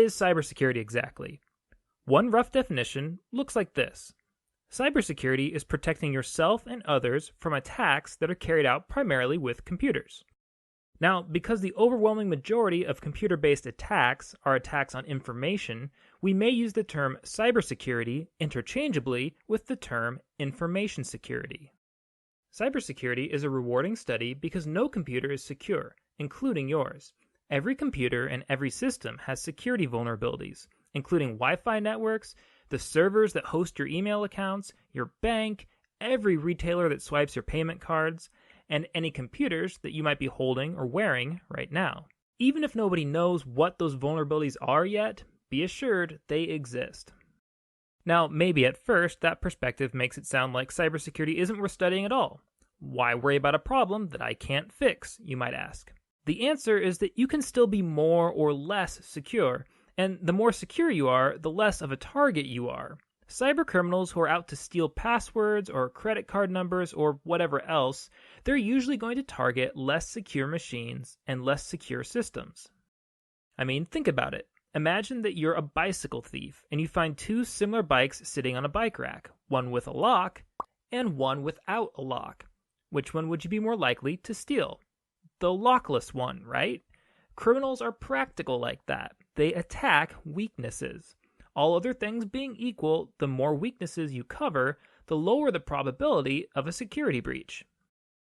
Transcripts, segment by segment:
is cybersecurity exactly? One rough definition looks like this. Cybersecurity is protecting yourself and others from attacks that are carried out primarily with computers. Now, because the overwhelming majority of computer-based attacks are attacks on information, we may use the term cybersecurity interchangeably with the term information security. Cybersecurity is a rewarding study because no computer is secure, including yours. Every computer and every system has security vulnerabilities, including Wi-Fi networks, the servers that host your email accounts, your bank, every retailer that swipes your payment cards, and any computers that you might be holding or wearing right now. Even if nobody knows what those vulnerabilities are yet, be assured they exist. Now, maybe at first that perspective makes it sound like cybersecurity isn't worth studying at all. Why worry about a problem that I can't fix, you might ask. The answer is that you can still be more or less secure, and the more secure you are, the less of a target you are. Cybercriminals who are out to steal passwords or credit card numbers or whatever else, they're usually going to target less secure machines and less secure systems. I mean, think about it. Imagine that you're a bicycle thief and you find two similar bikes sitting on a bike rack, one with a lock and one without a lock. Which one would you be more likely to steal? The lockless one, right? Criminals are practical like that. They attack weaknesses. All other things being equal, the more weaknesses you cover, the lower the probability of a security breach.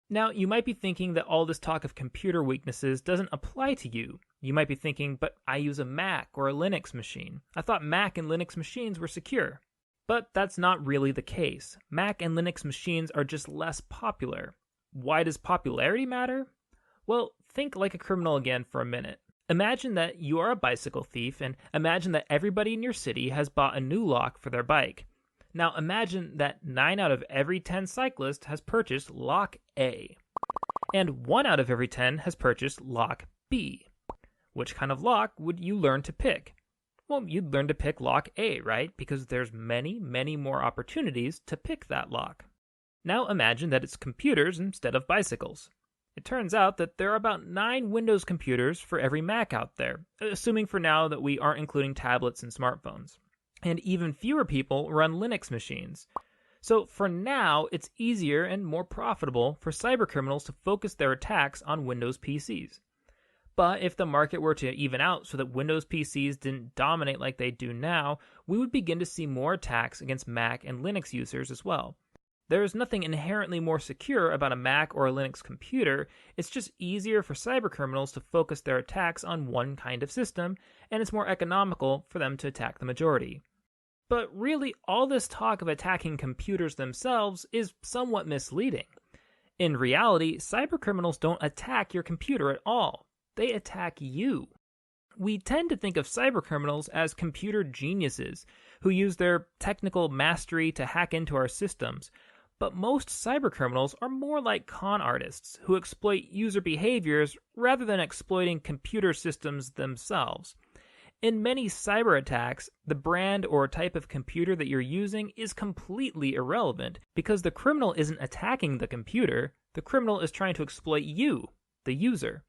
Now, you might be thinking that all this talk of computer weaknesses doesn't apply to you. You might be thinking, but I use a Mac or a Linux machine. I thought Mac and Linux machines were secure. But that's not really the case. Mac and Linux machines are just less popular. Why does popularity matter? Well, think like a criminal again for a minute. Imagine that you are a bicycle thief, and imagine that everybody in your city has bought a new lock for their bike. Now imagine that 9 out of every 10 cyclists has purchased lock A, and 1 out of every 10 has purchased lock B. Which kind of lock would you learn to pick? Well, you'd learn to pick lock A, right? Because there's many, many more opportunities to pick that lock. Now imagine that it's computers instead of bicycles. It turns out that there are about 9 Windows computers for every Mac out there, assuming for now that we aren't including tablets and smartphones. And even fewer people run Linux machines. So for now, it's easier and more profitable for cybercriminals to focus their attacks on Windows PCs. But if the market were to even out so that Windows PCs didn't dominate like they do now, we would begin to see more attacks against Mac and Linux users as well. There is nothing inherently more secure about a Mac or a Linux computer. It's just easier for cybercriminals to focus their attacks on one kind of system, and it's more economical for them to attack the majority. But really, all this talk of attacking computers themselves is somewhat misleading. In reality, cybercriminals don't attack your computer at all. They attack you. We tend to think of cybercriminals as computer geniuses who use their technical mastery to hack into our systems. But most cybercriminals are more like con artists who exploit user behaviors rather than exploiting computer systems themselves. In many cyber attacks, the brand or type of computer that you're using is completely irrelevant because the criminal isn't attacking the computer, the criminal is trying to exploit you, the user.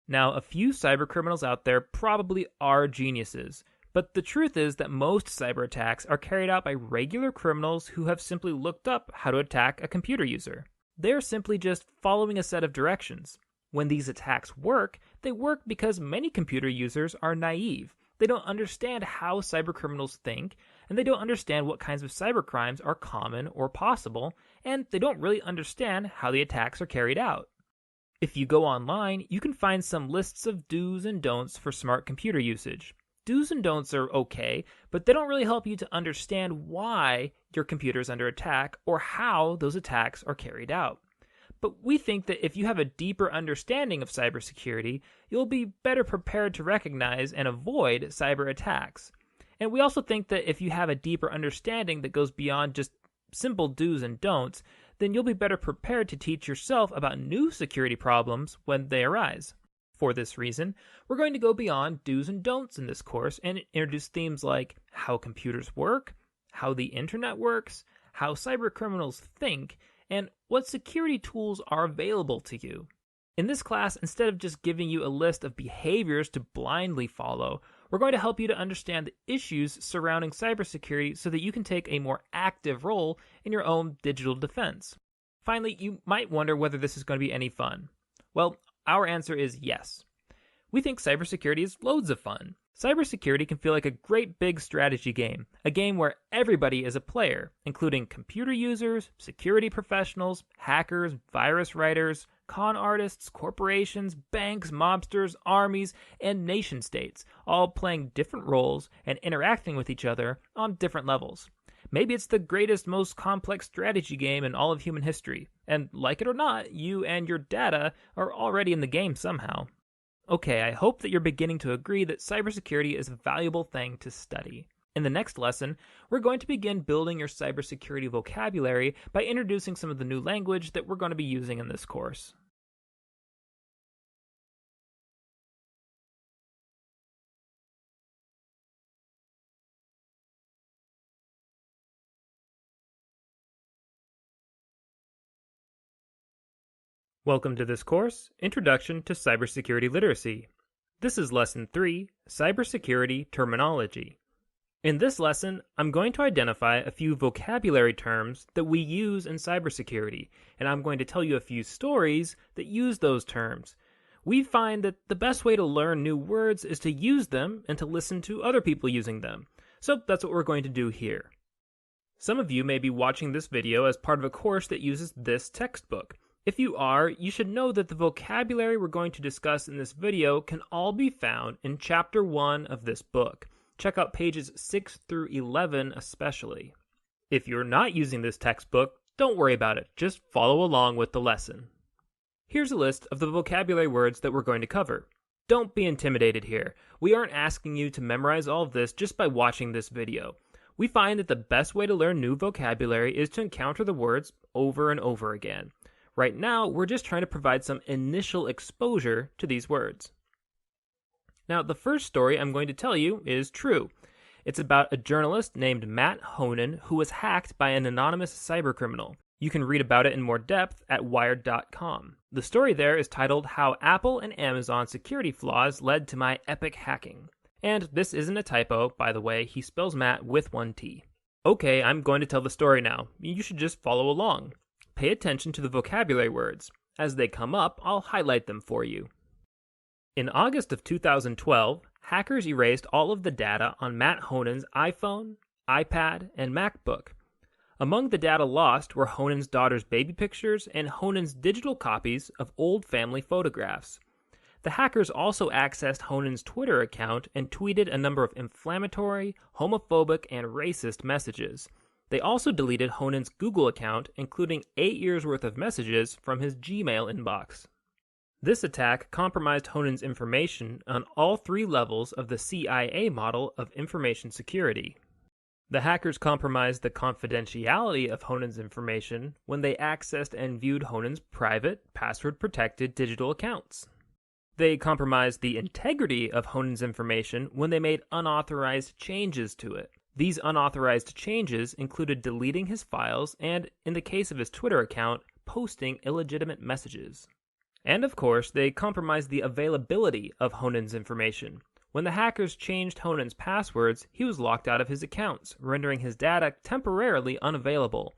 Now, a few cybercriminals out there probably are geniuses. But the truth is that most cyber attacks are carried out by regular criminals who have simply looked up how to attack a computer user. They're simply just following a set of directions. When these attacks work, they work because many computer users are naive. They don't understand how cybercriminals think, and they don't understand what kinds of cybercrimes are common or possible, and they don't really understand how the attacks are carried out. If you go online, you can find some lists of do's and don'ts for smart computer usage. Do's and don'ts are okay, but they don't really help you to understand why your computer is under attack or how those attacks are carried out. But we think that if you have a deeper understanding of cybersecurity, you'll be better prepared to recognize and avoid cyber attacks. And we also think that if you have a deeper understanding that goes beyond just simple do's and don'ts, then you'll be better prepared to teach yourself about new security problems when they arise. For this reason, we're going to go beyond do's and don'ts in this course and introduce themes like how computers work, how the internet works, how cybercriminals think, and what security tools are available to you. In this class, instead of just giving you a list of behaviors to blindly follow, We're going to help you to understand the issues surrounding cybersecurity so that you can take a more active role in your own digital defense. Finally, you might wonder whether this is going to be any fun. Well, our answer is yes. We think cybersecurity is loads of fun. Cybersecurity can feel like a great big strategy game, a game where everybody is a player, including computer users, security professionals, hackers, virus writers, con artists, corporations, banks, mobsters, armies, and nation states, all playing different roles and interacting with each other on different levels. Maybe it's the greatest, most complex strategy game in all of human history, and like it or not, you and your data are already in the game somehow. Okay, I hope that you're beginning to agree that cybersecurity is a valuable thing to study. In the next lesson, we're going to begin building your cybersecurity vocabulary by introducing some of the new language that we're going to be using in this course. Welcome to this course, Introduction to Cybersecurity Literacy. This is Lesson 3, Cybersecurity Terminology. In this lesson, I'm going to identify a few vocabulary terms that we use in cybersecurity, and I'm going to tell you a few stories that use those terms. We find that the best way to learn new words is to use them and to listen to other people using them. So that's what we're going to do here. Some of you may be watching this video as part of a course that uses this textbook. If you are, you should know that the vocabulary we're going to discuss in this video can all be found in Chapter 1 of this book. Check out pages 6 through 11 especially. If you're not using this textbook, don't worry about it. Just follow along with the lesson. Here's a list of the vocabulary words that we're going to cover. Don't be intimidated here. We aren't asking you to memorize all of this just by watching this video. We find that the best way to learn new vocabulary is to encounter the words over and over again. Right now, we're just trying to provide some initial exposure to these words. Now, the first story I'm going to tell you is true. It's about a journalist named Matt Honan who was hacked by an anonymous cybercriminal. You can read about it in more depth at Wired.com. The story there is titled How Apple and Amazon Security Flaws Led to My Epic Hacking. And this isn't a typo, by the way, he spells Matt with one T. Okay, I'm going to tell the story now. You should just follow along. Pay attention to the vocabulary words. As they come up, I'll highlight them for you. In August of 2012, hackers erased all of the data on Matt Honan's iPhone, iPad, and MacBook. Among the data lost were Honan's daughter's baby pictures and Honan's digital copies of old family photographs. The hackers also accessed Honan's Twitter account and tweeted a number of inflammatory, homophobic, and racist messages. They also deleted Honan's Google account, including 8 years' worth of messages from his Gmail inbox. This attack compromised Honan's information on all 3 levels of the CIA model of information security. The hackers compromised the confidentiality of Honan's information when they accessed and viewed Honan's private, password-protected digital accounts. They compromised the integrity of Honan's information when they made unauthorized changes to it. These unauthorized changes included deleting his files and, in the case of his Twitter account, posting illegitimate messages. And of course, they compromised the availability of Honan's information. When the hackers changed Honan's passwords, he was locked out of his accounts, rendering his data temporarily unavailable.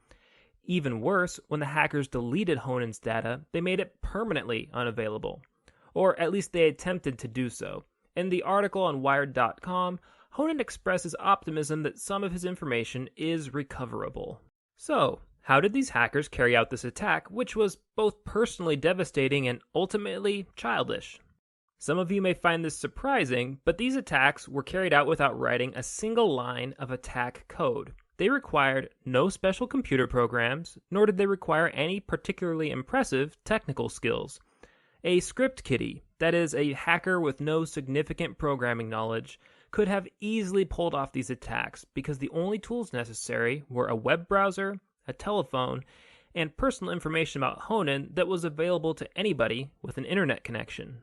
Even worse, when the hackers deleted Honan's data, they made it permanently unavailable. Or at least they attempted to do so. In the article on Wired.com, Honan expresses optimism that some of his information is recoverable. So, how did these hackers carry out this attack, which was both personally devastating and ultimately childish? Some of you may find this surprising, but these attacks were carried out without writing a single line of attack code. They required no special computer programs, nor did they require any particularly impressive technical skills. A script kiddie, that is, a hacker with no significant programming knowledge, could have easily pulled off these attacks because the only tools necessary were a web browser, a telephone, and personal information about Honan that was available to anybody with an internet connection.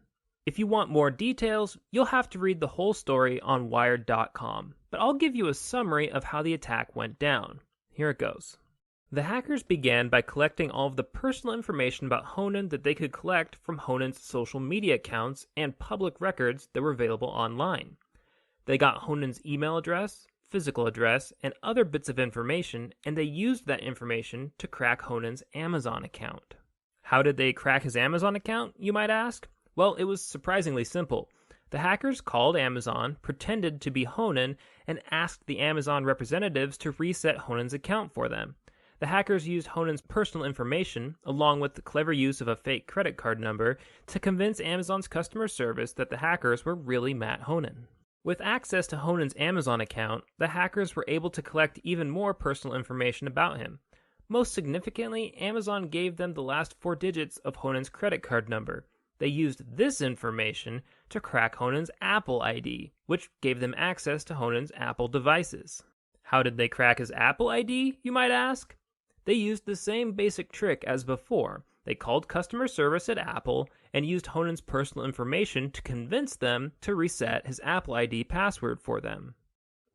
If you want more details, you'll have to read the whole story on Wired.com, but I'll give you a summary of how the attack went down. Here it goes. The hackers began by collecting all of the personal information about Honan that they could collect from Honan's social media accounts and public records that were available online. They got Honen's email address, physical address, and other bits of information, and they used that information to crack Honen's Amazon account. How did they crack his Amazon account, you might ask? Well, it was surprisingly simple. The hackers called Amazon, pretended to be Honen, and asked the Amazon representatives to reset Honen's account for them. The hackers used Honen's personal information, along with the clever use of a fake credit card number, to convince Amazon's customer service that the hackers were really Matt Honen. With access to Honen's Amazon account, the hackers were able to collect even more personal information about him. Most significantly, Amazon gave them the last 4 digits of Honen's credit card number. They used this information to crack Honen's Apple ID, which gave them access to Honen's Apple devices. How did they crack his Apple ID, you might ask? They used the same basic trick as before. They called customer service at Apple and used Honen's personal information to convince them to reset his Apple ID password for them.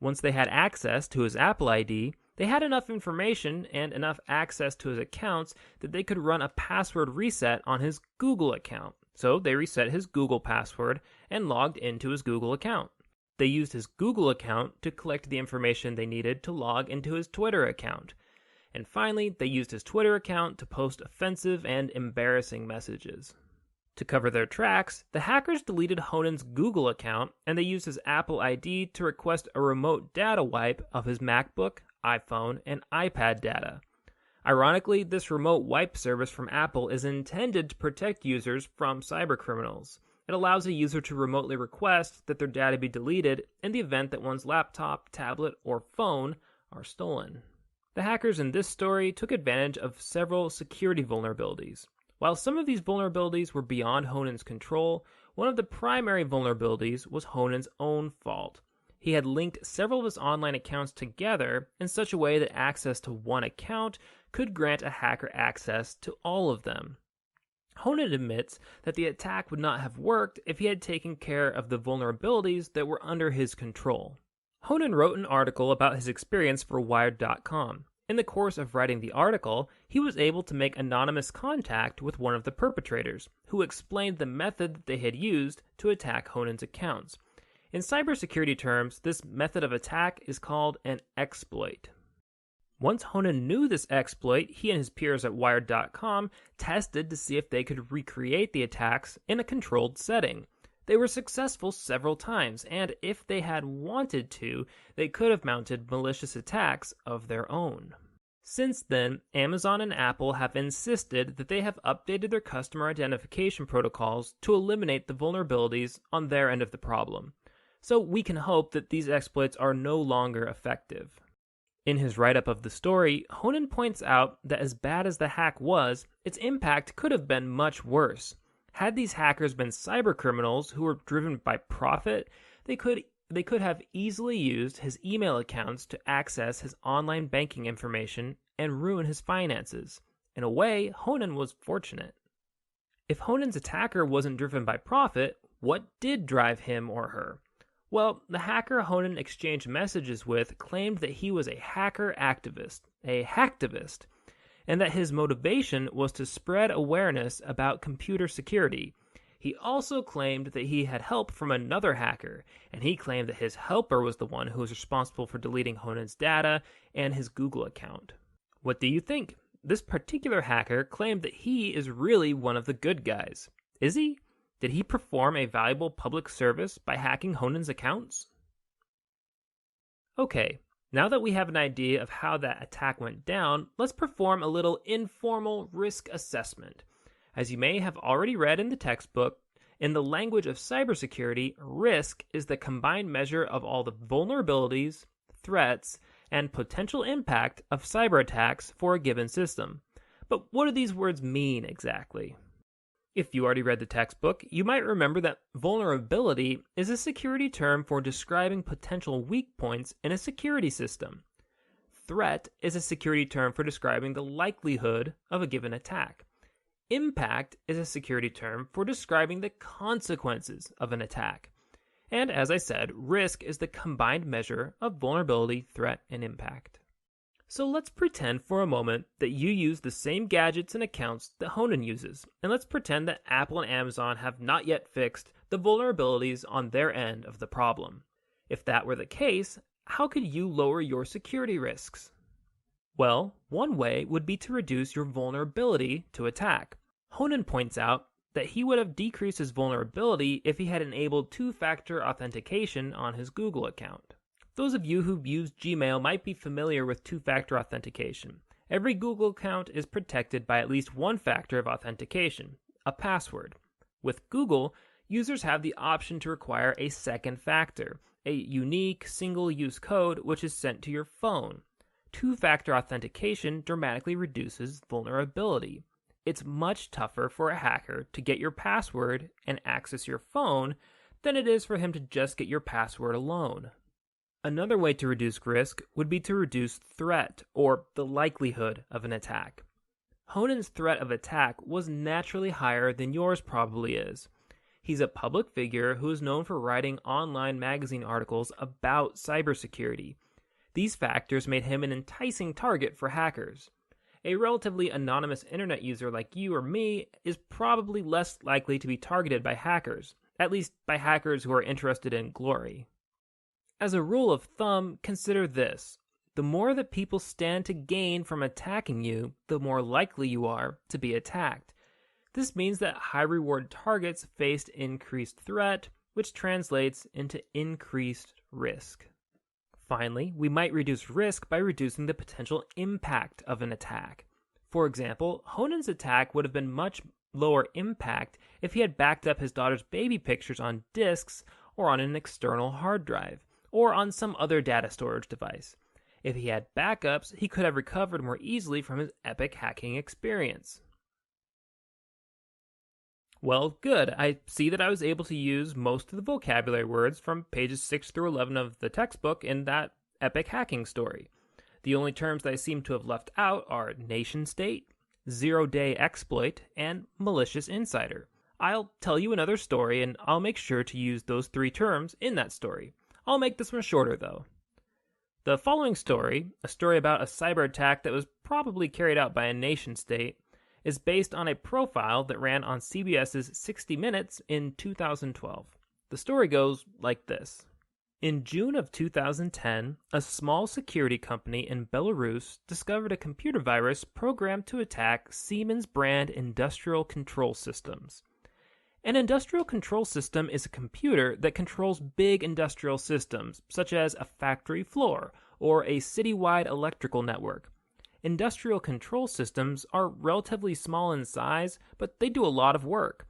Once they had access to his Apple ID, they had enough information and enough access to his accounts that they could run a password reset on his Google account. So they reset his Google password and logged into his Google account. They used his Google account to collect the information they needed to log into his Twitter account. And finally, they used his Twitter account to post offensive and embarrassing messages. To cover their tracks, the hackers deleted Honen's Google account and they used his Apple ID to request a remote data wipe of his MacBook, iPhone, and iPad data. Ironically, this remote wipe service from Apple is intended to protect users from cybercriminals. It allows a user to remotely request that their data be deleted in the event that one's laptop, tablet, or phone are stolen. The hackers in this story took advantage of several security vulnerabilities. While some of these vulnerabilities were beyond Honen's control, one of the primary vulnerabilities was Honen's own fault. He had linked several of his online accounts together in such a way that access to one account could grant a hacker access to all of them. Honen admits that the attack would not have worked if he had taken care of the vulnerabilities that were under his control. Honen wrote an article about his experience for Wired.com. In the course of writing the article, he was able to make anonymous contact with one of the perpetrators, who explained the method that they had used to attack Honen's accounts. In cybersecurity terms, this method of attack is called an exploit. Once Honen knew this exploit, he and his peers at Wired.com tested to see if they could recreate the attacks in a controlled setting. They were successful several times, and if they had wanted to, they could have mounted malicious attacks of their own. Since then, Amazon and Apple have insisted that they have updated their customer identification protocols to eliminate the vulnerabilities on their end of the problem. So we can hope that these exploits are no longer effective. In his write-up of the story, Honen points out that as bad as the hack was, its impact could have been much worse. Had these hackers been cybercriminals who were driven by profit, they could have easily used his email accounts to access his online banking information and ruin his finances. In a way, Honen was fortunate. If Honen's attacker wasn't driven by profit, what did drive him or her? Well, the hacker Honen exchanged messages with claimed that he was a hacker activist, a hacktivist, and that his motivation was to spread awareness about computer security. He also claimed that he had help from another hacker, and he claimed that his helper was the one who was responsible for deleting Honen's data and his Google account. What do you think? This particular hacker claimed that he is really one of the good guys. Is he? Did he perform a valuable public service by hacking Honen's accounts? Okay. Now that we have an idea of how that attack went down, let's perform a little informal risk assessment. As you may have already read in the textbook, in the language of cybersecurity, risk is the combined measure of all the vulnerabilities, threats, and potential impact of cyber attacks for a given system. But what do these words mean exactly? If you already read the textbook, you might remember that vulnerability is a security term for describing potential weak points in a security system. Threat is a security term for describing the likelihood of a given attack. Impact is a security term for describing the consequences of an attack. And as I said, risk is the combined measure of vulnerability, threat, and impact. So let's pretend for a moment that you use the same gadgets and accounts that Honen uses, and let's pretend that Apple and Amazon have not yet fixed the vulnerabilities on their end of the problem. If that were the case, how could you lower your security risks? Well, one way would be to reduce your vulnerability to attack. Honan points out that he would have decreased his vulnerability if he had enabled two-factor authentication on his Google account. Those of you who've used Gmail might be familiar with two-factor authentication. Every Google account is protected by at least one factor of authentication, a password. With Google, users have the option to require a second factor, a unique single-use code which is sent to your phone. Two-factor authentication dramatically reduces vulnerability. It's much tougher for a hacker to get your password and access your phone than it is for him to just get your password alone. Another way to reduce risk would be to reduce threat, or the likelihood of an attack. Honan's threat of attack was naturally higher than yours probably is. He's a public figure who is known for writing online magazine articles about cybersecurity. These factors made him an enticing target for hackers. A relatively anonymous internet user like you or me is probably less likely to be targeted by hackers, at least by hackers who are interested in glory. As a rule of thumb, consider this. The more that people stand to gain from attacking you, the more likely you are to be attacked. This means that high-reward targets faced increased threat, which translates into increased risk. Finally, we might reduce risk by reducing the potential impact of an attack. For example, Honan's attack would have been much lower impact if he had backed up his daughter's baby pictures on disks or on an external hard drive, or on some other data storage device. If he had backups, he could have recovered more easily from his epic hacking experience. Well, good. I see that I was able to use most of the vocabulary words from pages 6 through 11 of the textbook in that epic hacking story. The only terms that I seem to have left out are nation-state, zero-day exploit, and malicious insider. I'll tell you another story, and I'll make sure to use those three terms in that story. I'll make this one shorter, though. The following story, a story about a cyber attack that was probably carried out by a nation-state, is based on a profile that ran on CBS's 60 Minutes in 2012. The story goes like this. In June of 2010, a small security company in Belarus discovered a computer virus programmed to attack Siemens brand industrial control systems. An industrial control system is a computer that controls big industrial systems, such as a factory floor or a citywide electrical network. Industrial control systems are relatively small in size, but they do a lot of work.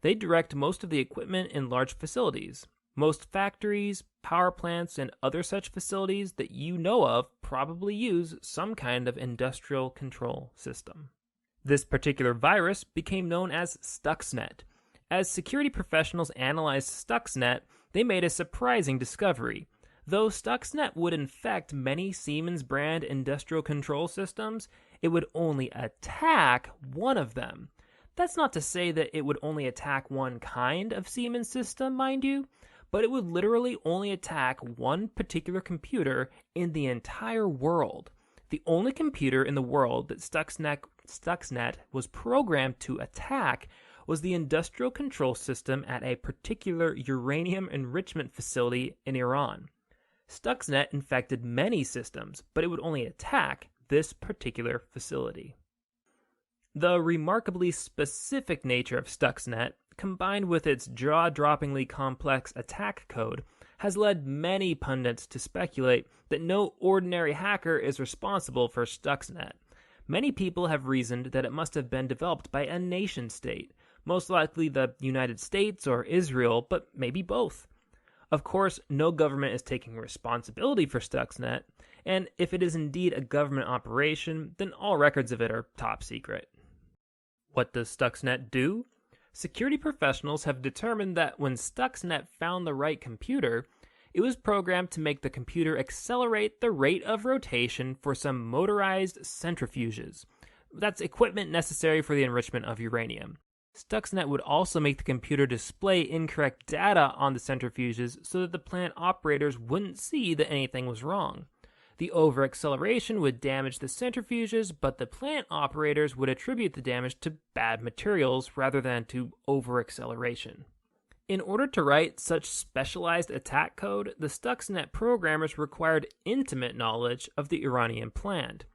They direct most of the equipment in large facilities. Most factories, power plants, and other such facilities that you know of probably use some kind of industrial control system. This particular virus became known as Stuxnet. As security professionals analyzed Stuxnet, they made a surprising discovery. Though Stuxnet would infect many Siemens brand industrial control systems, it would only attack one of them. That's not to say that it would only attack one kind of Siemens system, mind you, but it would literally only attack one particular computer in the entire world. The only computer in the world that Stuxnet was programmed to attack was the industrial control system at a particular uranium enrichment facility in Iran. Stuxnet infected many systems, but it would only attack this particular facility. The remarkably specific nature of Stuxnet, combined with its jaw-droppingly complex attack code, has led many pundits to speculate that no ordinary hacker is responsible for Stuxnet. Many people have reasoned that it must have been developed by a nation-state, most likely the United States or Israel, but maybe both. Of course, no government is taking responsibility for Stuxnet, and if it is indeed a government operation, then all records of it are top secret. What does Stuxnet do? Security professionals have determined that when Stuxnet found the right computer, it was programmed to make the computer accelerate the rate of rotation for some motorized centrifuges. That's equipment necessary for the enrichment of uranium. Stuxnet would also make the computer display incorrect data on the centrifuges so that the plant operators wouldn't see that anything was wrong. The over-acceleration would damage the centrifuges, but the plant operators would attribute the damage to bad materials rather than to over-acceleration. In order to write such specialized attack code, the Stuxnet programmers required intimate knowledge of the Iranian plant.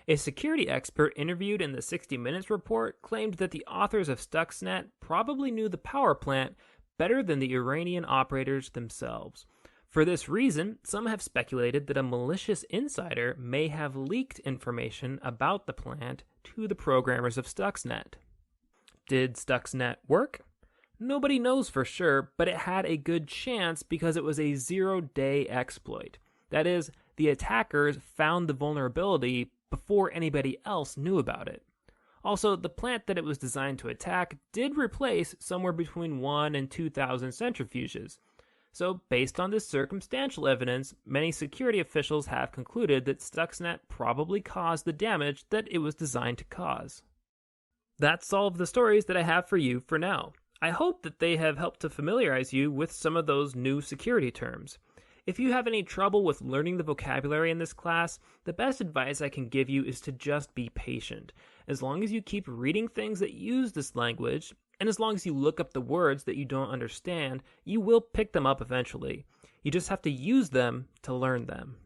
A security expert interviewed in the 60 Minutes report claimed that the authors of Stuxnet probably knew the power plant better than the Iranian operators themselves. For this reason, some have speculated that a malicious insider may have leaked information about the plant to the programmers of Stuxnet. Did Stuxnet work? Nobody knows for sure, but it had a good chance because it was a zero-day exploit. That is, the attackers found the vulnerability before anybody else knew about it. Also, the plant that it was designed to attack did replace somewhere between 1,000 and 2,000 centrifuges. So, based on this circumstantial evidence, many security officials have concluded that Stuxnet probably caused the damage that it was designed to cause. That's all of the stories that I have for you for now. I hope that they have helped to familiarize you with some of those new security terms. If you have any trouble with learning the vocabulary in this class, the best advice I can give you is to just be patient. As long as you keep reading things that use this language, and as long as you look up the words that you don't understand, you will pick them up eventually. You just have to use them to learn them.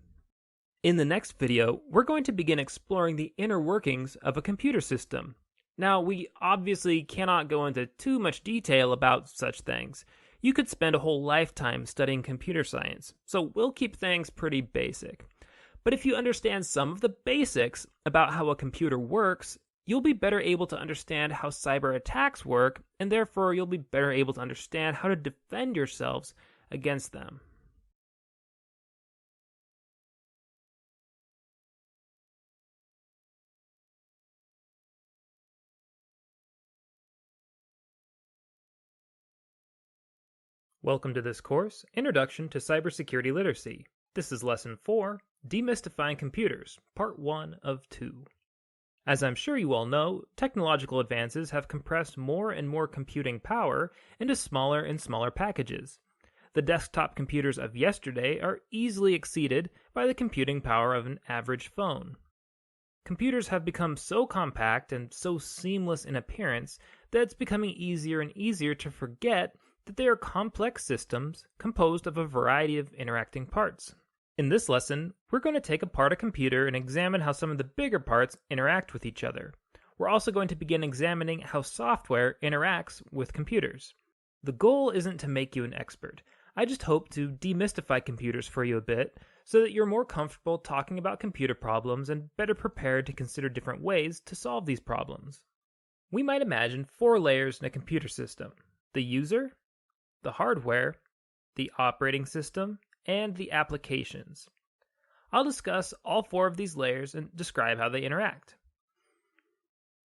In the next video, we're going to begin exploring the inner workings of a computer system. Now, we obviously cannot go into too much detail about such things. You could spend a whole lifetime studying computer science, so we'll keep things pretty basic. But if you understand some of the basics about how a computer works, you'll be better able to understand how cyber attacks work, and therefore you'll be better able to understand how to defend yourselves against them. Welcome to this course, Introduction to Cybersecurity Literacy. This is Lesson 4, Demystifying Computers, Part 1 of 2. As I'm sure you all know, technological advances have compressed more and more computing power into smaller and smaller packages. The desktop computers of yesterday are easily exceeded by the computing power of an average phone. Computers have become so compact and so seamless in appearance that it's becoming easier and easier to forget that they are complex systems composed of a variety of interacting parts. In this lesson, we're going to take apart a computer and examine how some of the bigger parts interact with each other. We're also going to begin examining how software interacts with computers. The goal isn't to make you an expert. I just hope to demystify computers for you a bit so that you're more comfortable talking about computer problems and better prepared to consider different ways to solve these problems. We might imagine 4 layers in a computer system: the user, the hardware, the operating system, and the applications. I'll discuss all 4 of these layers and describe how they interact.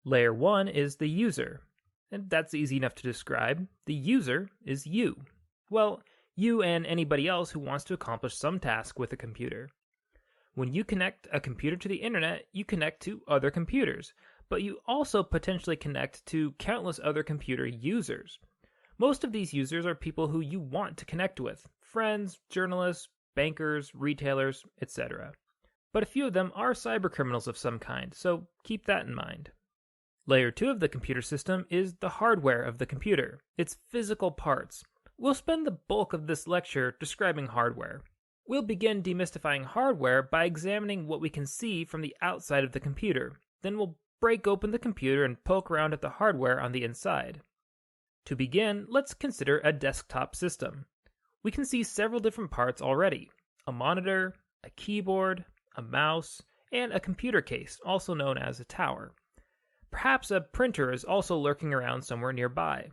Layer 1 is the user, and that's easy enough to describe. The user is you. Well, you and anybody else who wants to accomplish some task with a computer. When you connect a computer to the internet, you connect to other computers, but you also potentially connect to countless other computer users. Most of these users are people who you want to connect with: friends, journalists, bankers, retailers, etc. But a few of them are cybercriminals of some kind, so keep that in mind. Layer 2 of the computer system is the hardware of the computer, its physical parts. We'll spend the bulk of this lecture describing hardware. We'll begin demystifying hardware by examining what we can see from the outside of the computer. Then we'll break open the computer and poke around at the hardware on the inside. To begin, let's consider a desktop system. We can see several different parts already: a monitor, a keyboard, a mouse, and a computer case, also known as a tower. Perhaps a printer is also lurking around somewhere nearby.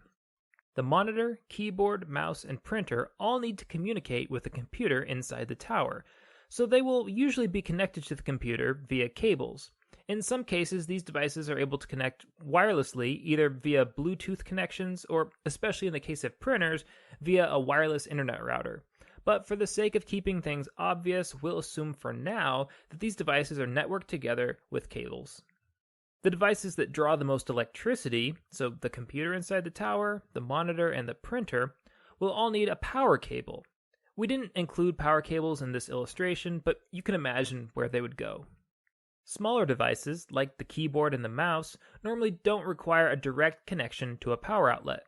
The monitor, keyboard, mouse, and printer all need to communicate with the computer inside the tower, so they will usually be connected to the computer via cables. In some cases, these devices are able to connect wirelessly, either via Bluetooth connections or, especially in the case of printers, via a wireless internet router. But for the sake of keeping things obvious, we'll assume for now that these devices are networked together with cables. The devices that draw the most electricity, so the computer inside the tower, the monitor, and the printer, will all need a power cable. We didn't include power cables in this illustration, but you can imagine where they would go. Smaller devices, like the keyboard and the mouse, normally don't require a direct connection to a power outlet.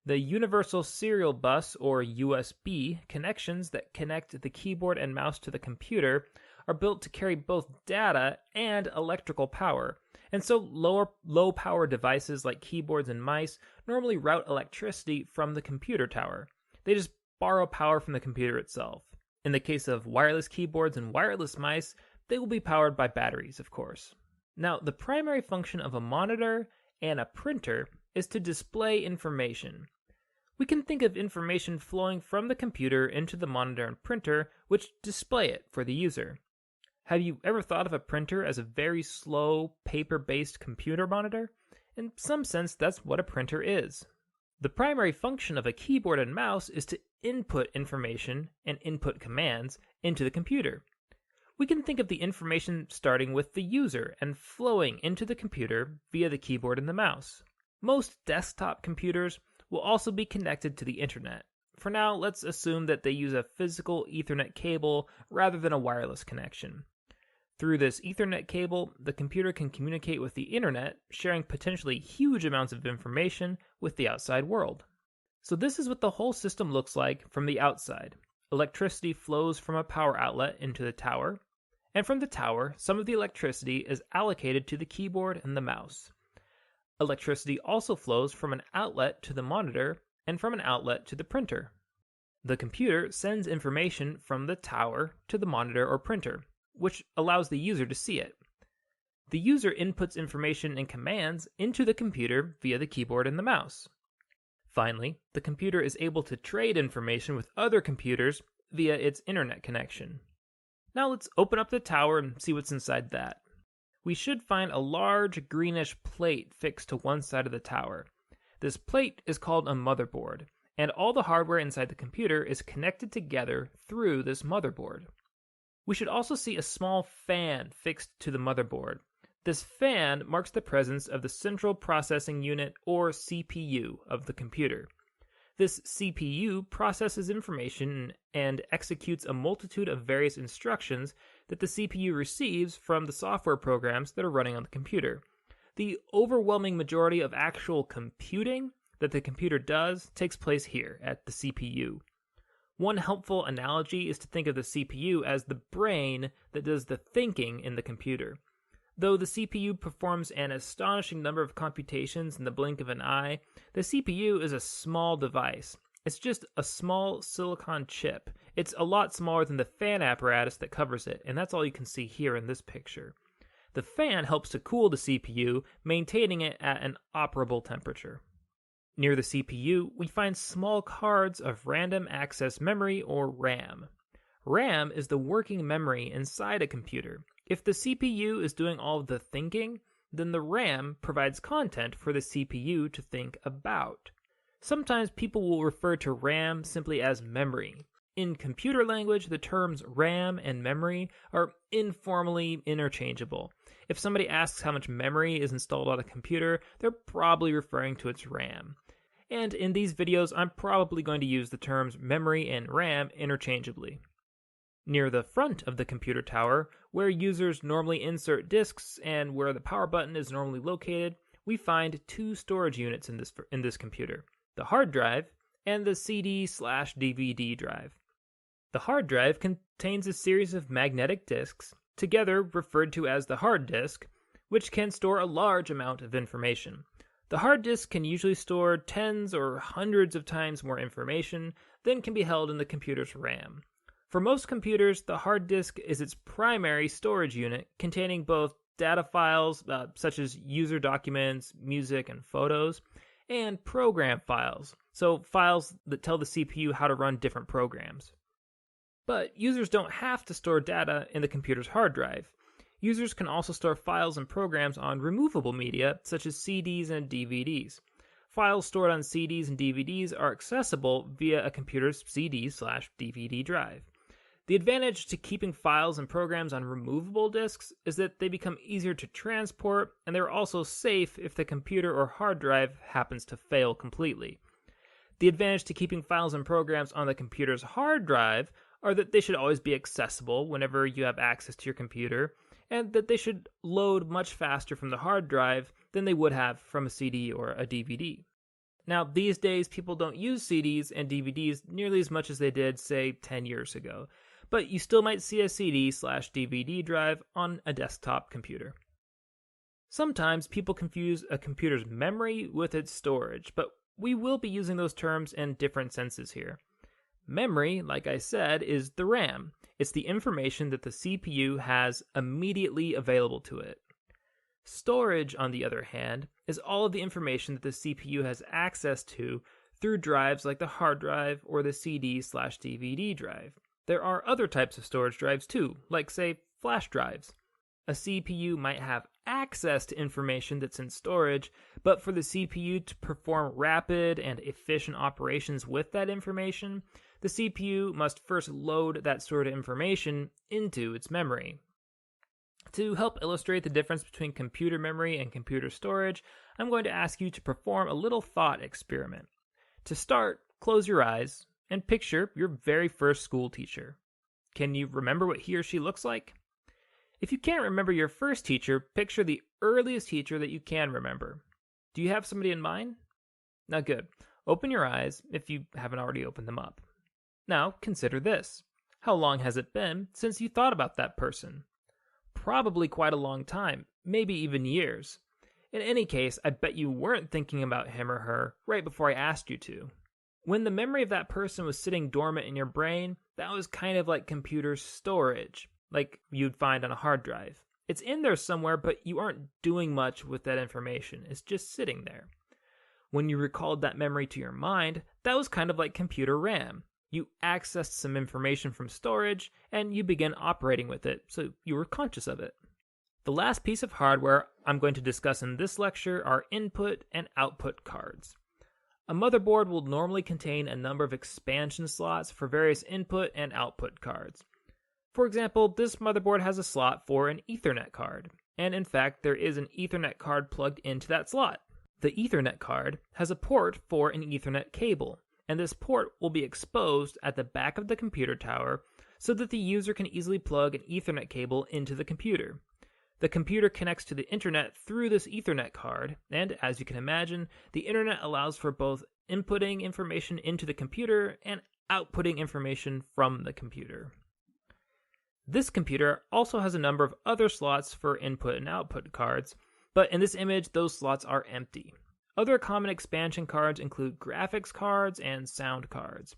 The Universal Serial Bus, or USB, connections that connect the keyboard and mouse to the computer are built to carry both data and electrical power, and so low-power devices like keyboards and mice normally route electricity from the computer tower. They just borrow power from the computer itself. In the case of wireless keyboards and wireless mice, they will be powered by batteries, of course. Now, the primary function of a monitor and a printer is to display information. We can think of information flowing from the computer into the monitor and printer, which display it for the user. Have you ever thought of a printer as a very slow, paper-based computer monitor? In some sense, that's what a printer is. The primary function of a keyboard and mouse is to input information and input commands into the computer. We can think of the information starting with the user and flowing into the computer via the keyboard and the mouse. Most desktop computers will also be connected to the internet. For now, let's assume that they use a physical Ethernet cable rather than a wireless connection. Through this Ethernet cable, the computer can communicate with the internet, sharing potentially huge amounts of information with the outside world. So this is what the whole system looks like from the outside. Electricity flows from a power outlet into the tower, and from the tower, some of the electricity is allocated to the keyboard and the mouse. Electricity also flows from an outlet to the monitor and from an outlet to the printer. The computer sends information from the tower to the monitor or printer, which allows the user to see it. The user inputs information and commands into the computer via the keyboard and the mouse. Finally, the computer is able to trade information with other computers via its internet connection. Now let's open up the tower and see what's inside that. We should find a large greenish plate fixed to one side of the tower. This plate is called a motherboard, and all the hardware inside the computer is connected together through this motherboard. We should also see a small fan fixed to the motherboard. This fan marks the presence of the Central Processing Unit, or CPU, of the computer. This CPU processes information and executes a multitude of various instructions that the CPU receives from the software programs that are running on the computer. The overwhelming majority of actual computing that the computer does takes place here at the CPU. One helpful analogy is to think of the CPU as the brain that does the thinking in the computer. Though the CPU performs an astonishing number of computations in the blink of an eye, the CPU is a small device. It's just a small silicon chip. It's a lot smaller than the fan apparatus that covers it, and that's all you can see here in this picture. The fan helps to cool the CPU, maintaining it at an operable temperature. Near the CPU, we find small cards of random access memory, or RAM. RAM is the working memory inside a computer. If the CPU is doing all of the thinking, then the RAM provides content for the CPU to think about. Sometimes people will refer to RAM simply as memory. In computer language, the terms RAM and memory are informally interchangeable. If somebody asks how much memory is installed on a computer, they're probably referring to its RAM. And in these videos, I'm probably going to use the terms memory and RAM interchangeably. Near the front of the computer tower, where users normally insert disks and where the power button is normally located, we find two storage units in this computer, the hard drive and the CD/DVD drive. The hard drive contains a series of magnetic disks, together referred to as the hard disk, which can store a large amount of information. The hard disk can usually store tens or hundreds of times more information than can be held in the computer's RAM. For most computers, the hard disk is its primary storage unit, containing both data files, such as user documents, music, and photos, and program files, so files that tell the CPU how to run different programs. But users don't have to store data in the computer's hard drive. Users can also store files and programs on removable media, such as CDs and DVDs. Files stored on CDs and DVDs are accessible via a computer's CD/DVD drive. The advantage to keeping files and programs on removable disks is that they become easier to transport, and they're also safe if the computer or hard drive happens to fail completely. The advantage to keeping files and programs on the computer's hard drive are that they should always be accessible whenever you have access to your computer, and that they should load much faster from the hard drive than they would have from a CD or a DVD. Now, these days, people don't use CDs and DVDs nearly as much as they did, say, 10 years ago, but you still might see a CD/DVD drive on a desktop computer. Sometimes people confuse a computer's memory with its storage, but we will be using those terms in different senses here. Memory, like I said, is the RAM. It's the information that the CPU has immediately available to it. Storage, on the other hand, is all of the information that the CPU has access to through drives like the hard drive or the CD/DVD drive. There are other types of storage drives too, like say flash drives. A CPU might have access to information that's in storage, but for the CPU to perform rapid and efficient operations with that information, the CPU must first load that sort of information into its memory. To help illustrate the difference between computer memory and computer storage, I'm going to ask you to perform a little thought experiment. To start, close your eyes and picture your very first school teacher. Can you remember what he or she looks like? If you can't remember your first teacher, picture the earliest teacher that you can remember. Do you have somebody in mind? Now good. Open your eyes if you haven't already opened them up. Now consider this. How long has it been since you thought about that person? Probably quite a long time, maybe even years. In any case, I bet you weren't thinking about him or her right before I asked you to. When the memory of that person was sitting dormant in your brain, that was kind of like computer storage, like you'd find on a hard drive. It's in there somewhere, but you aren't doing much with that information. It's just sitting there. When you recalled that memory to your mind, that was kind of like computer RAM. You accessed some information from storage, and you began operating with it, so you were conscious of it. The last piece of hardware I'm going to discuss in this lecture are input and output cards. A motherboard will normally contain a number of expansion slots for various input and output cards. For example, this motherboard has a slot for an Ethernet card, and in fact there is an Ethernet card plugged into that slot. The Ethernet card has a port for an Ethernet cable, and this port will be exposed at the back of the computer tower so that the user can easily plug an Ethernet cable into the computer. The computer connects to the internet through this Ethernet card, and as you can imagine, the internet allows for both inputting information into the computer and outputting information from the computer. This computer also has a number of other slots for input and output cards, but in this image, those slots are empty. Other common expansion cards include graphics cards and sound cards.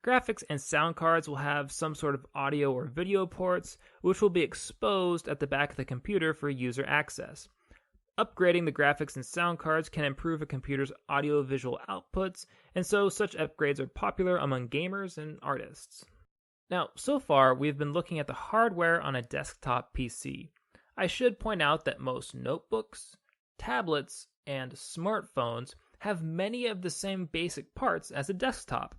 Graphics and sound cards will have some sort of audio or video ports, which will be exposed at the back of the computer for user access. Upgrading the graphics and sound cards can improve a computer's audio-visual outputs, and so such upgrades are popular among gamers and artists. Now, so far, we've been looking at the hardware on a desktop PC. I should point out that most notebooks, tablets, and smartphones have many of the same basic parts as a desktop.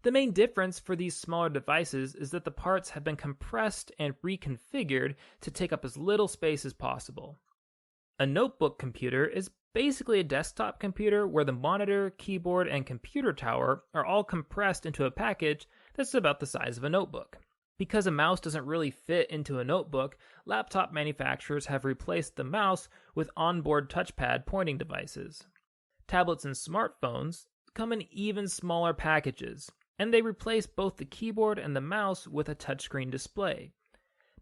The main difference for these smaller devices is that the parts have been compressed and reconfigured to take up as little space as possible. A notebook computer is basically a desktop computer where the monitor, keyboard, and computer tower are all compressed into a package that's about the size of a notebook. Because a mouse doesn't really fit into a notebook, laptop manufacturers have replaced the mouse with onboard touchpad pointing devices. Tablets and smartphones come in even smaller packages, and they replace both the keyboard and the mouse with a touchscreen display.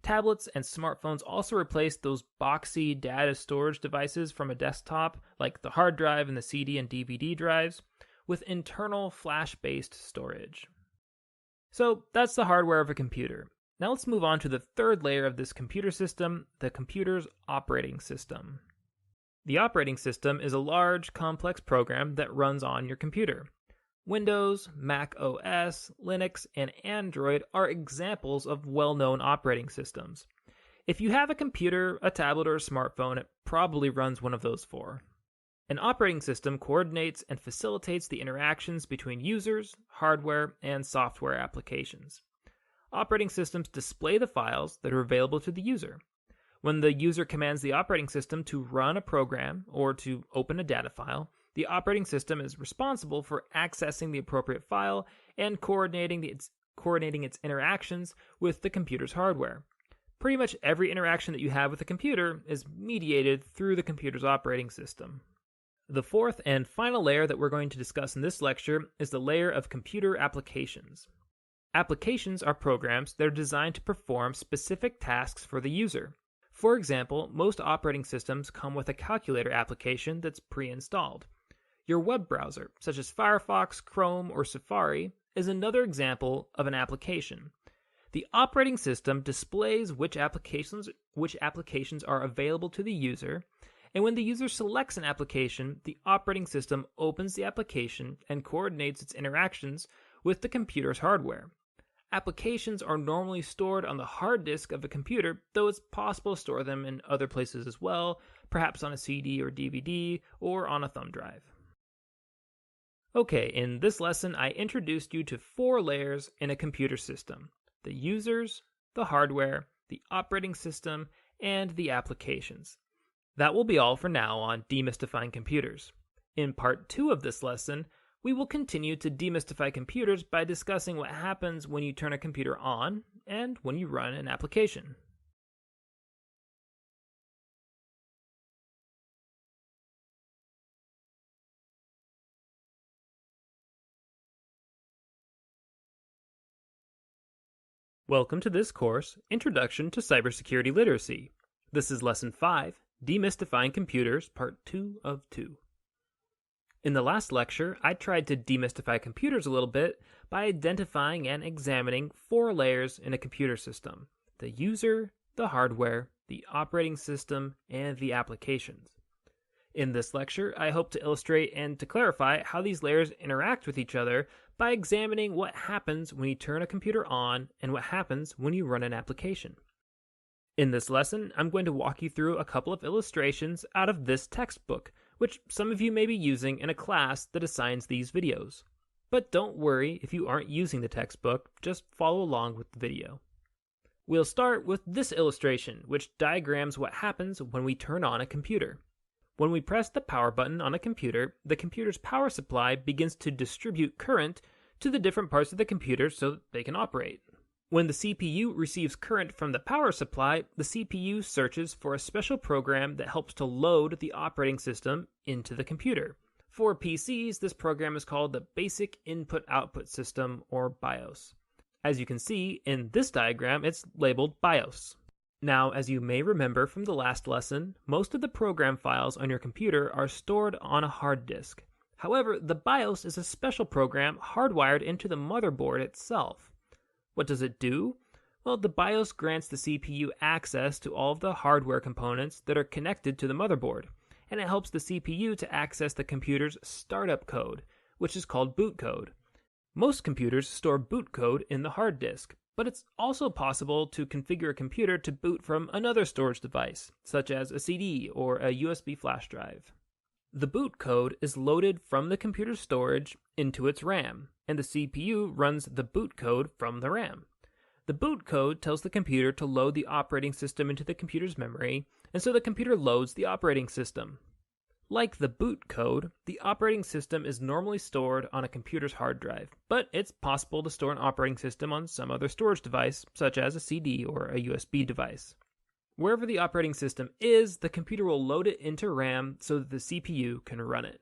Tablets and smartphones also replace those boxy data storage devices from a desktop, like the hard drive and the CD and DVD drives, with internal flash-based storage. So that's the hardware of a computer. Now let's move on to the third layer of this computer system, the computer's operating system. The operating system is a large, complex program that runs on your computer. Windows, Mac OS, Linux, and Android are examples of well-known operating systems. If you have a computer, a tablet, or a smartphone, it probably runs one of those four. An operating system coordinates and facilitates the interactions between users, hardware, and software applications. Operating systems display the files that are available to the user. When the user commands the operating system to run a program or to open a data file, the operating system is responsible for accessing the appropriate file and coordinating its interactions with the computer's hardware. Pretty much every interaction that you have with a computer is mediated through the computer's operating system. The fourth and final layer that we're going to discuss in this lecture is the layer of computer applications. Applications are programs that are designed to perform specific tasks for the user. For example, most operating systems come with a calculator application that's pre-installed. Your web browser, such as Firefox, Chrome, or Safari, is another example of an application. The operating system displays which applications are available to the user, and when the user selects an application, the operating system opens the application and coordinates its interactions with the computer's hardware. Applications are normally stored on the hard disk of a computer, though it's possible to store them in other places as well, perhaps on a CD or DVD, or on a thumb drive. Okay, in this lesson I introduced you to 4 layers in a computer system: the users, the hardware, the operating system, and the applications. That will be all for now on Demystifying Computers. In part 2 of this lesson, we will continue to demystify computers by discussing what happens when you turn a computer on and when you run an application. Welcome to this course, Introduction to Cybersecurity Literacy. This is Lesson 5, Demystifying Computers, Part 2 of 2. In the last lecture, I tried to demystify computers a little bit by identifying and examining 4 layers in a computer system: the user, the hardware, the operating system, and the applications. In this lecture, I hope to illustrate and to clarify how these layers interact with each other by examining what happens when you turn a computer on and what happens when you run an application. In this lesson, I'm going to walk you through a couple of illustrations out of this textbook, which some of you may be using in a class that assigns these videos. But don't worry if you aren't using the textbook, just follow along with the video. We'll start with this illustration, which diagrams what happens when we turn on a computer. When we press the power button on a computer, the computer's power supply begins to distribute current to the different parts of the computer so that they can operate. When the CPU receives current from the power supply, the CPU searches for a special program that helps to load the operating system into the computer. For PCs, this program is called the Basic Input-Output System, or BIOS. As you can see in this diagram, it's labeled BIOS. Now, as you may remember from the last lesson, most of the program files on your computer are stored on a hard disk. However, the BIOS is a special program hardwired into the motherboard itself. What does it do? Well, the BIOS grants the CPU access to all of the hardware components that are connected to the motherboard, and it helps the CPU to access the computer's startup code, which is called boot code. Most computers store boot code in the hard disk, but it's also possible to configure a computer to boot from another storage device, such as a CD or a USB flash drive. The boot code is loaded from the computer's storage into its RAM, and the CPU runs the boot code from the RAM. The boot code tells the computer to load the operating system into the computer's memory, and so the computer loads the operating system. Like the boot code, the operating system is normally stored on a computer's hard drive, but it's possible to store an operating system on some other storage device, such as a CD or a USB device. Wherever the operating system is, the computer will load it into RAM so that the CPU can run it.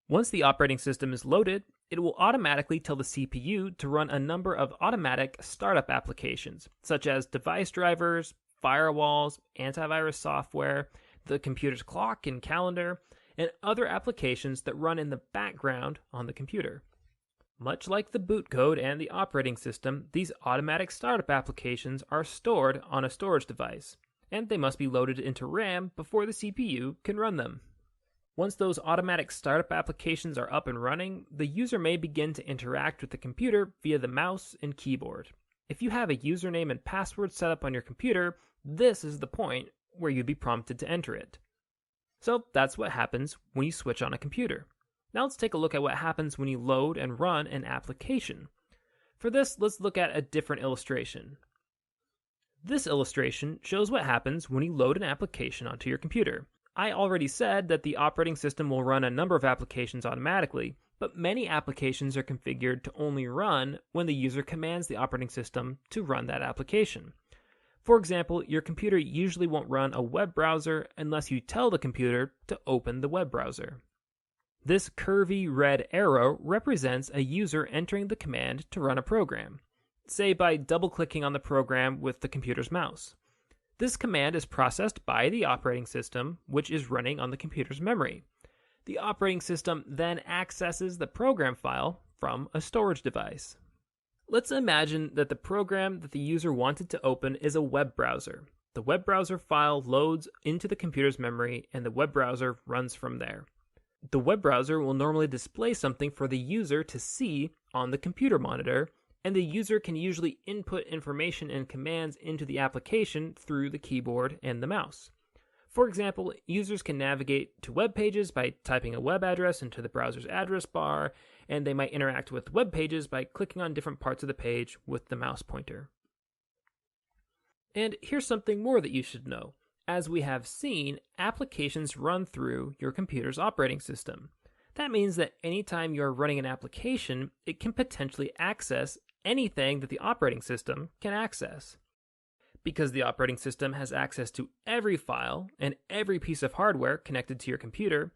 Once the operating system is loaded, it will automatically tell the CPU to run a number of automatic startup applications, such as device drivers, firewalls, antivirus software, the computer's clock and calendar, and other applications that run in the background on the computer. Much like the boot code and the operating system, these automatic startup applications are stored on a storage device, and they must be loaded into RAM before the CPU can run them. Once those automatic startup applications are up and running, the user may begin to interact with the computer via the mouse and keyboard. If you have a username and password set up on your computer, this is the point where you'd be prompted to enter it. So that's what happens when you switch on a computer. Now let's take a look at what happens when you load and run an application. For this, let's look at a different illustration. This illustration shows what happens when you load an application onto your computer. I already said that the operating system will run a number of applications automatically, but many applications are configured to only run when the user commands the operating system to run that application. For example, your computer usually won't run a web browser unless you tell the computer to open the web browser. This curvy red arrow represents a user entering the command to run a program, say by double-clicking on the program with the computer's mouse. This command is processed by the operating system, which is running on the computer's memory. The operating system then accesses the program file from a storage device. Let's imagine that the program that the user wanted to open is a web browser. The web browser file loads into the computer's memory, and the web browser runs from there. The web browser will normally display something for the user to see on the computer monitor, and the user can usually input information and commands into the application through the keyboard and the mouse. For example, users can navigate to web pages by typing a web address into the browser's address bar, and they might interact with web pages by clicking on different parts of the page with the mouse pointer. And here's something more that you should know. As we have seen, applications run through your computer's operating system. That means that anytime you're running an application, it can potentially access anything that the operating system can access. Because the operating system has access to every file and every piece of hardware connected to your computer,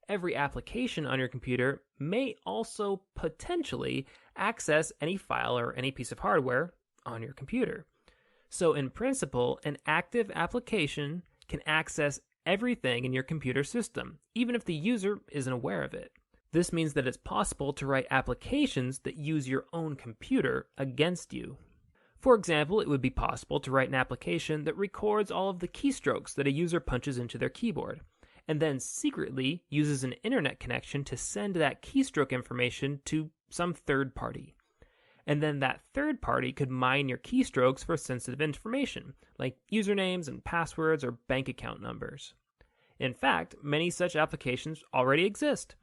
every application on your computer may also potentially access any file or any piece of hardware on your computer. So in principle, an active application can access everything in your computer system, even if the user isn't aware of it. This means that it's possible to write applications that use your own computer against you. For example, it would be possible to write an application that records all of the keystrokes that a user punches into their keyboard, and then secretly uses an internet connection to send that keystroke information to some third party. And then that third party could mine your keystrokes for sensitive information, like usernames and passwords or bank account numbers. In fact, many such applications already exist.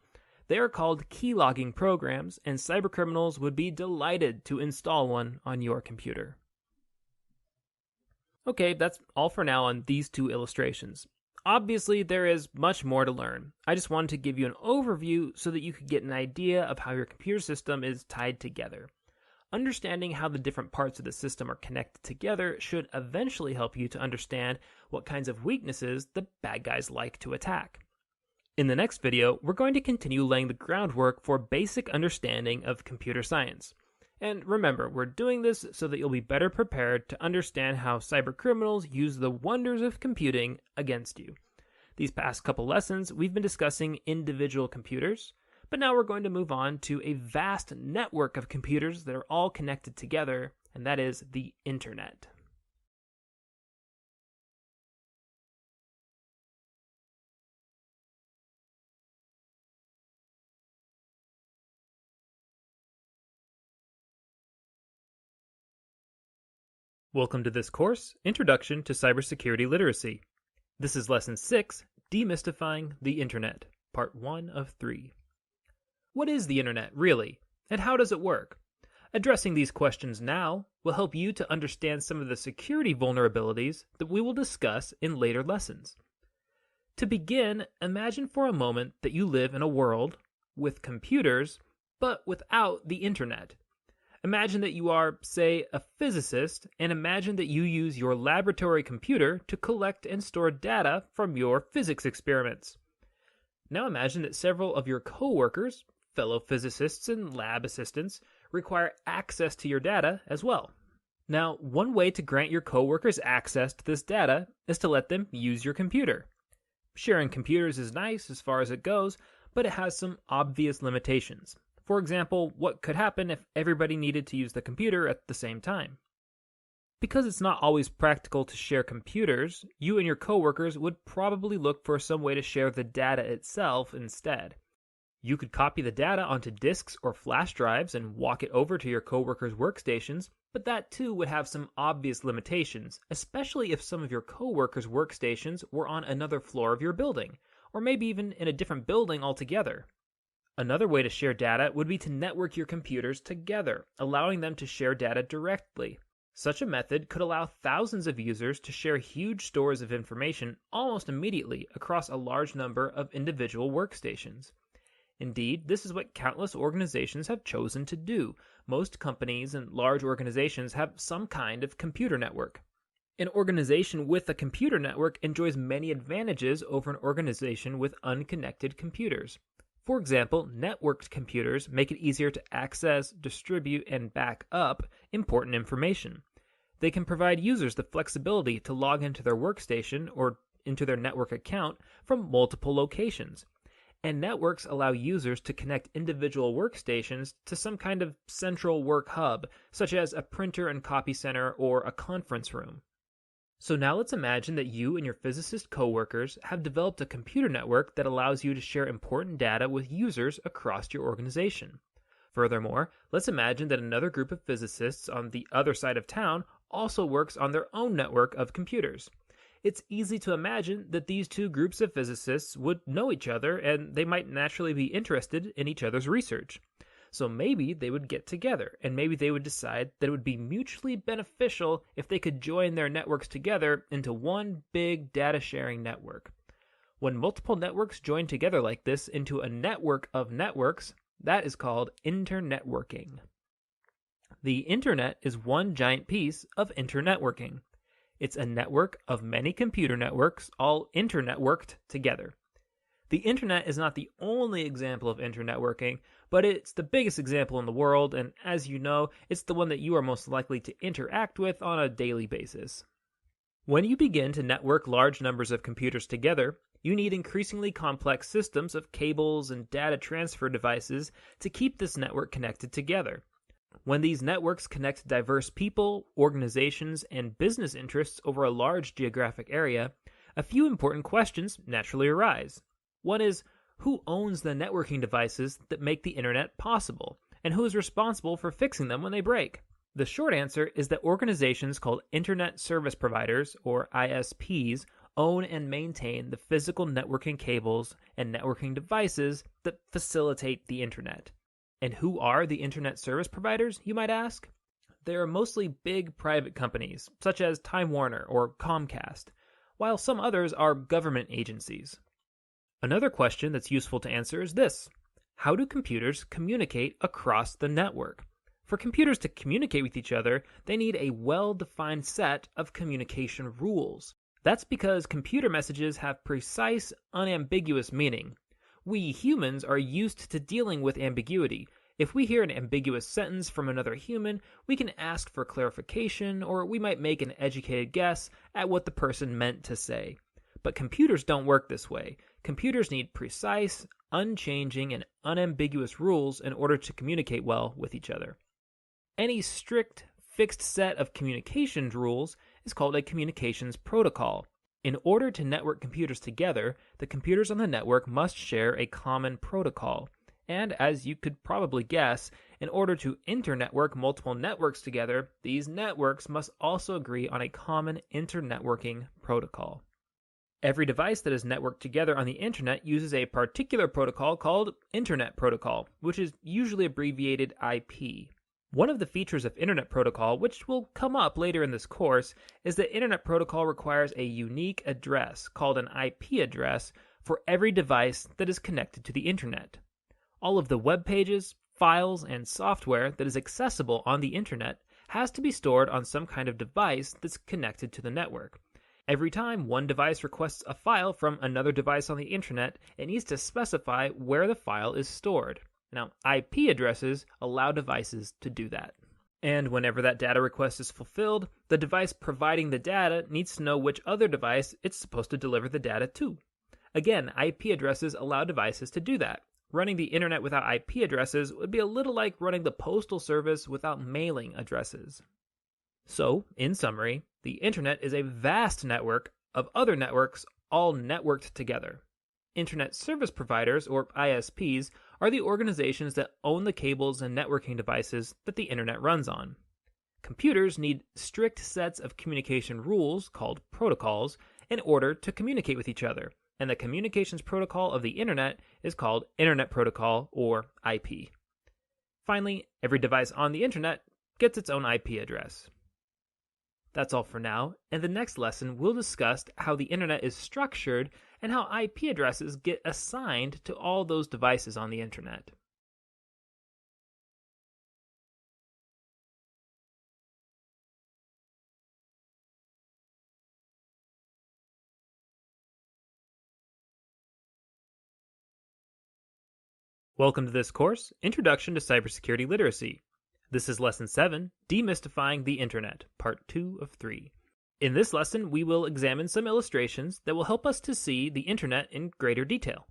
They are called keylogging programs, and cybercriminals would be delighted to install one on your computer. Okay, that's all for now on these two illustrations. Obviously, there is much more to learn. I just wanted to give you an overview so that you could get an idea of how your computer system is tied together. Understanding how the different parts of the system are connected together should eventually help you to understand what kinds of weaknesses the bad guys like to attack. In the next video, we're going to continue laying the groundwork for basic understanding of computer science. And remember, we're doing this so that you'll be better prepared to understand how cybercriminals use the wonders of computing against you. These past couple lessons, we've been discussing individual computers, but now we're going to move on to a vast network of computers that are all connected together, and that is the Internet. Welcome to this course, Introduction to Cybersecurity Literacy. This is Lesson 6, Demystifying the Internet, Part 1 of 3. What is the Internet, really, and how does it work? Addressing these questions now will help you to understand some of the security vulnerabilities that we will discuss in later lessons. To begin, imagine for a moment that you live in a world with computers, but without the Internet. Imagine that you are, say, a physicist, and imagine that you use your laboratory computer to collect and store data from your physics experiments. Now imagine that several of your coworkers, fellow physicists and lab assistants, require access to your data as well. Now, one way to grant your coworkers access to this data is to let them use your computer. Sharing computers is nice as far as it goes, but it has some obvious limitations. For example, what could happen if everybody needed to use the computer at the same time? Because it's not always practical to share computers, you and your coworkers would probably look for some way to share the data itself instead. You could copy the data onto disks or flash drives and walk it over to your coworkers' workstations, but that too would have some obvious limitations, especially if some of your coworkers' workstations were on another floor of your building, or maybe even in a different building altogether. Another way to share data would be to network your computers together, allowing them to share data directly. Such a method could allow thousands of users to share huge stores of information almost immediately across a large number of individual workstations. Indeed, this is what countless organizations have chosen to do. Most companies and large organizations have some kind of computer network. An organization with a computer network enjoys many advantages over an organization with unconnected computers. For example, networked computers make it easier to access, distribute, and back up important information. They can provide users the flexibility to log into their workstation or into their network account from multiple locations. And networks allow users to connect individual workstations to some kind of central work hub, such as a printer and copy center or a conference room. So now let's imagine that you and your physicist coworkers have developed a computer network that allows you to share important data with users across your organization. Furthermore, let's imagine that another group of physicists on the other side of town also works on their own network of computers. It's easy to imagine that these two groups of physicists would know each other and they might naturally be interested in each other's research. So maybe they would get together and maybe they would decide that it would be mutually beneficial if they could join their networks together into one big data sharing network. When multiple networks join together like this into a network of networks, that is called internetworking. The internet is one giant piece of internetworking. It's a network of many computer networks all internetworked together. The internet is not the only example of internetworking, but it's the biggest example in the world, and as you know, it's the one that you are most likely to interact with on a daily basis. When you begin to network large numbers of computers together, you need increasingly complex systems of cables and data transfer devices to keep this network connected together. When these networks connect diverse people, organizations, and business interests over a large geographic area, a few important questions naturally arise. One is, who owns the networking devices that make the internet possible, and who is responsible for fixing them when they break? The short answer is that organizations called Internet Service Providers, or ISPs, own and maintain the physical networking cables and networking devices that facilitate the internet. And who are the Internet Service Providers, you might ask? They are mostly big private companies, such as Time Warner or Comcast, while some others are government agencies. Another question that's useful to answer is this: how do computers communicate across the network? For computers to communicate with each other, they need a well-defined set of communication rules. That's because computer messages have precise, unambiguous meaning. We humans are used to dealing with ambiguity. If we hear an ambiguous sentence from another human, we can ask for clarification, or we might make an educated guess at what the person meant to say. But computers don't work this way. Computers need precise, unchanging, and unambiguous rules in order to communicate well with each other. Any strict, fixed set of communications rules is called a communications protocol. In order to network computers together, the computers on the network must share a common protocol. And as you could probably guess, in order to internetwork multiple networks together, these networks must also agree on a common internetworking protocol. Every device that is networked together on the internet uses a particular protocol called Internet Protocol, which is usually abbreviated IP. One of the features of Internet Protocol, which will come up later in this course, is that Internet Protocol requires a unique address, called an IP address, for every device that is connected to the internet. All of the web pages, files, and software that is accessible on the internet has to be stored on some kind of device that's connected to the network. Every time one device requests a file from another device on the internet, it needs to specify where the file is stored. Now, IP addresses allow devices to do that. And whenever that data request is fulfilled, the device providing the data needs to know which other device it's supposed to deliver the data to. Again, IP addresses allow devices to do that. Running the internet without IP addresses would be a little like running the postal service without mailing addresses. So, in summary, the internet is a vast network of other networks all networked together. Internet Service Providers, or ISPs, are the organizations that own the cables and networking devices that the internet runs on. Computers need strict sets of communication rules, called protocols, in order to communicate with each other, and the communications protocol of the internet is called Internet Protocol, or IP. Finally, every device on the internet gets its own IP address. That's all for now. In the next lesson, we'll discuss how the internet is structured and how IP addresses get assigned to all those devices on the internet. Welcome to this course, Introduction to Cybersecurity Literacy. This is Lesson 7, Demystifying the Internet, Part 2 of 3. In this lesson, we will examine some illustrations that will help us to see the Internet in greater detail.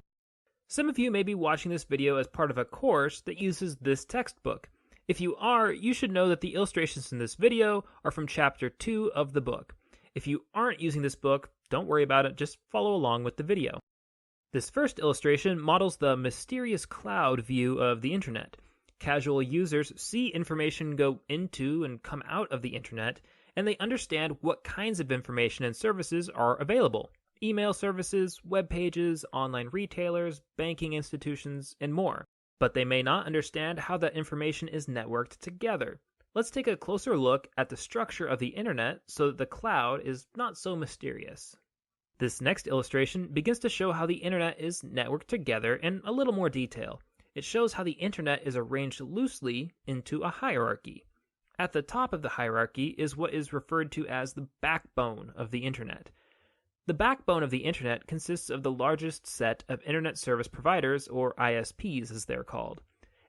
Some of you may be watching this video as part of a course that uses this textbook. If you are, you should know that the illustrations in this video are from Chapter 2 of the book. If you aren't using this book, don't worry about it, just follow along with the video. This first illustration models the mysterious cloud view of the Internet. Casual users see information go into and come out of the Internet, and they understand what kinds of information and services are available. Email services, web pages, online retailers, banking institutions, and more. But they may not understand how that information is networked together. Let's take a closer look at the structure of the Internet so that the cloud is not so mysterious. This next illustration begins to show how the Internet is networked together in a little more detail. It shows how the Internet is arranged loosely into a hierarchy. At the top of the hierarchy is what is referred to as the backbone of the Internet. The backbone of the Internet consists of the largest set of Internet service providers, or ISPs as they're called.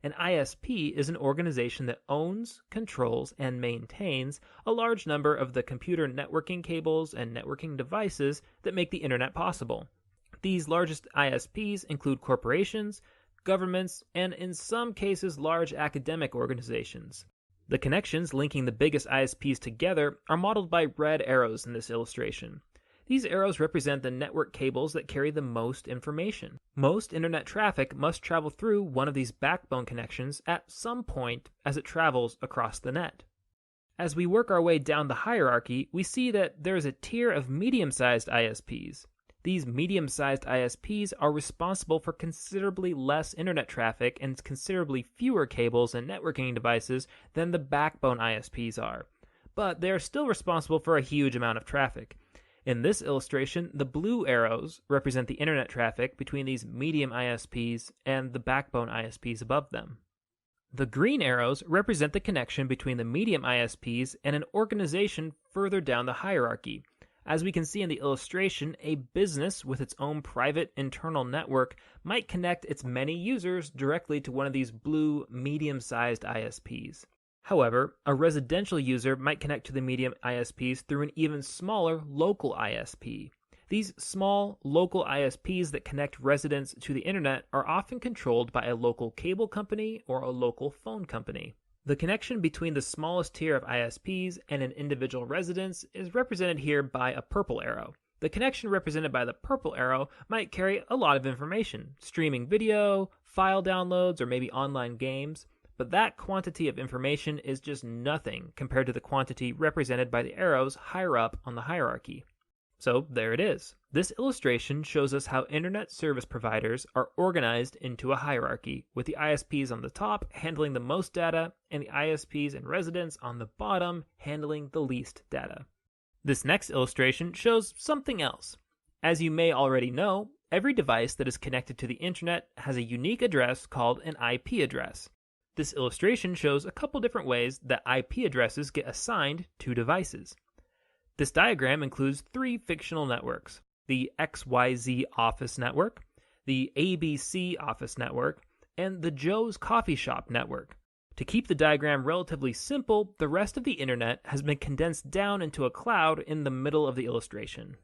An ISP is an organization that owns, controls, and maintains a large number of the computer networking cables and networking devices that make the Internet possible. These largest ISPs include corporations, governments, and in some cases large academic organizations. The connections linking the biggest ISPs together are modeled by red arrows in this illustration. These arrows represent the network cables that carry the most information. Most Internet traffic must travel through one of these backbone connections at some point as it travels across the net. As we work our way down the hierarchy, we see that there is a tier of medium-sized ISPs. These medium-sized ISPs are responsible for considerably less Internet traffic and considerably fewer cables and networking devices than the backbone ISPs are. But they are still responsible for a huge amount of traffic. In this illustration, the blue arrows represent the Internet traffic between these medium ISPs and the backbone ISPs above them. The green arrows represent the connection between the medium ISPs and an organization further down the hierarchy. As we can see in the illustration, a business with its own private internal network might connect its many users directly to one of these blue medium-sized ISPs. However, a residential user might connect to the medium ISPs through an even smaller local ISP. These small, local ISPs that connect residents to the Internet are often controlled by a local cable company or a local phone company. The connection between the smallest tier of ISPs and an individual residence is represented here by a purple arrow. The connection represented by the purple arrow might carry a lot of information, streaming video, file downloads, or maybe online games. But that quantity of information is just nothing compared to the quantity represented by the arrows higher up on the hierarchy. So there it is. This illustration shows us how Internet service providers are organized into a hierarchy, with the ISPs on the top handling the most data and the ISPs and residents on the bottom handling the least data. This next illustration shows something else. As you may already know, every device that is connected to the Internet has a unique address called an IP address. This illustration shows a couple different ways that IP addresses get assigned to devices. This diagram includes three fictional networks: the XYZ Office Network, the ABC Office Network, and the Joe's Coffee Shop Network. To keep the diagram relatively simple, the rest of the Internet has been condensed down into a cloud in the middle of the illustration.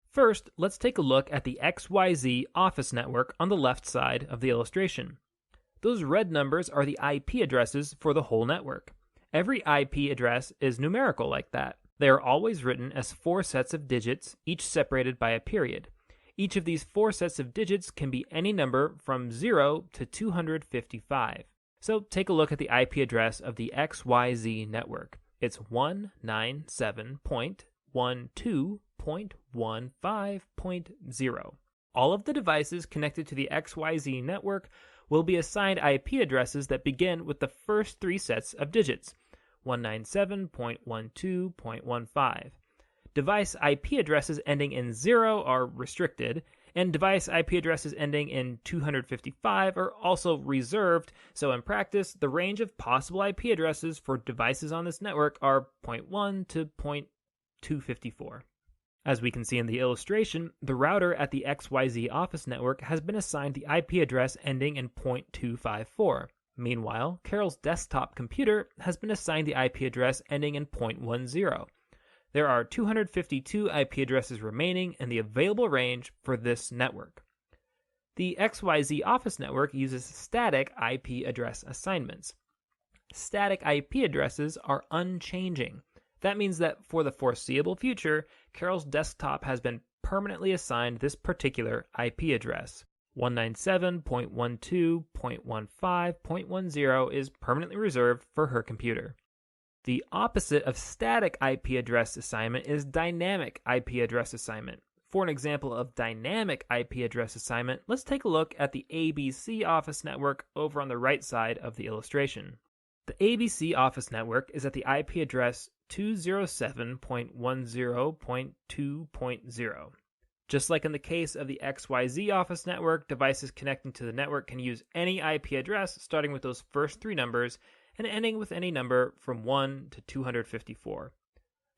First, let's take a look at the XYZ Office Network on the left side of the illustration. Those red numbers are the IP addresses for the whole network. Every IP address is numerical like that. They are always written as 4 sets of digits, each separated by a period. Each of these 4 sets of digits can be any number from 0 to 255. So take a look at the IP address of the XYZ network. It's 197.12.15.0. All of the devices connected to the XYZ network will be assigned IP addresses that begin with the first 3 sets of digits, 197.12.15. Device IP addresses ending in 0 are restricted, and device IP addresses ending in 255 are also reserved, so in practice, the range of possible IP addresses for devices on this network are 0.1 to 0.254. As we can see in the illustration, the router at the XYZ office network has been assigned the IP address ending in .254. Meanwhile, Carol's desktop computer has been assigned the IP address ending in .10. There are 252 IP addresses remaining in the available range for this network. The XYZ office network uses static IP address assignments. Static IP addresses are unchanging. That means that for the foreseeable future, Carol's desktop has been permanently assigned this particular IP address. 197.12.15.10 is permanently reserved for her computer. The opposite of static IP address assignment is dynamic IP address assignment. For an example of dynamic IP address assignment, let's take a look at the ABC office network over on the right side of the illustration. The ABC office network is at the IP address 207.10.2.0. Just like in the case of the XYZ office network, devices connecting to the network can use any IP address starting with those first three numbers and ending with any number from 1 to 254.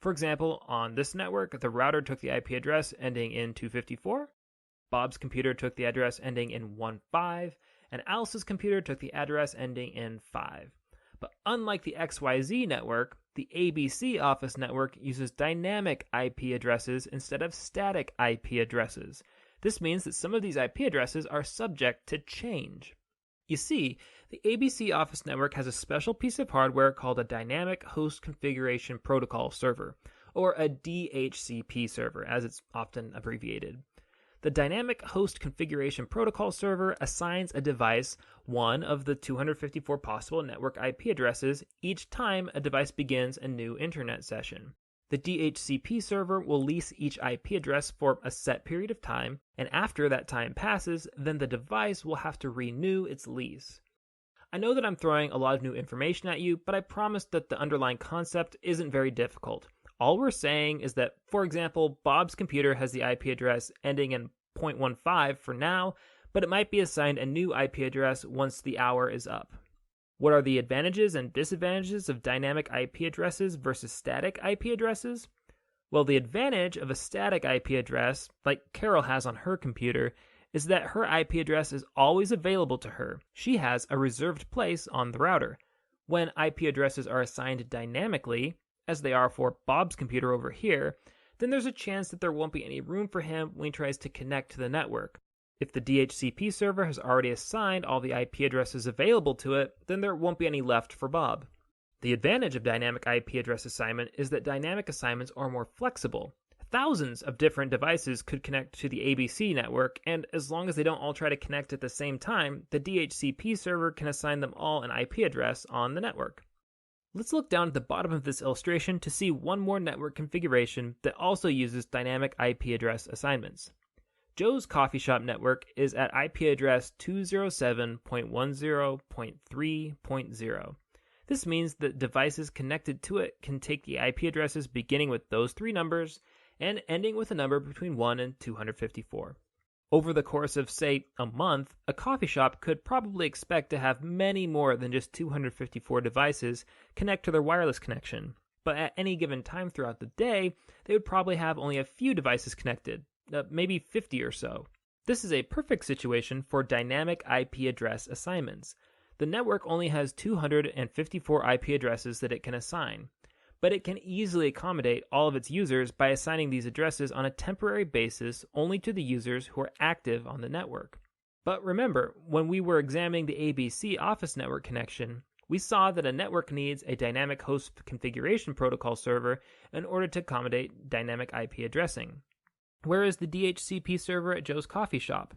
For example, on this network, the router took the IP address ending in 254, Bob's computer took the address ending in 15, and Alice's computer took the address ending in 5. But unlike the XYZ network, the ABC office network uses dynamic IP addresses instead of static IP addresses. This means that some of these IP addresses are subject to change. You see, the ABC office network has a special piece of hardware called a Dynamic Host Configuration Protocol Server, or a DHCP server, as it's often abbreviated. The Dynamic Host Configuration Protocol Server assigns a device one of the 254 possible network IP addresses each time a device begins a new internet session. The DHCP server will lease each IP address for a set period of time, and after that time passes, then the device will have to renew its lease. I know that I'm throwing a lot of new information at you, but I promise that the underlying concept isn't very difficult. All we're saying is that, for example, Bob's computer has the IP address ending in .15 for now, but it might be assigned a new IP address once the hour is up. What are the advantages and disadvantages of dynamic IP addresses versus static IP addresses? Well, the advantage of a static IP address, like Carol has on her computer, is that her IP address is always available to her. She has a reserved place on the router. When IP addresses are assigned dynamically, as they are for Bob's computer over here, then there's a chance that there won't be any room for him when he tries to connect to the network. If the DHCP server has already assigned all the IP addresses available to it, then there won't be any left for Bob. The advantage of dynamic IP address assignment is that dynamic assignments are more flexible. Thousands of different devices could connect to the ABC network, and as long as they don't all try to connect at the same time, the DHCP server can assign them all an IP address on the network. Let's look down at the bottom of this illustration to see one more network configuration that also uses dynamic IP address assignments. Joe's Coffee Shop network is at IP address 207.10.3.0. This means that devices connected to it can take the IP addresses beginning with those three numbers and ending with a number between 1 and 254. Over the course of, say, a month, a coffee shop could probably expect to have many more than just 254 devices connect to their wireless connection. But at any given time throughout the day, they would probably have only a few devices connected, maybe 50 or so. This is a perfect situation for dynamic IP address assignments. The network only has 254 IP addresses that it can assign, but it can easily accommodate all of its users by assigning these addresses on a temporary basis only to the users who are active on the network. But remember, when we were examining the ABC office network connection, we saw that a network needs a dynamic host configuration protocol server in order to accommodate dynamic IP addressing. Where is the DHCP server at Joe's Coffee Shop?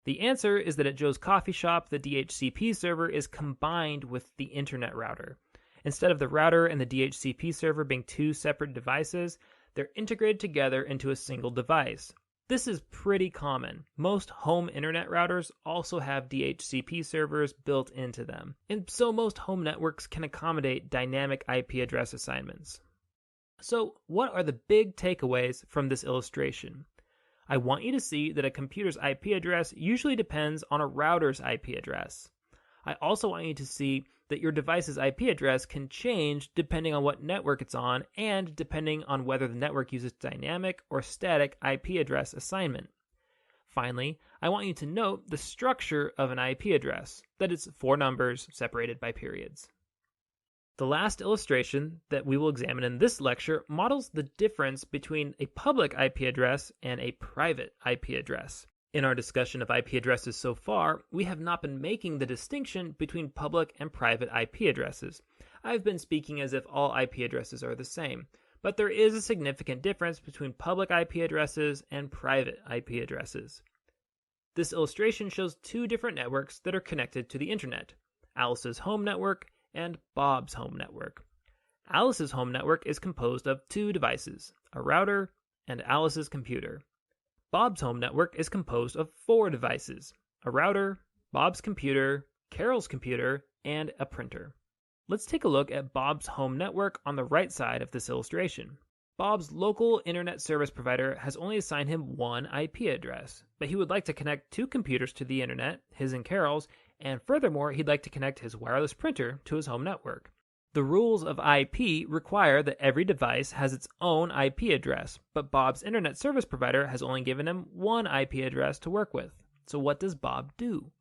The answer is that at Joe's Coffee Shop, the DHCP server is combined with the internet router. Instead of the router and the DHCP server being two separate devices, they're integrated together into a single device. This is pretty common. Most home internet routers also have DHCP servers built into them, and so most home networks can accommodate dynamic IP address assignments. So, what are the big takeaways from this illustration? I want you to see that a computer's IP address usually depends on a router's IP address. I also want you to see that your device's IP address can change depending on what network it's on and depending on whether the network uses dynamic or static IP address assignment. Finally, I want you to note the structure of an IP address, that it's 4 numbers separated by periods. The last illustration that we will examine in this lecture models the difference between a public IP address and a private IP address. In our discussion of IP addresses so far, we have not been making the distinction between public and private IP addresses. I've been speaking as if all IP addresses are the same, but there is a significant difference between public IP addresses and private IP addresses. This illustration shows 2 different networks that are connected to the internet: Alice's home network and Bob's home network. Alice's home network is composed of 2 devices, a router and Alice's computer. Bob's home network is composed of 4 devices, a router, Bob's computer, Carol's computer, and a printer. Let's take a look at Bob's home network on the right side of this illustration. Bob's local internet service provider has only assigned him 1 IP address, but he would like to connect 2 computers to the internet, his and Carol's, and furthermore, he'd like to connect his wireless printer to his home network. The rules of IP require that every device has its own IP address, but Bob's internet service provider has only given him 1 IP address to work with. So what does Bob do?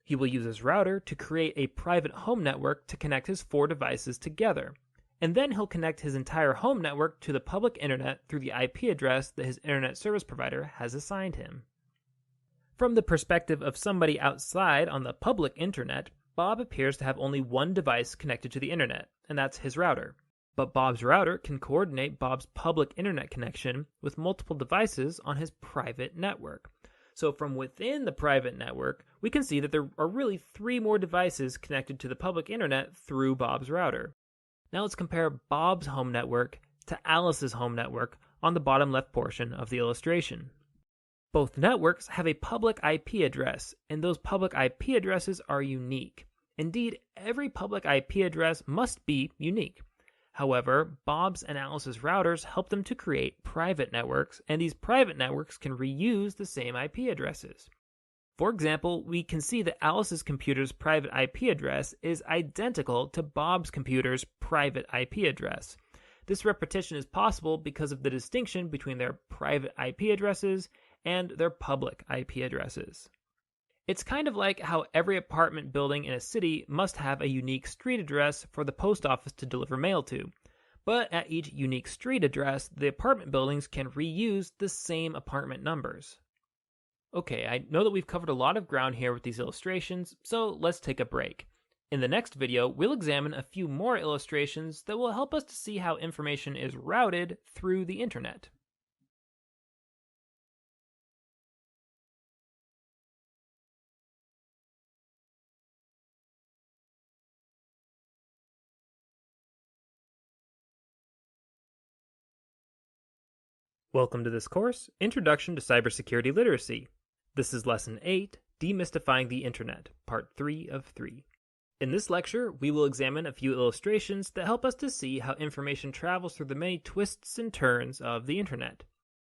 He will use his router to create a private home network to connect his 4 devices together, and then he'll connect his entire home network to the public internet through the IP address that his internet service provider has assigned him. From the perspective of somebody outside on the public internet, Bob appears to have only 1 device connected to the internet, and that's his router. But Bob's router can coordinate Bob's public internet connection with multiple devices on his private network. So from within the private network, we can see that there are really 3 more devices connected to the public internet through Bob's router. Now let's compare Bob's home network to Alice's home network on the bottom left portion of the illustration. Both networks have a public IP address, and those public IP addresses are unique. Indeed, every public IP address must be unique. However, Bob's and Alice's routers help them to create private networks, and these private networks can reuse the same IP addresses. For example, we can see that Alice's computer's private IP address is identical to Bob's computer's private IP address. This repetition is possible because of the distinction between their private IP addresses and their public IP addresses. It's kind of like how every apartment building in a city must have a unique street address for the post office to deliver mail to. But at each unique street address, the apartment buildings can reuse the same apartment numbers. Okay, I know that we've covered a lot of ground here with these illustrations, so let's take a break. In the next video, we'll examine a few more illustrations that will help us to see how information is routed through the internet. Welcome to this course, Introduction to Cybersecurity Literacy. This is Lesson 8, Demystifying the Internet, Part 3 of 3. In this lecture, we will examine a few illustrations that help us to see how information travels through the many twists and turns of the internet.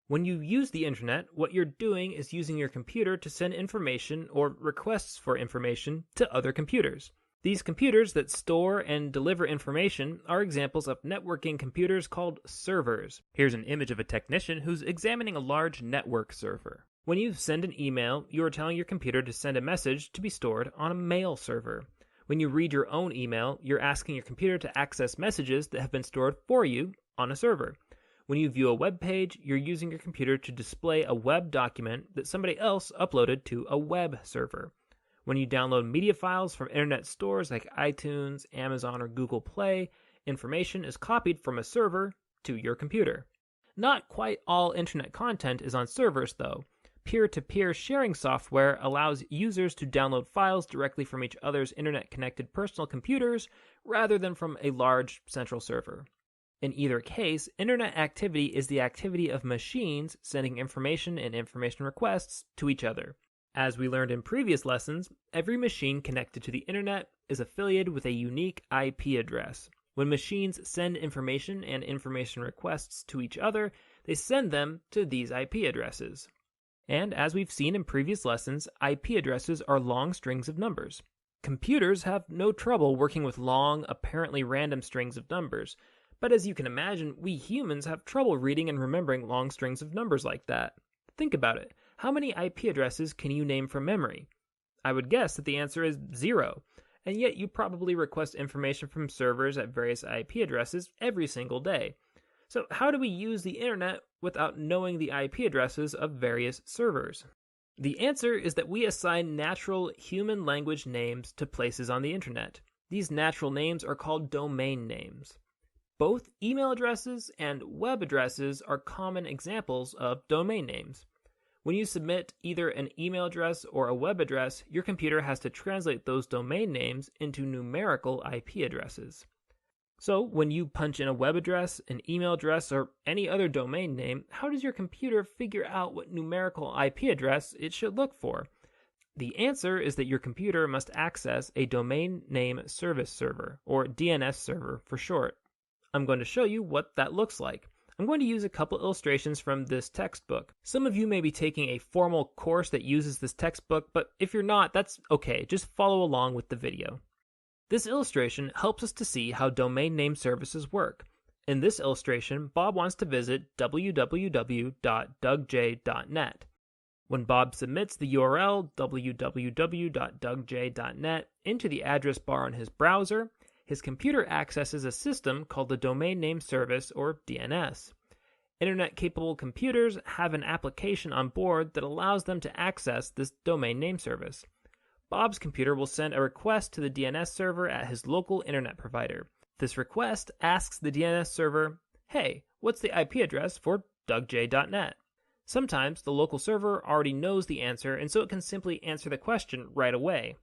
When you use the internet, what you're doing is using your computer to send information or requests for information to other computers. These computers that store and deliver information are examples of networking computers called servers. Here's an image of a technician who's examining a large network server. When you send an email, you are telling your computer to send a message to be stored on a mail server. When you read your own email, you're asking your computer to access messages that have been stored for you on a server. When you view a web page, you're using your computer to display a web document that somebody else uploaded to a web server. When you download media files from internet stores like iTunes, Amazon, or Google Play, information is copied from a server to your computer. Not quite all internet content is on servers, though. Peer-to-peer sharing software allows users to download files directly from each other's internet-connected personal computers rather than from a large central server. In either case, internet activity is the activity of machines sending information and information requests to each other. As we learned in previous lessons, every machine connected to the internet is affiliated with a unique IP address. When machines send information and information requests to each other, they send them to these IP addresses. And as we've seen in previous lessons, IP addresses are long strings of numbers. Computers have no trouble working with long, apparently random strings of numbers, but as you can imagine, we humans have trouble reading and remembering long strings of numbers like that. Think about it. How many IP addresses can you name from memory? I would guess that the answer is 0, and yet you probably request information from servers at various IP addresses every single day. So how do we use the internet without knowing the IP addresses of various servers? The answer is that we assign natural human language names to places on the internet. These natural names are called domain names. Both email addresses and web addresses are common examples of domain names. When you submit either an email address or a web address, your computer has to translate those domain names into numerical IP addresses. So, when you punch in a web address, an email address, or any other domain name, how does your computer figure out what numerical IP address it should look for? The answer is that your computer must access a domain name service server, or DNS server for short. I'm going to show you what that looks like. I'm going to use a couple illustrations from this textbook. Some of you may be taking a formal course that uses this textbook, but if you're not, that's okay. Just follow along with the video. This illustration helps us to see how domain name services work. In this illustration, Bob wants to visit www.dougj.net. When Bob submits the URL www.dougj.net into the address bar on his browser, his computer accesses a system called the Domain Name Service, or DNS. Internet-capable computers have an application on board that allows them to access this domain name service. Bob's computer will send a request to the DNS server at his local internet provider. This request asks the DNS server, "Hey, what's the IP address for dougj.net?" Sometimes the local server already knows the answer, and so it can simply answer the question right away.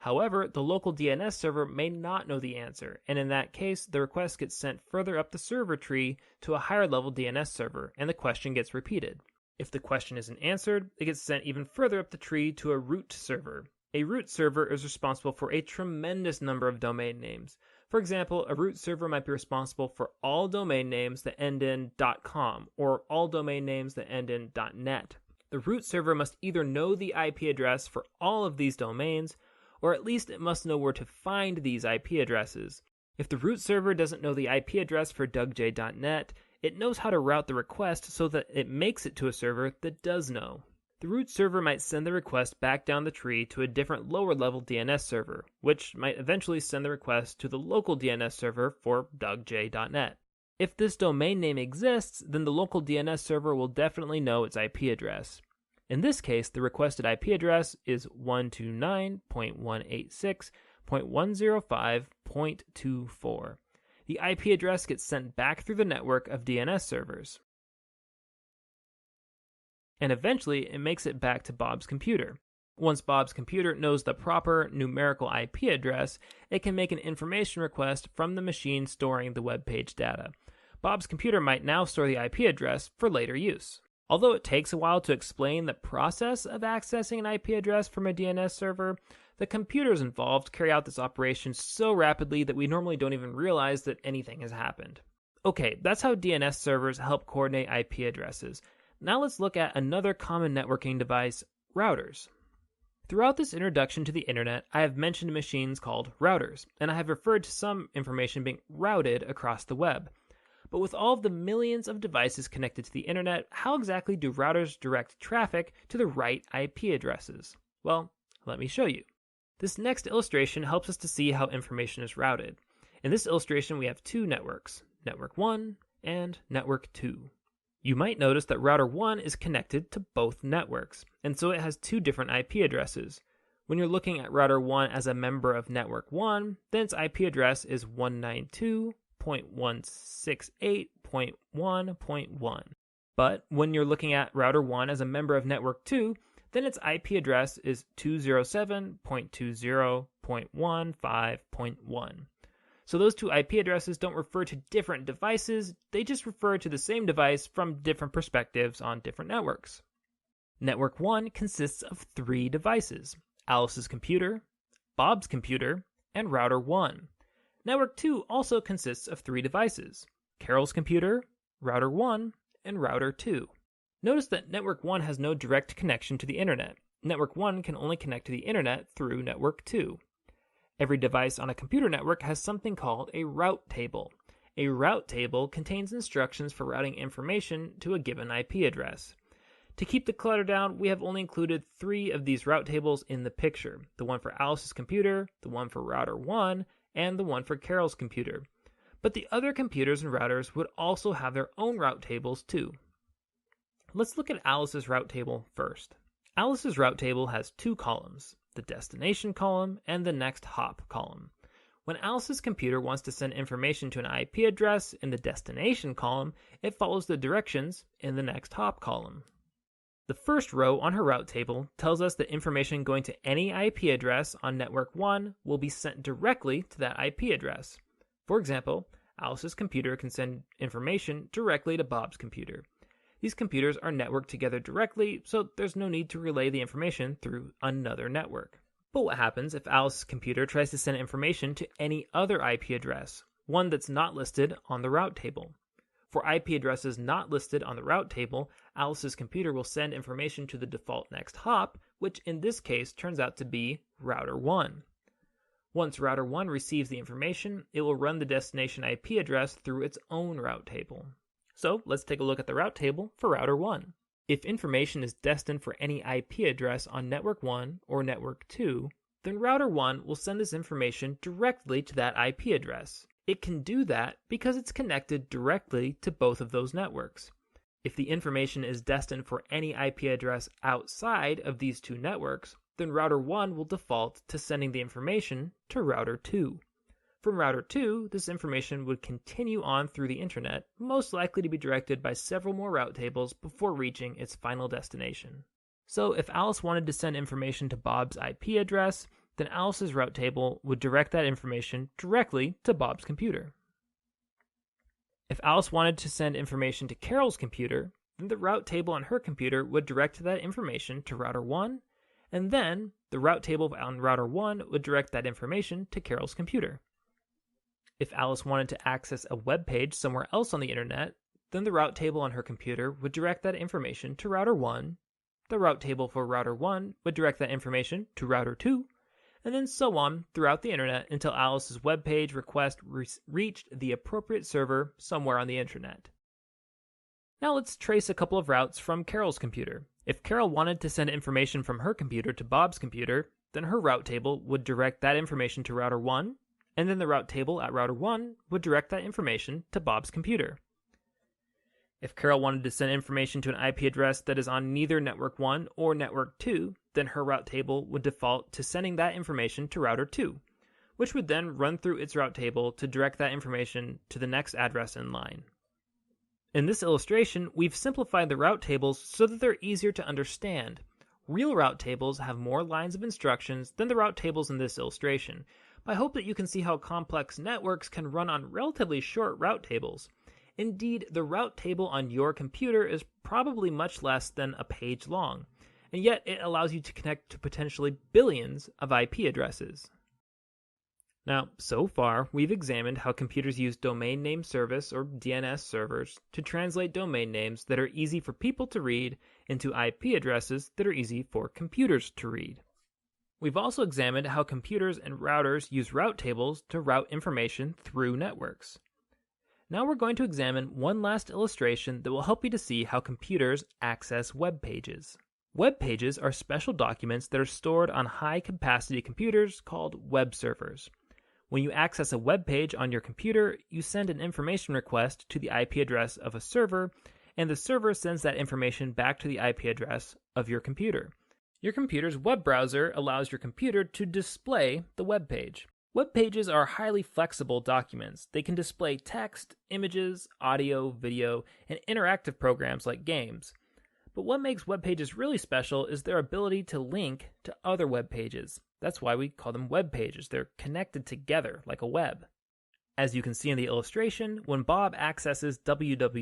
However, the local DNS server may not know the answer, and in that case, the request gets sent further up the server tree to a higher level DNS server, and the question gets repeated. If the question isn't answered, it gets sent even further up the tree to a root server. A root server is responsible for a tremendous number of domain names. For example, a root server might be responsible for all domain names that end in .com or all domain names that end in .net. The root server must either know the IP address for all of these domains, or at least it must know where to find these IP addresses. If the root server doesn't know the IP address for dougj.net, it knows how to route the request so that it makes it to a server that does know. The root server might send the request back down the tree to a different lower-level DNS server, which might eventually send the request to the local DNS server for dougj.net. If this domain name exists, then the local DNS server will definitely know its IP address. In this case, the requested IP address is 129.186.105.24. The IP address gets sent back through the network of DNS servers, and eventually it makes it back to Bob's computer. Once Bob's computer knows the proper numerical IP address, it can make an information request from the machine storing the web page data. Bob's computer might now store the IP address for later use. Although it takes a while to explain the process of accessing an IP address from a DNS server, the computers involved carry out this operation so rapidly that we normally don't even realize that anything has happened. Okay, that's how DNS servers help coordinate IP addresses. Now let's look at another common networking device, routers. Throughout this introduction to the internet, I have mentioned machines called routers, and I have referred to some information being routed across the web. But with all of the millions of devices connected to the internet, how exactly do routers direct traffic to the right IP addresses? Well, let me show you. This next illustration helps us to see how information is routed. In this illustration, we have two networks, Network 1 and Network 2. You might notice that router 1 is connected to both networks, and so it has two different IP addresses. When you're looking at router 1 as a member of Network 1, then its IP address is 192.168.1.1. But when you're looking at router 1 as a member of Network 2, then its IP address is 207.20.15.1. So those two IP addresses don't refer to different devices, they just refer to the same device from different perspectives on different networks. Network 1 consists of 3 devices: Alice's computer, Bob's computer, and router 1. Network 2 also consists of 3 devices: Carol's computer, router 1, and router 2. Notice that Network 1 has no direct connection to the internet. Network 1 can only connect to the internet through Network 2. Every device on a computer network has something called a route table. A route table contains instructions for routing information to a given IP address. To keep the clutter down, we have only included 3 of these route tables in the picture. The one for Alice's computer, the one for router 1, and the one for Carol's computer. But the other computers and routers would also have their own route tables too. Let's look at Alice's route table first. Alice's route table has 2 columns, the destination column and the next hop column. When Alice's computer wants to send information to an IP address in the destination column, it follows the directions in the next hop column. The first row on her route table tells us that information going to any IP address on network 1 will be sent directly to that IP address. For example, Alice's computer can send information directly to Bob's computer. These computers are networked together directly, so there's no need to relay the information through another network. But what happens if Alice's computer tries to send information to any other IP address, one that's not listed on the route table? For IP addresses not listed on the route table, Alice's computer will send information to the default next hop, which in this case turns out to be router 1. Once router 1 receives the information, it will run the destination IP address through its own route table. So let's take a look at the route table for router 1. If information is destined for any IP address on network 1 or network 2, then router 1 will send this information directly to that IP address. It can do that because it's connected directly to both of those networks. If the information is destined for any IP address outside of these 2 networks, then router 1 will default to sending the information to router 2. From router 2, this information would continue on through the internet, most likely to be directed by several more route tables before reaching its final destination. So if Alice wanted to send information to Bob's IP address, then Alice's route table would direct that information directly to Bob's computer. If Alice wanted to send information to Carol's computer, then the route table on her computer would direct that information to router 1, and then the route table on router 1 would direct that information to Carol's computer. If Alice wanted to access a web page somewhere else on the internet, then the route table on her computer would direct that information to router 1, the route table for router 1 would direct that information to router 2, and then so on throughout the internet until Alice's web page request reached the appropriate server somewhere on the internet. Now let's trace a couple of routes from Carol's computer. If Carol wanted to send information from her computer to Bob's computer, then her route table would direct that information to router 1, and then the route table at router 1 would direct that information to Bob's computer. If Carol wanted to send information to an IP address that is on neither network 1 or network 2, then her route table would default to sending that information to router 2, which would then run through its route table to direct that information to the next address in line. In this illustration, we've simplified the route tables so that they're easier to understand. Real route tables have more lines of instructions than the route tables in this illustration, but I hope that you can see how complex networks can run on relatively short route tables. Indeed, the route table on your computer is probably much less than a page long, and yet it allows you to connect to potentially billions of IP addresses. Now, so far, we've examined how computers use domain name service or DNS servers to translate domain names that are easy for people to read into IP addresses that are easy for computers to read. We've also examined how computers and routers use route tables to route information through networks. Now we're going to examine one last illustration that will help you to see how computers access web pages. Web pages are special documents that are stored on high-capacity computers called web servers. When you access a web page on your computer, you send an information request to the IP address of a server, and the server sends that information back to the IP address of your computer. Your computer's web browser allows your computer to display the web page. Web pages are highly flexible documents. They can display text, images, audio, video, and interactive programs like games. But what makes web pages really special is their ability to link to other web pages. That's why we call them web pages. They're connected together like a web. As you can see in the illustration, when Bob accesses www.dougj.net,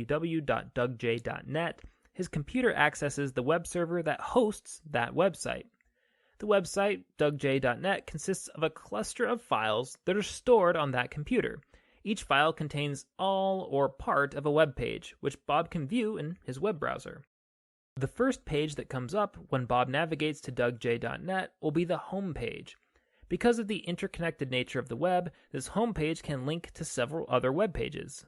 his computer accesses the web server that hosts that website. The website, dougj.net, consists of a cluster of files that are stored on that computer. Each file contains all or part of a web page, which Bob can view in his web browser. The first page that comes up when Bob navigates to dougj.net will be the home page. Because of the interconnected nature of the web, this homepage can link to several other web pages.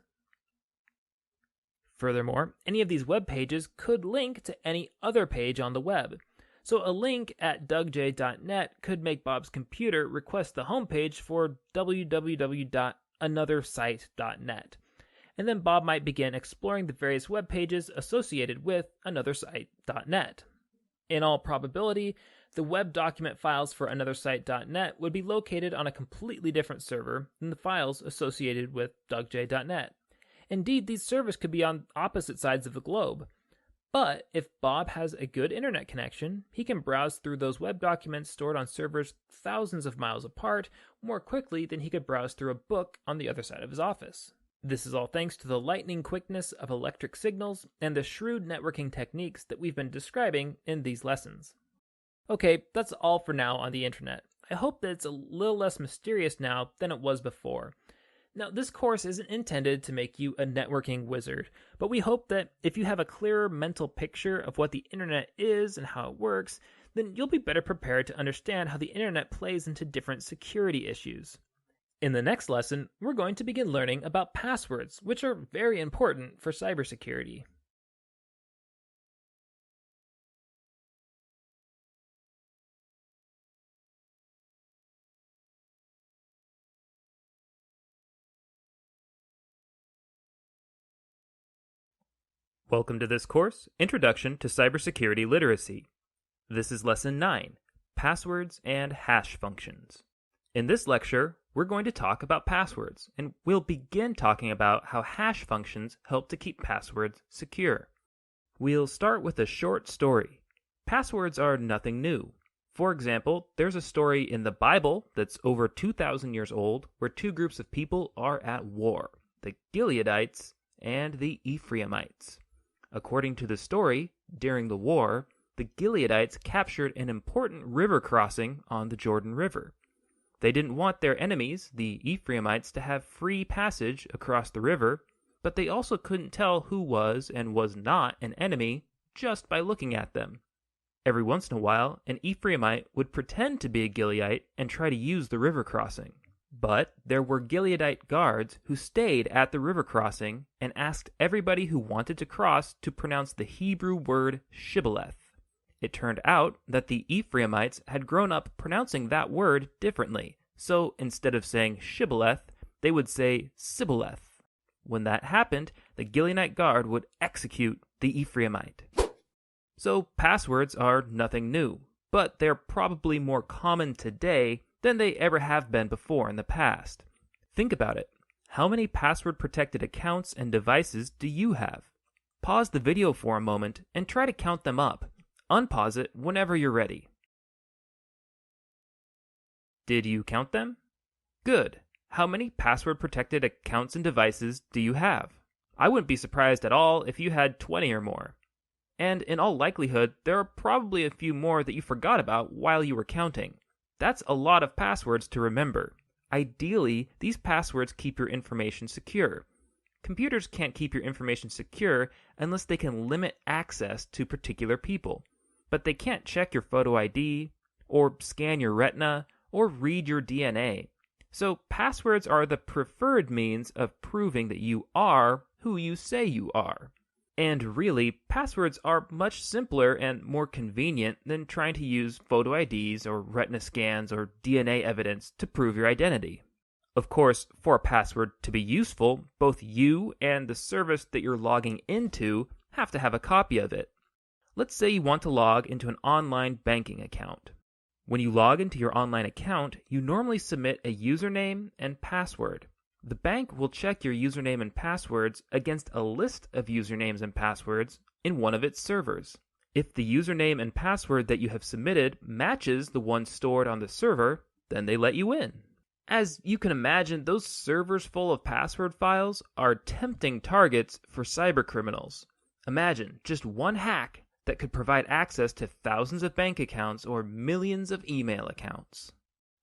Furthermore, any of these web pages could link to any other page on the web. So a link at dougj.net could make Bob's computer request the homepage for www.anothersite.net. And then Bob might begin exploring the various web pages associated with anothersite.net. In all probability, the web document files for anothersite.net would be located on a completely different server than the files associated with dougj.net. Indeed, these servers could be on opposite sides of the globe. But if Bob has a good internet connection, he can browse through those web documents stored on servers thousands of miles apart more quickly than he could browse through a book on the other side of his office. This is all thanks to the lightning quickness of electric signals and the shrewd networking techniques that we've been describing in these lessons. Okay, that's all for now on the internet. I hope that it's a little less mysterious now than it was before. Now, this course isn't intended to make you a networking wizard, but we hope that if you have a clearer mental picture of what the internet is and how it works, then you'll be better prepared to understand how the internet plays into different security issues. In the next lesson, we're going to begin learning about passwords, which are very important for cybersecurity. Welcome to this course, Introduction to Cybersecurity Literacy. This is Lesson 9, Passwords and Hash Functions. In this lecture, we're going to talk about passwords, and we'll begin talking about how hash functions help to keep passwords secure. We'll start with a short story. Passwords are nothing new. For example, there's a story in the Bible that's over 2,000 years old where two groups of people are at war, the Gileadites and the Ephraimites. According to the story, during the war, the Gileadites captured an important river crossing on the Jordan River. They didn't want their enemies, the Ephraimites, to have free passage across the river, but they also couldn't tell who was and was not an enemy just by looking at them. Every once in a while, an Ephraimite would pretend to be a Gileadite and try to use the river crossing. But there were Gileadite guards who stayed at the river crossing and asked everybody who wanted to cross to pronounce the Hebrew word shibboleth. It turned out that the Ephraimites had grown up pronouncing that word differently, so instead of saying shibboleth, they would say sibboleth. When that happened, the Gileadite guard would execute the Ephraimite. So passwords are nothing new, but they're probably more common today than they ever have been before in the past. Think about it. How many password-protected accounts and devices do you have? Pause the video for a moment and try to count them up. Unpause it whenever you're ready. Did you count them? Good. How many password-protected accounts and devices do you have? I wouldn't be surprised at all if you had 20 or more. And in all likelihood, there are probably a few more that you forgot about while you were counting. That's a lot of passwords to remember. Ideally, these passwords keep your information secure. Computers can't keep your information secure unless they can limit access to particular people. But they can't check your photo ID, or scan your retina, or read your DNA. So passwords are the preferred means of proving that you are who you say you are. And really, passwords are much simpler and more convenient than trying to use photo IDs or retina scans or DNA evidence to prove your identity. Of course, for a password to be useful, both you and the service that you're logging into have to have a copy of it. Let's say you want to log into an online banking account. When you log into your online account, you normally submit a username and password. The bank will check your username and passwords against a list of usernames and passwords in one of its servers. If the username and password that you have submitted matches the one stored on the server, then they let you in. As you can imagine, those servers full of password files are tempting targets for cybercriminals. Imagine just one hack that could provide access to thousands of bank accounts or millions of email accounts.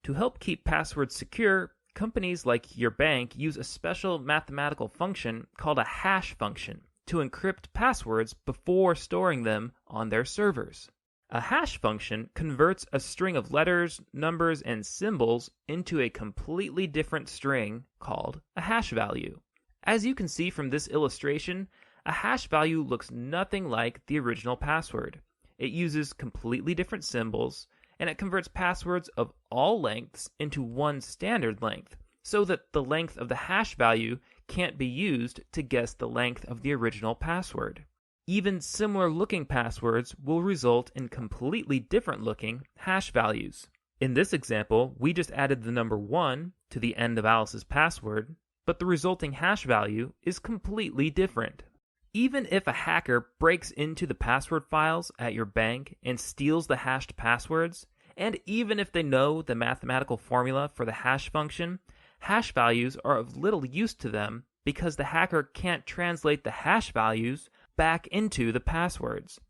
To help keep passwords secure, companies like your bank use a special mathematical function called a hash function to encrypt passwords before storing them on their servers. A hash function converts a string of letters, numbers, and symbols into a completely different string called a hash value. As you can see from this illustration, a hash value looks nothing like the original password. It uses completely different symbols, and it converts passwords of all lengths into one standard length, so that the length of the hash value can't be used to guess the length of the original password. Even similar looking passwords will result in completely different looking hash values. In this example, we just added the number 1 to the end of Alice's password, but the resulting hash value is completely different. Even if a hacker breaks into the password files at your bank and steals the hashed passwords, and even if they know the mathematical formula for the hash function, hash values are of little use to them because the hacker can't translate the hash values back into the passwords.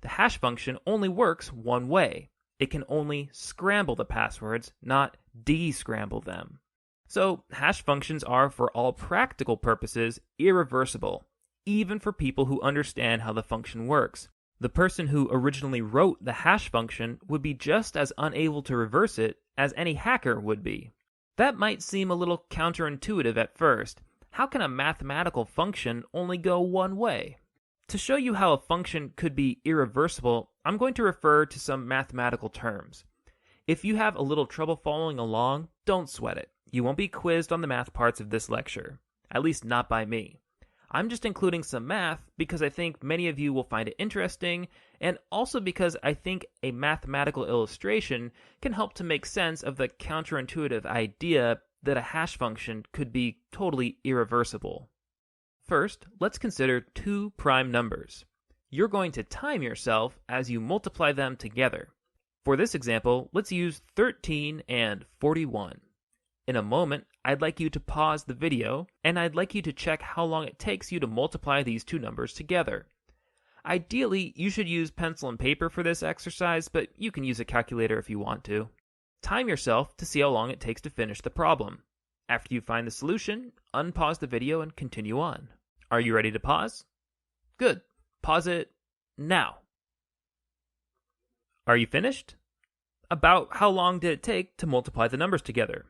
The hash function only works one way. It can only scramble the passwords, not de-scramble them. So hash functions are, for all practical purposes, irreversible, even for people who understand how the function works. The person who originally wrote the hash function would be just as unable to reverse it as any hacker would be. That might seem a little counterintuitive at first. How can a mathematical function only go one way? To show you how a function could be irreversible, I'm going to refer to some mathematical terms. If you have a little trouble following along, don't sweat it. You won't be quizzed on the math parts of this lecture, at least not by me. I'm just including some math because I think many of you will find it interesting, and also because I think a mathematical illustration can help to make sense of the counterintuitive idea that a hash function could be totally irreversible. First, let's consider two prime numbers. You're going to time yourself as you multiply them together. For this example, let's use 13 and 41. In a moment, I'd like you to pause the video, and I'd like you to check how long it takes you to multiply these two numbers together. Ideally, you should use pencil and paper for this exercise, but you can use a calculator if you want to. Time yourself to see how long it takes to finish the problem. After you find the solution, unpause the video and continue on. Are you ready to pause? Good. Pause it now. Are you finished? About how long did it take to multiply the numbers together?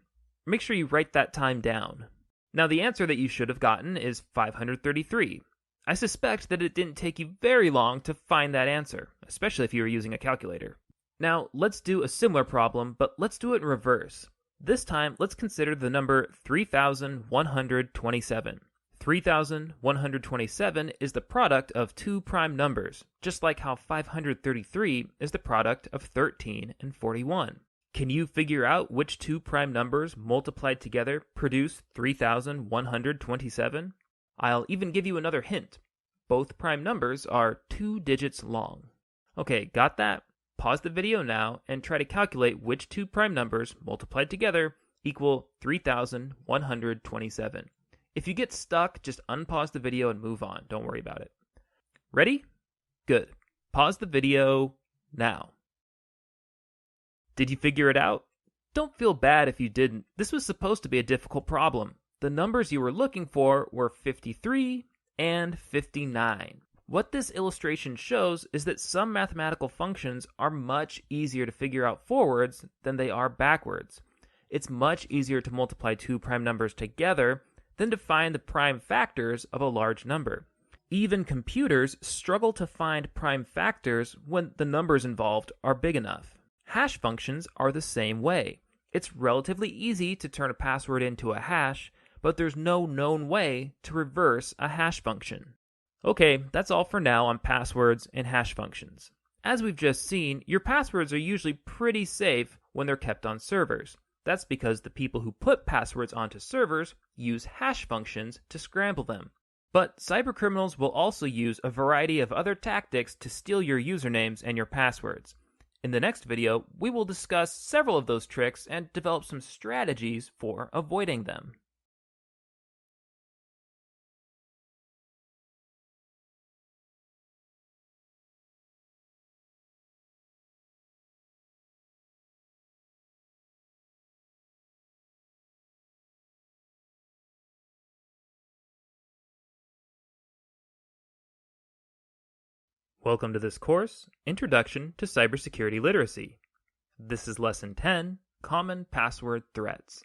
Make sure you write that time down. Now the answer that you should have gotten is 533. I suspect that it didn't take you very long to find that answer, especially if you were using a calculator. Now let's do a similar problem, but let's do it in reverse. This time, let's consider the number 3,127. 3,127 is the product of two prime numbers, just like how 533 is the product of 13 and 41. Can you figure out which two prime numbers multiplied together produce 3,127? I'll even give you another hint. Both prime numbers are 2 digits long. Okay, got that? Pause the video now and try to calculate which two prime numbers multiplied together equal 3,127. If you get stuck, just unpause the video and move on. Don't worry about it. Ready? Good. Pause the video now. Did you figure it out? Don't feel bad if you didn't. This was supposed to be a difficult problem. The numbers you were looking for were 53 and 59. What this illustration shows is that some mathematical functions are much easier to figure out forwards than they are backwards. It's much easier to multiply two prime numbers together than to find the prime factors of a large number. Even computers struggle to find prime factors when the numbers involved are big enough. Hash functions are the same way. It's relatively easy to turn a password into a hash, but there's no known way to reverse a hash function. Okay, that's all for now on passwords and hash functions. As we've just seen, your passwords are usually pretty safe when they're kept on servers. That's because the people who put passwords onto servers use hash functions to scramble them. But cybercriminals will also use a variety of other tactics to steal your usernames and your passwords. In the next video, we will discuss several of those tricks and develop some strategies for avoiding them. Welcome to this course, Introduction to Cybersecurity Literacy. This is Lesson 10, Common Password Threats.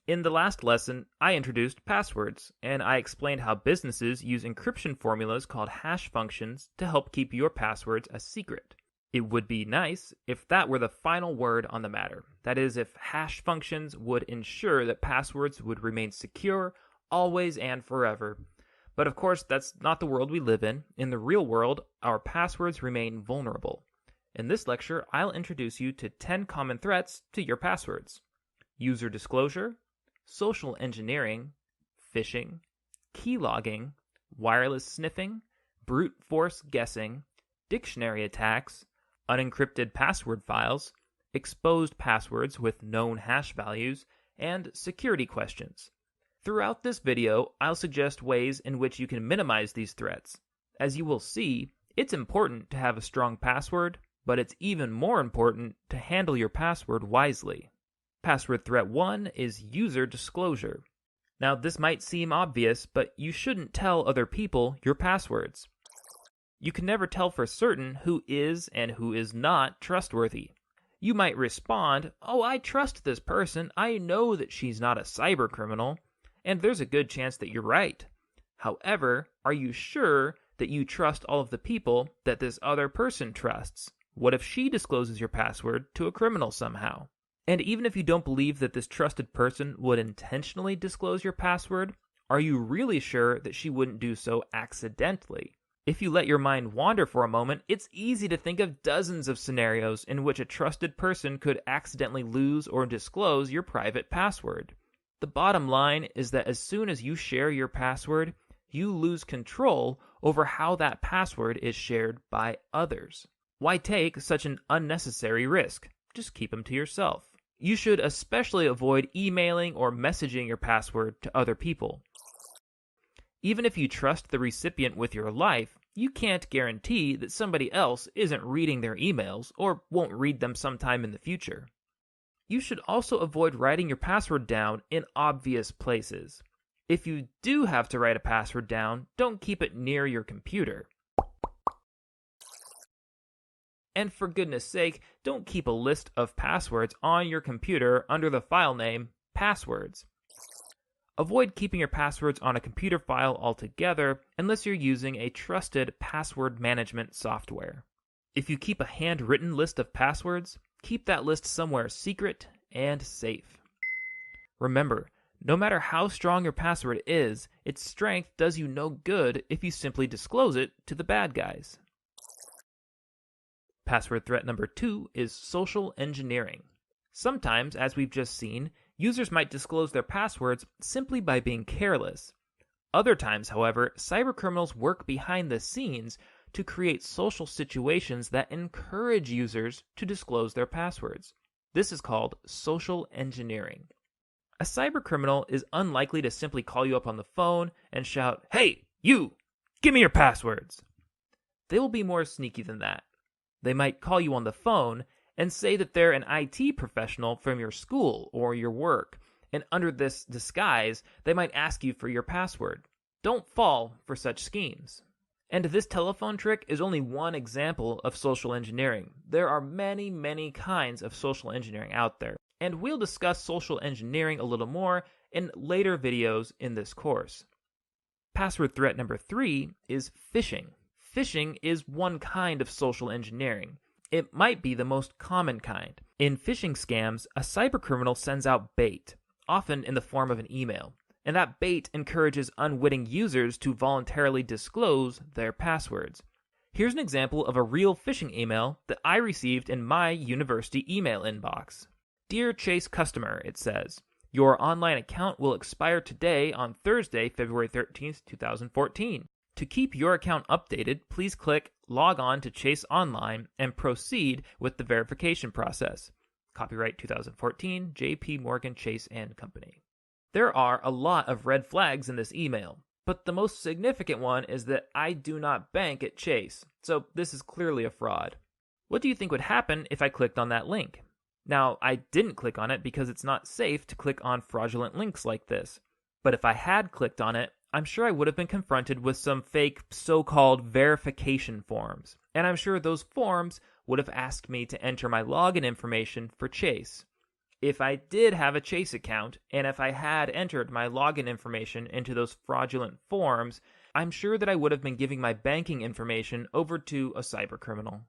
In the last lesson, I introduced passwords, and I explained how businesses use encryption formulas called hash functions to help keep your passwords a secret. It would be nice if that were the final word on the matter. That is, if hash functions would ensure that passwords would remain secure always and forever. But of course, that's not the world we live in. In the real world, our passwords remain vulnerable. In this lecture, I'll introduce you to 10 common threats to your passwords: user disclosure, social engineering, phishing, keylogging, wireless sniffing, brute force guessing, dictionary attacks, unencrypted password files, exposed passwords with known hash values, and security questions. Throughout this video, I'll suggest ways in which you can minimize these threats. As you will see, it's important to have a strong password, but it's even more important to handle your password wisely. Password threat 1 is user disclosure. Now, this might seem obvious, but you shouldn't tell other people your passwords. You can never tell for certain who is and who is not trustworthy. You might respond, "Oh, I trust this person. I know that she's not a cyber criminal." And there's a good chance that you're right. However, are you sure that you trust all of the people that this other person trusts? What if she discloses your password to a criminal somehow? And even if you don't believe that this trusted person would intentionally disclose your password, are you really sure that she wouldn't do so accidentally? If you let your mind wander for a moment, it's easy to think of dozens of scenarios in which a trusted person could accidentally lose or disclose your private password. The bottom line is that as soon as you share your password, you lose control over how that password is shared by others. Why take such an unnecessary risk? Just keep them to yourself. You should especially avoid emailing or messaging your password to other people. Even if you trust the recipient with your life, you can't guarantee that somebody else isn't reading their emails or won't read them sometime in the future. You should also avoid writing your password down in obvious places. If you do have to write a password down, don't keep it near your computer. And for goodness sake, don't keep a list of passwords on your computer under the file name passwords. Avoid keeping your passwords on a computer file altogether unless you're using a trusted password management software. If you keep a handwritten list of passwords, keep that list somewhere secret and safe. Remember, no matter how strong your password is, its strength does you no good if you simply disclose it to the bad guys. Password threat number 2 is social engineering. Sometimes, as we've just seen, users might disclose their passwords simply by being careless. Other times, however, cybercriminals work behind the scenes to create social situations that encourage users to disclose their passwords. This is called social engineering. A cybercriminal is unlikely to simply call you up on the phone and shout, "Hey, you, give me your passwords." They will be more sneaky than that. They might call you on the phone and say that they're an IT professional from your school or your work, and under this disguise, they might ask you for your password. Don't fall for such schemes. And this telephone trick is only one example of social engineering. There are many, many kinds of social engineering out there, and we'll discuss social engineering a little more in later videos in this course. Password threat number 3 is phishing. Phishing is one kind of social engineering. It might be the most common kind. In phishing scams, a cybercriminal sends out bait, often in the form of an email. And that bait encourages unwitting users to voluntarily disclose their passwords. Here's an example of a real phishing email that I received in my university email inbox. "Dear Chase customer," it says, "your online account will expire today on Thursday, February 13th, 2014. To keep your account updated, please click Log on to Chase Online and proceed with the verification process. Copyright 2014, J.P. Morgan Chase & Company." There are a lot of red flags in this email, but the most significant one is that I do not bank at Chase, so this is clearly a fraud. What do you think would happen if I clicked on that link? Now, I didn't click on it because it's not safe to click on fraudulent links like this, but if I had clicked on it, I'm sure I would have been confronted with some fake so-called verification forms, and I'm sure those forms would have asked me to enter my login information for Chase. If I did have a Chase account, and if I had entered my login information into those fraudulent forms, I'm sure that I would have been giving my banking information over to a cybercriminal.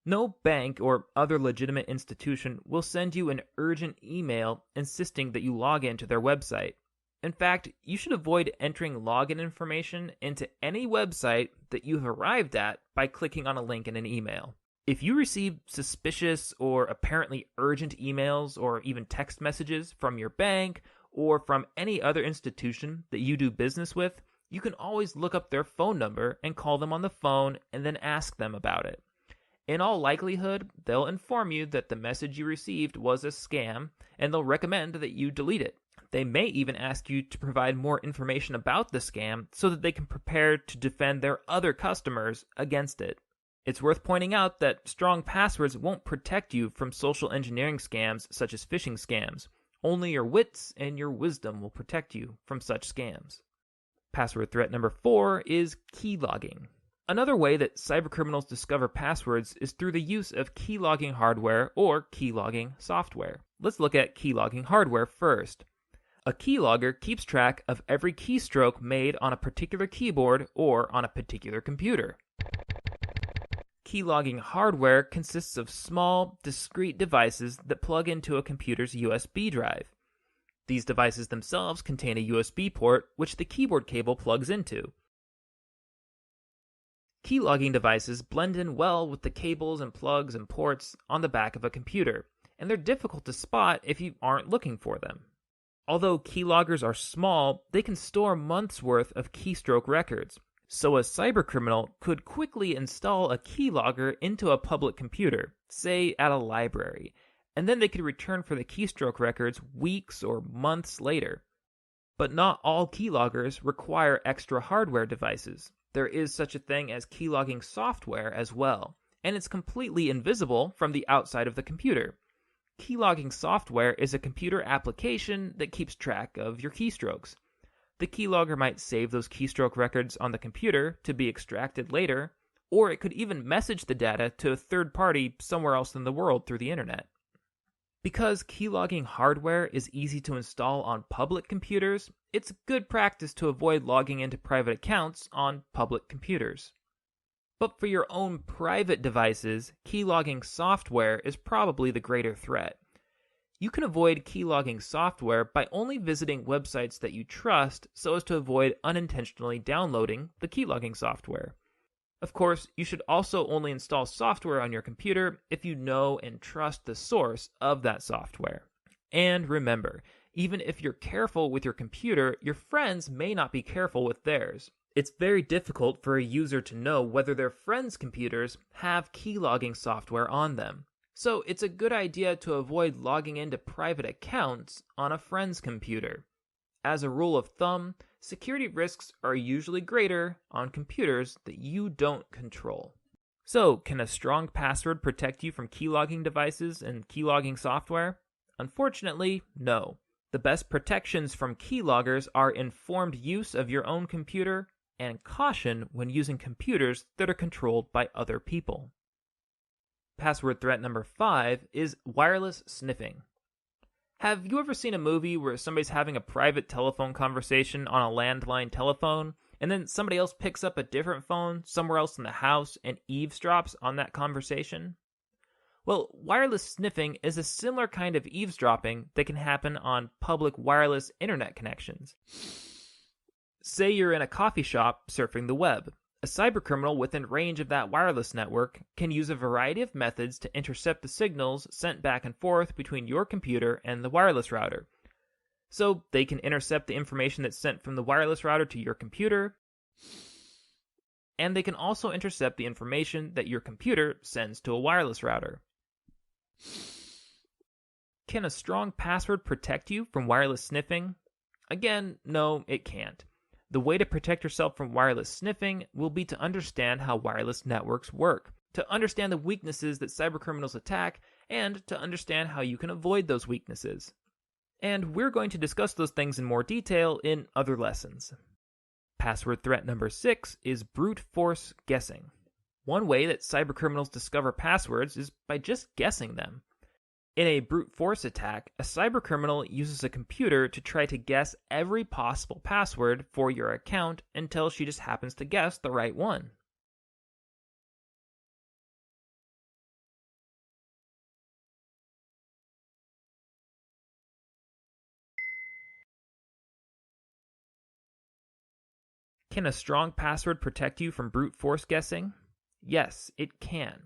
No bank or other legitimate institution will send you an urgent email insisting that you log into their website. In fact, you should avoid entering login information into any website that you have arrived at by clicking on a link in an email. If you receive suspicious or apparently urgent emails or even text messages from your bank or from any other institution that you do business with, you can always look up their phone number and call them on the phone and then ask them about it. In all likelihood, they'll inform you that the message you received was a scam, and they'll recommend that you delete it. They may even ask you to provide more information about the scam so that they can prepare to defend their other customers against it. It's worth pointing out that strong passwords won't protect you from social engineering scams such as phishing scams. Only your wits and your wisdom will protect you from such scams. Password threat number 4 is keylogging. Another way that cybercriminals discover passwords is through the use of keylogging hardware or keylogging software. Let's look at keylogging hardware first. A keylogger keeps track of every keystroke made on a particular keyboard or on a particular computer. Keylogging hardware consists of small, discrete devices that plug into a computer's USB drive. These devices themselves contain a USB port which the keyboard cable plugs into. Keylogging devices blend in well with the cables and plugs and ports on the back of a computer, and they're difficult to spot if you aren't looking for them. Although keyloggers are small, they can store months' worth of keystroke records, so a cybercriminal could quickly install a keylogger into a public computer, say at a library, and then they could return for the keystroke records weeks or months later. But not all keyloggers require extra hardware devices. There is such a thing as keylogging software as well, and it's completely invisible from the outside of the computer. Keylogging software is a computer application that keeps track of your keystrokes. The keylogger might save those keystroke records on the computer to be extracted later, or it could even message the data to a third party somewhere else in the world through the internet. Because keylogging hardware is easy to install on public computers, it's good practice to avoid logging into private accounts on public computers. But for your own private devices, keylogging software is probably the greater threat. You can avoid keylogging software by only visiting websites that you trust so as to avoid unintentionally downloading the keylogging software. Of course, you should also only install software on your computer if you know and trust the source of that software. And remember, even if you're careful with your computer, your friends may not be careful with theirs. It's very difficult for a user to know whether their friends' computers have keylogging software on them. So it's a good idea to avoid logging into private accounts on a friend's computer. As a rule of thumb, security risks are usually greater on computers that you don't control. So, can a strong password protect you from keylogging devices and keylogging software? Unfortunately, no. The best protections from keyloggers are informed use of your own computer and caution when using computers that are controlled by other people. Password threat number 5 is wireless sniffing. Have you ever seen a movie where somebody's having a private telephone conversation on a landline telephone, and then somebody else picks up a different phone somewhere else in the house and eavesdrops on that conversation? Well, wireless sniffing is a similar kind of eavesdropping that can happen on public wireless internet connections. Say you're in a coffee shop surfing the web. A cybercriminal within range of that wireless network can use a variety of methods to intercept the signals sent back and forth between your computer and the wireless router. So they can intercept the information that's sent from the wireless router to your computer, and they can also intercept the information that your computer sends to a wireless router. Can a strong password protect you from wireless sniffing? Again, no, it can't. The way to protect yourself from wireless sniffing will be to understand how wireless networks work, to understand the weaknesses that cybercriminals attack, and to understand how you can avoid those weaknesses. And we're going to discuss those things in more detail in other lessons. Password threat number 6 is brute force guessing. One way that cybercriminals discover passwords is by just guessing them. In a brute force attack, a cybercriminal uses a computer to try to guess every possible password for your account until she just happens to guess the right one. Can a strong password protect you from brute force guessing? Yes, it can.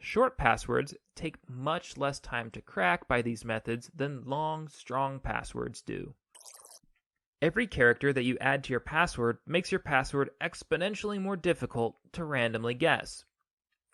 Short passwords take much less time to crack by these methods than long, strong passwords do. Every character that you add to your password makes your password exponentially more difficult to randomly guess.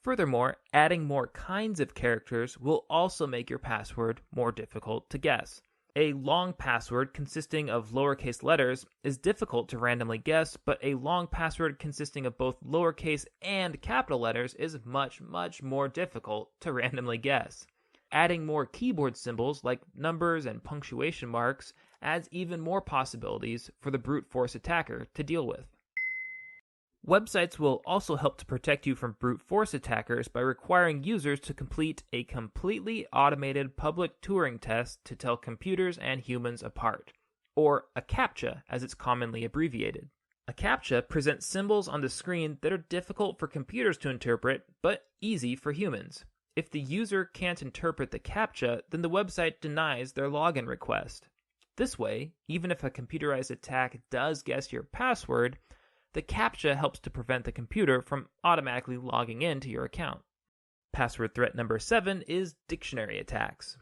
Furthermore, adding more kinds of characters will also make your password more difficult to guess. A long password consisting of lowercase letters is difficult to randomly guess, but a long password consisting of both lowercase and capital letters is much, much more difficult to randomly guess. Adding more keyboard symbols like numbers and punctuation marks adds even more possibilities for the brute force attacker to deal with. Websites will also help to protect you from brute force attackers by requiring users to complete a completely automated public Turing test to tell computers and humans apart, or a CAPTCHA as it's commonly abbreviated. A CAPTCHA presents symbols on the screen that are difficult for computers to interpret, but easy for humans. If the user can't interpret the CAPTCHA, then the website denies their login request. This way, even if a computerized attack does guess your password, the CAPTCHA helps to prevent the computer from automatically logging into your account. Password threat number 7 is dictionary attacks.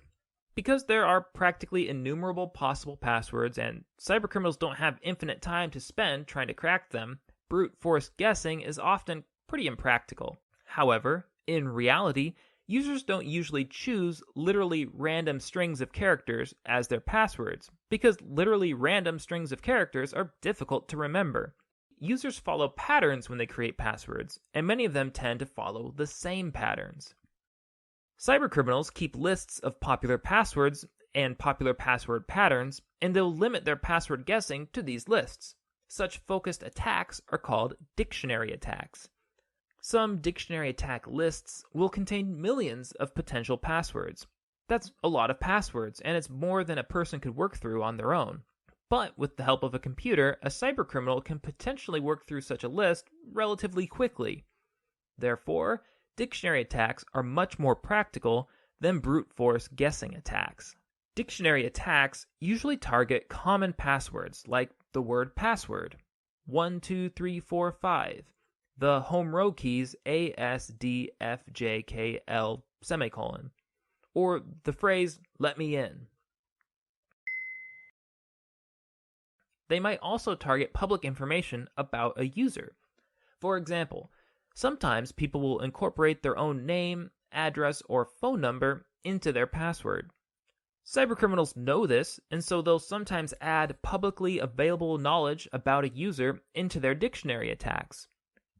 Because there are practically innumerable possible passwords and cybercriminals don't have infinite time to spend trying to crack them, brute force guessing is often pretty impractical. However, in reality, users don't usually choose literally random strings of characters as their passwords, because literally random strings of characters are difficult to remember. Users follow patterns when they create passwords, and many of them tend to follow the same patterns. Cybercriminals keep lists of popular passwords and popular password patterns, and they'll limit their password guessing to these lists. Such focused attacks are called dictionary attacks. Some dictionary attack lists will contain millions of potential passwords. That's a lot of passwords, and it's more than a person could work through on their own. But with the help of a computer, a cybercriminal can potentially work through such a list relatively quickly. Therefore, dictionary attacks are much more practical than brute force guessing attacks. Dictionary attacks usually target common passwords like the word password, 12345, the home row keys ASDFJKL semicolon, or the phrase let me in. They might also target public information about a user. For example, sometimes people will incorporate their own name, address, or phone number into their password. Cybercriminals know this, and so they'll sometimes add publicly available knowledge about a user into their dictionary attacks.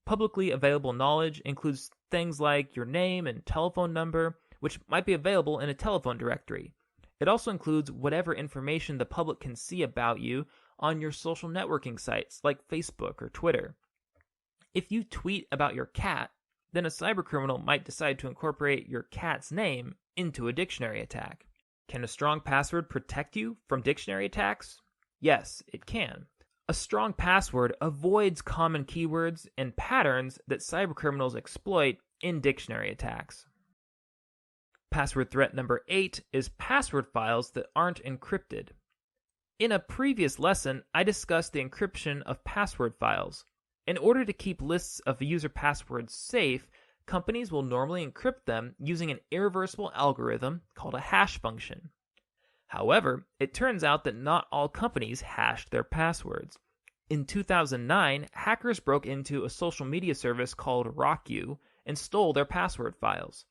Publicly available knowledge includes things like your name and telephone number, which might be available in a telephone directory. It also includes whatever information the public can see about you on your social networking sites like Facebook or Twitter. If you tweet about your cat, then a cybercriminal might decide to incorporate your cat's name into a dictionary attack. Can a strong password protect you from dictionary attacks? Yes, it can. A strong password avoids common keywords and patterns that cybercriminals exploit in dictionary attacks. Password threat number 8 is password files that aren't encrypted. In a previous lesson, I discussed the encryption of password files. In order to keep lists of user passwords safe, companies will normally encrypt them using an irreversible algorithm called a hash function. However, it turns out that not all companies hashed their passwords. In 2009, hackers broke into a social media service called RockYou and stole their password files.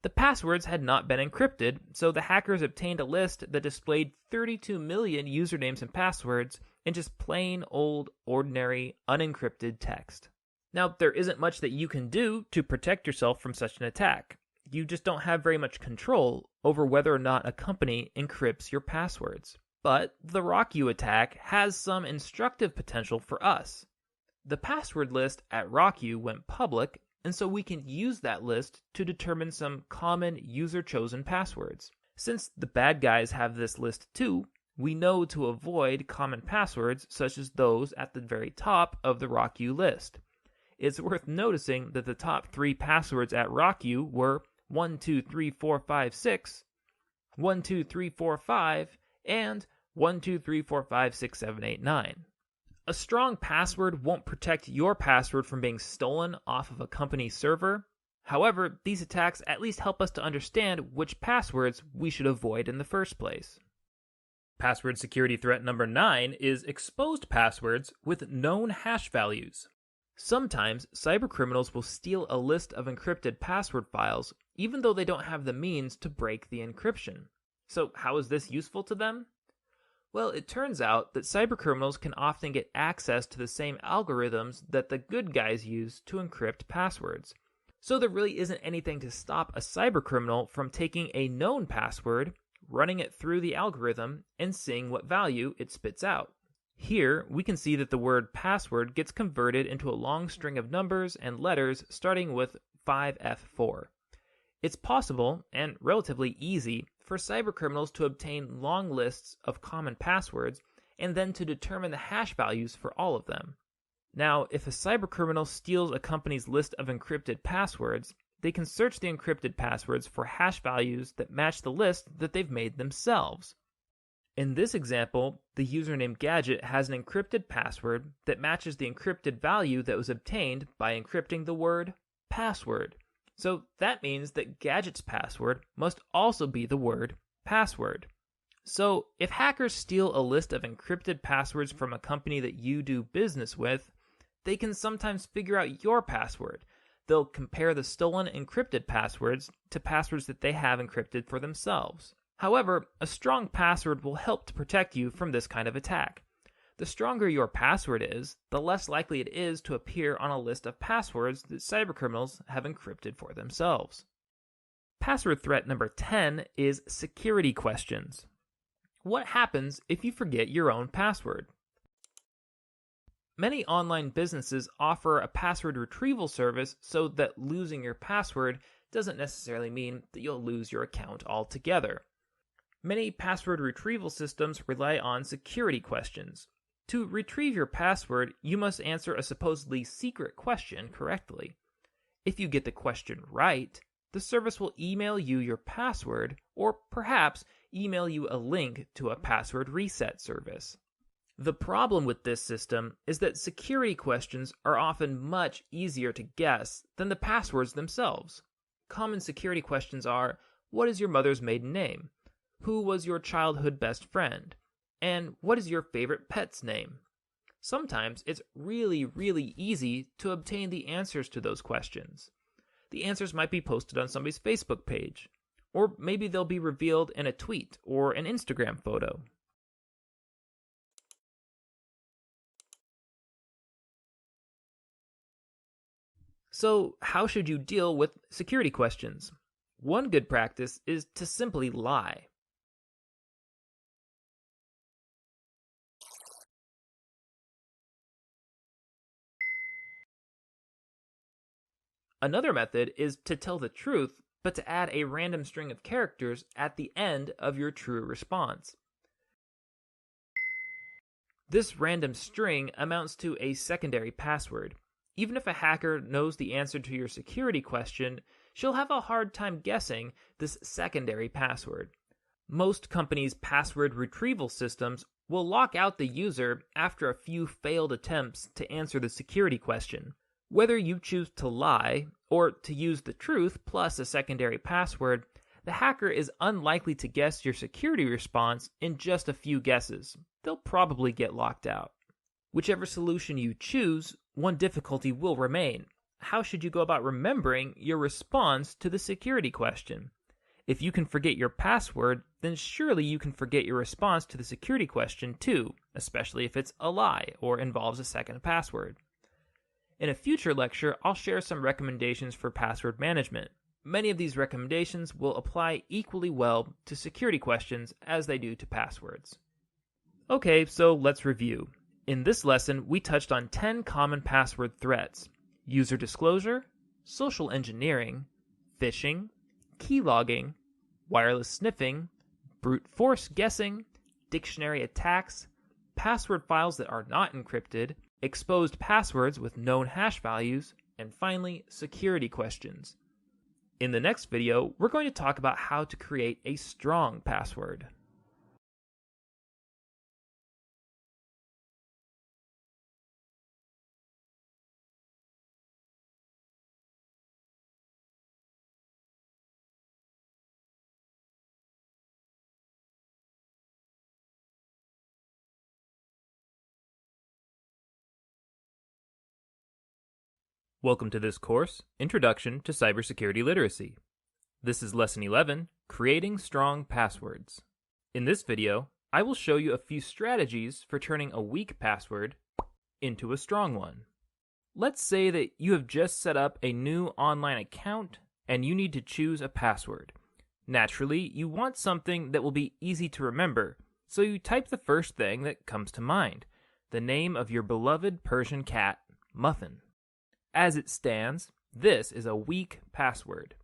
The passwords had not been encrypted, so the hackers obtained a list that displayed 32 million usernames and passwords in just plain old, ordinary, unencrypted text. Now, there isn't much that you can do to protect yourself from such an attack. You just don't have very much control over whether or not a company encrypts your passwords. But the RockU attack has some instructive potential for us. The password list at RockU went public, and so we can use that list to determine some common user-chosen passwords. Since the bad guys have this list too, we know to avoid common passwords such as those at the very top of the RockU list. It's worth noticing that the top 3 passwords at RockU were 123456, 12345, and 123456789. A strong password won't protect your password from being stolen off of a company server. However, these attacks at least help us to understand which passwords we should avoid in the first place. Password security threat number 9 is exposed passwords with known hash values. Sometimes cybercriminals will steal a list of encrypted password files even though they don't have the means to break the encryption. So how is this useful to them? Well, it turns out that cybercriminals can often get access to the same algorithms that the good guys use to encrypt passwords. So there really isn't anything to stop a cybercriminal from taking a known password, running it through the algorithm, and seeing what value it spits out. Here, we can see that the word password gets converted into a long string of numbers and letters starting with 5F4. It's possible, and relatively easy, for cybercriminals to obtain long lists of common passwords and then to determine the hash values for all of them. Now, if a cybercriminal steals a company's list of encrypted passwords, they can search the encrypted passwords for hash values that match the list that they've made themselves. In this example, the username Gadget has an encrypted password that matches the encrypted value that was obtained by encrypting the word password. So that means that Gadget's password must also be the word password. So if hackers steal a list of encrypted passwords from a company that you do business with, they can sometimes figure out your password. They'll compare the stolen encrypted passwords to passwords that they have encrypted for themselves. However, a strong password will help to protect you from this kind of attack. The stronger your password is, the less likely it is to appear on a list of passwords that cybercriminals have encrypted for themselves. Password threat number 10 is security questions. What happens if you forget your own password? Many online businesses offer a password retrieval service so that losing your password doesn't necessarily mean that you'll lose your account altogether. Many password retrieval systems rely on security questions. To retrieve your password, you must answer a supposedly secret question correctly. If you get the question right, the service will email you your password or perhaps email you a link to a password reset service. The problem with this system is that security questions are often much easier to guess than the passwords themselves. Common security questions are, what is your mother's maiden name? Who was your childhood best friend? And what is your favorite pet's name? Sometimes it's really easy to obtain the answers to those questions. The answers might be posted on somebody's Facebook page, or maybe they'll be revealed in a tweet or an Instagram photo. So, how should you deal with security questions? One good practice is to simply lie. Another method is to tell the truth, but to add a random string of characters at the end of your true response. This random string amounts to a secondary password. Even if a hacker knows the answer to your security question, she'll have a hard time guessing this secondary password. Most companies' password retrieval systems will lock out the user after a few failed attempts to answer the security question. Whether you choose to lie or to use the truth plus a secondary password, the hacker is unlikely to guess your security response in just a few guesses. They'll probably get locked out. Whichever solution you choose, one difficulty will remain. How should you go about remembering your response to the security question? If you can forget your password, then surely you can forget your response to the security question too, especially if it's a lie or involves a second password. In a future lecture, I'll share some recommendations for password management. Many of these recommendations will apply equally well to security questions as they do to passwords. Okay, so let's review. In this lesson, we touched on 10 common password threats: user disclosure, social engineering, phishing, keylogging, wireless sniffing, brute force guessing, dictionary attacks, password files that are not encrypted, exposed passwords with known hash values, and finally, security questions. In the next video, we're going to talk about how to create a strong password. Welcome to this course, Introduction to Cybersecurity Literacy. This is Lesson 11, Creating Strong Passwords. In this video, I will show you a few strategies for turning a weak password into a strong one. Let's say that you have just set up a new online account and you need to choose a password. Naturally, you want something that will be easy to remember, so you type the first thing that comes to mind, the name of your beloved Persian cat, Muffin. As it stands, this is a weak password.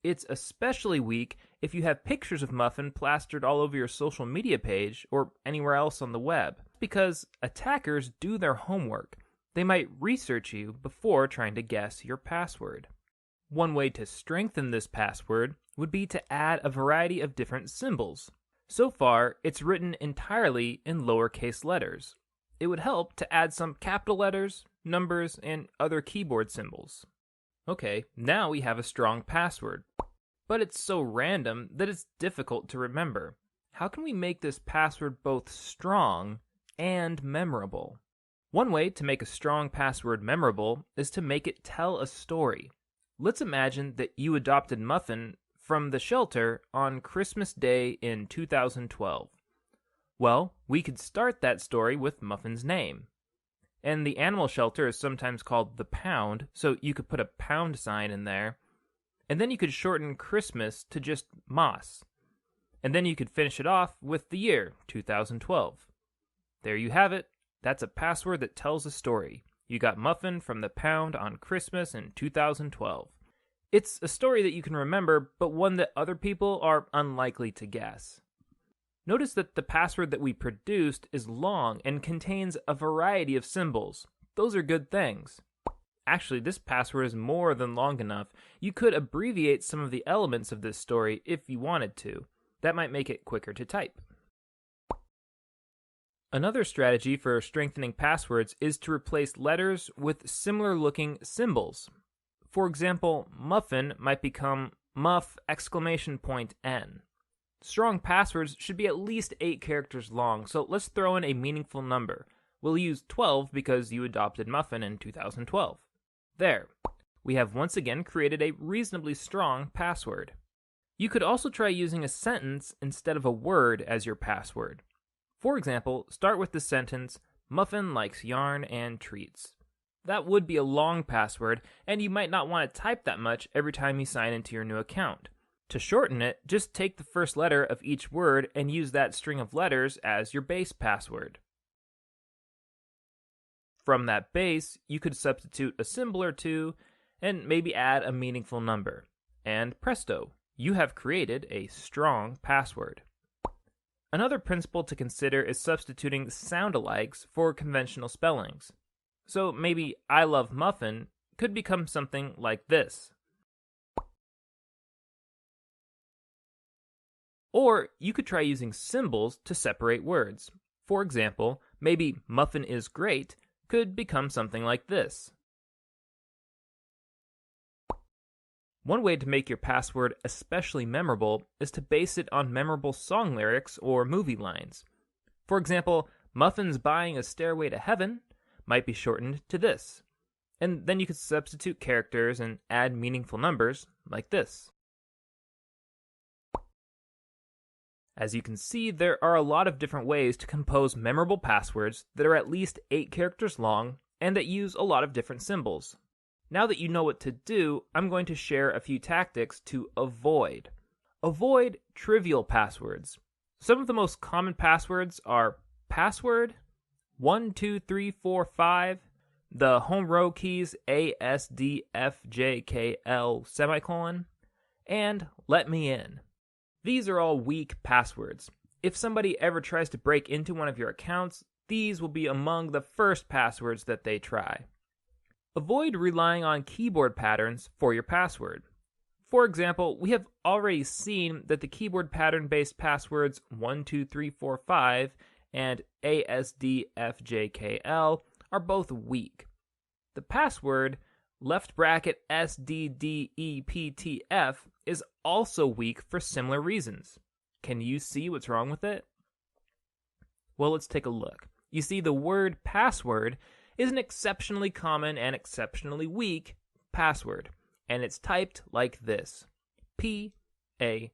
It's especially weak if you have pictures of Muffin plastered all over your social media page or anywhere else on the web, because attackers do their homework. They might research you before trying to guess your password. One way to strengthen this password would be to add a variety of different symbols. So far, it's written entirely in lowercase letters. It would help to add some capital letters, numbers, and other keyboard symbols. Okay, now we have a strong password, but it's so random that it's difficult to remember. How can we make this password both strong and memorable? One way to make a strong password memorable is to make it tell a story. Let's imagine that you adopted Muffin from the shelter on Christmas Day in 2012. Well, we could start that story with Muffin's name. And the animal shelter is sometimes called the Pound, so you could put a pound sign in there. And then you could shorten Christmas to just Moss. And then you could finish it off with the year, 2012. There you have it. That's a password that tells a story. You got Muffin from the Pound on Christmas in 2012. It's a story that you can remember, but one that other people are unlikely to guess. Notice that the password that we produced is long and contains a variety of symbols. Those are good things. Actually, this password is more than long enough. You could abbreviate some of the elements of this story if you wanted to. That might make it quicker to type. Another strategy for strengthening passwords is to replace letters with similar-looking symbols. For example, Muffin might become Muff!N. Strong passwords should be at least 8 characters long, so let's throw in a meaningful number. We'll use 12 because you adopted Muffin in 2012. There. We have once again created a reasonably strong password. You could also try using a sentence instead of a word as your password. For example, start with the sentence, Muffin likes yarn and treats. That would be a long password, and you might not want to type that much every time you sign into your new account. To shorten it, just take the first letter of each word and use that string of letters as your base password. From that base, you could substitute a symbol or two and maybe add a meaningful number. And presto, you have created a strong password. Another principle to consider is substituting sound-alikes for conventional spellings. So maybe I love Muffin could become something like this. Or you could try using symbols to separate words. For example, maybe Muffin is great could become something like this. One way to make your password especially memorable is to base it on memorable song lyrics or movie lines. For example, Muffin's buying a stairway to heaven might be shortened to this. And then you could substitute characters and add meaningful numbers like this. As you can see, there are a lot of different ways to compose memorable passwords that are at least 8 characters long and that use a lot of different symbols. Now that you know what to do, I'm going to share a few tactics to avoid. Avoid trivial passwords. Some of the most common passwords are password, 12345, the home row keys ASDFJKL semicolon, and let me in. These are all weak passwords. If somebody ever tries to break into one of your accounts, these will be among the first passwords that they try. Avoid relying on keyboard patterns for your password. For example, we have already seen that the keyboard pattern-based passwords 12345 and ASDFJKL are both weak. The password _SDDEPTF is also weak for similar reasons. Can you see what's wrong with it? Well, let's take a look. You see, the word password is an exceptionally common and exceptionally weak password, and it's typed like this: PASSWORD.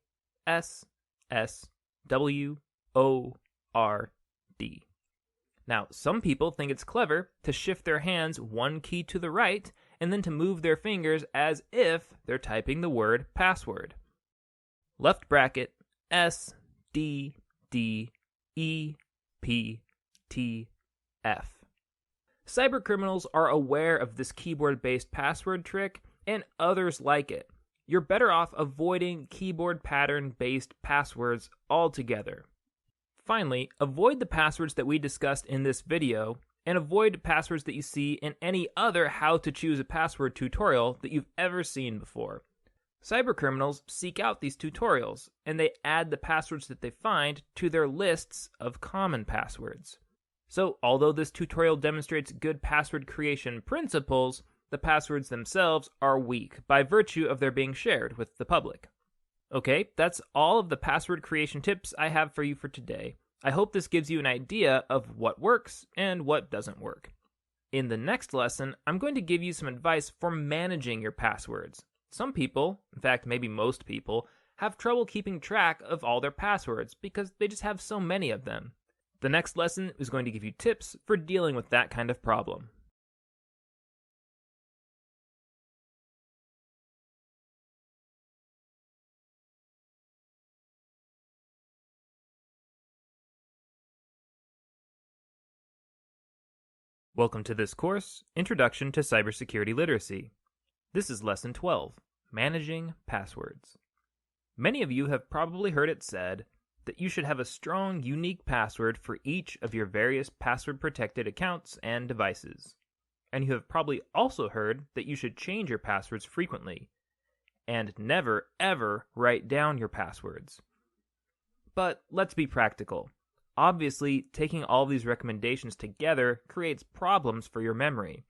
Now, some people think it's clever to shift their hands one key to the right and then to move their fingers as if they're typing the word password. Left bracket SDDEPTF. Cybercriminals are aware of this keyboard-based password trick and others like it. You're better off avoiding keyboard pattern-based passwords altogether. Finally, avoid the passwords that we discussed in this video, and avoid passwords that you see in any other how to choose a password tutorial that you've ever seen before. Cybercriminals seek out these tutorials, and they add the passwords that they find to their lists of common passwords. So, although this tutorial demonstrates good password creation principles, the passwords themselves are weak by virtue of their being shared with the public. Okay, that's all of the password creation tips I have for you for today. I hope this gives you an idea of what works and what doesn't work. In the next lesson, I'm going to give you some advice for managing your passwords. Some people, in fact maybe most people, have trouble keeping track of all their passwords because they just have so many of them. The next lesson is going to give you tips for dealing with that kind of problem. Welcome to this course, Introduction to Cybersecurity Literacy. This is Lesson 12, Managing Passwords. Many of you have probably heard it said that you should have a strong, unique password for each of your various password-protected accounts and devices. And you have probably also heard that you should change your passwords frequently, and never, ever write down your passwords. But let's be practical. Obviously, taking all these recommendations together creates problems for your memory.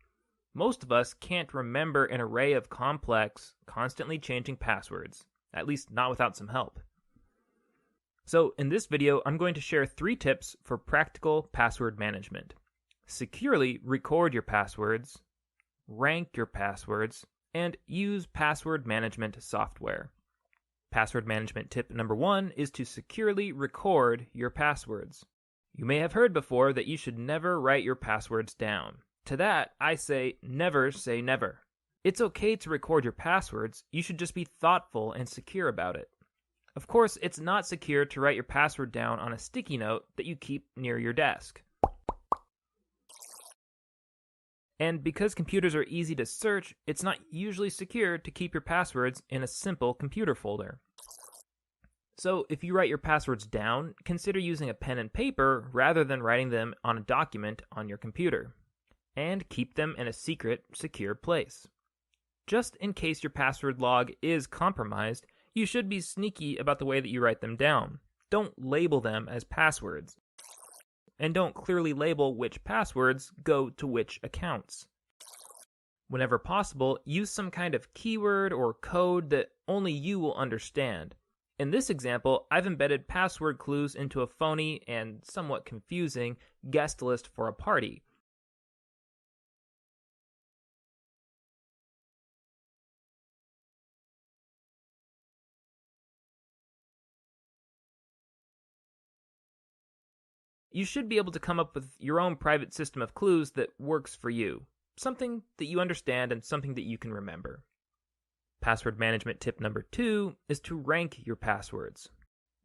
Most of us can't remember an array of complex, constantly changing passwords, at least not without some help. So in this video, I'm going to share 3 tips for practical password management. Securely record your passwords, rank your passwords, and use password management software. Password management tip number 1 is to securely record your passwords. You may have heard before that you should never write your passwords down. To that, I say never say never. It's okay to record your passwords, you should just be thoughtful and secure about it. Of course, it's not secure to write your password down on a sticky note that you keep near your desk. And because computers are easy to search, it's not usually secure to keep your passwords in a simple computer folder. So if you write your passwords down, consider using a pen and paper rather than writing them on a document on your computer. And keep them in a secret, secure place. Just in case your password log is compromised, you should be sneaky about the way that you write them down. Don't label them as passwords. And don't clearly label which passwords go to which accounts. Whenever possible, use some kind of keyword or code that only you will understand. In this example, I've embedded password clues into a phony and somewhat confusing guest list for a party. You should be able to come up with your own private system of clues that works for you. Something that you understand and something that you can remember. Password management tip number 2 is to rank your passwords.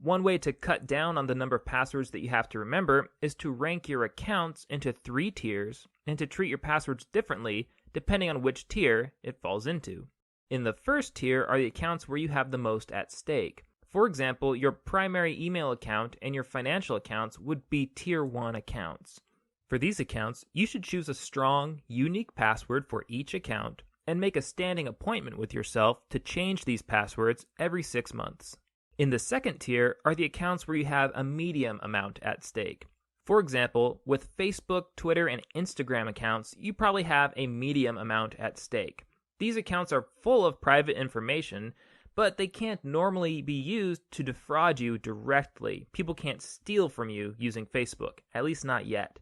One way to cut down on the number of passwords that you have to remember is to rank your accounts into 3 tiers and to treat your passwords differently depending on which tier it falls into. In the first tier are the accounts where you have the most at stake. For example, your primary email account and your financial accounts would be tier 1 accounts. For these accounts, you should choose a strong, unique password for each account and make a standing appointment with yourself to change these passwords every 6 months. In the second tier are the accounts where you have a medium amount at stake. For example, with Facebook, Twitter, and Instagram accounts, you probably have a medium amount at stake. These accounts are full of private information, but they can't normally be used to defraud you directly. People can't steal from you using Facebook, at least not yet.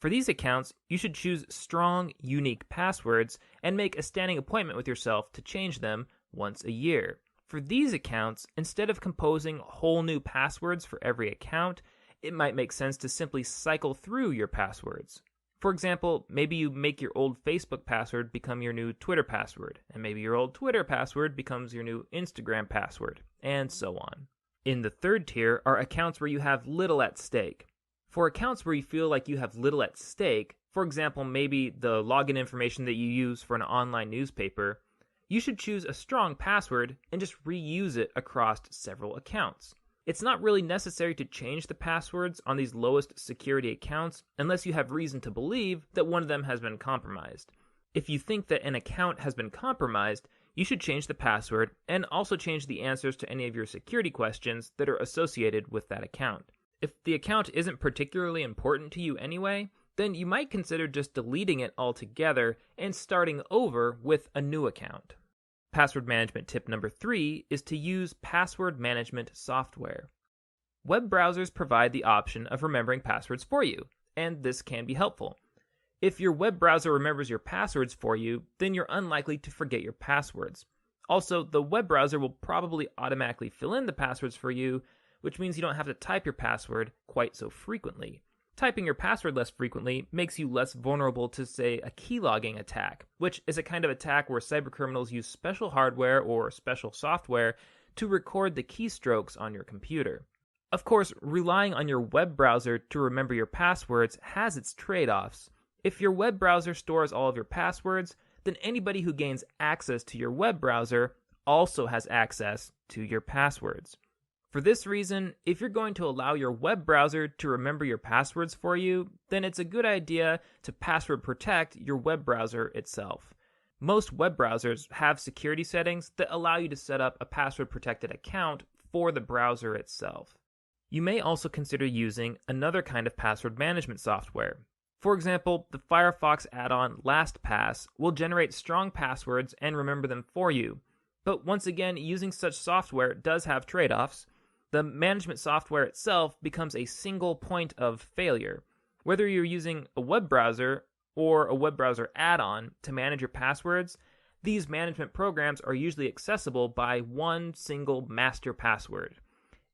For these accounts, you should choose strong, unique passwords and make a standing appointment with yourself to change them once a year. For these accounts, instead of composing whole new passwords for every account, it might make sense to simply cycle through your passwords. For example, maybe you make your old Facebook password become your new Twitter password, and maybe your old Twitter password becomes your new Instagram password, and so on. In the third tier are accounts where you have little at stake. For accounts where you feel like you have little at stake, for example, maybe the login information that you use for an online newspaper, you should choose a strong password and just reuse it across several accounts. It's not really necessary to change the passwords on these lowest security accounts unless you have reason to believe that one of them has been compromised. If you think that an account has been compromised, you should change the password and also change the answers to any of your security questions that are associated with that account. If the account isn't particularly important to you anyway, then you might consider just deleting it altogether and starting over with a new account. Password management tip number 3 is to use password management software. Web browsers provide the option of remembering passwords for you, and this can be helpful. If your web browser remembers your passwords for you, then you're unlikely to forget your passwords. Also, the web browser will probably automatically fill in the passwords for you, which means you don't have to type your password quite so frequently. Typing your password less frequently makes you less vulnerable to, say, a keylogging attack, which is a kind of attack where cybercriminals use special hardware or special software to record the keystrokes on your computer. Of course, relying on your web browser to remember your passwords has its trade-offs. If your web browser stores all of your passwords, then anybody who gains access to your web browser also has access to your passwords. For this reason, if you're going to allow your web browser to remember your passwords for you, then it's a good idea to password protect your web browser itself. Most web browsers have security settings that allow you to set up a password protected account for the browser itself. You may also consider using another kind of password management software. For example, the Firefox add-on LastPass will generate strong passwords and remember them for you. But once again, using such software does have trade-offs. The management software itself becomes a single point of failure. Whether you're using a web browser or a web browser add-on to manage your passwords, these management programs are usually accessible by one single master password.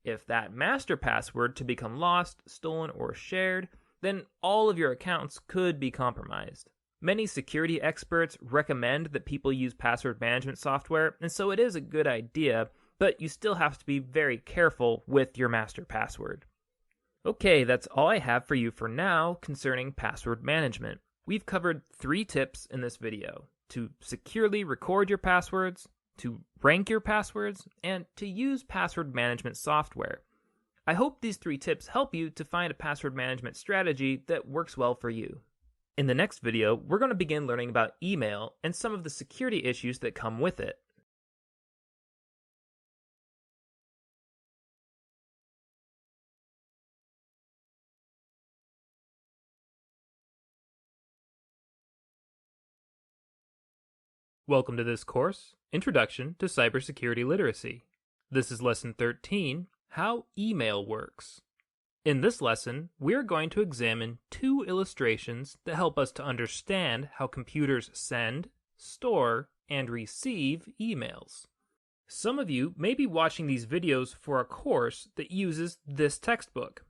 If that master password to become lost, stolen, or shared, then all of your accounts could be compromised. Many security experts recommend that people use password management software, and so it is a good idea, but you still have to be very careful with your master password. Okay, that's all I have for you for now concerning password management. We've covered 3 tips in this video: to securely record your passwords, to rank your passwords, and to use password management software. I hope these 3 tips help you to find a password management strategy that works well for you. In the next video, we're going to begin learning about email and some of the security issues that come with it. Welcome to this course, Introduction to Cybersecurity Literacy. This is Lesson 13, How Email Works. In this lesson, we are going to examine 2 illustrations that help us to understand how computers send, store, and receive emails. Some of you may be watching these videos for a course that uses this textbook.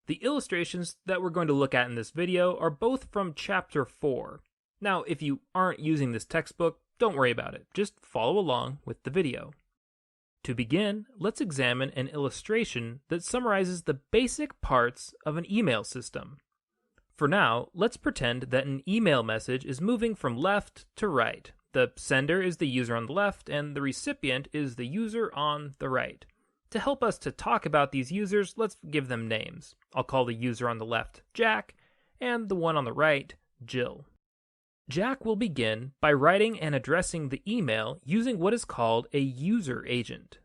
The illustrations that we're going to look at in this video are both from Chapter 4. Now, if you aren't using this textbook, don't worry about it. Just follow along with the video. To begin, let's examine an illustration that summarizes the basic parts of an email system. For now, let's pretend that an email message is moving from left to right. The sender is the user on the left, and the recipient is the user on the right. To help us to talk about these users, let's give them names. I'll call the user on the left Jack, and the one on the right Jill. Jack will begin by writing and addressing the email using what is called a user agent.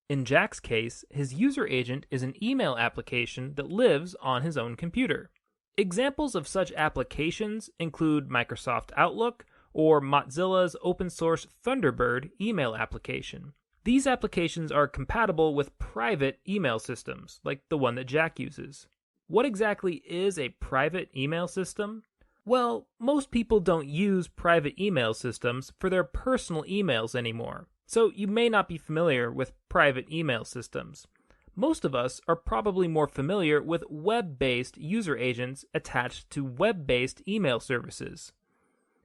In Jack's case, his user agent is an email application that lives on his own computer. Examples of such applications include Microsoft Outlook or Mozilla's open source Thunderbird email application. These applications are compatible with private email systems, like the one that Jack uses. What exactly is a private email system? Well, most people don't use private email systems for their personal emails anymore, so you may not be familiar with private email systems. Most of us are probably more familiar with web-based user agents attached to web-based email services.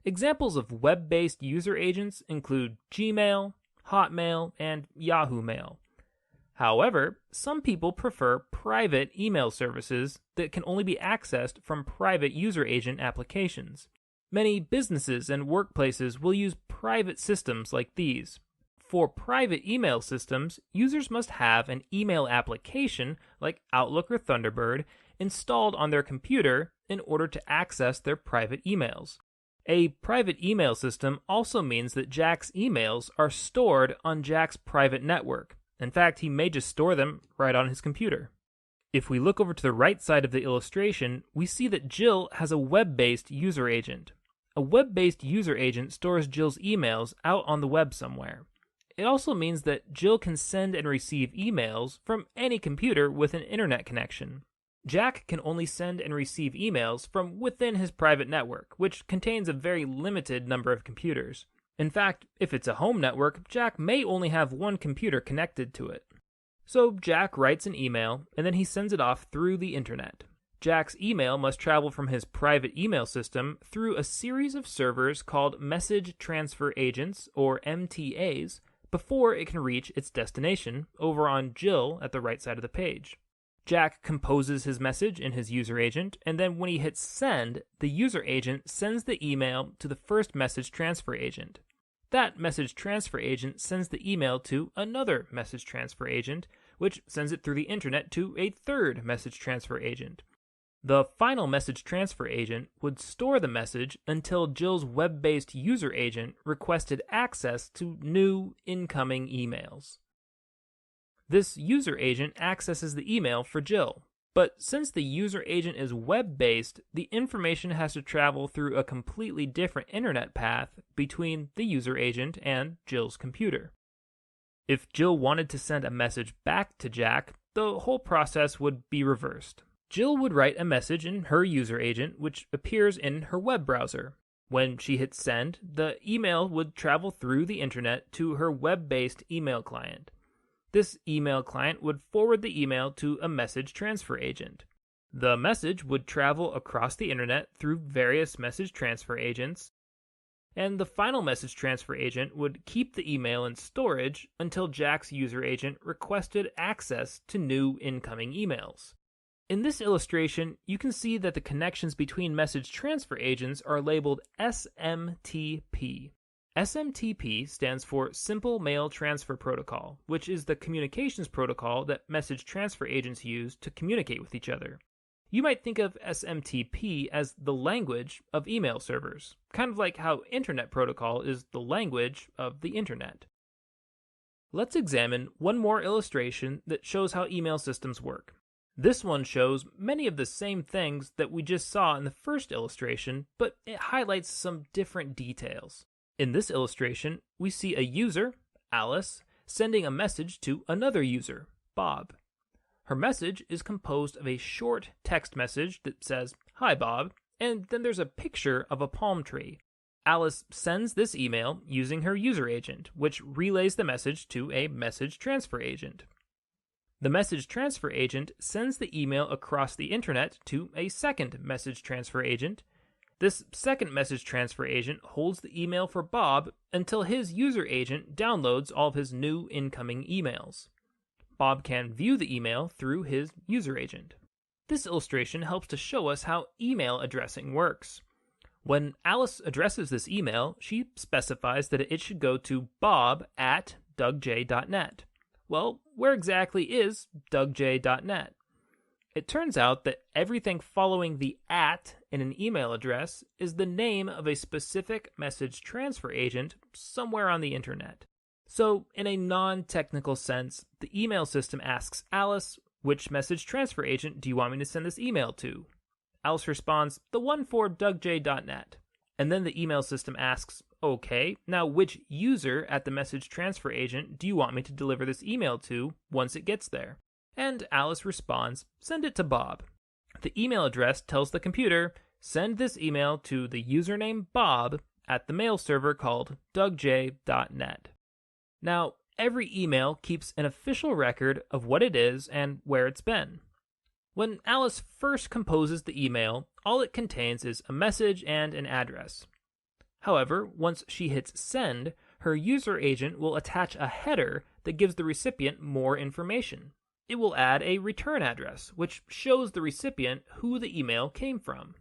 Examples of web-based user agents include Gmail, Hotmail, and Yahoo Mail. However, some people prefer private email services that can only be accessed from private user agent applications. Many businesses and workplaces will use private systems like these. For private email systems, users must have an email application like Outlook or Thunderbird installed on their computer in order to access their private emails. A private email system also means that Jack's emails are stored on Jack's private network. In fact, he may just store them right on his computer. If we look over to the right side of the illustration, we see that Jill has a web-based user agent. A web-based user agent stores Jill's emails out on the web somewhere. It also means that Jill can send and receive emails from any computer with an internet connection. Jack can only send and receive emails from within his private network, which contains a very limited number of computers. In fact, if it's a home network, Jack may only have one computer connected to it. So Jack writes an email, and then he sends it off through the internet. Jack's email must travel from his private email system through a series of servers called Message Transfer Agents, or MTAs, before it can reach its destination, over on Jill at the right side of the page. Jack composes his message in his user agent, and then when he hits send, the user agent sends the email to the first message transfer agent. That message transfer agent sends the email to another message transfer agent, which sends it through the internet to a third message transfer agent. The final message transfer agent would store the message until Jill's web-based user agent requested access to new incoming emails. This user agent accesses the email for Jill, but since the user agent is web-based, the information has to travel through a completely different internet path between the user agent and Jill's computer. If Jill wanted to send a message back to Jack, the whole process would be reversed. Jill would write a message in her user agent, which appears in her web browser. When she hits send, the email would travel through the internet to her web-based email client. This email client would forward the email to a message transfer agent. The message would travel across the internet through various message transfer agents, and the final message transfer agent would keep the email in storage until Jack's user agent requested access to new incoming emails. In this illustration, you can see that the connections between message transfer agents are labeled SMTP. SMTP stands for Simple Mail Transfer Protocol, which is the communications protocol that message transfer agents use to communicate with each other. You might think of SMTP as the language of email servers, kind of like how Internet Protocol is the language of the Internet. Let's examine one more illustration that shows how email systems work. This one shows many of the same things that we just saw in the first illustration, but it highlights some different details. In this illustration, we see a user, Alice, sending a message to another user, Bob. Her message is composed of a short text message that says, "Hi, Bob," and then there's a picture of a palm tree. Alice sends this email using her user agent, which relays the message to a message transfer agent. The message transfer agent sends the email across the internet to a second message transfer agent, This second message transfer agent holds the email for Bob until his user agent downloads all of his new incoming emails. Bob can view the email through his user agent. This illustration helps to show us how email addressing works. When Alice addresses this email, she specifies that it should go to bob@dougj.net. Well, where exactly is dougj.net? It turns out that everything following the @ in an email address is the name of a specific message transfer agent somewhere on the internet. So, in a non-technical sense, the email system asks Alice, which message transfer agent do you want me to send this email to? Alice responds, the one for dougj.net. And then the email system asks, okay, now which user at the message transfer agent do you want me to deliver this email to once it gets there? And Alice responds, send it to Bob. The email address tells the computer, send this email to the username Bob at the mail server called dougj.net. Now, every email keeps an official record of what it is and where it's been. When Alice first composes the email, all it contains is a message and an address. However, once she hits send, her user agent will attach a header that gives the recipient more information. It will add a return address, which shows the recipient who the email came from.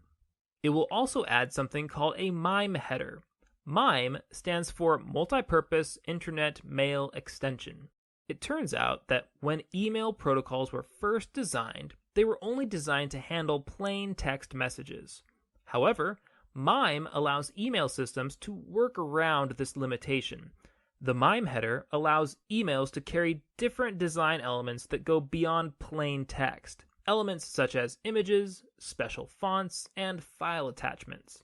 It will also add something called a MIME header. MIME stands for Multipurpose Internet Mail Extension. It turns out that when email protocols were first designed, they were only designed to handle plain text messages. However, MIME allows email systems to work around this limitation. The MIME header allows emails to carry different design elements that go beyond plain text, elements such as images, special fonts, and file attachments.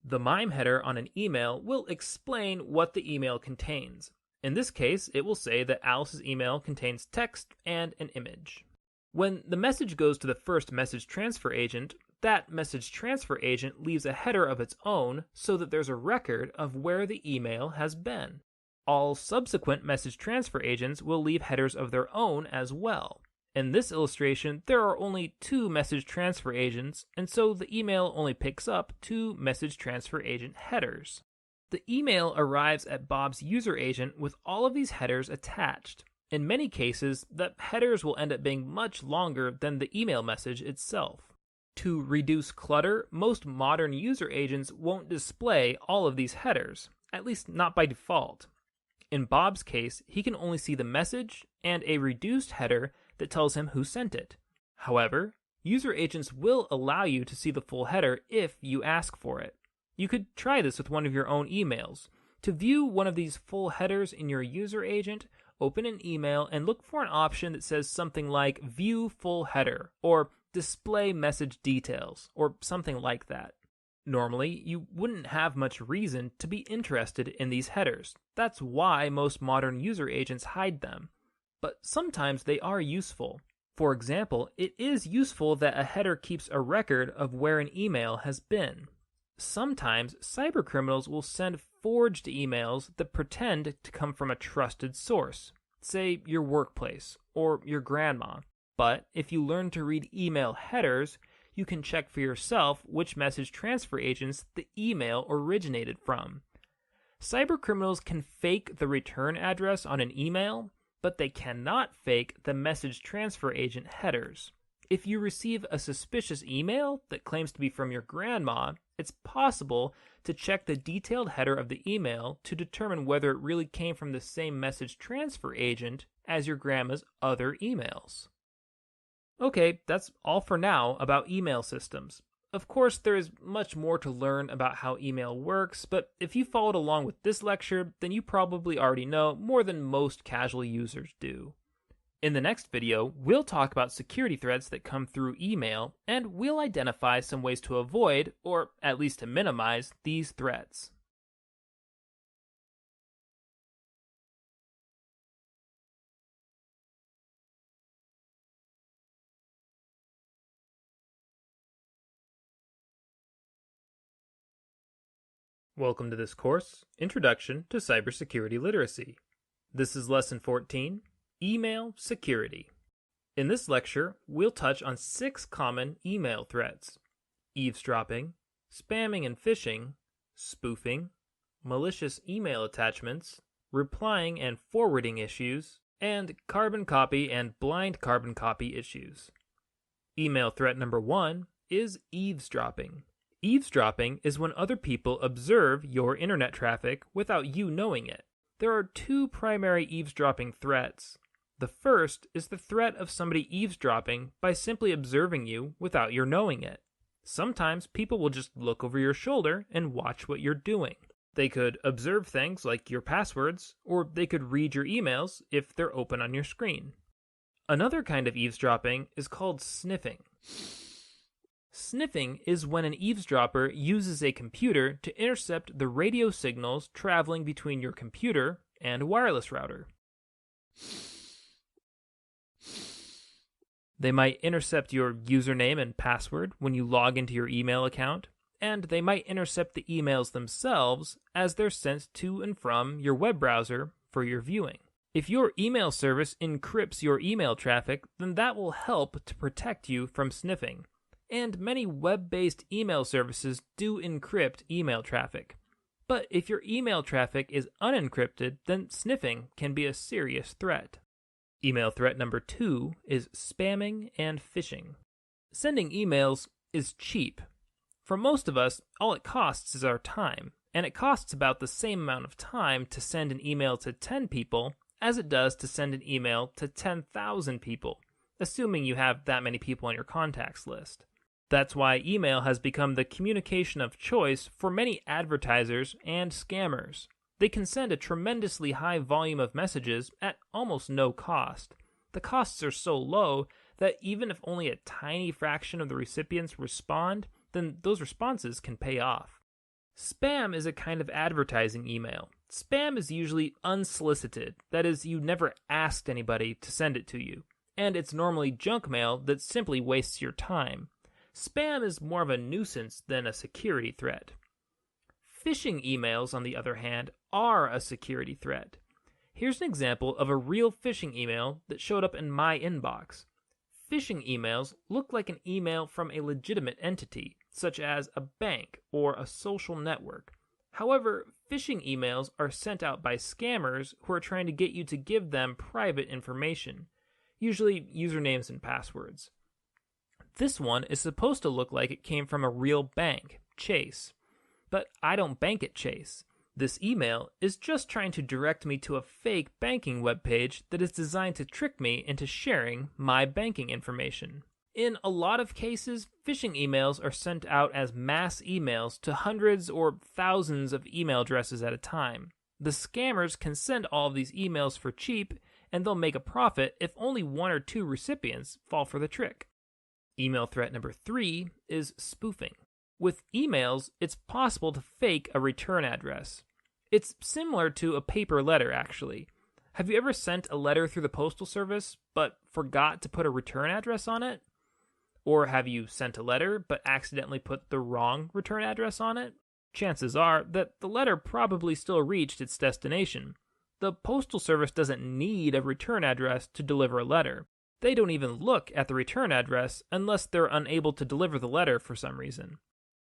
The MIME header on an email will explain what the email contains. In this case, it will say that Alice's email contains text and an image. When the message goes to the first message transfer agent, that message transfer agent leaves a header of its own so that there's a record of where the email has been. All subsequent message transfer agents will leave headers of their own as well. In this illustration, there are only 2 message transfer agents, and so the email only picks up 2 message transfer agent headers. The email arrives at Bob's user agent with all of these headers attached. In many cases, the headers will end up being much longer than the email message itself. To reduce clutter, most modern user agents won't display all of these headers, at least not by default. In Bob's case, he can only see the message and a reduced header that tells him who sent it. However, user agents will allow you to see the full header if you ask for it. You could try this with one of your own emails. To view one of these full headers in your user agent, open an email and look for an option that says something like View Full Header or Display Message Details or something like that. Normally, you wouldn't have much reason to be interested in these headers. That's why most modern user agents hide them. But sometimes they are useful. For example, it is useful that a header keeps a record of where an email has been. Sometimes cybercriminals will send forged emails that pretend to come from a trusted source, say your workplace or your grandma. But if you learn to read email headers, you can check for yourself which message transfer agents the email originated from. Cybercriminals can fake the return address on an email, but they cannot fake the message transfer agent headers. If you receive a suspicious email that claims to be from your grandma, it's possible to check the detailed header of the email to determine whether it really came from the same message transfer agent as your grandma's other emails. Okay, that's all for now about email systems. Of course, there is much more to learn about how email works, but if you followed along with this lecture, then you probably already know more than most casual users do. In the next video, we'll talk about security threats that come through email, and we'll identify some ways to avoid, or at least to minimize, these threats. Welcome to this course, Introduction to Cybersecurity Literacy. This is Lesson 14, Email Security. In this lecture, we'll touch on 6 common email threats: eavesdropping, spamming and phishing, spoofing, malicious email attachments, replying and forwarding issues, and carbon copy and blind carbon copy issues. Email threat number 1 is eavesdropping. Eavesdropping is when other people observe your internet traffic without you knowing it. There are two primary eavesdropping threats. The first is the threat of somebody eavesdropping by simply observing you without your knowing it. Sometimes people will just look over your shoulder and watch what you're doing. They could observe things like your passwords, or they could read your emails if they're open on your screen. Another kind of eavesdropping is called sniffing. Sniffing is when an eavesdropper uses a computer to intercept the radio signals traveling between your computer and a wireless router. They might intercept your username and password when you log into your email account, and they might intercept the emails themselves as they're sent to and from your web browser for your viewing. If your email service encrypts your email traffic, then that will help to protect you from sniffing. And many web-based email services do encrypt email traffic. But if your email traffic is unencrypted, then sniffing can be a serious threat. Email threat number 2 is spamming and phishing. Sending emails is cheap. For most of us, all it costs is our time, and it costs about the same amount of time to send an email to 10 people as it does to send an email to 10,000 people, assuming you have that many people on your contacts list. That's why email has become the communication of choice for many advertisers and scammers. They can send a tremendously high volume of messages at almost no cost. The costs are so low that even if only a tiny fraction of the recipients respond, then those responses can pay off. Spam is a kind of advertising email. Spam is usually unsolicited, that is, you never asked anybody to send it to you, and it's normally junk mail that simply wastes your time. Spam is more of a nuisance than a security threat. Phishing emails, on the other hand, are a security threat. Here's an example of a real phishing email that showed up in my inbox. Phishing emails look like an email from a legitimate entity, such as a bank or a social network. However, phishing emails are sent out by scammers who are trying to get you to give them private information, usually usernames and passwords. This one is supposed to look like it came from a real bank, Chase. But I don't bank at Chase. This email is just trying to direct me to a fake banking webpage that is designed to trick me into sharing my banking information. In a lot of cases, phishing emails are sent out as mass emails to hundreds or thousands of email addresses at a time. The scammers can send all of these emails for cheap, and they'll make a profit if only 1 or 2 recipients fall for the trick. Email threat number 3 is spoofing. With emails, it's possible to fake a return address. It's similar to a paper letter, actually. Have you ever sent a letter through the postal service, but forgot to put a return address on it? Or have you sent a letter, but accidentally put the wrong return address on it? Chances are that the letter probably still reached its destination. The postal service doesn't need a return address to deliver a letter. They don't even look at the return address unless they're unable to deliver the letter for some reason.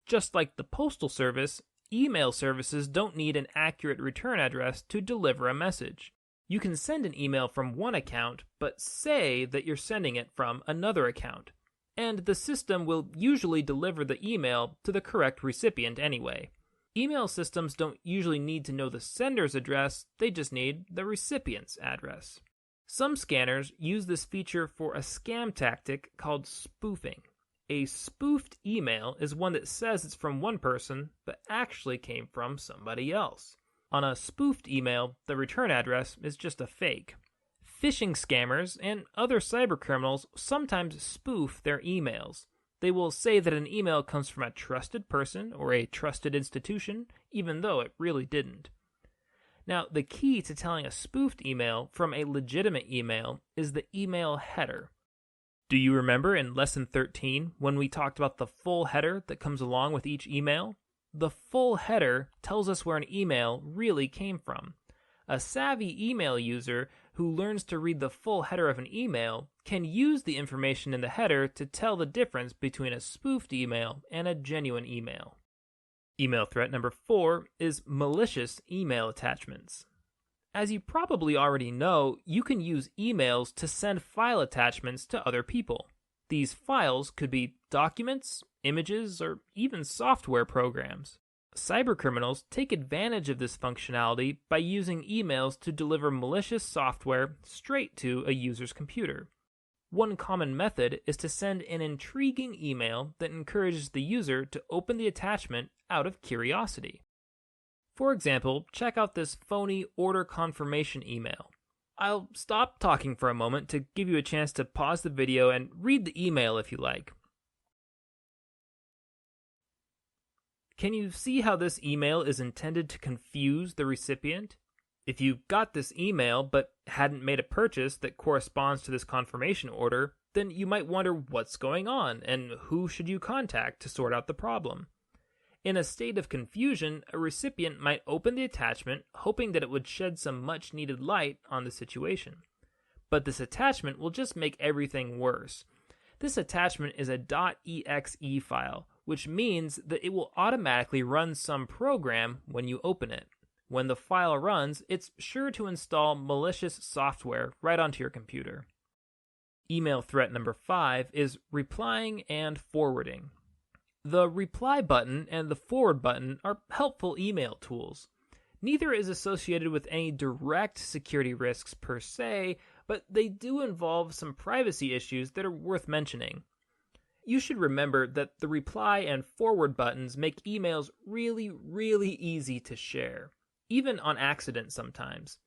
Just like the postal service, email services don't need an accurate return address to deliver a message. You can send an email from one account, but say that you're sending it from another account, and the system will usually deliver the email to the correct recipient anyway. Email systems don't usually need to know the sender's address, they just need the recipient's address. Some scanners use this feature for a scam tactic called spoofing. A spoofed email is one that says it's from one person, but actually came from somebody else. On a spoofed email, the return address is just a fake. Phishing scammers and other cybercriminals sometimes spoof their emails. They will say that an email comes from a trusted person or a trusted institution, even though it really didn't. Now, the key to telling a spoofed email from a legitimate email is the email header. Do you remember in Lesson 13 when we talked about the full header that comes along with each email? The full header tells us where an email really came from. A savvy email user who learns to read the full header of an email can use the information in the header to tell the difference between a spoofed email and a genuine email. Email threat number 4 is malicious email attachments. As you probably already know, you can use emails to send file attachments to other people. These files could be documents, images, or even software programs. Cybercriminals take advantage of this functionality by using emails to deliver malicious software straight to a user's computer. One common method is to send an intriguing email that encourages the user to open the attachment out of curiosity. For example, check out this phony order confirmation email. I'll stop talking for a moment to give you a chance to pause the video and read the email if you like. Can you see how this email is intended to confuse the recipient? If you got this email but hadn't made a purchase that corresponds to this confirmation order, then you might wonder what's going on and who should you contact to sort out the problem. In a state of confusion, a recipient might open the attachment hoping that it would shed some much needed light on the situation. But this attachment will just make everything worse. This attachment is a .exe file, which means that it will automatically run some program when you open it. When the file runs, it's sure to install malicious software right onto your computer. Email threat number 5 is replying and forwarding. The reply button and the forward button are helpful email tools. Neither is associated with any direct security risks per se, but they do involve some privacy issues that are worth mentioning. You should remember that the reply and forward buttons make emails really, really easy to share, even on accident sometimes.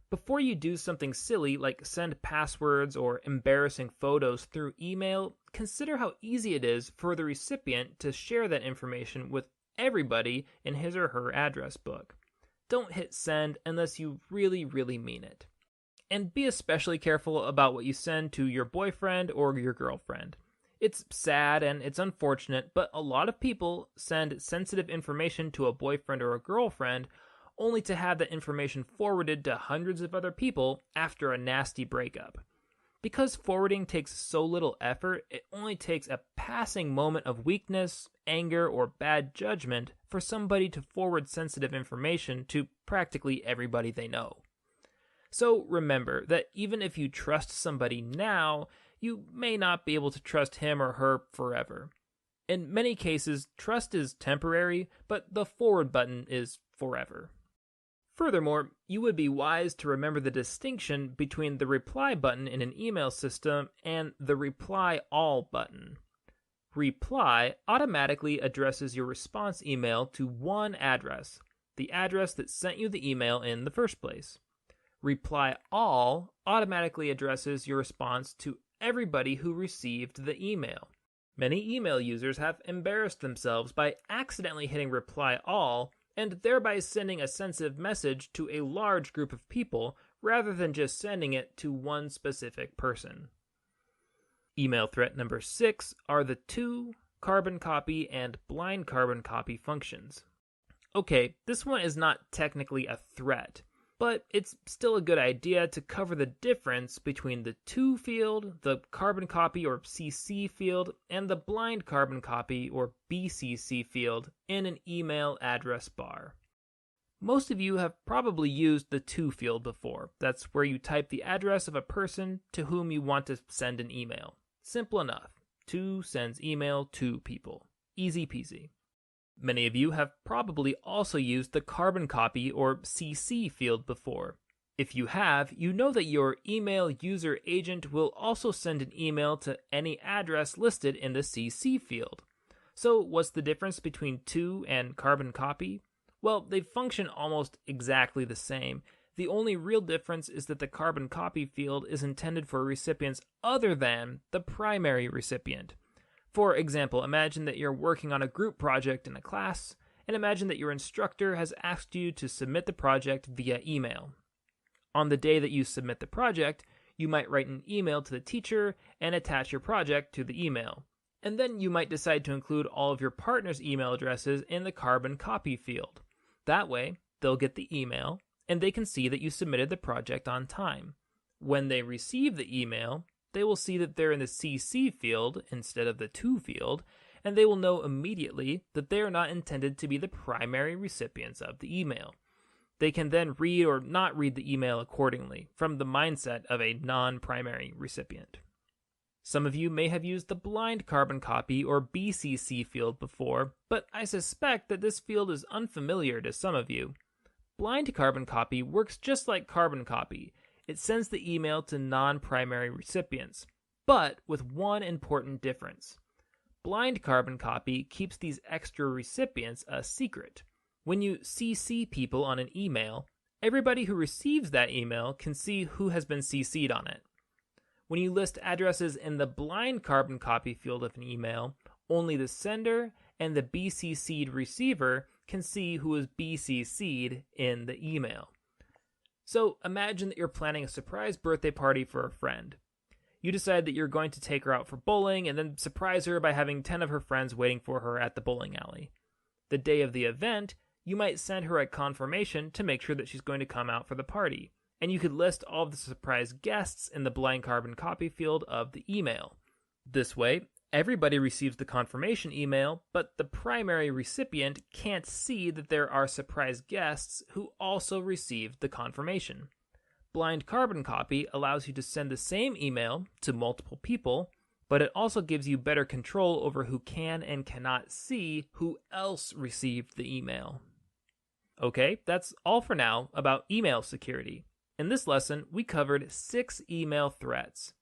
Before you do something silly like send passwords or embarrassing photos through email, consider how easy it is for the recipient to share that information with everybody in his or her address book. Don't hit send unless you really, really mean it. And be especially careful about what you send to your boyfriend or your girlfriend. It's sad and it's unfortunate, but a lot of people send sensitive information to a boyfriend or a girlfriend only to have that information forwarded to hundreds of other people after a nasty breakup. Because forwarding takes so little effort, it only takes a passing moment of weakness, anger, or bad judgment for somebody to forward sensitive information to practically everybody they know. So remember that even if you trust somebody now, you may not be able to trust him or her forever. In many cases, trust is temporary, but the forward button is forever. Furthermore, you would be wise to remember the distinction between the reply button in an email system and the reply all button. Reply automatically addresses your response email to one address, the address that sent you the email in the first place. Reply all automatically addresses your response to everybody who received the email. Many email users have embarrassed themselves by accidentally hitting reply all and thereby sending a sensitive message to a large group of people rather than just sending it to one specific person. Email threat number 6 are the to, carbon copy, and blind carbon copy functions. Okay, this one is not technically a threat, but it's still a good idea to cover the difference between the to field, the carbon copy or CC field, and the blind carbon copy or BCC field in an email address bar. Most of you have probably used the to field before. That's where you type the address of a person to whom you want to send an email. Simple enough. To sends email to people. Easy peasy. Many of you have probably also used the carbon copy or CC field before. If you have, you know that your email user agent will also send an email to any address listed in the CC field. So what's the difference between to and carbon copy? Well, they function almost exactly the same. The only real difference is that the carbon copy field is intended for recipients other than the primary recipient. For example, imagine that you're working on a group project in a class, and imagine that your instructor has asked you to submit the project via email. On the day that you submit the project, you might write an email to the teacher and attach your project to the email. And then you might decide to include all of your partner's email addresses in the carbon copy field. That way, they'll get the email, and they can see that you submitted the project on time. When they receive the email, they will see that they're in the CC field instead of the to field, and they will know immediately that they are not intended to be the primary recipients of the email. They can then read or not read the email accordingly, from the mindset of a non-primary recipient. Some of you may have used the blind carbon copy or BCC field before, but I suspect that this field is unfamiliar to some of you. Blind carbon copy works just like carbon copy. It sends the email to non-primary recipients, but with one important difference. Blind carbon copy keeps these extra recipients a secret. When you CC people on an email, everybody who receives that email can see who has been CC'd on it. When you list addresses in the blind carbon copy field of an email, only the sender and the BCC'd receiver can see who is BCC'd in the email. So imagine that you're planning a surprise birthday party for a friend. You decide that you're going to take her out for bowling and then surprise her by having 10 of her friends waiting for her at the bowling alley. The day of the event, you might send her a confirmation to make sure that she's going to come out for the party, and you could list all of the surprise guests in the blind carbon copy field of the email. This way, everybody receives the confirmation email, but the primary recipient can't see that there are surprise guests who also received the confirmation. Blind carbon copy allows you to send the same email to multiple people, but it also gives you better control over who can and cannot see who else received the email. Okay, that's all for now about email security. In this lesson, we covered 6 email threats: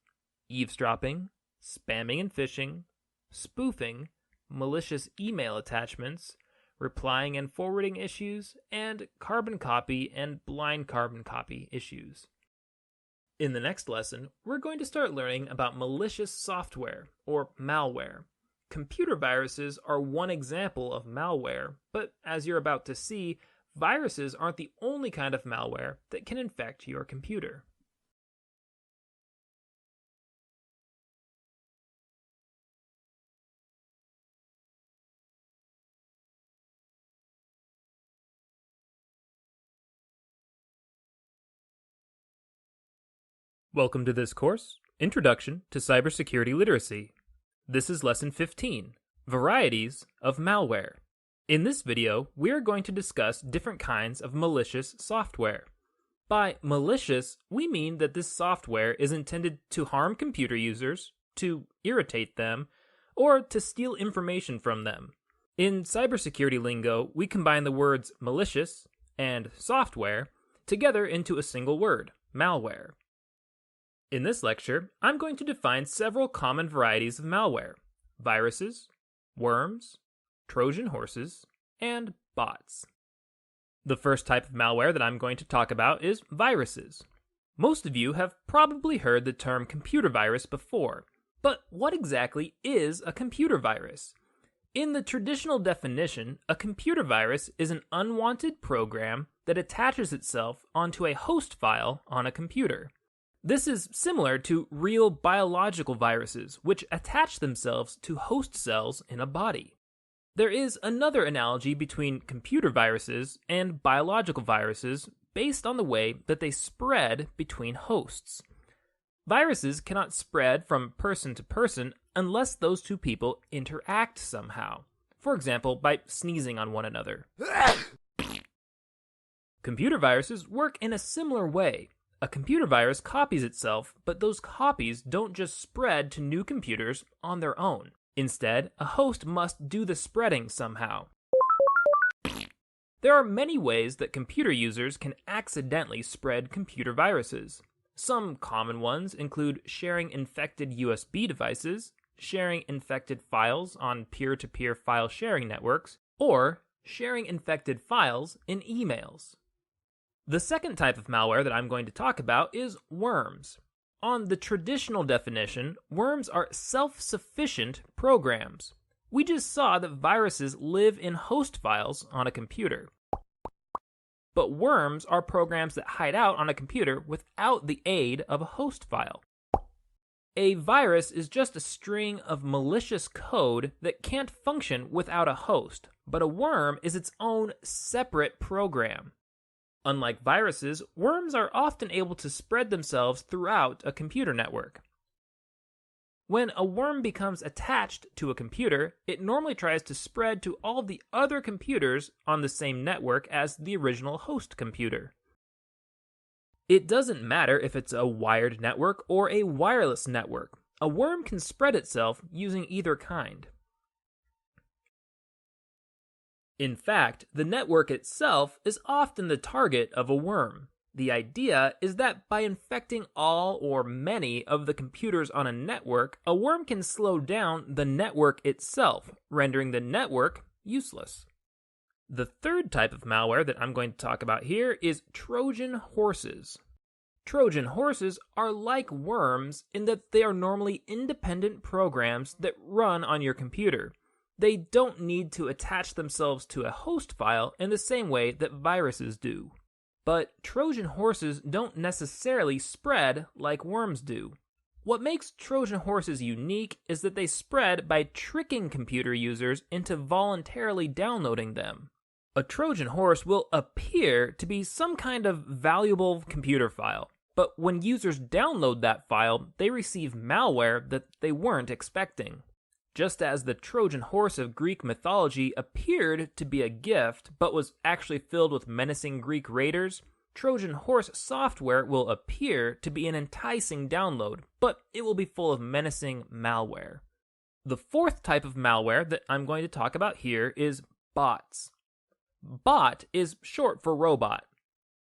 eavesdropping, spamming and phishing, spoofing, malicious email attachments, replying and forwarding issues, and carbon copy and blind carbon copy issues. In the next lesson, we're going to start learning about malicious software, or malware. Computer viruses are one example of malware, but as you're about to see, viruses aren't the only kind of malware that can infect your computer. Welcome to this course, Introduction to Cybersecurity Literacy. This is Lesson 15, Varieties of Malware. In this video, we are going to discuss different kinds of malicious software. By malicious, we mean that this software is intended to harm computer users, to irritate them, or to steal information from them. In cybersecurity lingo, we combine the words malicious and software together into a single word, malware. In this lecture, I'm going to define several common varieties of malware: viruses, worms, Trojan horses, and bots. The first type of malware that I'm going to talk about is viruses. Most of you have probably heard the term computer virus before, but what exactly is a computer virus? In the traditional definition, a computer virus is an unwanted program that attaches itself onto a host file on a computer. This is similar to real biological viruses, which attach themselves to host cells in a body. There is another analogy between computer viruses and biological viruses based on the way that they spread between hosts. Viruses cannot spread from person to person unless those two people interact somehow. For example, by sneezing on one another. Computer viruses work in a similar way. A computer virus copies itself, but those copies don't just spread to new computers on their own. Instead, a host must do the spreading somehow. There are many ways that computer users can accidentally spread computer viruses. Some common ones include sharing infected USB devices, sharing infected files on peer-to-peer file sharing networks, or sharing infected files in emails. The second type of malware that I'm going to talk about is worms. On the traditional definition, worms are self-sufficient programs. We just saw that viruses live in host files on a computer. But worms are programs that hide out on a computer without the aid of a host file. A virus is just a string of malicious code that can't function without a host, but a worm is its own separate program. Unlike viruses, worms are often able to spread themselves throughout a computer network. When a worm becomes attached to a computer, it normally tries to spread to all the other computers on the same network as the original host computer. It doesn't matter if it's a wired network or a wireless network. A worm can spread itself using either kind. In fact, the network itself is often the target of a worm. The idea is that by infecting all or many of the computers on a network, a worm can slow down the network itself, rendering the network useless. The third type of malware that I'm going to talk about here is Trojan horses. Trojan horses are like worms in that they are normally independent programs that run on your computer. They don't need to attach themselves to a host file in the same way that viruses do. But Trojan horses don't necessarily spread like worms do. What makes Trojan horses unique is that they spread by tricking computer users into voluntarily downloading them. A Trojan horse will appear to be some kind of valuable computer file, but when users download that file, they receive malware that they weren't expecting. Just as the Trojan horse of Greek mythology appeared to be a gift, but was actually filled with menacing Greek raiders, Trojan horse software will appear to be an enticing download, but it will be full of menacing malware. The fourth type of malware that I'm going to talk about here is bots. Bot is short for robot.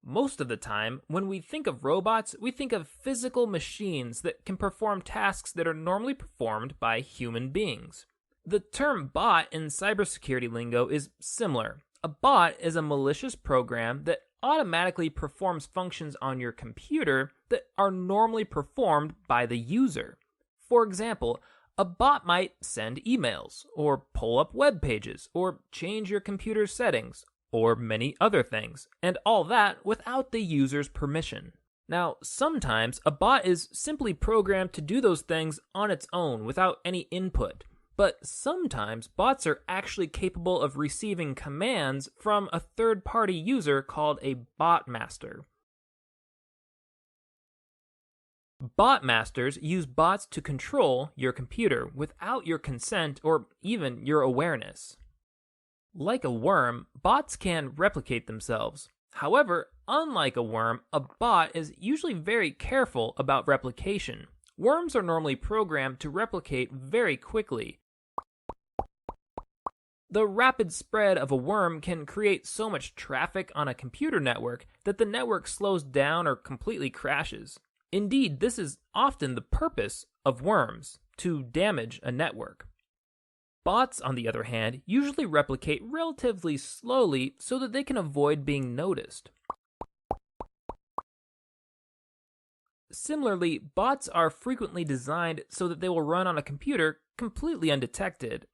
Most of the time, when we think of robots, we think of physical machines that can perform tasks that are normally performed by human beings. The term bot in cybersecurity lingo is similar. A bot is a malicious program that automatically performs functions on your computer that are normally performed by the user. For example, a bot might send emails, or pull up web pages, or change your computer's settings, or many other things, and all that without the user's permission. Now, sometimes a bot is simply programmed to do those things on its own without any input, but sometimes bots are actually capable of receiving commands from a third-party user called a bot master. Bot masters use bots to control your computer without your consent or even your awareness. Like a worm, bots can replicate themselves. However, unlike a worm, a bot is usually very careful about replication. Worms are normally programmed to replicate very quickly. The rapid spread of a worm can create so much traffic on a computer network that the network slows down or completely crashes. Indeed, this is often the purpose of worms, to damage a network. Bots, on the other hand, usually replicate relatively slowly so that they can avoid being noticed. Similarly, bots are frequently designed so that they will run on a computer completely undetected.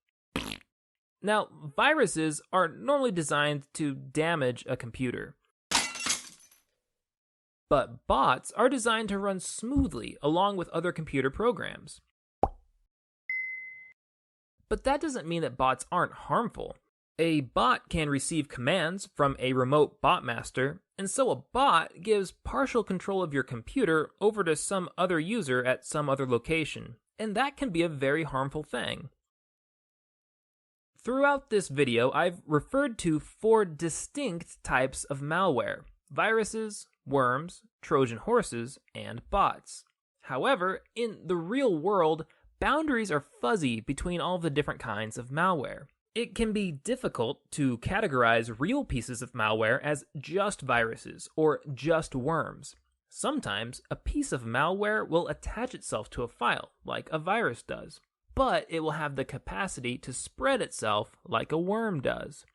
Now, viruses are normally designed to damage a computer. But bots are designed to run smoothly along with other computer programs. But that doesn't mean that bots aren't harmful. A bot can receive commands from a remote bot master, and so a bot gives partial control of your computer over to some other user at some other location, and that can be a very harmful thing. Throughout this video, I've referred to 4 distinct types of malware: viruses, worms, Trojan horses, and bots. However, in the real world, boundaries are fuzzy between all the different kinds of malware. It can be difficult to categorize real pieces of malware as just viruses or just worms. Sometimes a piece of malware will attach itself to a file, like a virus does, but it will have the capacity to spread itself like a worm does.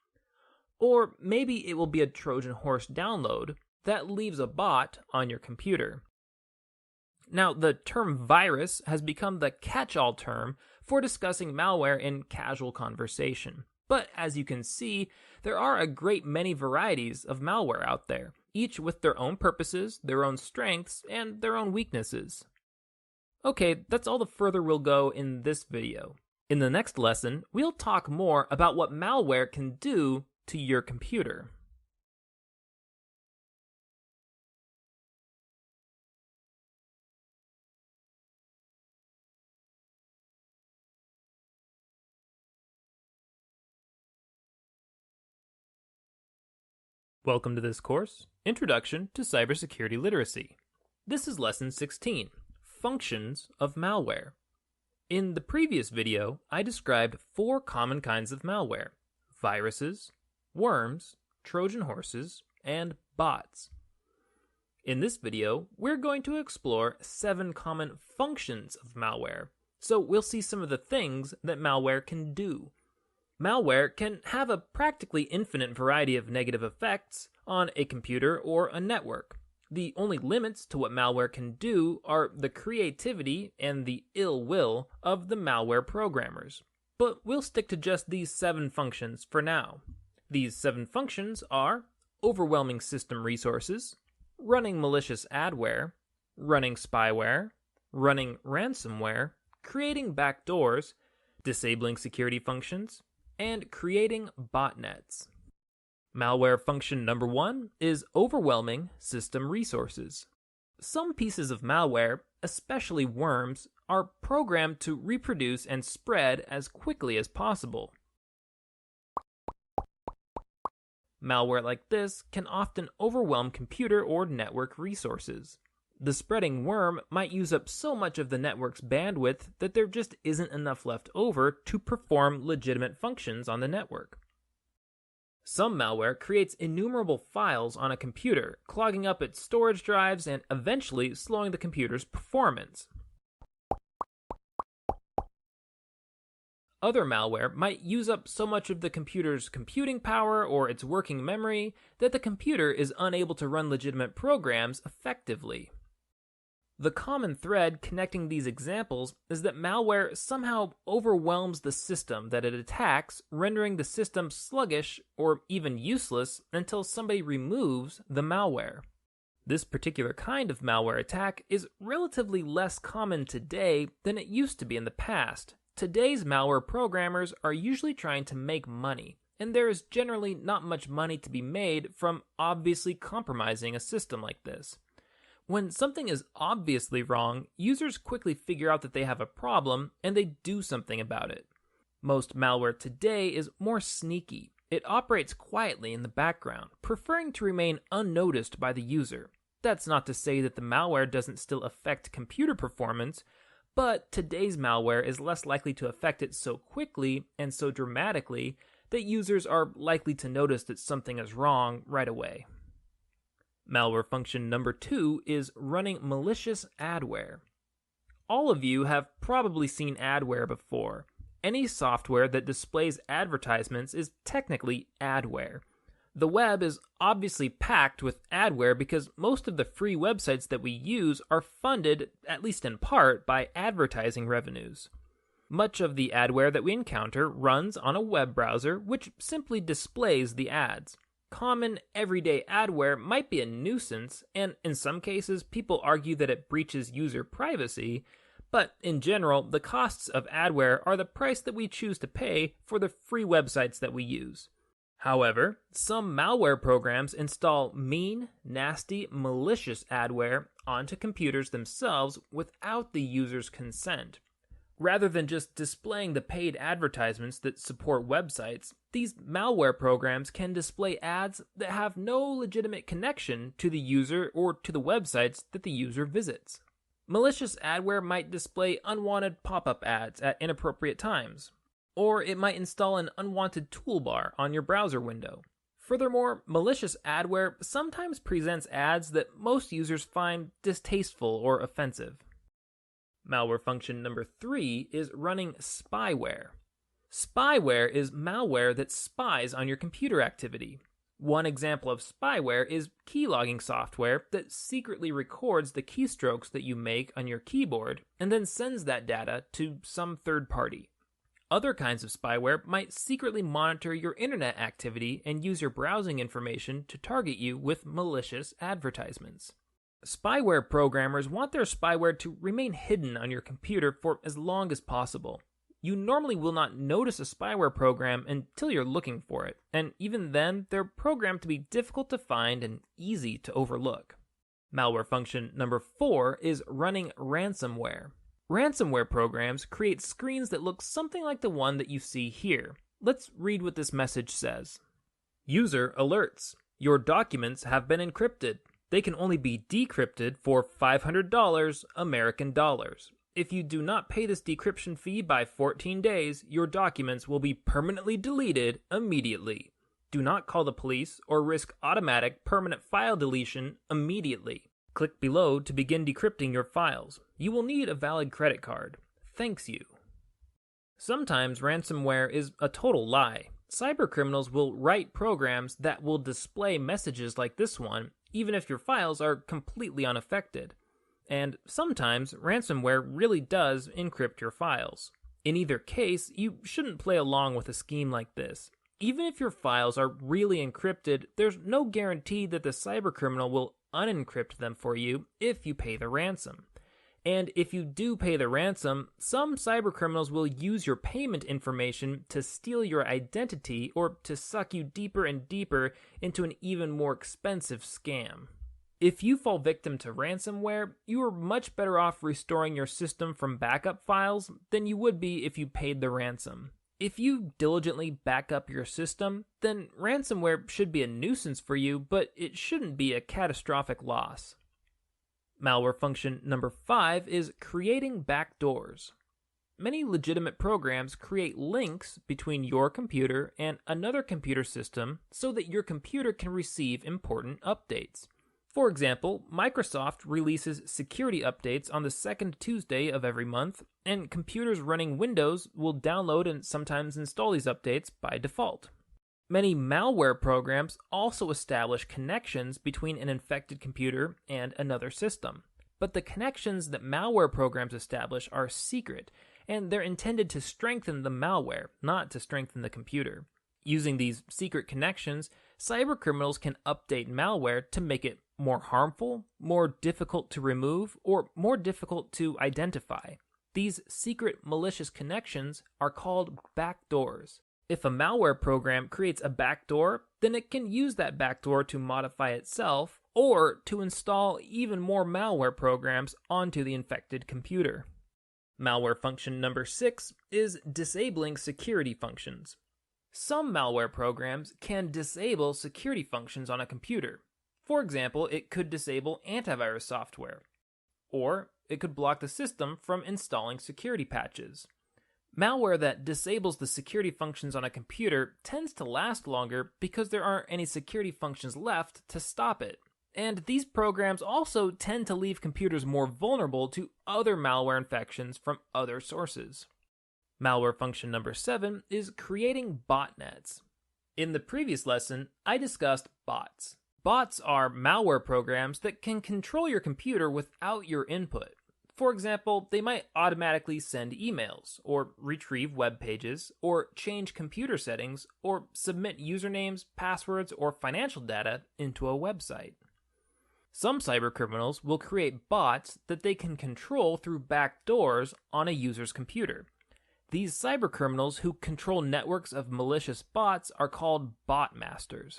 Or maybe it will be a Trojan horse download that leaves a bot on your computer. Now, the term virus has become the catch-all term for discussing malware in casual conversation. But as you can see, there are a great many varieties of malware out there, each with their own purposes, their own strengths, and their own weaknesses. Okay, that's all the further we'll go in this video. In the next lesson, we'll talk more about what malware can do to your computer. Welcome to this course, Introduction to Cybersecurity Literacy. This is Lesson 16, Functions of Malware. In the previous video, I described 4 common kinds of malware: viruses, worms, Trojan horses, and bots. In this video, we're going to explore 7 common functions of malware, so we'll see some of the things that malware can do. Malware can have a practically infinite variety of negative effects on a computer or a network. The only limits to what malware can do are the creativity and the ill will of the malware programmers. But we'll stick to just these 7 functions for now. These 7 functions are overwhelming system resources, running malicious adware, running spyware, running ransomware, creating backdoors, disabling security functions, and creating botnets. Malware function number 1 is overwhelming system resources. Some pieces of malware, especially worms, are programmed to reproduce and spread as quickly as possible. Malware like this can often overwhelm computer or network resources. The spreading worm might use up so much of the network's bandwidth that there just isn't enough left over to perform legitimate functions on the network. Some malware creates innumerable files on a computer, clogging up its storage drives and eventually slowing the computer's performance. Other malware might use up so much of the computer's computing power or its working memory that the computer is unable to run legitimate programs effectively. The common thread connecting these examples is that malware somehow overwhelms the system that it attacks, rendering the system sluggish or even useless until somebody removes the malware. This particular kind of malware attack is relatively less common today than it used to be in the past. Today's malware programmers are usually trying to make money, and there is generally not much money to be made from obviously compromising a system like this. When something is obviously wrong, users quickly figure out that they have a problem and they do something about it. Most malware today is more sneaky. It operates quietly in the background, preferring to remain unnoticed by the user. That's not to say that the malware doesn't still affect computer performance, but today's malware is less likely to affect it so quickly and so dramatically that users are likely to notice that something is wrong right away. Malware function number 2 is running malicious adware. All of you have probably seen adware before. Any software that displays advertisements is technically adware. The web is obviously packed with adware because most of the free websites that we use are funded, at least in part, by advertising revenues. Much of the adware that we encounter runs on a web browser, which simply displays the ads. Common everyday adware might be a nuisance, and in some cases people argue that it breaches user privacy, but in general, the costs of adware are the price that we choose to pay for the free websites that we use. However, some malware programs install mean, nasty, malicious adware onto computers themselves without the user's consent. Rather than just displaying the paid advertisements that support websites, these malware programs can display ads that have no legitimate connection to the user or to the websites that the user visits. Malicious adware might display unwanted pop-up ads at inappropriate times, or it might install an unwanted toolbar on your browser window. Furthermore, malicious adware sometimes presents ads that most users find distasteful or offensive. Malware function number 3 is running spyware. Spyware is malware that spies on your computer activity. One example of spyware is keylogging software that secretly records the keystrokes that you make on your keyboard and then sends that data to some third party. Other kinds of spyware might secretly monitor your internet activity and use your browsing information to target you with malicious advertisements. Spyware programmers want their spyware to remain hidden on your computer for as long as possible. You normally will not notice a spyware program until you're looking for it, and even then, they're programmed to be difficult to find and easy to overlook. Malware function number 4 is running ransomware. Ransomware programs create screens that look something like the one that you see here. Let's read what this message says. User alerts. Your documents have been encrypted. They can only be decrypted for $500 American dollars. If you do not pay this decryption fee by 14 days, your documents will be permanently deleted immediately. Do not call the police or risk automatic permanent file deletion immediately. Click below to begin decrypting your files. You will need a valid credit card. Thanks you. Sometimes ransomware is a total lie. Cybercriminals will write programs that will display messages like this one, even if your files are completely unaffected. And sometimes ransomware really does encrypt your files. In either case, you shouldn't play along with a scheme like this. Even if your files are really encrypted, there's no guarantee that the cybercriminal will unencrypt them for you if you pay the ransom. And if you do pay the ransom, some cybercriminals will use your payment information to steal your identity or to suck you deeper and deeper into an even more expensive scam. If you fall victim to ransomware, you are much better off restoring your system from backup files than you would be if you paid the ransom. If you diligently back up your system, then ransomware should be a nuisance for you, but it shouldn't be a catastrophic loss. Malware function number 5 is creating backdoors. Many legitimate programs create links between your computer and another computer system so that your computer can receive important updates. For example, Microsoft releases security updates on the second Tuesday of every month, and computers running Windows will download and sometimes install these updates by default. Many malware programs also establish connections between an infected computer and another system. But the connections that malware programs establish are secret, and they're intended to strengthen the malware, not to strengthen the computer. Using these secret connections, cybercriminals can update malware to make it more harmful, more difficult to remove, or more difficult to identify. These secret malicious connections are called backdoors. If a malware program creates a backdoor, then it can use that backdoor to modify itself or to install even more malware programs onto the infected computer. Malware function number 6 is disabling security functions. Some malware programs can disable security functions on a computer. For example, it could disable antivirus software, or it could block the system from installing security patches. Malware that disables the security functions on a computer tends to last longer because there aren't any security functions left to stop it. And these programs also tend to leave computers more vulnerable to other malware infections from other sources. Malware function number 7 is creating botnets. In the previous lesson, I discussed bots. Bots are malware programs that can control your computer without your input. For example, they might automatically send emails, or retrieve web pages, or change computer settings, or submit usernames, passwords, or financial data into a website. Some cybercriminals will create bots that they can control through backdoors on a user's computer. These cybercriminals who control networks of malicious bots are called bot masters.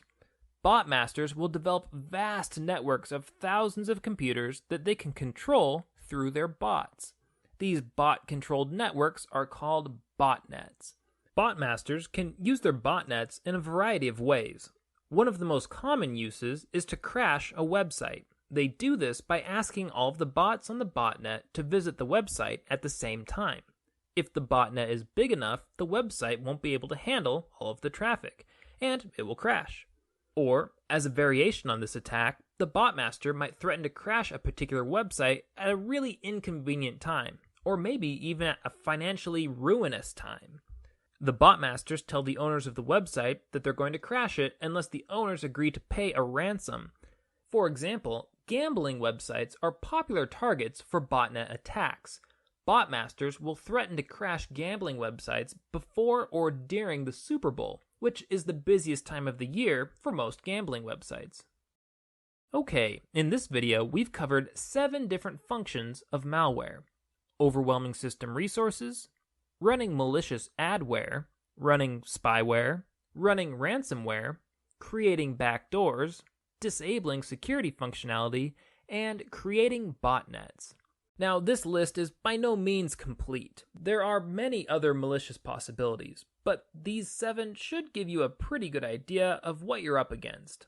Bot masters will develop vast networks of thousands of computers that they can control through their bots. These bot-controlled networks are called botnets. Botmasters can use their botnets in a variety of ways. One of the most common uses is to crash a website. They do this by asking all of the bots on the botnet to visit the website at the same time. If the botnet is big enough, the website won't be able to handle all of the traffic, and it will crash. Or, as a variation on this attack, the botmaster might threaten to crash a particular website at a really inconvenient time, or maybe even at a financially ruinous time. The botmasters tell the owners of the website that they're going to crash it unless the owners agree to pay a ransom. For example, gambling websites are popular targets for botnet attacks. Botmasters will threaten to crash gambling websites before or during the Super Bowl, which is the busiest time of the year for most gambling websites. Okay, in this video, we've covered 7 different functions of malware: overwhelming system resources, running malicious adware, running spyware, running ransomware, creating backdoors, disabling security functionality, and creating botnets. Now, this list is by no means complete. There are many other malicious possibilities, but these 7 should give you a pretty good idea of what you're up against.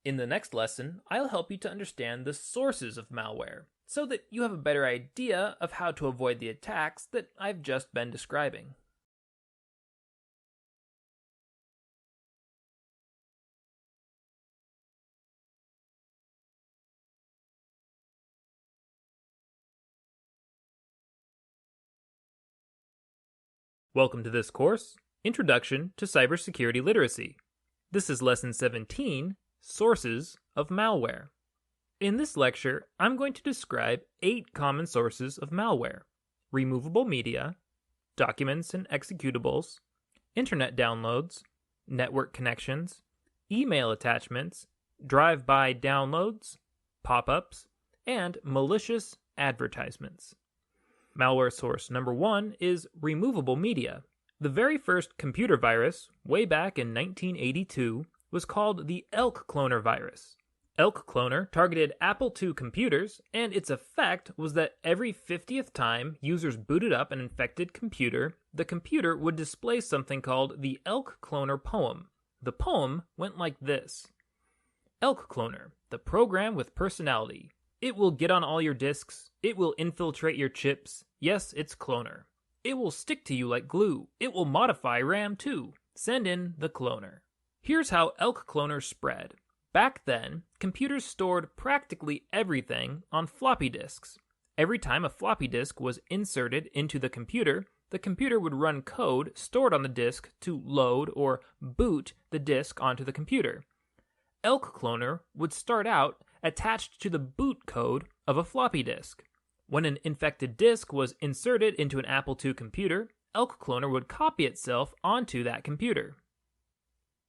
In the next lesson, I'll help you to understand the sources of malware, so that you have a better idea of how to avoid the attacks that I've just been describing. Welcome to this course, Introduction to Cybersecurity Literacy. This is Lesson 17, Sources of Malware. In this lecture, I'm going to describe 8 common sources of malware: removable media, documents and executables, internet downloads, network connections, email attachments, drive-by downloads, pop-ups, and malicious advertisements. Malware source number 1 is removable media. The very first computer virus, way back in 1982, was called the Elk Cloner virus. Elk Cloner targeted Apple II computers, and its effect was that every 50th time users booted up an infected computer, the computer would display something called the Elk Cloner poem. The poem went like this: Elk Cloner, the program with personality. It will get on all your disks. It will infiltrate your chips. Yes, it's Cloner. It will stick to you like glue. It will modify RAM too. Send in the Cloner. Here's how Elk Cloner spread. Back then, computers stored practically everything on floppy disks. Every time a floppy disk was inserted into the computer would run code stored on the disk to load or boot the disk onto the computer. Elk Cloner would start out attached to the boot code of a floppy disk. When an infected disk was inserted into an Apple II computer, Elk Cloner would copy itself onto that computer.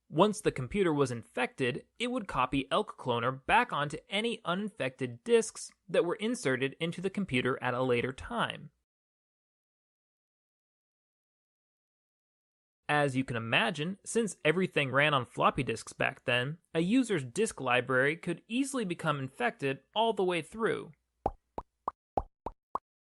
Once the computer was infected, it would copy Elk Cloner back onto any uninfected disks that were inserted into the computer at a later time. As you can imagine, since everything ran on floppy disks back then, a user's disk library could easily become infected all the way through.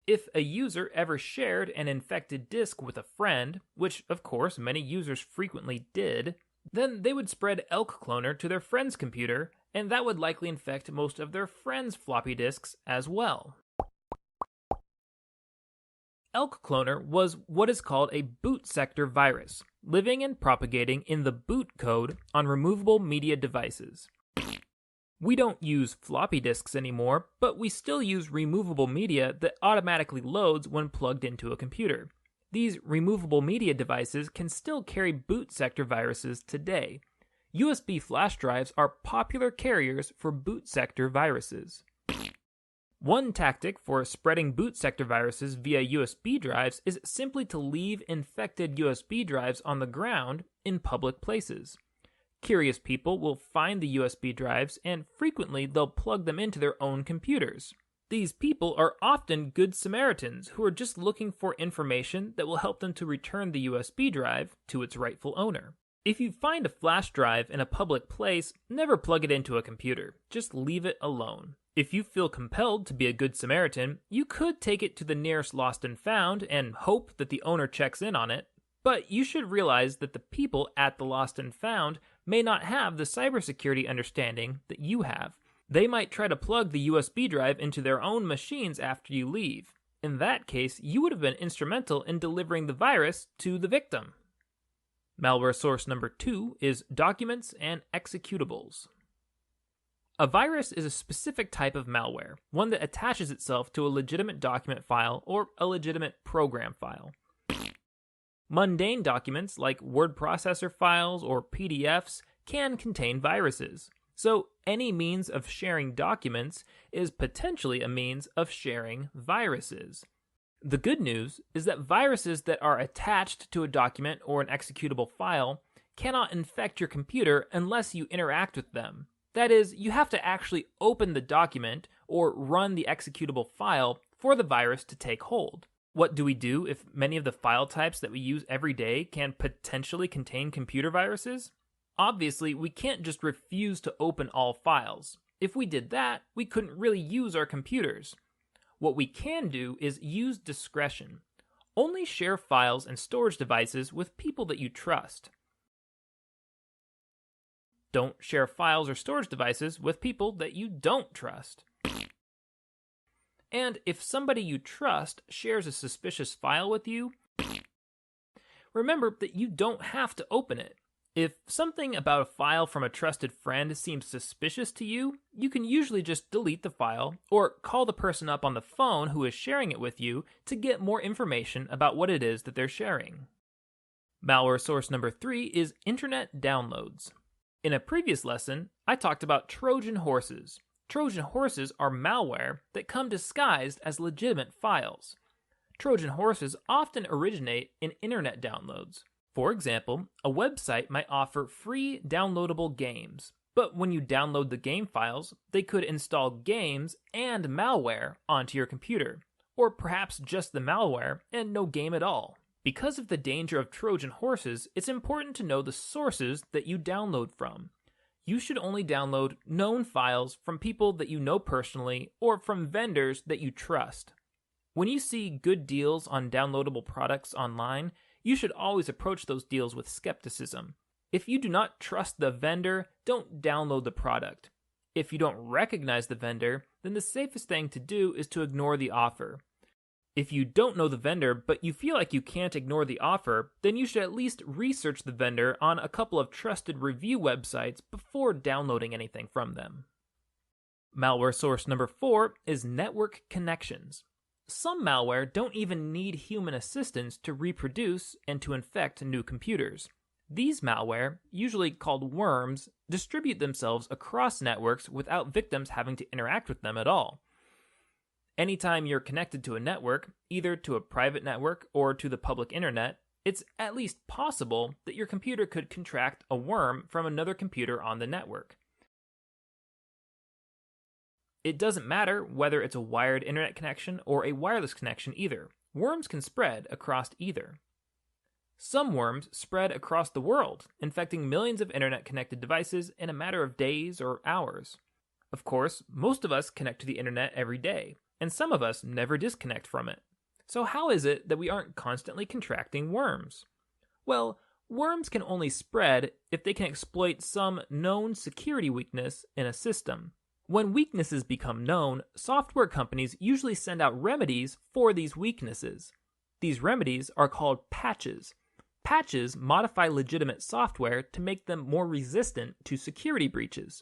If a user ever shared an infected disk with a friend, which of course many users frequently did, then they would spread Elk Cloner to their friend's computer, and that would likely infect most of their friends' floppy disks as well. Elk Cloner was what is called a boot sector virus, living and propagating in the boot code on removable media devices. We don't use floppy disks anymore, but we still use removable media that automatically loads when plugged into a computer. These removable media devices can still carry boot sector viruses today. USB flash drives are popular carriers for boot sector viruses. One tactic for spreading boot sector viruses via USB drives is simply to leave infected USB drives on the ground in public places. Curious people will find the USB drives, and frequently they'll plug them into their own computers. These people are often good Samaritans who are just looking for information that will help them to return the USB drive to its rightful owner. If you find a flash drive in a public place, never plug it into a computer. Just leave it alone. If you feel compelled to be a good Samaritan, you could take it to the nearest lost and found and hope that the owner checks in on it. But you should realize that the people at the lost and found may not have the cybersecurity understanding that you have. They might try to plug the USB drive into their own machines after you leave. In that case, you would have been instrumental in delivering the virus to the victim. Malware source number 2 is documents and executables. A virus is a specific type of malware, one that attaches itself to a legitimate document file or a legitimate program file. Mundane documents like word processor files or PDFs can contain viruses, so any means of sharing documents is potentially a means of sharing viruses. The good news is that viruses that are attached to a document or an executable file cannot infect your computer unless you interact with them. That is, you have to actually open the document or run the executable file for the virus to take hold. What do we do if many of the file types that we use every day can potentially contain computer viruses? Obviously, we can't just refuse to open all files. If we did that, we couldn't really use our computers. What we can do is use discretion. Only share files and storage devices with people that you trust. Don't share files or storage devices with people that you don't trust. And if somebody you trust shares a suspicious file with you, remember that you don't have to open it. If something about a file from a trusted friend seems suspicious to you, you can usually just delete the file or call the person up on the phone who is sharing it with you to get more information about what it is that they're sharing. Malware source number 3 is internet downloads. In a previous lesson, I talked about Trojan horses. Trojan horses are malware that come disguised as legitimate files. Trojan horses often originate in internet downloads. For example, a website might offer free downloadable games, but when you download the game files, they could install games and malware onto your computer, or perhaps just the malware and no game at all. Because of the danger of Trojan horses, it's important to know the sources that you download from. You should only download known files from people that you know personally or from vendors that you trust. When you see good deals on downloadable products online, you should always approach those deals with skepticism. If you do not trust the vendor, don't download the product. If you don't recognize the vendor, then the safest thing to do is to ignore the offer. If you don't know the vendor, but you feel like you can't ignore the offer, then you should at least research the vendor on a couple of trusted review websites before downloading anything from them. Malware source number 4 is network connections. Some malware don't even need human assistance to reproduce and to infect new computers. These malware, usually called worms, distribute themselves across networks without victims having to interact with them at all. Anytime you're connected to a network, either to a private network or to the public internet, it's at least possible that your computer could contract a worm from another computer on the network. It doesn't matter whether it's a wired internet connection or a wireless connection either. Worms can spread across either. Some worms spread across the world, infecting millions of internet-connected devices in a matter of days or hours. Of course, most of us connect to the internet every day, and some of us never disconnect from it. So how is it that we aren't constantly contracting worms? Well, worms can only spread if they can exploit some known security weakness in a system. When weaknesses become known, software companies usually send out remedies for these weaknesses. These remedies are called patches. Patches modify legitimate software to make them more resistant to security breaches.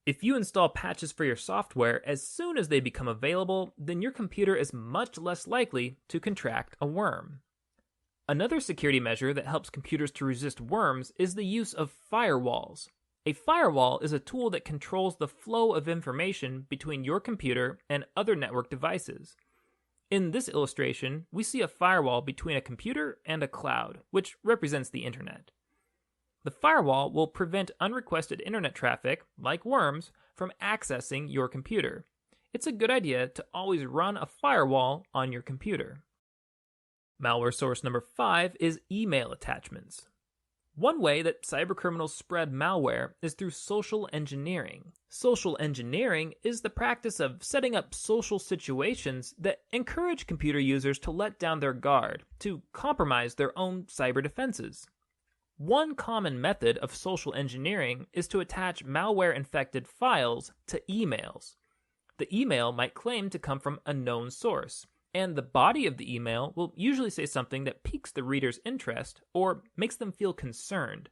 If you install patches for your software as soon as they become available, then your computer is much less likely to contract a worm. Another security measure that helps computers to resist worms is the use of firewalls. A firewall is a tool that controls the flow of information between your computer and other network devices. In this illustration, we see a firewall between a computer and a cloud, which represents the internet. The firewall will prevent unrequested internet traffic, like worms, from accessing your computer. It's a good idea to always run a firewall on your computer. Malware source number 5 is email attachments. One way that cybercriminals spread malware is through social engineering. Social engineering is the practice of setting up social situations that encourage computer users to let down their guard, to compromise their own cyber defenses. One common method of social engineering is to attach malware-infected files to emails. The email might claim to come from a known source, and the body of the email will usually say something that piques the reader's interest or makes them feel concerned.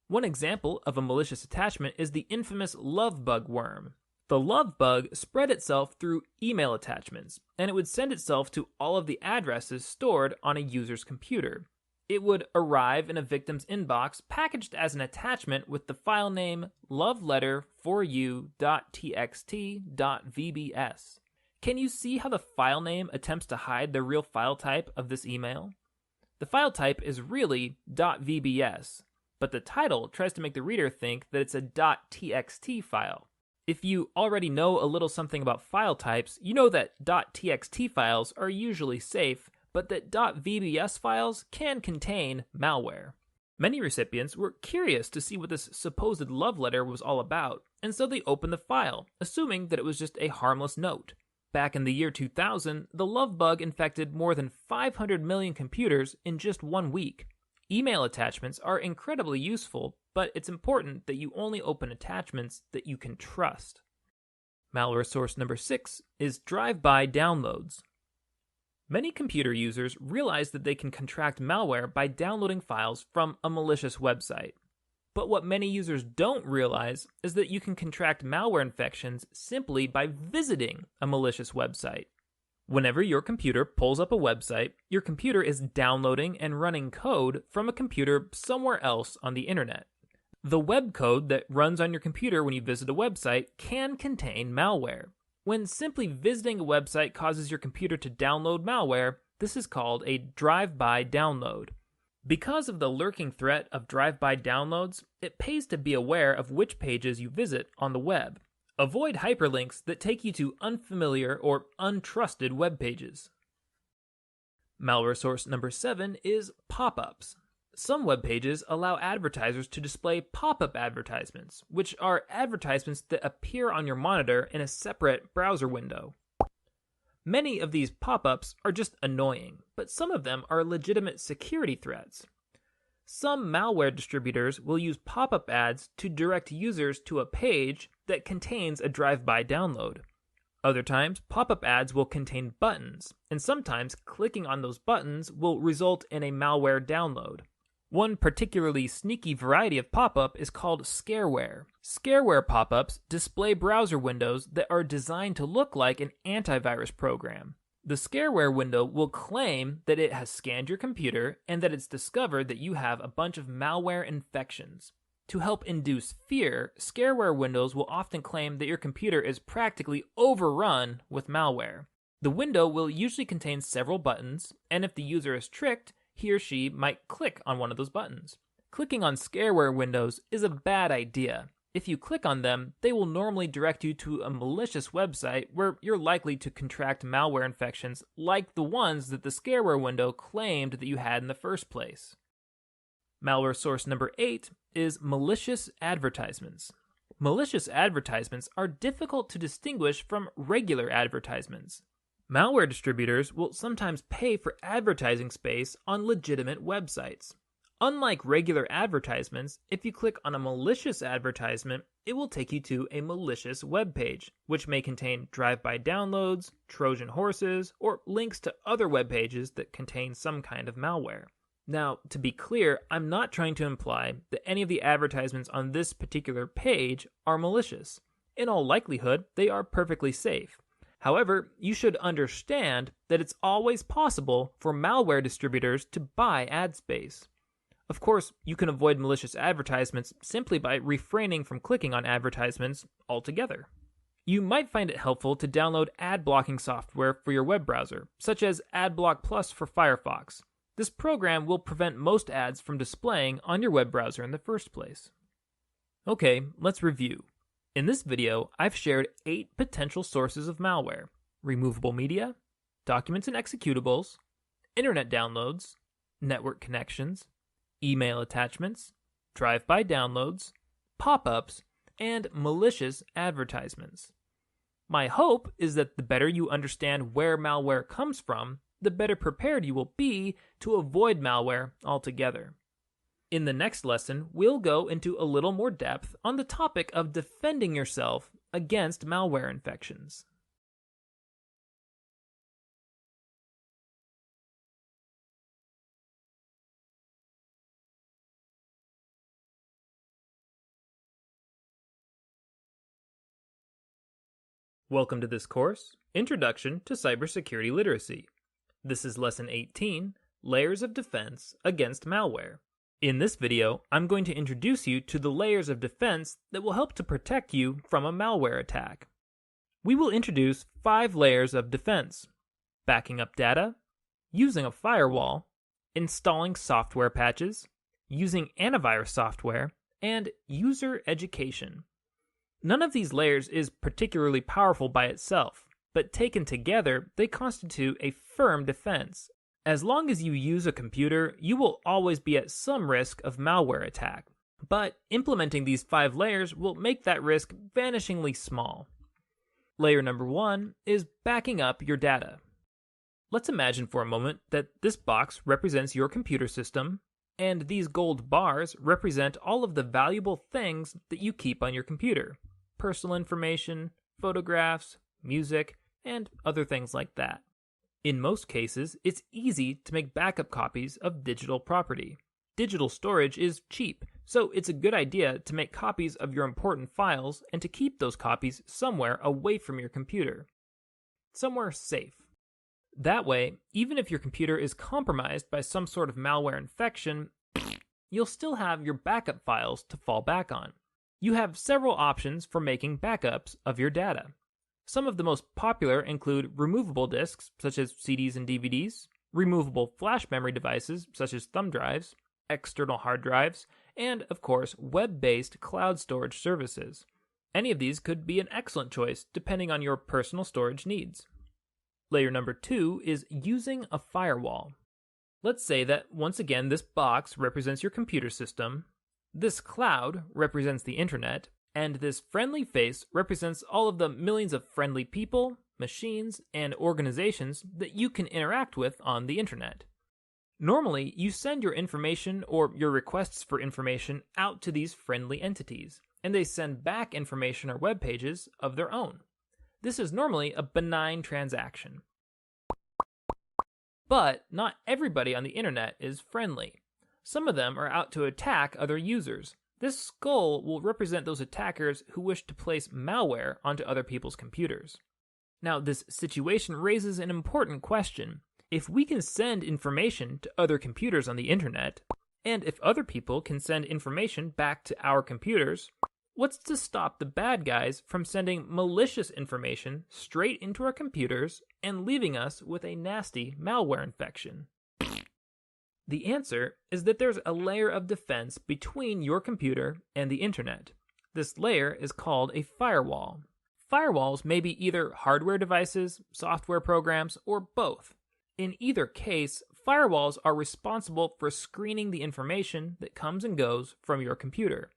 One example of a malicious attachment is the infamous love bug worm. The love bug spread itself through email attachments, and it would send itself to all of the addresses stored on a user's computer. It would arrive in a victim's inbox packaged as an attachment with the file name loveletterforyou.txt.vbs. Can you see how the file name attempts to hide the real file type of this email? The file type is really .vbs, but the title tries to make the reader think that it's a .txt file. If you already know a little something about file types, you know that .txt files are usually safe, but that .vbs files can contain malware. Many recipients were curious to see what this supposed love letter was all about, and so they opened the file, assuming that it was just a harmless note. Back in the year 2000, the love bug infected more than 500 million computers in just 1 week. Email attachments are incredibly useful, but it's important that you only open attachments that you can trust. Malware source number 6 is drive-by downloads. Many computer users realize that they can contract malware by downloading files from a malicious website. But what many users don't realize is that you can contract malware infections simply by visiting a malicious website. Whenever your computer pulls up a website, your computer is downloading and running code from a computer somewhere else on the internet. The web code that runs on your computer when you visit a website can contain malware. When simply visiting a website causes your computer to download malware, this is called a drive-by download. Because of the lurking threat of drive-by downloads, it pays to be aware of which pages you visit on the web. Avoid hyperlinks that take you to unfamiliar or untrusted web pages. Malware source number 7 is pop-ups. Some web pages allow advertisers to display pop-up advertisements, which are advertisements that appear on your monitor in a separate browser window. Many of these pop-ups are just annoying, but some of them are legitimate security threats. Some malware distributors will use pop-up ads to direct users to a page that contains a drive-by download. Other times, pop-up ads will contain buttons, and sometimes clicking on those buttons will result in a malware download. One particularly sneaky variety of pop-up is called scareware. Scareware pop-ups display browser windows that are designed to look like an antivirus program. The scareware window will claim that it has scanned your computer and that it's discovered that you have a bunch of malware infections. To help induce fear, scareware windows will often claim that your computer is practically overrun with malware. The window will usually contain several buttons, and if the user is tricked, he or she might click on one of those buttons. Clicking on scareware windows is a bad idea. If you click on them, they will normally direct you to a malicious website where you're likely to contract malware infections like the ones that the scareware window claimed that you had in the first place. Malware source number 8 is malicious advertisements. Malicious advertisements are difficult to distinguish from regular advertisements. Malware distributors will sometimes pay for advertising space on legitimate websites. Unlike regular advertisements, if you click on a malicious advertisement, it will take you to a malicious web page, which may contain drive-by downloads, Trojan horses, or links to other web pages that contain some kind of malware. Now, to be clear, I'm not trying to imply that any of the advertisements on this particular page are malicious. In all likelihood, they are perfectly safe. However, you should understand that it's always possible for malware distributors to buy ad space. Of course, you can avoid malicious advertisements simply by refraining from clicking on advertisements altogether. You might find it helpful to download ad blocking software for your web browser, such as AdBlock Plus for Firefox. This program will prevent most ads from displaying on your web browser in the first place. Okay, let's review. In this video, I've shared 8 potential sources of malware: removable media, documents and executables, internet downloads, network connections, email attachments, drive-by downloads, pop-ups, and malicious advertisements. My hope is that the better you understand where malware comes from, the better prepared you will be to avoid malware altogether. In the next lesson, we'll go into a little more depth on the topic of defending yourself against malware infections. Welcome to this course, Introduction to Cybersecurity Literacy. This is Lesson 18, Layers of Defense Against Malware. In this video, I'm going to introduce you to the layers of defense that will help to protect you from a malware attack. We will introduce 5 layers of defense: backing up data, using a firewall, installing software patches, using antivirus software, and user education. None of these layers is particularly powerful by itself, but taken together, they constitute a firm defense. As long as you use a computer, you will always be at some risk of malware attack. But implementing these 5 layers will make that risk vanishingly small. Layer number 1 is backing up your data. Let's imagine for a moment that this box represents your computer system, And these gold bars represent all of the valuable things that you keep on your computer: personal information, photographs, music, and other things like that. In most cases, it's easy to make backup copies of digital property. Digital storage is cheap, so it's a good idea to make copies of your important files and to keep those copies somewhere away from your computer. Somewhere safe. That way, even if your computer is compromised by some sort of malware infection, you'll still have your backup files to fall back on. You have several options for making backups of your data. Some of the most popular include removable disks, such as CDs and DVDs, removable flash memory devices, such as thumb drives, external hard drives, and, of course, web-based cloud storage services. Any of these could be an excellent choice depending on your personal storage needs. Layer number 2 is using a firewall. Let's say that once again this box represents your computer system, this cloud represents the internet, and this friendly face represents all of the millions of friendly people, machines, and organizations that you can interact with on the internet. Normally, you send your information or your requests for information out to these friendly entities, and they send back information or web pages of their own. This is normally a benign transaction. But not everybody on the internet is friendly. Some of them are out to attack other users. This skull will represent those attackers who wish to place malware onto other people's computers. Now, this situation raises an important question. If we can send information to other computers on the internet, and if other people can send information back to our computers, what's to stop the bad guys from sending malicious information straight into our computers and leaving us with a nasty malware infection? The answer is that there's a layer of defense between your computer and the internet. This layer is called a firewall. Firewalls may be either hardware devices, software programs, or both. In either case, firewalls are responsible for screening the information that comes and goes from your computer.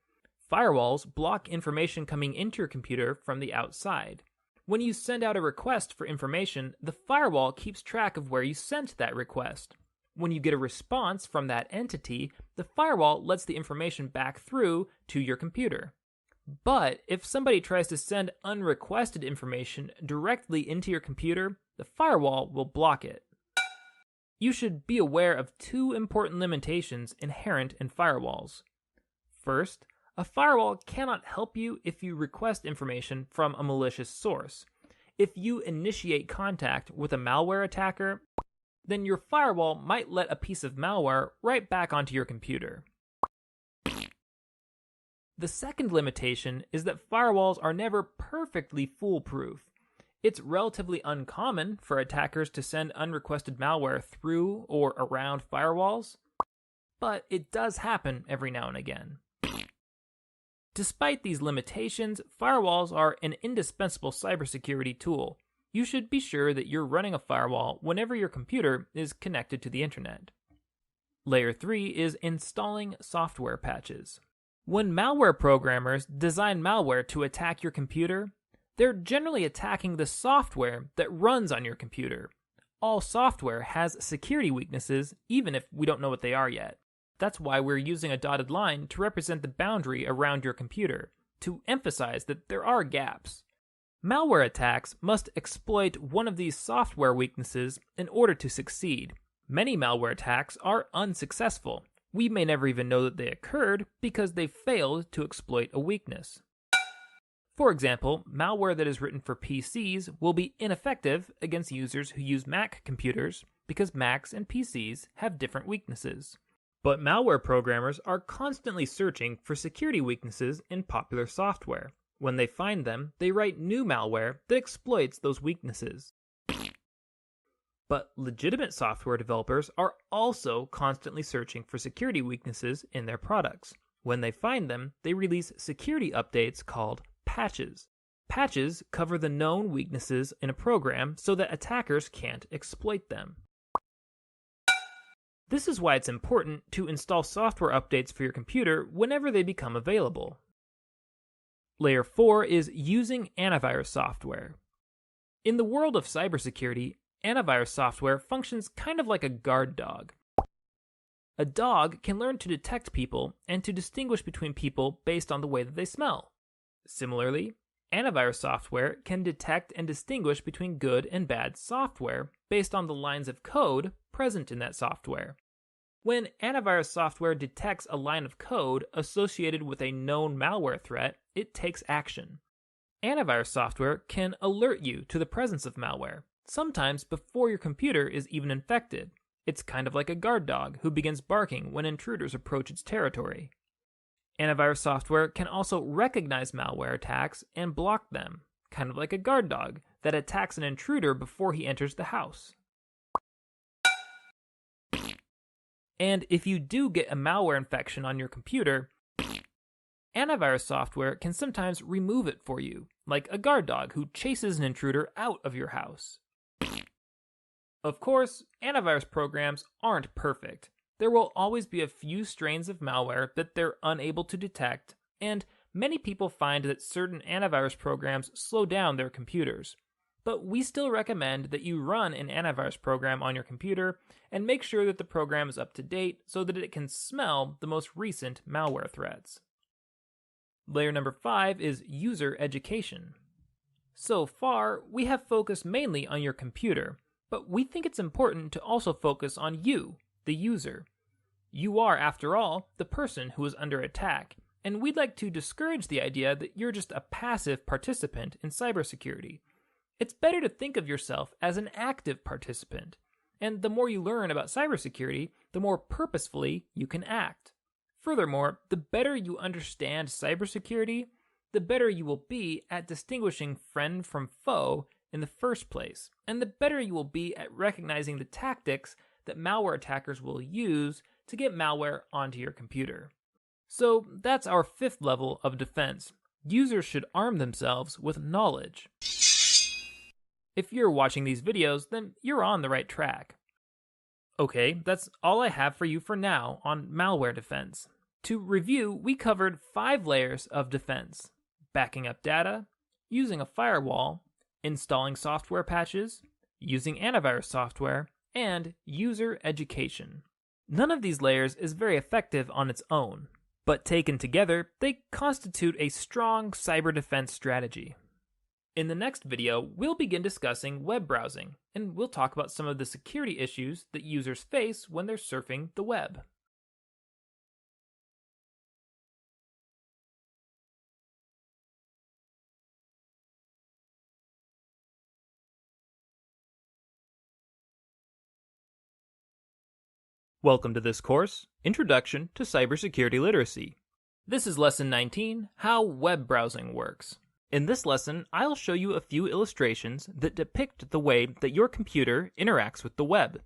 Firewalls block information coming into your computer from the outside. When you send out a request for information, the firewall keeps track of where you sent that request. When you get a response from that entity, the firewall lets the information back through to your computer. But if somebody tries to send unrequested information directly into your computer, the firewall will block it. You should be aware of two important limitations inherent in firewalls. First, a firewall cannot help you if you request information from a malicious source. If you initiate contact with a malware attacker, then your firewall might let a piece of malware right back onto your computer. The second limitation is that firewalls are never perfectly foolproof. It's relatively uncommon for attackers to send unrequested malware through or around firewalls, but it does happen every now and again. Despite these limitations, firewalls are an indispensable cybersecurity tool. You should be sure that you're running a firewall whenever your computer is connected to the internet. Layer 3 is installing software patches. When malware programmers design malware to attack your computer, they're generally attacking the software that runs on your computer. All software has security weaknesses, even if we don't know what they are yet. That's why we're using a dotted line to represent the boundary around your computer, to emphasize that there are gaps. Malware attacks must exploit one of these software weaknesses in order to succeed. Many malware attacks are unsuccessful. We may never even know that they occurred because they failed to exploit a weakness. For example, malware that is written for PCs will be ineffective against users who use Mac computers because Macs and PCs have different weaknesses. But malware programmers are constantly searching for security weaknesses in popular software. When they find them, they write new malware that exploits those weaknesses. But legitimate software developers are also constantly searching for security weaknesses in their products. When they find them, they release security updates called patches. Patches cover the known weaknesses in a program so that attackers can't exploit them. This is why it's important to install software updates for your computer whenever they become available. Layer 4 is using antivirus software. In the world of cybersecurity, antivirus software functions kind of like a guard dog. A dog can learn to detect people and to distinguish between people based on the way that they smell. Similarly, antivirus software can detect and distinguish between good and bad software based on the lines of code present in that software. When antivirus software detects a line of code associated with a known malware threat, it takes action. Antivirus software can alert you to the presence of malware, sometimes before your computer is even infected. It's kind of like a guard dog who begins barking when intruders approach its territory. Antivirus software can also recognize malware attacks and block them, kind of like a guard dog that attacks an intruder before he enters the house. And if you do get a malware infection on your computer, antivirus software can sometimes remove it for you, like a guard dog who chases an intruder out of your house. Of course, antivirus programs aren't perfect. There will always be a few strains of malware that they're unable to detect, and many people find that certain antivirus programs slow down their computers. But we still recommend that you run an antivirus program on your computer and make sure that the program is up to date so that it can smell the most recent malware threats. Layer number 5 is user education. So far, we have focused mainly on your computer, but we think it's important to also focus on you, the user. You are, after all, the person who is under attack, and we'd like to discourage the idea that you're just a passive participant in cybersecurity. It's better to think of yourself as an active participant, and the more you learn about cybersecurity, the more purposefully you can act. Furthermore, the better you understand cybersecurity, the better you will be at distinguishing friend from foe in the first place, and the better you will be at recognizing the tactics that malware attackers will use to get malware onto your computer. So that's our 5th level of defense. Users should arm themselves with knowledge. If you're watching these videos, then you're on the right track. Okay, that's all I have for you for now on malware defense. To review, we covered 5 layers of defense: backing up data, using a firewall, installing software patches, using antivirus software, and user education. None of these layers is very effective on its own, but taken together, they constitute a strong cyber defense strategy. In the next video, we'll begin discussing web browsing, and we'll talk about some of the security issues that users face when they're surfing the web. Welcome to this course, Introduction to Cybersecurity Literacy. This is Lesson 19, How Web Browsing Works. In this lesson, I'll show you a few illustrations that depict the way that your computer interacts with the web.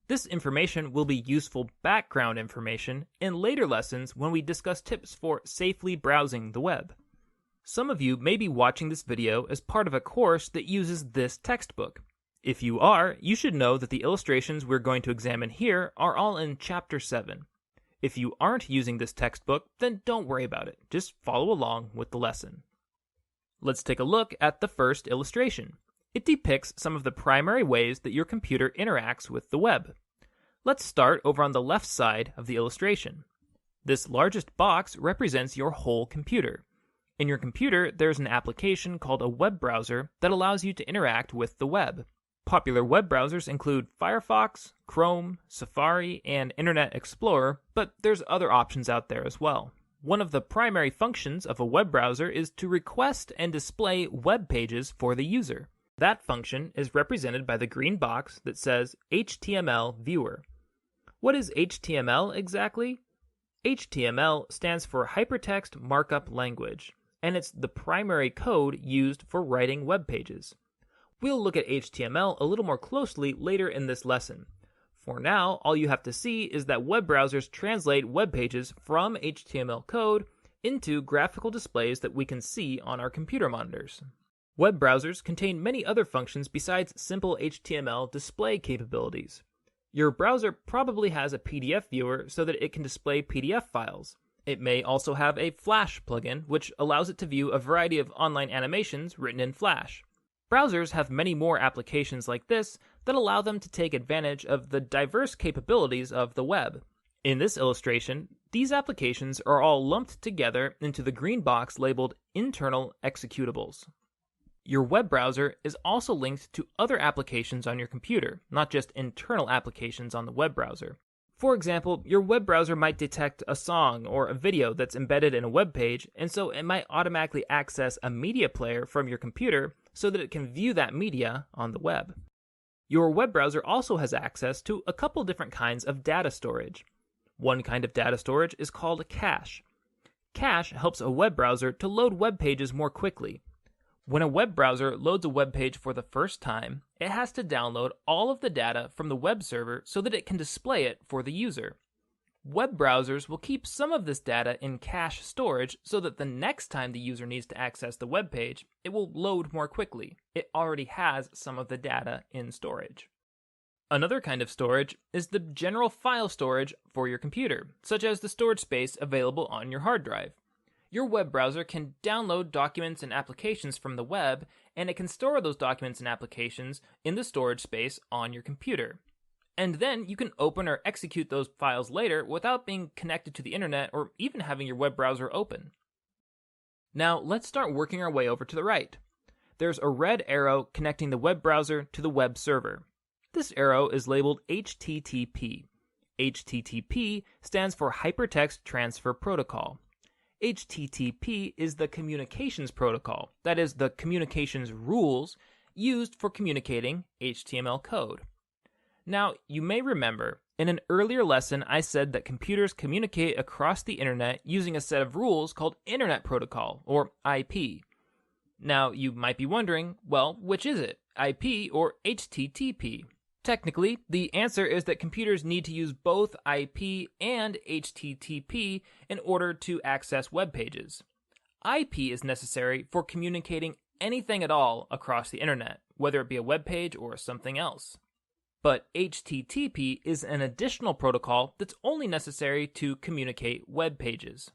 This information will be useful background information in later lessons when we discuss tips for safely browsing the web. Some of you may be watching this video as part of a course that uses this textbook. If you are, you should know that the illustrations we're going to examine here are all in Chapter 7. If you aren't using this textbook, then don't worry about it. Just follow along with the lesson. Let's take a look at the first illustration. It depicts some of the primary ways that your computer interacts with the web. Let's start over on the left side of the illustration. This largest box represents your whole computer. In your computer, there's an application called a web browser that allows you to interact with the web. Popular web browsers include Firefox, Chrome, Safari, and Internet Explorer, but there's other options out there as well. One of the primary functions of a web browser is to request and display web pages for the user. That function is represented by the green box that says HTML Viewer. What is HTML exactly? HTML stands for Hypertext Markup Language, and it's the primary code used for writing web pages. We'll look at HTML a little more closely later in this lesson. For now, all you have to see is that web browsers translate web pages from HTML code into graphical displays that we can see on our computer monitors. Web browsers contain many other functions besides simple HTML display capabilities. Your browser probably has a PDF viewer so that it can display PDF files. It may also have a Flash plugin, which allows it to view a variety of online animations written in Flash. Browsers have many more applications like this that allow them to take advantage of the diverse capabilities of the web. In this illustration, these applications are all lumped together into the green box labeled Internal Executables. Your web browser is also linked to other applications on your computer, not just internal applications on the web browser. For example, your web browser might detect a song or a video that's embedded in a web page, and so it might automatically access a media player from your computer so that it can view that media on the web. Your web browser also has access to a couple different kinds of data storage. One kind of data storage is called cache. Cache helps a web browser to load web pages more quickly. When a web browser loads a web page for the first time, it has to download all of the data from the web server so that it can display it for the user. Web browsers will keep some of this data in cache storage so that the next time the user needs to access the web page, it will load more quickly. It already has some of the data in storage. Another kind of storage is the general file storage for your computer, such as the storage space available on your hard drive. Your web browser can download documents and applications from the web, and it can store those documents and applications in the storage space on your computer. And then you can open or execute those files later without being connected to the internet or even having your web browser open. Now let's start working our way over to the right. There's a red arrow connecting the web browser to the web server. This arrow is labeled HTTP. HTTP stands for Hypertext Transfer Protocol. HTTP is the communications protocol, that is, the communications rules used for communicating HTML code. Now, you may remember, in an earlier lesson I said that computers communicate across the internet using a set of rules called Internet Protocol, or IP. Now, you might be wondering, well, which is it, IP or HTTP? Technically, the answer is that computers need to use both IP and HTTP in order to access web pages. IP is necessary for communicating anything at all across the internet, whether it be a web page or something else. But HTTP is an additional protocol that's only necessary to communicate web pages.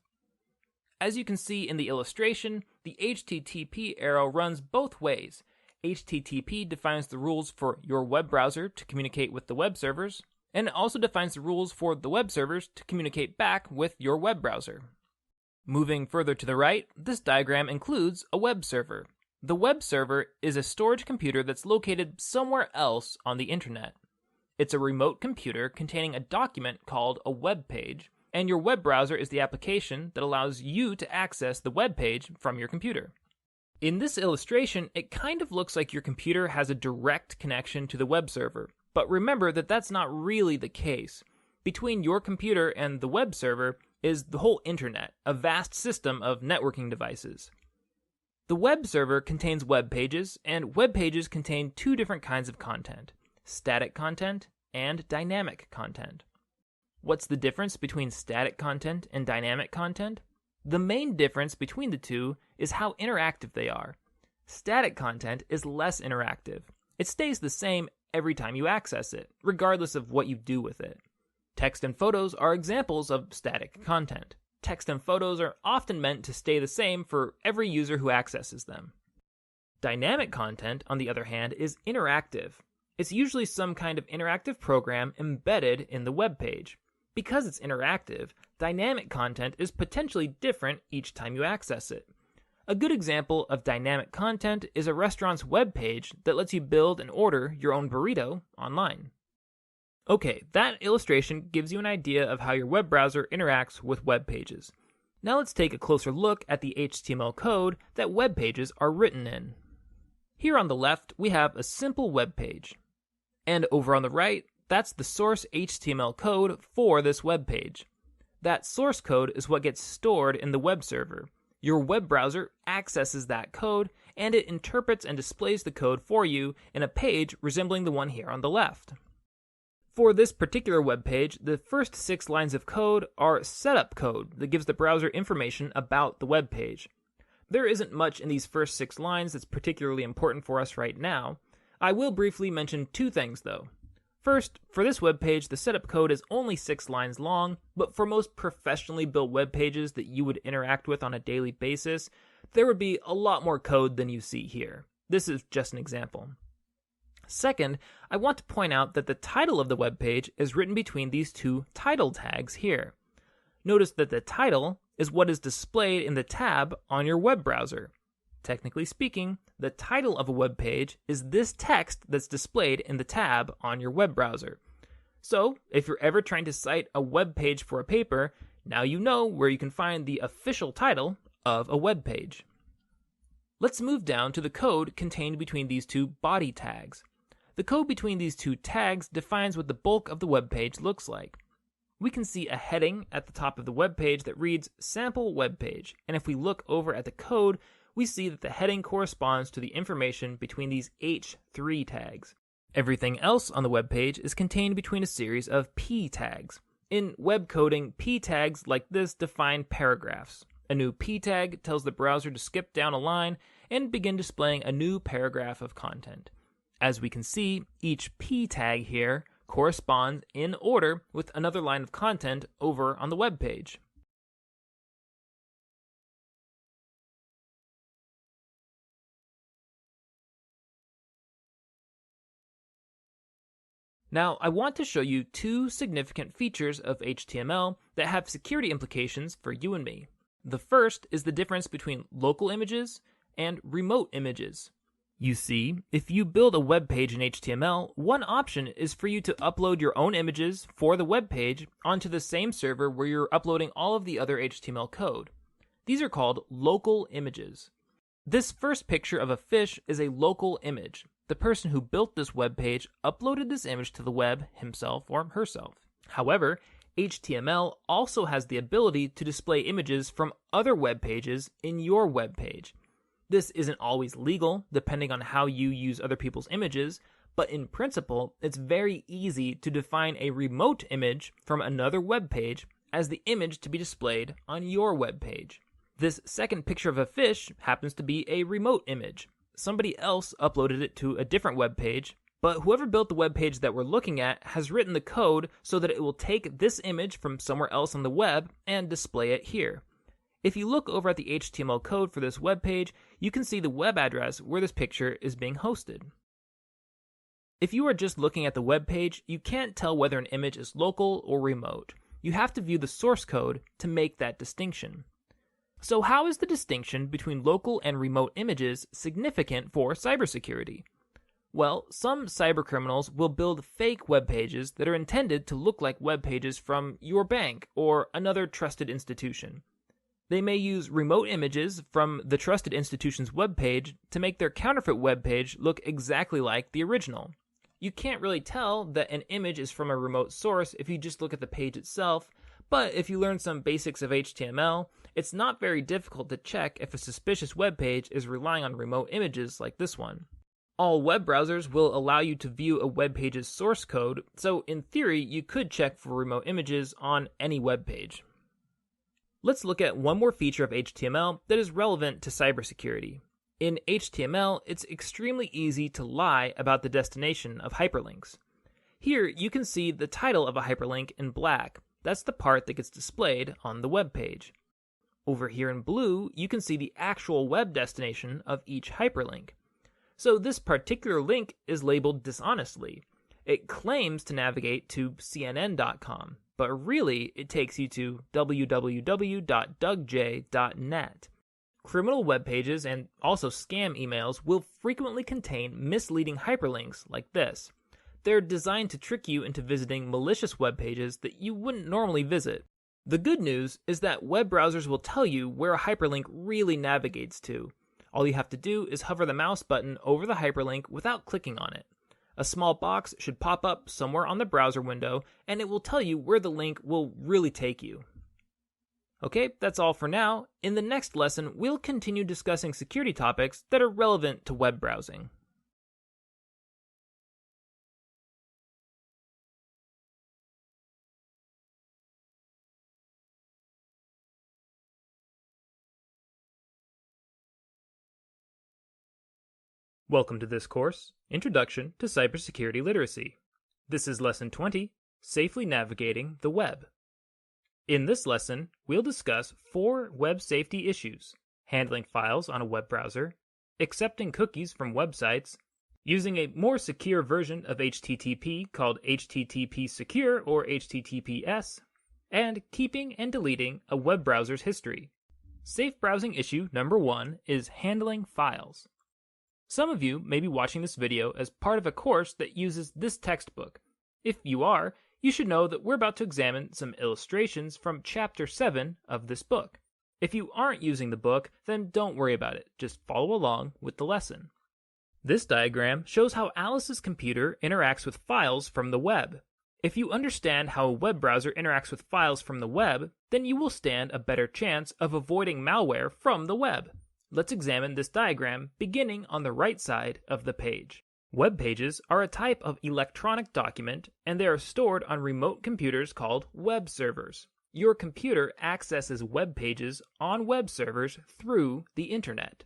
As you can see in the illustration, the HTTP arrow runs both ways. HTTP defines the rules for your web browser to communicate with the web servers, and it also defines the rules for the web servers to communicate back with your web browser. Moving further to the right, this diagram includes a web server. The web server is a storage computer that's located somewhere else on the internet. It's a remote computer containing a document called a web page, and your web browser is the application that allows you to access the web page from your computer. In this illustration, it kind of looks like your computer has a direct connection to the web server, but remember that that's not really the case. Between your computer and the web server is the whole internet, a vast system of networking devices. The web server contains web pages, and web pages contain two different kinds of content: static content and dynamic content. What's the difference between static content and dynamic content? The main difference between the two is how interactive they are. Static content is less interactive. It stays the same every time you access it, regardless of what you do with it. Text and photos are examples of static content. Text and photos are often meant to stay the same for every user who accesses them. Dynamic content, on the other hand, is interactive. It's usually some kind of interactive program embedded in the web page. Because it's interactive, dynamic content is potentially different each time you access it. A good example of dynamic content is a restaurant's web page that lets you build and order your own burrito online. Okay, that illustration gives you an idea of how your web browser interacts with web pages. Now let's take a closer look at the HTML code that web pages are written in. Here on the left, we have a simple web page. And over on the right, that's the source HTML code for this web page. That source code is what gets stored in the web server. Your web browser accesses that code, and it interprets and displays the code for you in a page resembling the one here on the left. For this particular web page, the first 6 lines of code are setup code that gives the browser information about the web page. There isn't much in these first 6 lines that's particularly important for us right now. I will briefly mention 2 things though. First, for this web page, the setup code is only 6 lines long, but for most professionally built web pages that you would interact with on a daily basis, there would be a lot more code than you see here. This is just an example. Second, I want to point out that the title of the web page is written between these two title tags here. Notice that the title is what is displayed in the tab on your web browser. Technically speaking, the title of a web page is this text that's displayed in the tab on your web browser. So, if you're ever trying to cite a web page for a paper, now you know where you can find the official title of a web page. Let's move down to the code contained between these two body tags. The code between these two tags defines what the bulk of the web page looks like. We can see a heading at the top of the web page that reads Sample Web Page, and if we look over at the code, we see that the heading corresponds to the information between these H3 tags. Everything else on the web page is contained between a series of P tags. In web coding, P tags like this define paragraphs. A new P tag tells the browser to skip down a line and begin displaying a new paragraph of content. As we can see, each P tag here corresponds in order with another line of content over on the web page. Now, I want to show you two significant features of HTML that have security implications for you and me. The first is the difference between local images and remote images. You see, if you build a web page in HTML, one option is for you to upload your own images for the web page onto the same server where you're uploading all of the other HTML code. These are called local images. This first picture of a fish is a local image. The person who built this web page uploaded this image to the web himself or herself. However, HTML also has the ability to display images from other web pages in your web page. This isn't always legal, depending on how you use other people's images, but in principle, it's very easy to define a remote image from another web page as the image to be displayed on your web page. This second picture of a fish happens to be a remote image. Somebody else uploaded it to a different web page, but whoever built the web page that we're looking at has written the code so that it will take this image from somewhere else on the web and display it here. If you look over at the HTML code for this web page, you can see the web address where this picture is being hosted. If you are just looking at the web page, you can't tell whether an image is local or remote. You have to view the source code to make that distinction. So how is the distinction between local and remote images significant for cybersecurity? Well, some cybercriminals will build fake web pages that are intended to look like web pages from your bank or another trusted institution. They may use remote images from the trusted institution's web page to make their counterfeit web page look exactly like the original. You can't really tell that an image is from a remote source if you just look at the page itself, but if you learn some basics of HTML, it's not very difficult to check if a suspicious web page is relying on remote images like this one. All web browsers will allow you to view a web page's source code, so in theory, you could check for remote images on any web page. Let's look at one more feature of HTML that is relevant to cybersecurity. In HTML, it's extremely easy to lie about the destination of hyperlinks. Here, you can see the title of a hyperlink in black. That's the part that gets displayed on the web page. Over here in blue, you can see the actual web destination of each hyperlink. So this particular link is labeled dishonestly. It claims to navigate to CNN.com, but really it takes you to www.dougj.net. Criminal web pages and also scam emails will frequently contain misleading hyperlinks like this. They're designed to trick you into visiting malicious web pages that you wouldn't normally visit. The good news is that web browsers will tell you where a hyperlink really navigates to. All you have to do is hover the mouse button over the hyperlink without clicking on it. A small box should pop up somewhere on the browser window, and it will tell you where the link will really take you. Okay, that's all for now. In the next lesson, we'll continue discussing security topics that are relevant to web browsing. Welcome to this course, Introduction to Cybersecurity Literacy. This is Lesson 20, Safely Navigating the Web. In this lesson, we'll discuss 4 web safety issues: handling files on a web browser, accepting cookies from websites, Using a more secure version of HTTP called HTTP Secure or HTTPS, and keeping and deleting a web browser's history. Safe browsing issue number 1 is handling files. Some of you may be watching this video as part of a course that uses this textbook. If you are, you should know that we're about to examine some illustrations from Chapter 7 of this book. If you aren't using the book, then don't worry about it. Just follow along with the lesson. This diagram shows how Alice's computer interacts with files from the web. If you understand how a web browser interacts with files from the web, then you will stand a better chance of avoiding malware from the web. Let's examine this diagram beginning on the right side of the page. Web pages are a type of electronic document, and they are stored on remote computers called web servers. Your computer accesses web pages on web servers through the internet.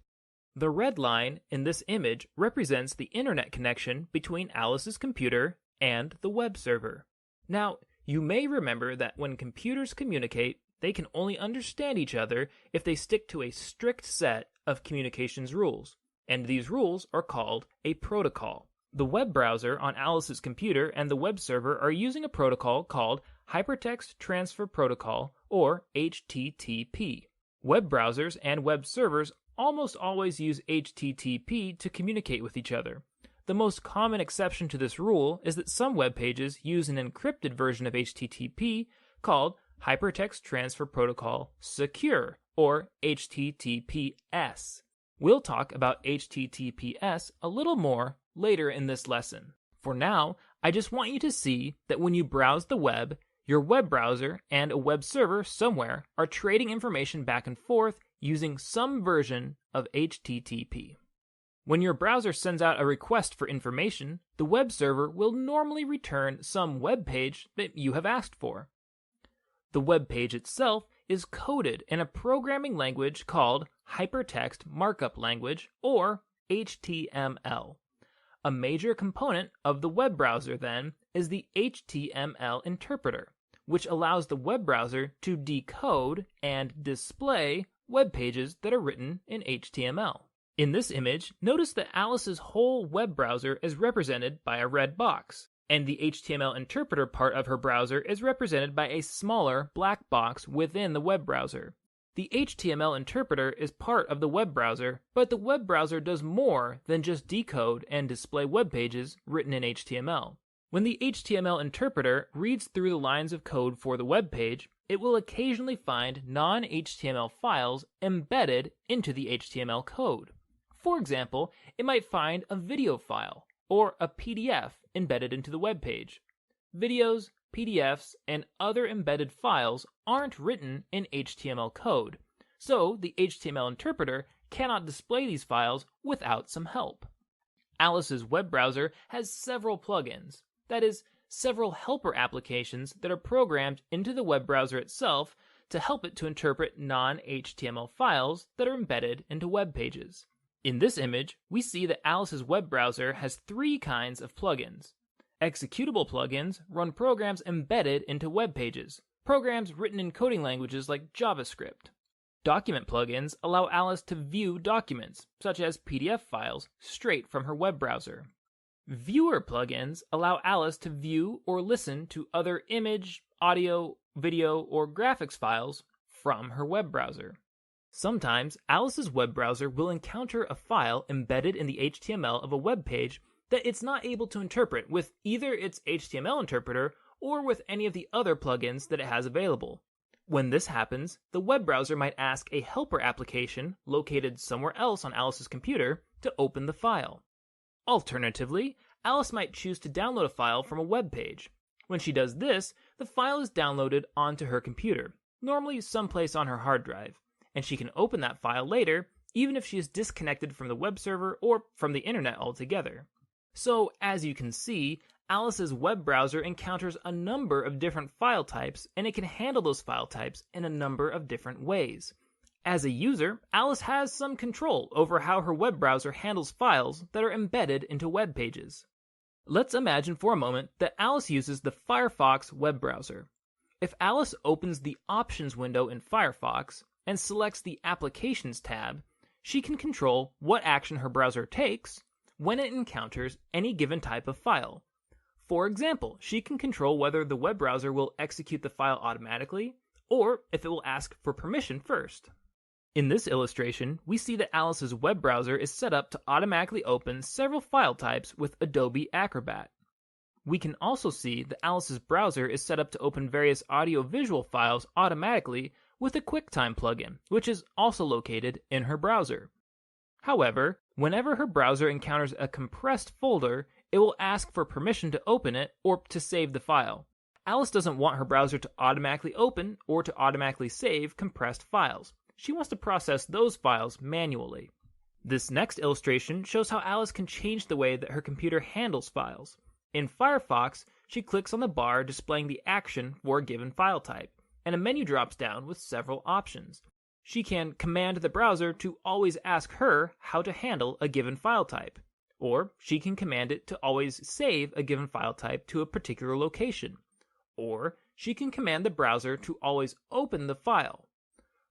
The red line in this image represents the internet connection between Alice's computer and the web server. Now, you may remember that when computers communicate, they can only understand each other if they stick to a strict set of communications rules, and these rules are called a protocol. The web browser on Alice's computer and the web server are using a protocol called Hypertext Transfer Protocol, or HTTP. Web browsers and web servers almost always use HTTP to communicate with each other. The most common exception to this rule is that some web pages use an encrypted version of HTTP called Hypertext Transfer Protocol Secure, or HTTPS. We'll talk about HTTPS a little more later in this lesson. For now, I just want you to see that when you browse the web, your web browser and a web server somewhere are trading information back and forth using some version of HTTP. When your browser sends out a request for information, the web server will normally return some web page that you have asked for. The web page itself is coded in a programming language called Hypertext Markup Language, or HTML. A major component of the web browser, then, is the HTML interpreter, which allows the web browser to decode and display web pages that are written in HTML. In this image, notice that Alice's whole web browser is represented by a red box, and the HTML interpreter part of her browser is represented by a smaller black box within the web browser. The HTML interpreter is part of the web browser, but the web browser does more than just decode and display web pages written in HTML. When the HTML interpreter reads through the lines of code for the web page, it will occasionally find non-HTML files embedded into the HTML code. For example, it might find a video file or a PDF embedded into the web page. Videos, PDFs, and other embedded files aren't written in HTML code, so the HTML interpreter cannot display these files without some help. Alice's web browser has several plugins, that is, several helper applications that are programmed into the web browser itself to help it to interpret non-HTML files that are embedded into web pages. In this image, we see that Alice's web browser has 3 kinds of plugins. Executable plugins run programs embedded into web pages, programs written in coding languages like JavaScript. Document plugins allow Alice to view documents, such as PDF files, straight from her web browser. Viewer plugins allow Alice to view or listen to other image, audio, video, or graphics files from her web browser. Sometimes, Alice's web browser will encounter a file embedded in the HTML of a web page that it's not able to interpret with either its HTML interpreter or with any of the other plugins that it has available. When this happens, the web browser might ask a helper application located somewhere else on Alice's computer to open the file. Alternatively, Alice might choose to download a file from a web page. When she does this, the file is downloaded onto her computer, normally someplace on her hard drive, and she can open that file later, even if she is disconnected from the web server or from the internet altogether. So, as you can see, Alice's web browser encounters a number of different file types, and it can handle those file types in a number of different ways. As a user, Alice has some control over how her web browser handles files that are embedded into web pages. Let's imagine for a moment that Alice uses the Firefox web browser. If Alice opens the Options window in Firefox and selects the Applications tab, she can control what action her browser takes, when it encounters any given type of file. For example, she can control whether the web browser will execute the file automatically, or if it will ask for permission first. In this illustration, we see that Alice's web browser is set up to automatically open several file types with Adobe Acrobat. We can also see that Alice's browser is set up to open various audio-visual files automatically with a QuickTime plugin, which is also located in her browser. However, whenever her browser encounters a compressed folder, it will ask for permission to open it or to save the file. Alice doesn't want her browser to automatically open or to automatically save compressed files. She wants to process those files manually. This next illustration shows how Alice can change the way that her computer handles files. In Firefox, she clicks on the bar displaying the action for a given file type, and a menu drops down with several options. She can command the browser to always ask her how to handle a given file type, or she can command it to always save a given file type to a particular location, or she can command the browser to always open the file.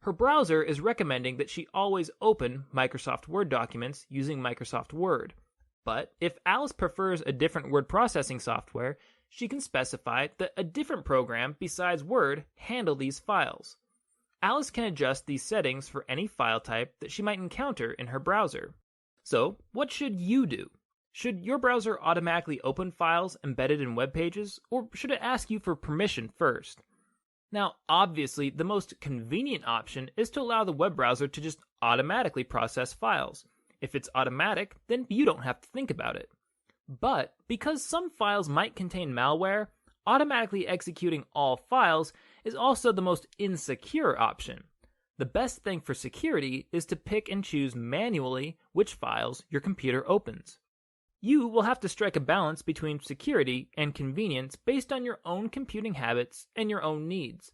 Her browser is recommending that she always open Microsoft Word documents using Microsoft Word. But if Alice prefers a different word processing software, she can specify that a different program besides Word handle these files. Alice can adjust these settings for any file type that she might encounter in her browser. So, what should you do? Should your browser automatically open files embedded in web pages, or should it ask you for permission first? Now, obviously, the most convenient option is to allow the web browser to just automatically process files. If it's automatic, then you don't have to think about it. But because some files might contain malware, automatically executing all files is also the most insecure option. The best thing for security is to pick and choose manually which files your computer opens. You will have to strike a balance between security and convenience based on your own computing habits and your own needs.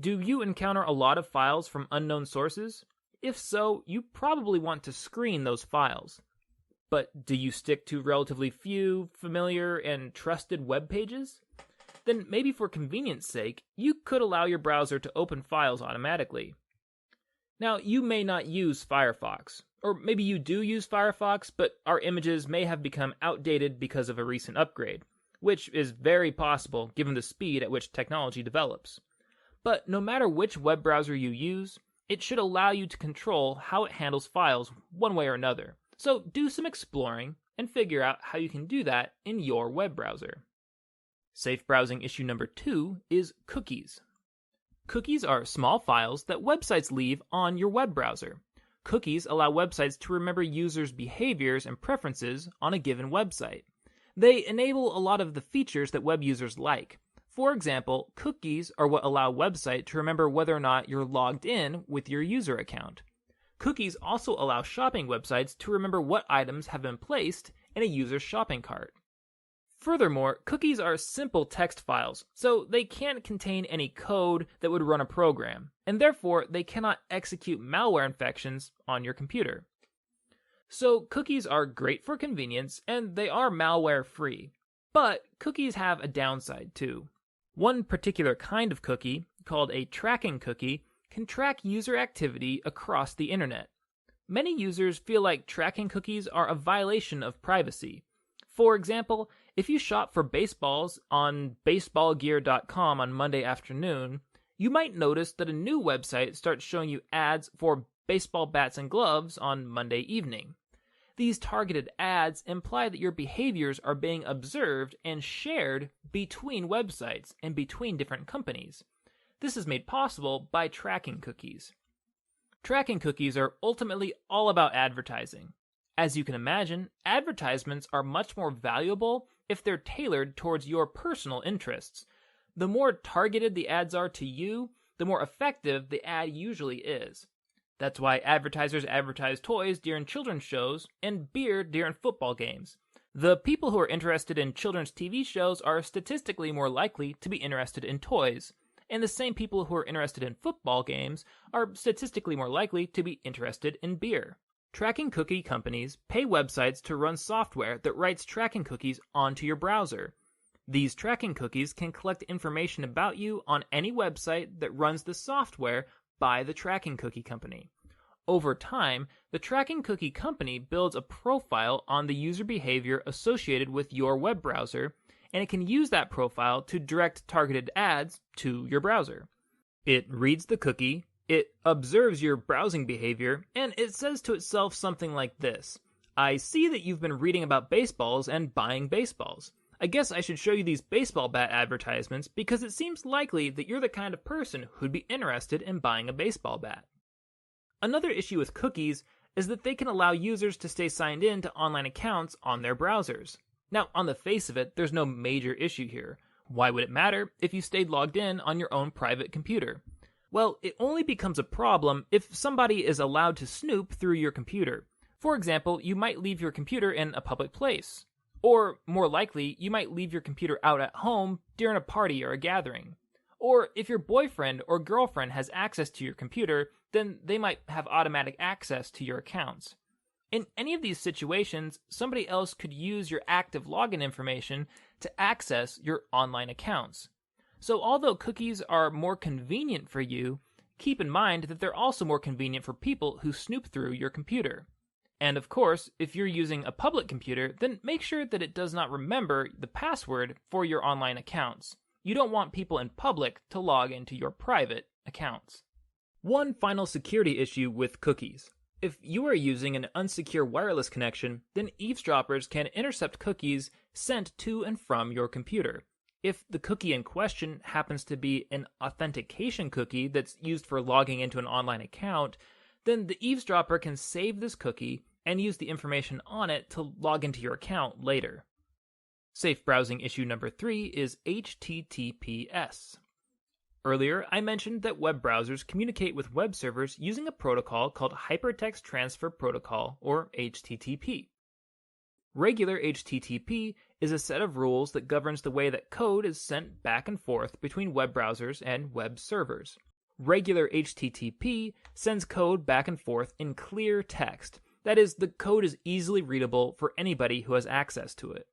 Do you encounter a lot of files from unknown sources? If so, you probably want to screen those files. But do you stick to relatively few, familiar, and trusted web pages? Then maybe for convenience sake, you could allow your browser to open files automatically. Now, you may not use Firefox, or maybe you do use Firefox, but our images may have become outdated because of a recent upgrade, which is very possible given the speed at which technology develops. But no matter which web browser you use, it should allow you to control how it handles files one way or another. So do some exploring and figure out how you can do that in your web browser. Safe browsing issue number 2 is cookies. Cookies are small files that websites leave on your web browser. Cookies allow websites to remember users' behaviors and preferences on a given website. They enable a lot of the features that web users like. For example, cookies are what allow a website to remember whether or not you're logged in with your user account. Cookies also allow shopping websites to remember what items have been placed in a user's shopping cart. Furthermore, cookies are simple text files, so they can't contain any code that would run a program, and therefore they cannot execute malware infections on your computer. So cookies are great for convenience, and they are malware-free. But cookies have a downside too. One particular kind of cookie, called a tracking cookie, can track user activity across the internet. Many users feel like tracking cookies are a violation of privacy. For example, if you shop for baseballs on baseballgear.com on Monday afternoon, you might notice that a new website starts showing you ads for baseball bats and gloves on Monday evening. These targeted ads imply that your behaviors are being observed and shared between websites and between different companies. This is made possible by tracking cookies. Tracking cookies are ultimately all about advertising. As you can imagine, advertisements are much more valuable if they're tailored towards your personal interests. The more targeted the ads are to you, the more effective the ad usually is. That's why advertisers advertise toys during children's shows and beer during football games. The people who are interested in children's TV shows are statistically more likely to be interested in toys, and the same people who are interested in football games are statistically more likely to be interested in beer. Tracking cookie companies pay websites to run software that writes tracking cookies onto your browser. These tracking cookies can collect information about you on any website that runs the software by the tracking cookie company. Over time, the tracking cookie company builds a profile on the user behavior associated with your web browser, and it can use that profile to direct targeted ads to your browser. It reads the cookie, it observes your browsing behavior, and it says to itself something like this: I see that you've been reading about baseballs and buying baseballs. I guess I should show you these baseball bat advertisements because it seems likely that you're the kind of person who'd be interested in buying a baseball bat. Another issue with cookies is that they can allow users to stay signed in to online accounts on their browsers. Now, on the face of it, there's no major issue here. Why would it matter if you stayed logged in on your own private computer? Well, it only becomes a problem if somebody is allowed to snoop through your computer. For example, you might leave your computer in a public place. Or, more likely, you might leave your computer out at home during a party or a gathering. Or if your boyfriend or girlfriend has access to your computer, then they might have automatic access to your accounts. In any of these situations, somebody else could use your active login information to access your online accounts. So although cookies are more convenient for you, keep in mind that they're also more convenient for people who snoop through your computer. And of course, if you're using a public computer, then make sure that it does not remember the password for your online accounts. You don't want people in public to log into your private accounts. One final security issue with cookies. If you are using an unsecure wireless connection, then eavesdroppers can intercept cookies sent to and from your computer. If the cookie in question happens to be an authentication cookie that's used for logging into an online account, then the eavesdropper can save this cookie and use the information on it to log into your account later. Safe browsing issue number 3 is HTTPS. Earlier, I mentioned that web browsers communicate with web servers using a protocol called Hypertext Transfer Protocol, or HTTP. Regular HTTP is a set of rules that governs the way that code is sent back and forth between web browsers and web servers. Regular HTTP sends code back and forth in clear text. That is, the code is easily readable for anybody who has access to it.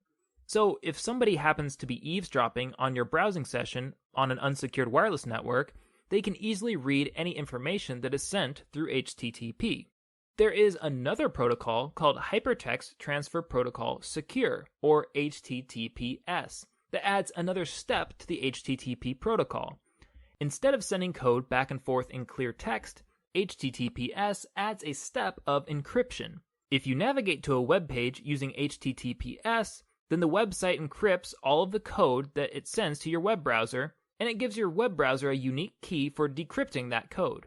So if somebody happens to be eavesdropping on your browsing session on an unsecured wireless network, they can easily read any information that is sent through HTTP. There is another protocol called Hypertext Transfer Protocol Secure, or HTTPS, that adds another step to the HTTP protocol. Instead of sending code back and forth in clear text, HTTPS adds a step of encryption. If you navigate to a web page using HTTPS, then the website encrypts all of the code that it sends to your web browser, and it gives your web browser a unique key for decrypting that code.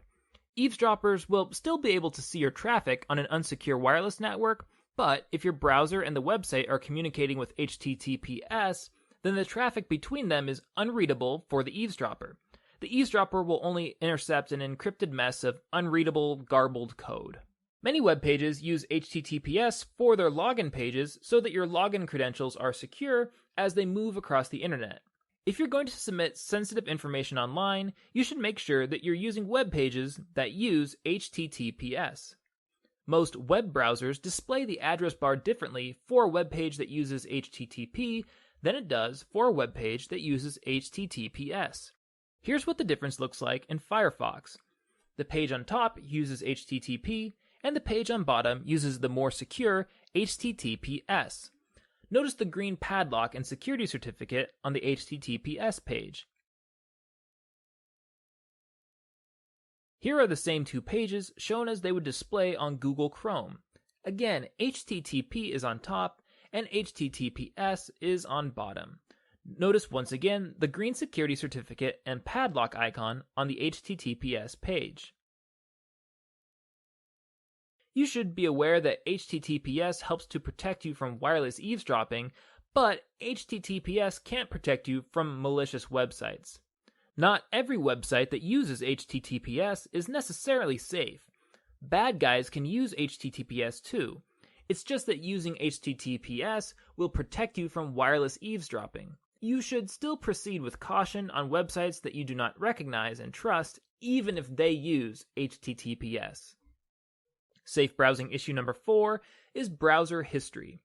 Eavesdroppers will still be able to see your traffic on an unsecure wireless network, but if your browser and the website are communicating with HTTPS, then the traffic between them is unreadable for the eavesdropper. The eavesdropper will only intercept an encrypted mess of unreadable, garbled code. Many web pages use HTTPS for their login pages so that your login credentials are secure as they move across the internet. If you're going to submit sensitive information online, you should make sure that you're using web pages that use HTTPS. Most web browsers display the address bar differently for a web page that uses HTTP than it does for a web page that uses HTTPS. Here's what the difference looks like in Firefox. The page on top uses HTTP, and the page on bottom uses the more secure HTTPS. Notice the green padlock and security certificate on the HTTPS page. Here are the same two pages shown as they would display on Google Chrome. Again, HTTP is on top and HTTPS is on bottom. Notice once again the green security certificate and padlock icon on the HTTPS page. You should be aware that HTTPS helps to protect you from wireless eavesdropping, but HTTPS can't protect you from malicious websites. Not every website that uses HTTPS is necessarily safe. Bad guys can use HTTPS too. It's just that using HTTPS will protect you from wireless eavesdropping. You should still proceed with caution on websites that you do not recognize and trust, even if they use HTTPS. Safe browsing issue number 4 is browser history.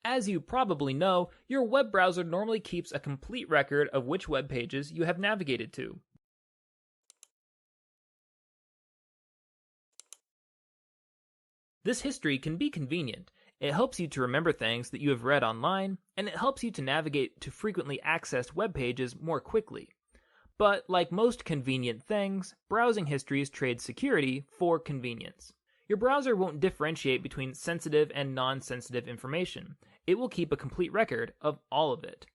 As you probably know, your web browser normally keeps a complete record of which web pages you have navigated to. This history can be convenient. It helps you to remember things that you have read online, and it helps you to navigate to frequently accessed web pages more quickly. But like most convenient things, browsing histories trade security for convenience. Your browser won't differentiate between sensitive and non-sensitive information. It will keep a complete record of all of it.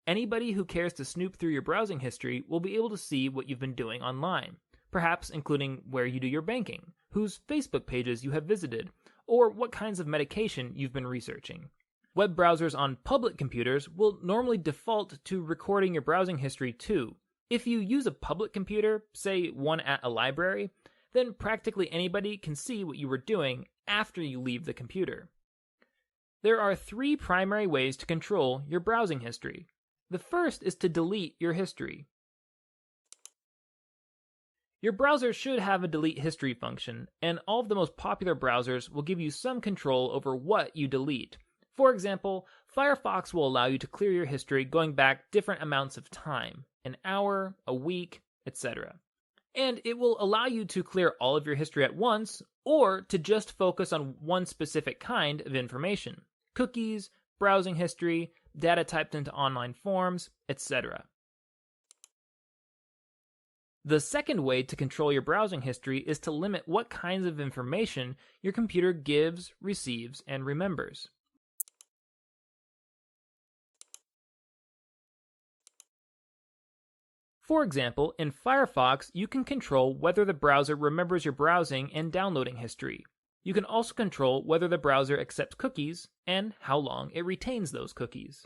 Anybody who cares to snoop through your browsing history will be able to see what you've been doing online, perhaps including where you do your banking, whose Facebook pages you have visited, or what kinds of medication you've been researching. Web browsers on public computers will normally default to recording your browsing history too. If you use a public computer, say one at a library, then practically anybody can see what you were doing after you leave the computer. There are 3 primary ways to control your browsing history. The first is to delete your history. Your browser should have a delete history function, and all of the most popular browsers will give you some control over what you delete. For example, Firefox will allow you to clear your history going back different amounts of time, an hour, a week, etc. And it will allow you to clear all of your history at once, or to just focus on one specific kind of information: cookies, browsing history, data typed into online forms, etc. The second way to control your browsing history is to limit what kinds of information your computer gives, receives, and remembers. For example, in Firefox, you can control whether the browser remembers your browsing and downloading history. You can also control whether the browser accepts cookies and how long it retains those cookies.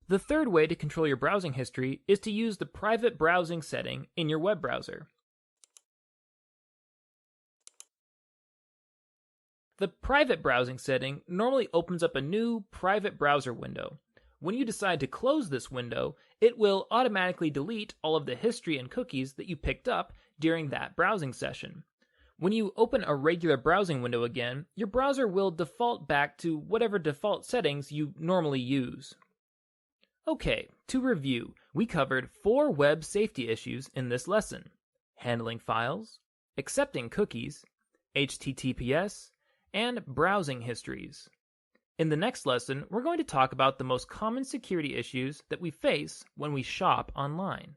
The third way to control your browsing history is to use the private browsing setting in your web browser. The private browsing setting normally opens up a new private browser window. When you decide to close this window, it will automatically delete all of the history and cookies that you picked up during that browsing session. When you open a regular browsing window again, your browser will default back to whatever default settings you normally use. Okay, to review, we covered 4 web safety issues in this lesson: handling files, accepting cookies, HTTPS, and browsing histories. In the next lesson, we're going to talk about the most common security issues that we face when we shop online.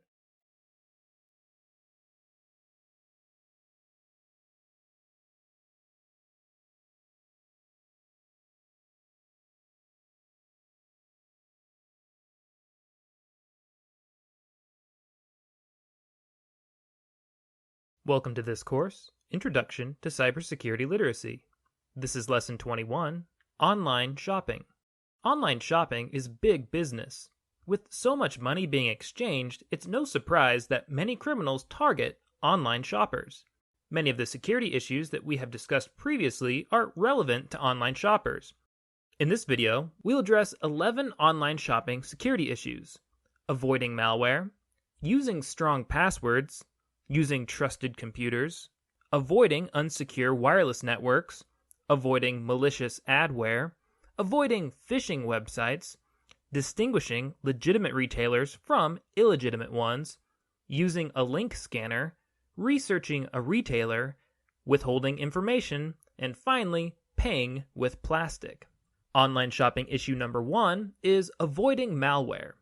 Welcome to this course, Introduction to Cybersecurity Literacy. This is Lesson 21, Online Shopping. Online shopping is big business. With so much money being exchanged, it's no surprise that many criminals target online shoppers. Many of the security issues that we have discussed previously are relevant to online shoppers. In this video, we'll address 11 online shopping security issues: avoiding malware, using strong passwords, using trusted computers, avoiding unsecure wireless networks, avoiding malicious adware, avoiding phishing websites, distinguishing legitimate retailers from illegitimate ones, using a link scanner, researching a retailer, withholding information, and finally, paying with plastic. Online shopping issue number 1 is avoiding malware.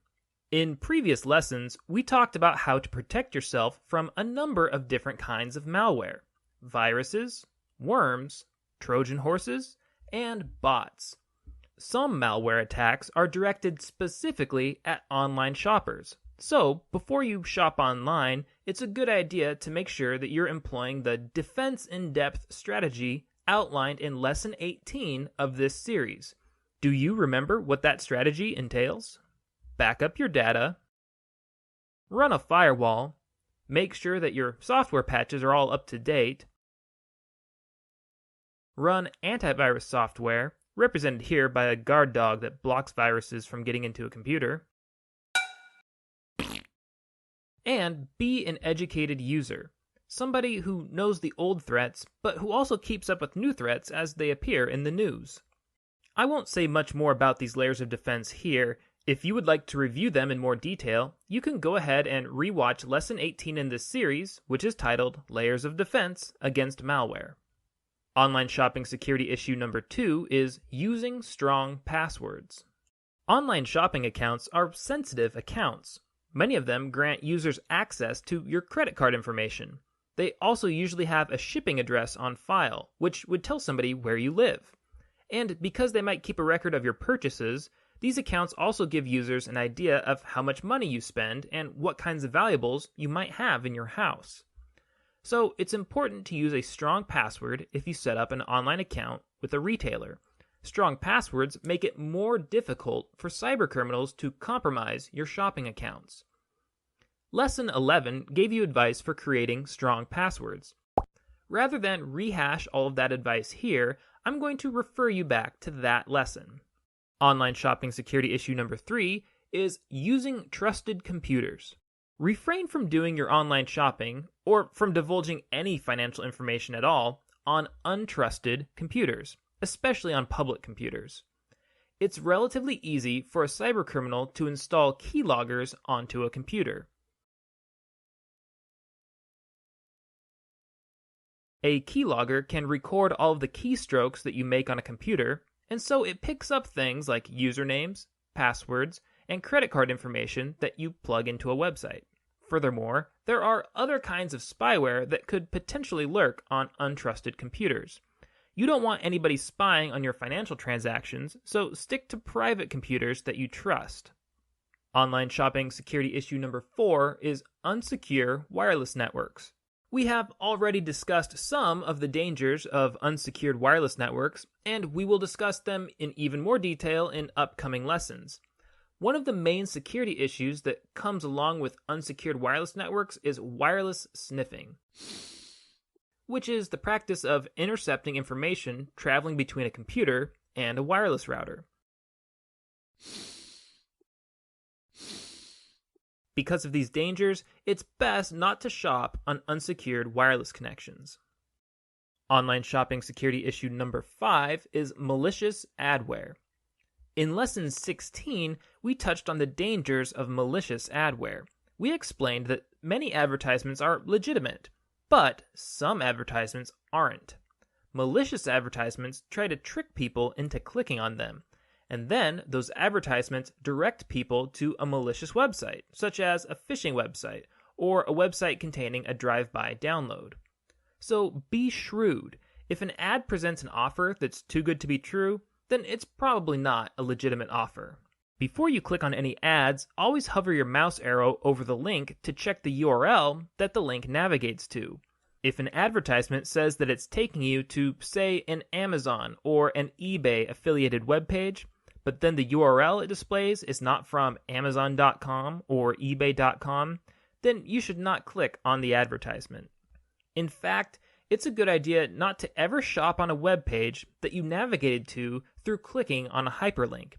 In previous lessons, we talked about how to protect yourself from a number of different kinds of malware: viruses, worms, Trojan horses, and bots. Some malware attacks are directed specifically at online shoppers. So, before you shop online, it's a good idea to make sure that you're employing the defense in-depth strategy outlined in Lesson 18 of this series. Do you remember what that strategy entails? Back up your data, run a firewall, make sure that your software patches are all up to date, run antivirus software, represented here by a guard dog that blocks viruses from getting into a computer, and be an educated user, somebody who knows the old threats, but who also keeps up with new threats as they appear in the news. I won't say much more about these layers of defense here. If you would like to review them in more detail, you can go ahead and rewatch Lesson 18 in this series, which is titled Layers of Defense Against Malware. Online shopping security issue number 2 is using strong passwords. Online shopping accounts are sensitive accounts. Many of them grant users access to your credit card information. They also usually have a shipping address on file, which would tell somebody where you live. And because they might keep a record of your purchases, these accounts also give users an idea of how much money you spend and what kinds of valuables you might have in your house. So it's important to use a strong password if you set up an online account with a retailer. Strong passwords make it more difficult for cybercriminals to compromise your shopping accounts. Lesson 11 gave you advice for creating strong passwords. Rather than rehash all of that advice here, I'm going to refer you back to that lesson. Online shopping security issue number 3 is using trusted computers. Refrain from doing your online shopping, or from divulging any financial information at all, on untrusted computers, especially on public computers. It's relatively easy for a cybercriminal to install keyloggers onto a computer. A keylogger can record all of the keystrokes that you make on a computer, and so it picks up things like usernames, passwords, and credit card information that you plug into a website. Furthermore, there are other kinds of spyware that could potentially lurk on untrusted computers. You don't want anybody spying on your financial transactions, so stick to private computers that you trust. Online shopping security issue number 4 is unsecure wireless networks. We have already discussed some of the dangers of unsecured wireless networks, and we will discuss them in even more detail in upcoming lessons. One of the main security issues that comes along with unsecured wireless networks is wireless sniffing, which is the practice of intercepting information traveling between a computer and a wireless router. Because of these dangers, it's best not to shop on unsecured wireless connections. Online shopping security issue number 5 is malicious adware. In lesson 16, we touched on the dangers of malicious adware. We explained that many advertisements are legitimate, but some advertisements aren't. Malicious advertisements try to trick people into clicking on them, and then those advertisements direct people to a malicious website, such as a phishing website or a website containing a drive-by download. So be shrewd. If an ad presents an offer that's too good to be true, then it's probably not a legitimate offer. Before you click on any ads, always hover your mouse arrow over the link to check the URL that the link navigates to. If an advertisement says that it's taking you to, say, an Amazon or an eBay affiliated webpage, but then the URL it displays is not from Amazon.com or eBay.com, then you should not click on the advertisement. In fact, it's a good idea not to ever shop on a web page that you navigated to through clicking on a hyperlink.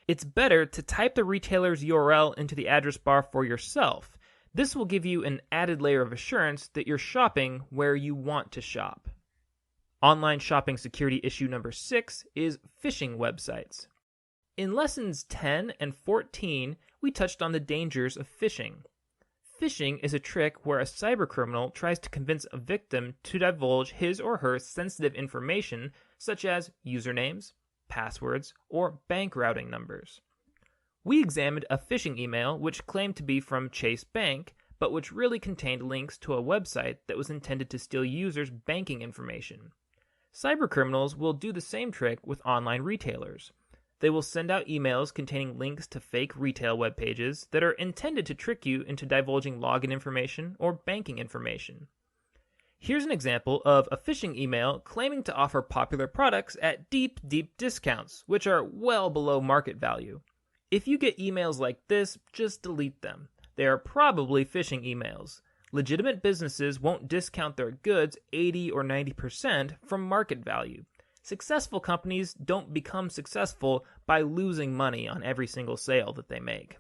It's better to type the retailer's URL into the address bar for yourself. This will give you an added layer of assurance that you're shopping where you want to shop. Online shopping security issue number 6 is phishing websites. In lessons 10 and 14, we touched on the dangers of phishing. Phishing is a trick where a cybercriminal tries to convince a victim to divulge his or her sensitive information, such as usernames, passwords, or bank routing numbers. We examined a phishing email which claimed to be from Chase Bank, but which really contained links to a website that was intended to steal users' banking information. Cybercriminals will do the same trick with online retailers. They will send out emails containing links to fake retail web pages that are intended to trick you into divulging login information or banking information. Here's an example of a phishing email claiming to offer popular products at deep discounts, which are well below market value. If you get emails like this, just delete them. They are probably phishing emails. Legitimate businesses won't discount their goods 80 or 90% from market value. Successful companies don't become successful by losing money on every single sale that they make.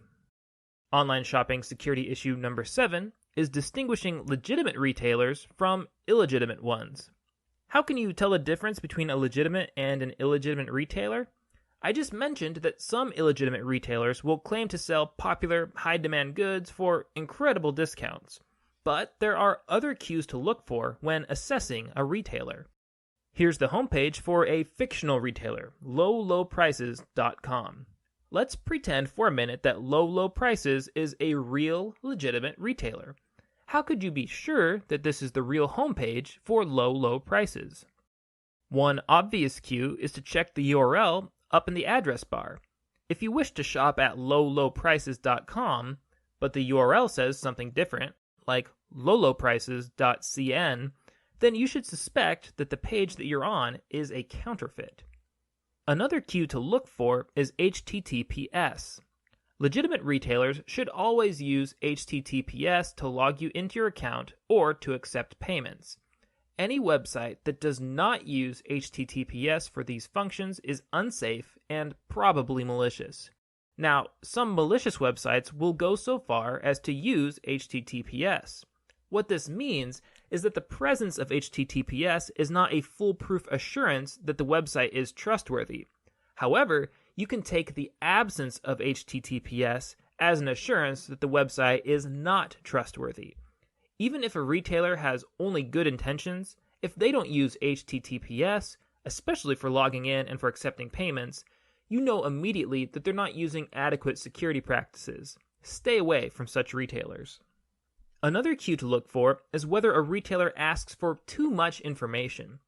Online shopping security issue number 7 is distinguishing legitimate retailers from illegitimate ones. How can you tell the difference between a legitimate and an illegitimate retailer? I just mentioned that some illegitimate retailers will claim to sell popular, high-demand goods for incredible discounts. But there are other cues to look for when assessing a retailer. Here's the homepage for a fictional retailer, lowlowprices.com. Let's pretend for a minute that Low Low Prices is a real, legitimate retailer. How could you be sure that this is the real homepage for Low Low Prices? One obvious cue is to check the URL up in the address bar. If you wish to shop at lowlowprices.com, but the URL says something different, like lowlowprices.cn, then you should suspect that the page that you're on is a counterfeit. Another cue to look for is HTTPS. Legitimate retailers should always use HTTPS to log you into your account or to accept payments. Any website that does not use HTTPS for these functions is unsafe and probably malicious. Now, some malicious websites will go so far as to use HTTPS. What this means is that the presence of HTTPS is not a foolproof assurance that the website is trustworthy. However, you can take the absence of HTTPS as an assurance that the website is not trustworthy. Even if a retailer has only good intentions, if they don't use HTTPS, especially for logging in and for accepting payments, you know immediately that they're not using adequate security practices. Stay away from such retailers. Another cue to look for is whether a retailer asks for too much information.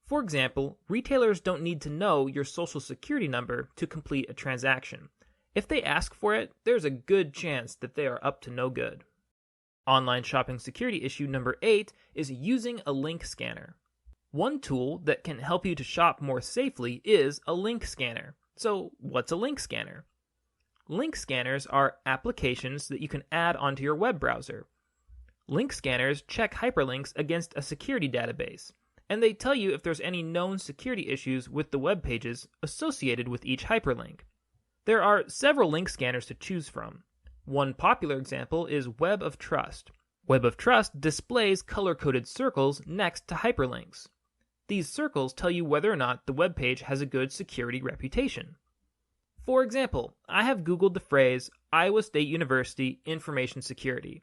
For example, retailers don't need to know your social security number to complete a transaction. If they ask for it, there's a good chance that they are up to no good. Online shopping security issue number 8 is using a link scanner. One tool that can help you to shop more safely is a link scanner. So, what's a link scanner? Link scanners are applications that you can add onto your web browser. Link scanners check hyperlinks against a security database, and they tell you if there's any known security issues with the web pages associated with each hyperlink. There are several link scanners to choose from. One popular example is Web of Trust. Web of Trust displays color-coded circles next to hyperlinks. These circles tell you whether or not the web page has a good security reputation. For example, I have Googled the phrase Iowa State University Information Security.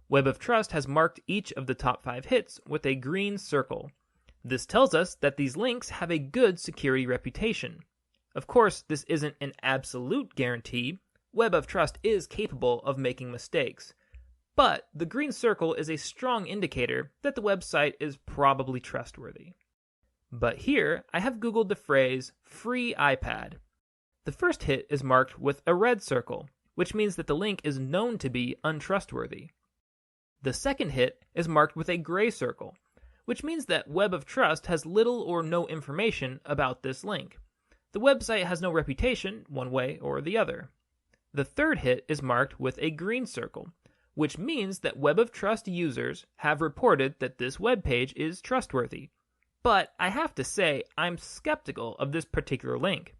Web of Trust has marked each of the top 5 hits with a green circle. This tells us that these links have a good security reputation. Of course, this isn't an absolute guarantee. Web of Trust is capable of making mistakes. But the green circle is a strong indicator that the website is probably trustworthy. But here, I have Googled the phrase free iPad. The first hit is marked with a red circle, which means that the link is known to be untrustworthy. The second hit is marked with a gray circle, which means that Web of Trust has little or no information about this link. The website has no reputation one way or the other. The third hit is marked with a green circle, which means that Web of Trust users have reported that this web page is trustworthy. But I have to say, I'm skeptical of this particular link.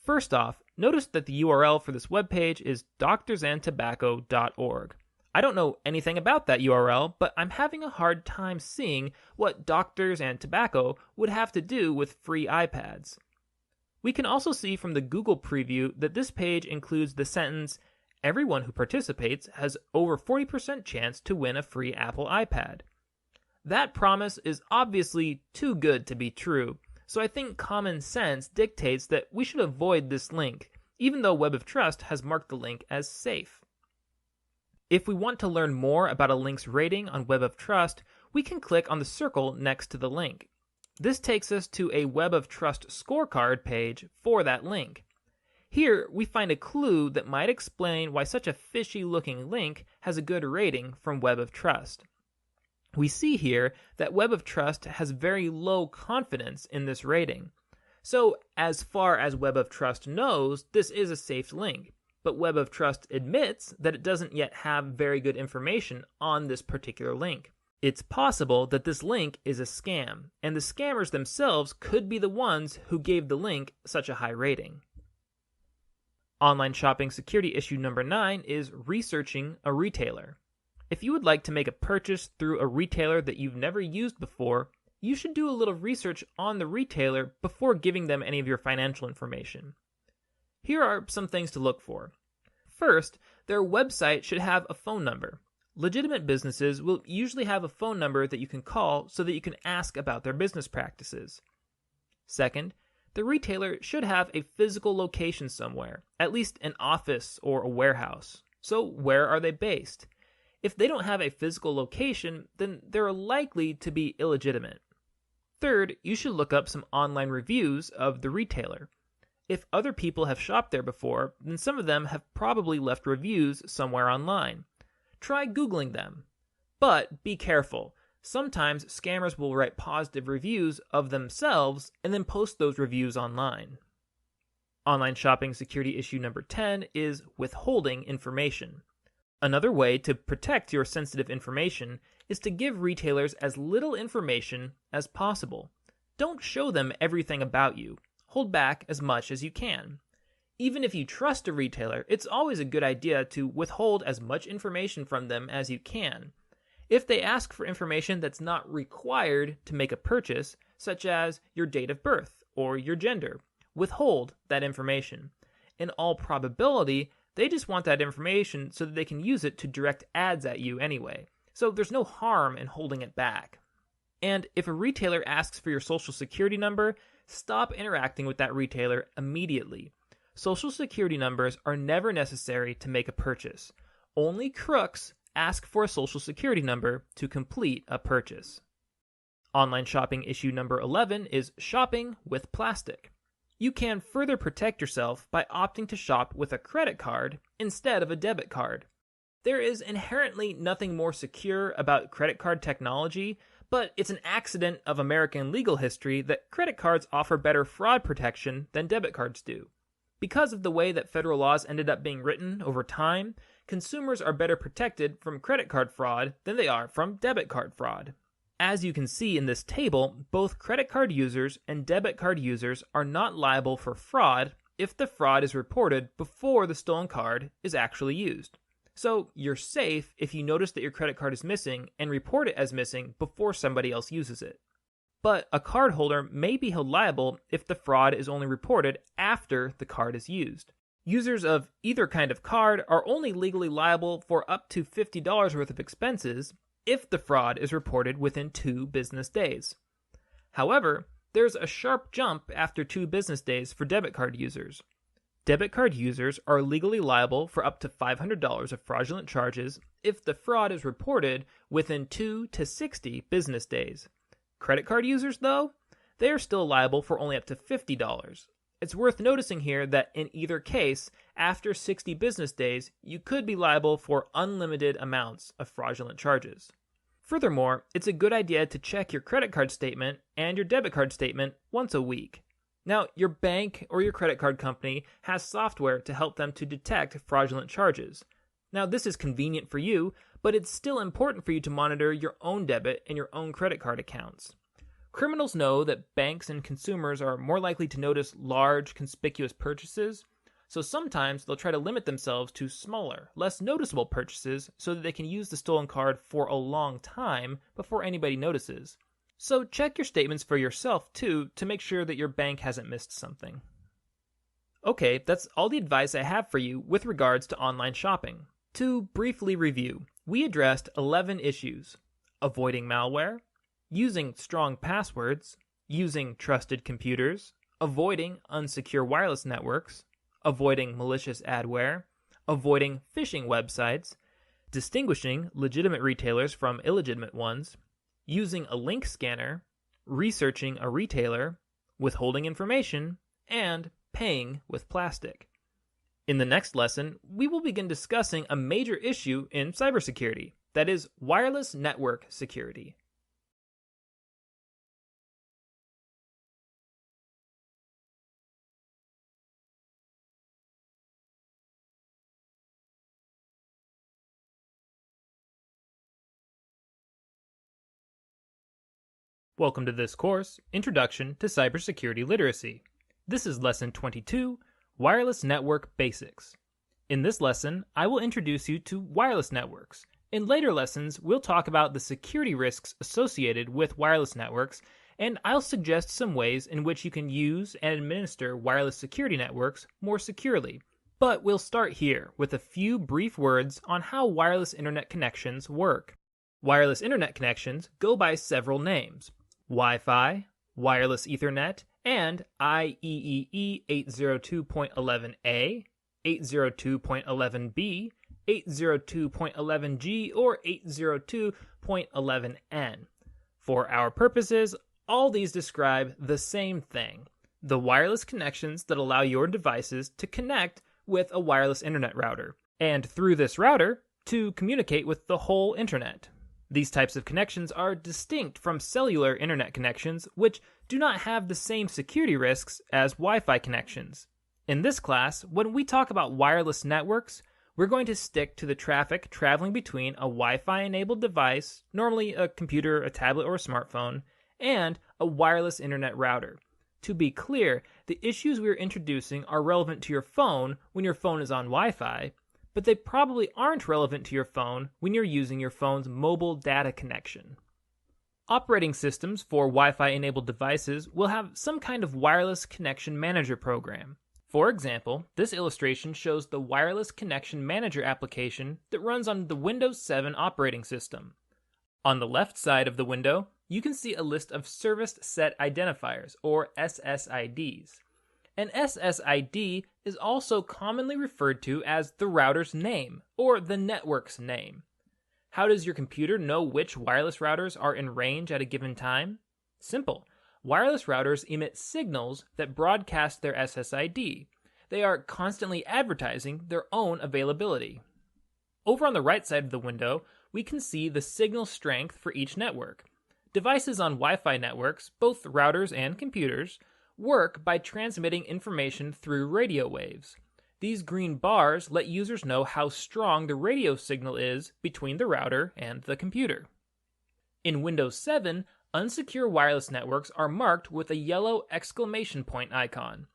First off, notice that the URL for this web page is doctorsandtobacco.org. I don't know anything about that URL, but I'm having a hard time seeing what Doctors and Tobacco would have to do with free iPads. We can also see from the Google preview that this page includes the sentence, "Everyone who participates has over 40% chance to win a free Apple iPad." That promise is obviously too good to be true, so I think common sense dictates that we should avoid this link, even though Web of Trust has marked the link as safe. If we want to learn more about a link's rating on Web of Trust, we can click on the circle next to the link. This takes us to a Web of Trust scorecard page for that link. Here, we find a clue that might explain why such a fishy-looking link has a good rating from Web of Trust. We see here that Web of Trust has very low confidence in this rating. So, as far as Web of Trust knows, this is a safe link. But Web of Trust admits that it doesn't yet have very good information on this particular link. It's possible that this link is a scam, and the scammers themselves could be the ones who gave the link such a high rating. Online shopping security issue number 9 is researching a retailer. If you would like to make a purchase through a retailer that you've never used before, you should do a little research on the retailer before giving them any of your financial information. Here are some things to look for. First, their website should have a phone number. Legitimate businesses will usually have a phone number that you can call so that you can ask about their business practices. Second, the retailer should have a physical location somewhere, at least an office or a warehouse. So where are they based? If they don't have a physical location, then they're likely to be illegitimate. Third, you should look up some online reviews of the retailer. If other people have shopped there before, then some of them have probably left reviews somewhere online. Try Googling them. But be careful. Sometimes scammers will write positive reviews of themselves and then post those reviews online. Online shopping security issue number 10 is withholding information. Another way to protect your sensitive information is to give retailers as little information as possible. Don't show them everything about you. Hold back as much as you can. Even if you trust a retailer, it's always a good idea to withhold as much information from them as you can. If they ask for information that's not required to make a purchase, such as your date of birth or your gender, withhold that information. In all probability, they just want that information so that they can use it to direct ads at you anyway. So there's no harm in holding it back. And if a retailer asks for your social security number, stop interacting with that retailer immediately. Social security numbers are never necessary to make a purchase. Only crooks ask for a social security number to complete a purchase. Online shopping issue number 11 is shopping with plastic. You can further protect yourself by opting to shop with a credit card instead of a debit card. There is inherently nothing more secure about credit card technology, but it's an accident of American legal history that credit cards offer better fraud protection than debit cards do. Because of the way that federal laws ended up being written over time, consumers are better protected from credit card fraud than they are from debit card fraud. As you can see in this table, both credit card users and debit card users are not liable for fraud if the fraud is reported before the stolen card is actually used. So you're safe if you notice that your credit card is missing and report it as missing before somebody else uses it. But a cardholder may be held liable if the fraud is only reported after the card is used. Users of either kind of card are only legally liable for up to $50 worth of expenses if the fraud is reported within 2 business days. However, there's a sharp jump after 2 business days for debit card users. Debit card users are legally liable for up to $500 of fraudulent charges if the fraud is reported within 2 to 60 business days. Credit card users, though, they are still liable for only up to $50. It's worth noticing here that in either case, after 60 business days, you could be liable for unlimited amounts of fraudulent charges. Furthermore, it's a good idea to check your credit card statement and your debit card statement once a week. Now, your bank or your credit card company has software to help them to detect fraudulent charges. Now, this is convenient for you, but it's still important for you to monitor your own debit and your own credit card accounts. Criminals know that banks and consumers are more likely to notice large, conspicuous purchases, so sometimes they'll try to limit themselves to smaller, less noticeable purchases so that they can use the stolen card for a long time before anybody notices. So check your statements for yourself, too, to make sure that your bank hasn't missed something. Okay, that's all the advice I have for you with regards to online shopping. To briefly review, we addressed 11 issues: avoiding malware, using strong passwords, using trusted computers, avoiding unsecure wireless networks, avoiding malicious adware, avoiding phishing websites, distinguishing legitimate retailers from illegitimate ones, using a link scanner, researching a retailer, withholding information, and paying with plastic. In the next lesson, we will begin discussing a major issue in cybersecurity, that is, wireless network security. Welcome to this course, Introduction to Cybersecurity Literacy. This is Lesson 22, Wireless Network Basics. In this lesson, I will introduce you to wireless networks. In later lessons, we'll talk about the security risks associated with wireless networks, and I'll suggest some ways in which you can use and administer wireless security networks more securely. But we'll start here with a few brief words on how wireless internet connections work. Wireless internet connections go by several names: Wi-Fi, Wireless Ethernet, and IEEE 802.11a, 802.11b, 802.11g, or 802.11n. For our purposes, all these describe the same thing: the wireless connections that allow your devices to connect with a wireless internet router, and through this router, to communicate with the whole internet. These types of connections are distinct from cellular internet connections, which do not have the same security risks as Wi-Fi connections. In this class, when we talk about wireless networks, we're going to stick to the traffic traveling between a Wi-Fi enabled device, normally a computer, a tablet, or a smartphone, and a wireless internet router. To be clear, the issues we're introducing are relevant to your phone when your phone is on Wi-Fi, but they probably aren't relevant to your phone when you're using your phone's mobile data connection. Operating systems for Wi-Fi enabled devices will have some kind of wireless connection manager program. For example, this illustration shows the Wireless Connection Manager application that runs on the Windows 7 operating system. On the left side of the window, you can see a list of Service Set Identifiers, or SSIDs. An SSID is also commonly referred to as the router's name, or the network's name. How does your computer know which wireless routers are in range at a given time? Simple. Wireless routers emit signals that broadcast their SSID. They are constantly advertising their own availability. Over on the right side of the window, we can see the signal strength for each network. Devices on Wi-Fi networks, both routers and computers, work by transmitting information through radio waves. These green bars let users know how strong the radio signal is between the router and the computer. In Windows 7, unsecure wireless networks are marked with a yellow exclamation point icon.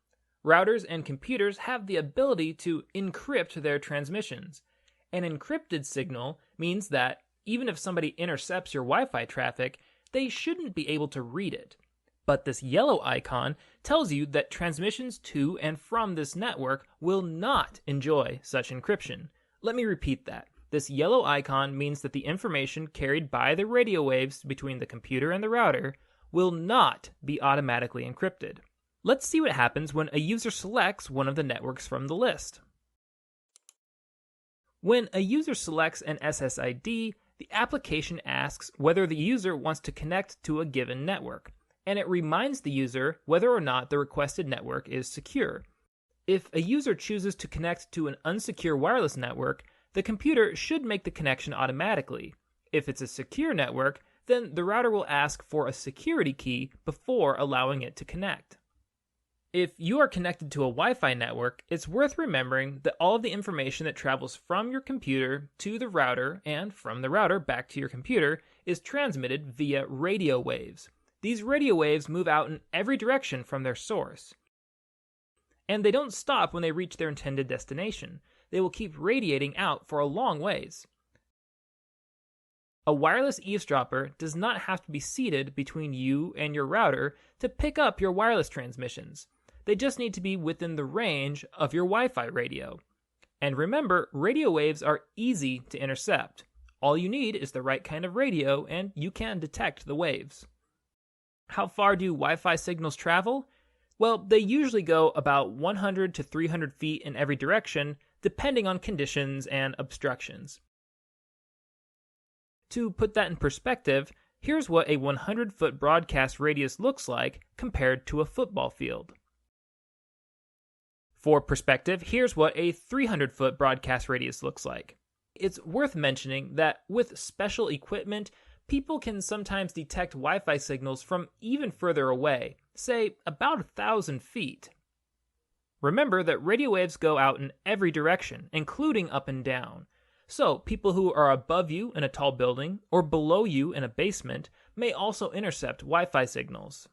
Routers and computers have the ability to encrypt their transmissions. An encrypted signal means that even if somebody intercepts your Wi-Fi traffic, they shouldn't be able to read it. But this yellow icon tells you that transmissions to and from this network will not enjoy such encryption. Let me repeat that. This yellow icon means that the information carried by the radio waves between the computer and the router will not be automatically encrypted. Let's see what happens when a user selects one of the networks from the list. When a user selects an SSID, the application asks whether the user wants to connect to a given network, and it reminds the user whether or not the requested network is secure. If a user chooses to connect to an unsecure wireless network, the computer should make the connection automatically. If it's a secure network, then the router will ask for a security key before allowing it to connect. If you are connected to a Wi-Fi network, it's worth remembering that all of the information that travels from your computer to the router and from the router back to your computer is transmitted via radio waves. These radio waves move out in every direction from their source. And they don't stop when they reach their intended destination. They will keep radiating out for a long ways. A wireless eavesdropper does not have to be seated between you and your router to pick up your wireless transmissions. They just need to be within the range of your Wi-Fi radio. And remember, radio waves are easy to intercept. All you need is the right kind of radio, and you can detect the waves. How far do Wi-Fi signals travel? Well, they usually go about 100 to 300 feet in every direction, depending on conditions and obstructions. To put that in perspective, here's what a 100-foot broadcast radius looks like compared to a football field. For perspective, here's what a 300-foot broadcast radius looks like. It's worth mentioning that with special equipment, people can sometimes detect Wi-Fi signals from even further away, say about 1,000 feet. Remember that radio waves go out in every direction, including up and down. So people who are above you in a tall building or below you in a basement may also intercept Wi-Fi signals.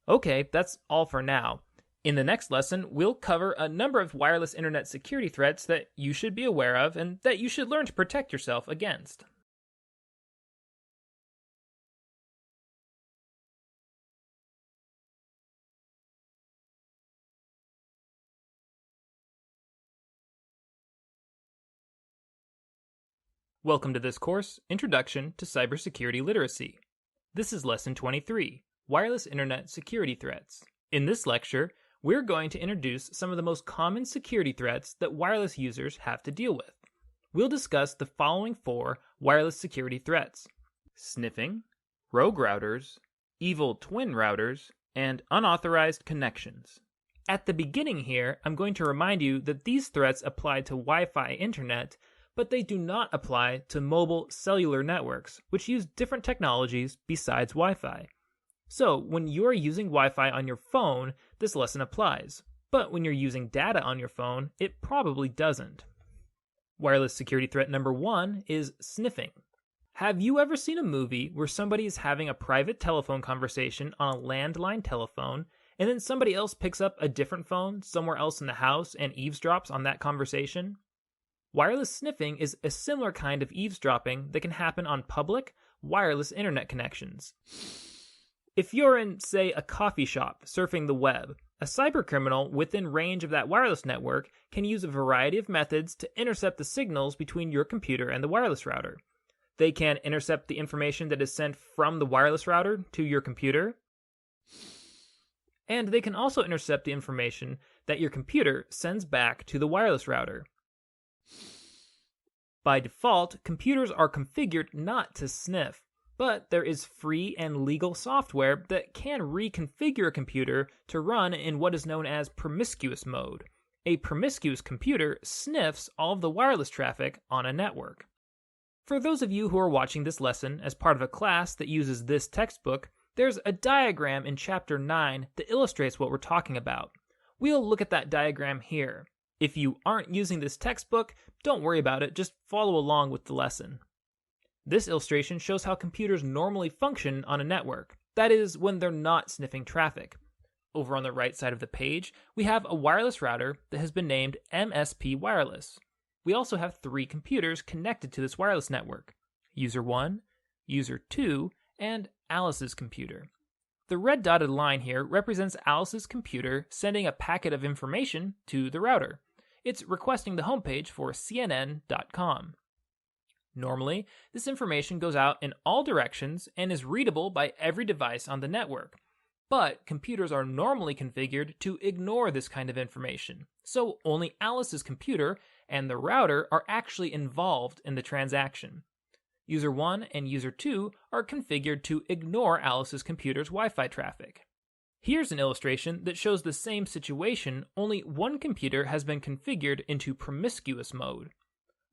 Okay, that's all for now. In the next lesson, we'll cover a number of wireless internet security threats that you should be aware of and that you should learn to protect yourself against. Welcome to this course, Introduction to Cybersecurity Literacy. This is Lesson 23, Wireless Internet Security Threats. In this lecture, we're going to introduce some of the most common security threats that wireless users have to deal with. We'll discuss the following 4 wireless security threats: sniffing, rogue routers, evil twin routers, and unauthorized connections. At the beginning here, I'm going to remind you that these threats apply to Wi-Fi internet, but they do not apply to mobile cellular networks, which use different technologies besides Wi-Fi. So, when you're using Wi-Fi on your phone, this lesson applies, but when you're using data on your phone, it probably doesn't. Wireless security threat number 1 is sniffing. Have you ever seen a movie where somebody is having a private telephone conversation on a landline telephone, and then somebody else picks up a different phone somewhere else in the house and eavesdrops on that conversation? Wireless sniffing is a similar kind of eavesdropping that can happen on public, wireless internet connections. If you're in, say, a coffee shop surfing the web, a cybercriminal within range of that wireless network can use a variety of methods to intercept the signals between your computer and the wireless router. They can intercept the information that is sent from the wireless router to your computer, and they can also intercept the information that your computer sends back to the wireless router. By default, computers are configured not to sniff, but there is free and legal software that can reconfigure a computer to run in what is known as promiscuous mode. A promiscuous computer sniffs all of the wireless traffic on a network. For those of you who are watching this lesson as part of a class that uses this textbook, there's a diagram in Chapter 9 that illustrates what we're talking about. We'll look at that diagram here. If you aren't using this textbook, don't worry about it, just follow along with the lesson. This illustration shows how computers normally function on a network, that is, when they're not sniffing traffic. Over on the right side of the page, we have a wireless router that has been named MSP Wireless. We also have 3 computers connected to this wireless network: User 1, User 2, and Alice's computer. The red dotted line here represents Alice's computer sending a packet of information to the router. It's requesting the homepage for CNN.com. Normally, this information goes out in all directions and is readable by every device on the network. But computers are normally configured to ignore this kind of information, so only Alice's computer and the router are actually involved in the transaction. User 1 and User 2 are configured to ignore Alice's computer's Wi-Fi traffic. Here's an illustration that shows the same situation, only one computer has been configured into promiscuous mode.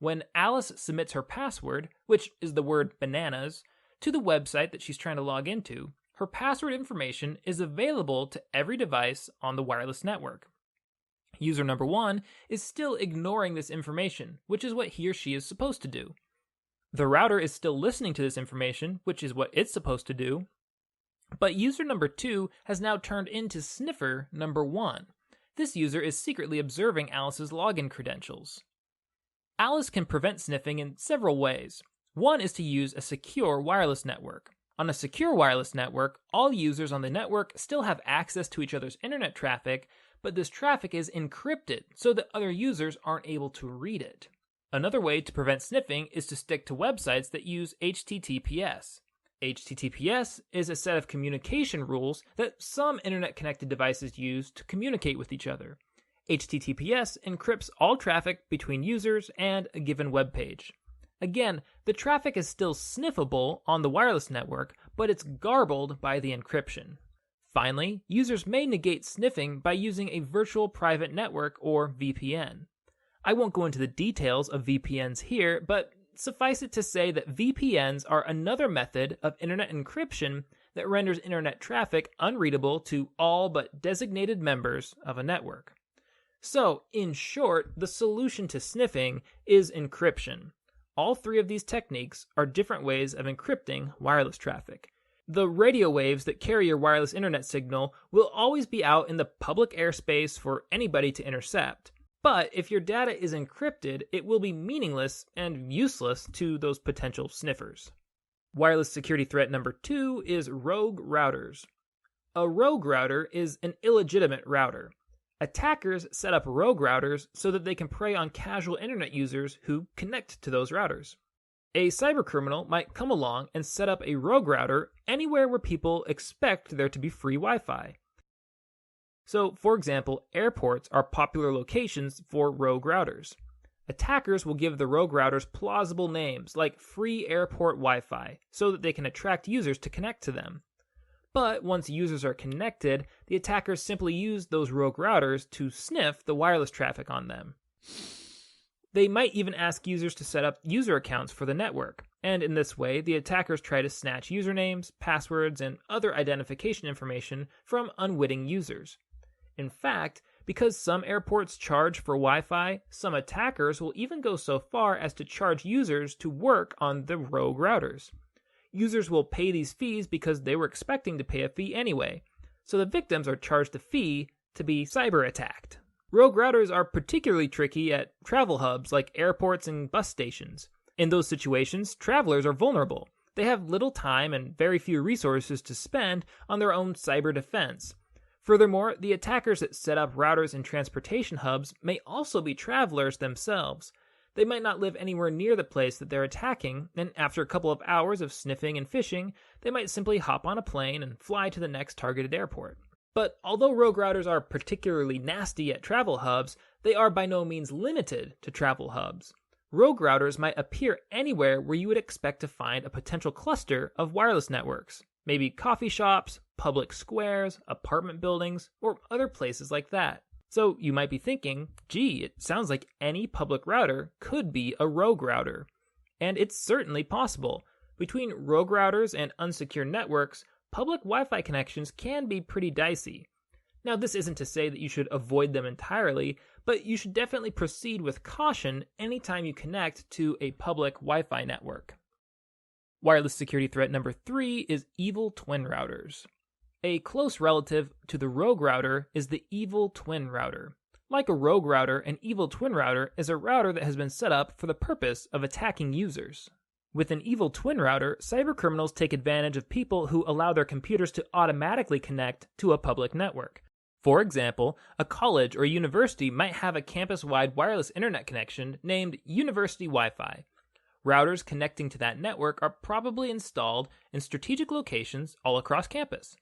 When Alice submits her password, which is the word bananas, to the website that she's trying to log into, her password information is available to every device on the wireless network. User number 1 is still ignoring this information, which is what he or she is supposed to do. The router is still listening to this information, which is what it's supposed to do, but user number 2 has now turned into sniffer number 1. This user is secretly observing Alice's login credentials. Alice can prevent sniffing in several ways. One is to use a secure wireless network. On a secure wireless network, all users on the network still have access to each other's internet traffic, but this traffic is encrypted so that other users aren't able to read it. Another way to prevent sniffing is to stick to websites that use HTTPS. HTTPS is a set of communication rules that some internet-connected devices use to communicate with each other. HTTPS encrypts all traffic between users and a given web page. Again, the traffic is still sniffable on the wireless network, but it's garbled by the encryption. Finally, users may negate sniffing by using a virtual private network or VPN. I won't go into the details of VPNs here, but suffice it to say that VPNs are another method of internet encryption that renders internet traffic unreadable to all but designated members of a network. So, in short, the solution to sniffing is encryption. All 3 of these techniques are different ways of encrypting wireless traffic. The radio waves that carry your wireless internet signal will always be out in the public airspace for anybody to intercept. But if your data is encrypted, it will be meaningless and useless to those potential sniffers. Wireless security threat number 2 is rogue routers. A rogue router is an illegitimate router. Attackers set up rogue routers so that they can prey on casual internet users who connect to those routers. A cybercriminal might come along and set up a rogue router anywhere where people expect there to be free Wi-Fi. So, for example, airports are popular locations for rogue routers. Attackers will give the rogue routers plausible names like free airport Wi-Fi so that they can attract users to connect to them. But once users are connected, the attackers simply use those rogue routers to sniff the wireless traffic on them. They might even ask users to set up user accounts for the network, and in this way, the attackers try to snatch usernames, passwords, and other identification information from unwitting users. In fact, because some airports charge for Wi-Fi, some attackers will even go so far as to charge users to work on the rogue routers. Users will pay these fees because they were expecting to pay a fee anyway, so the victims are charged a fee to be cyber attacked. Rogue routers are particularly tricky at travel hubs like airports and bus stations. In those situations, travelers are vulnerable. They have little time and very few resources to spend on their own cyber defense. Furthermore, the attackers that set up routers in transportation hubs may also be travelers themselves. They might not live anywhere near the place that they're attacking, and after a couple of hours of sniffing and fishing, they might simply hop on a plane and fly to the next targeted airport. But although rogue routers are particularly nasty at travel hubs, they are by no means limited to travel hubs. Rogue routers might appear anywhere where you would expect to find a potential cluster of wireless networks. Maybe coffee shops, public squares, apartment buildings, or other places like that. So you might be thinking, gee, it sounds like any public router could be a rogue router. And it's certainly possible. Between rogue routers and unsecure networks, public Wi-Fi connections can be pretty dicey. Now, this isn't to say that you should avoid them entirely, but you should definitely proceed with caution anytime you connect to a public Wi-Fi network. Wireless security threat number 3 is evil twin routers. A close relative to the rogue router is the evil twin router. Like a rogue router, an evil twin router is a router that has been set up for the purpose of attacking users. With an evil twin router, cybercriminals take advantage of people who allow their computers to automatically connect to a public network. For example, a college or university might have a campus-wide wireless internet connection named University Wi-Fi. Routers connecting to that network are probably installed in strategic locations all across campus.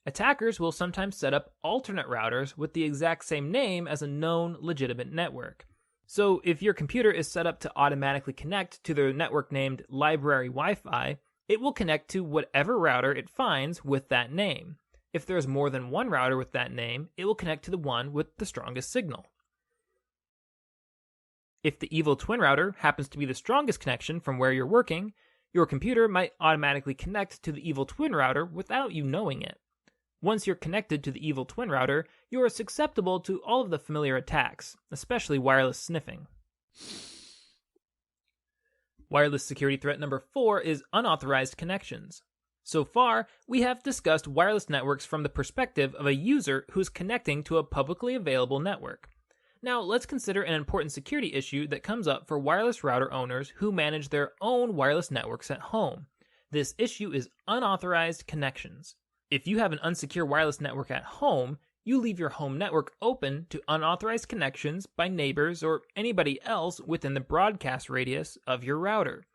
Attackers will sometimes set up alternate routers with the exact same name as a known legitimate network. So if your computer is set up to automatically connect to the network named Library Wi-Fi, it will connect to whatever router it finds with that name. If there's more than one router with that name, it will connect to the one with the strongest signal. If the evil twin router happens to be the strongest connection from where you're working, your computer might automatically connect to the evil twin router without you knowing it. Once you're connected to the evil twin router, you are susceptible to all of the familiar attacks, especially wireless sniffing. Wireless security threat number 4 is unauthorized connections. So far, we have discussed wireless networks from the perspective of a user who's connecting to a publicly available network. Now, let's consider an important security issue that comes up for wireless router owners who manage their own wireless networks at home. This issue is unauthorized connections. If you have an unsecure wireless network at home, you leave your home network open to unauthorized connections by neighbors or anybody else within the broadcast radius of your router.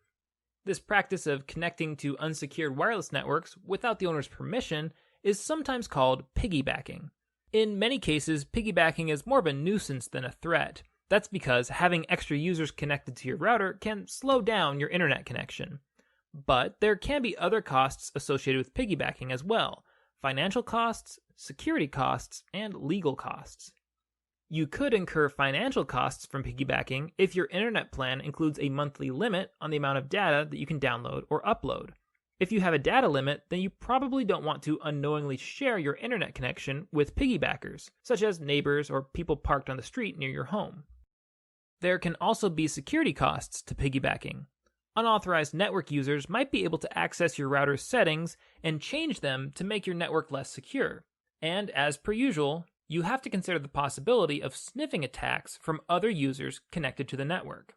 This practice of connecting to unsecured wireless networks without the owner's permission is sometimes called piggybacking. In many cases, piggybacking is more of a nuisance than a threat. That's because having extra users connected to your router can slow down your internet connection. But there can be other costs associated with piggybacking as well: financial costs, security costs, and legal costs. You could incur financial costs from piggybacking if your internet plan includes a monthly limit on the amount of data that you can download or upload. If you have a data limit, then you probably don't want to unknowingly share your internet connection with piggybackers, such as neighbors or people parked on the street near your home. There can also be security costs to piggybacking. Unauthorized network users might be able to access your router's settings and change them to make your network less secure. And as per usual, you have to consider the possibility of sniffing attacks from other users connected to the network.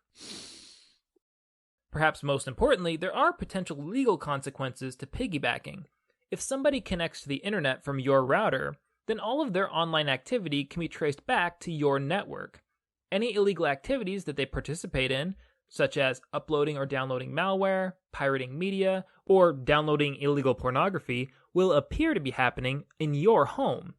Perhaps most importantly, there are potential legal consequences to piggybacking. If somebody connects to the internet from your router, then all of their online activity can be traced back to your network. Any illegal activities that they participate in, such as uploading or downloading malware, pirating media, or downloading illegal pornography, will appear to be happening in your home.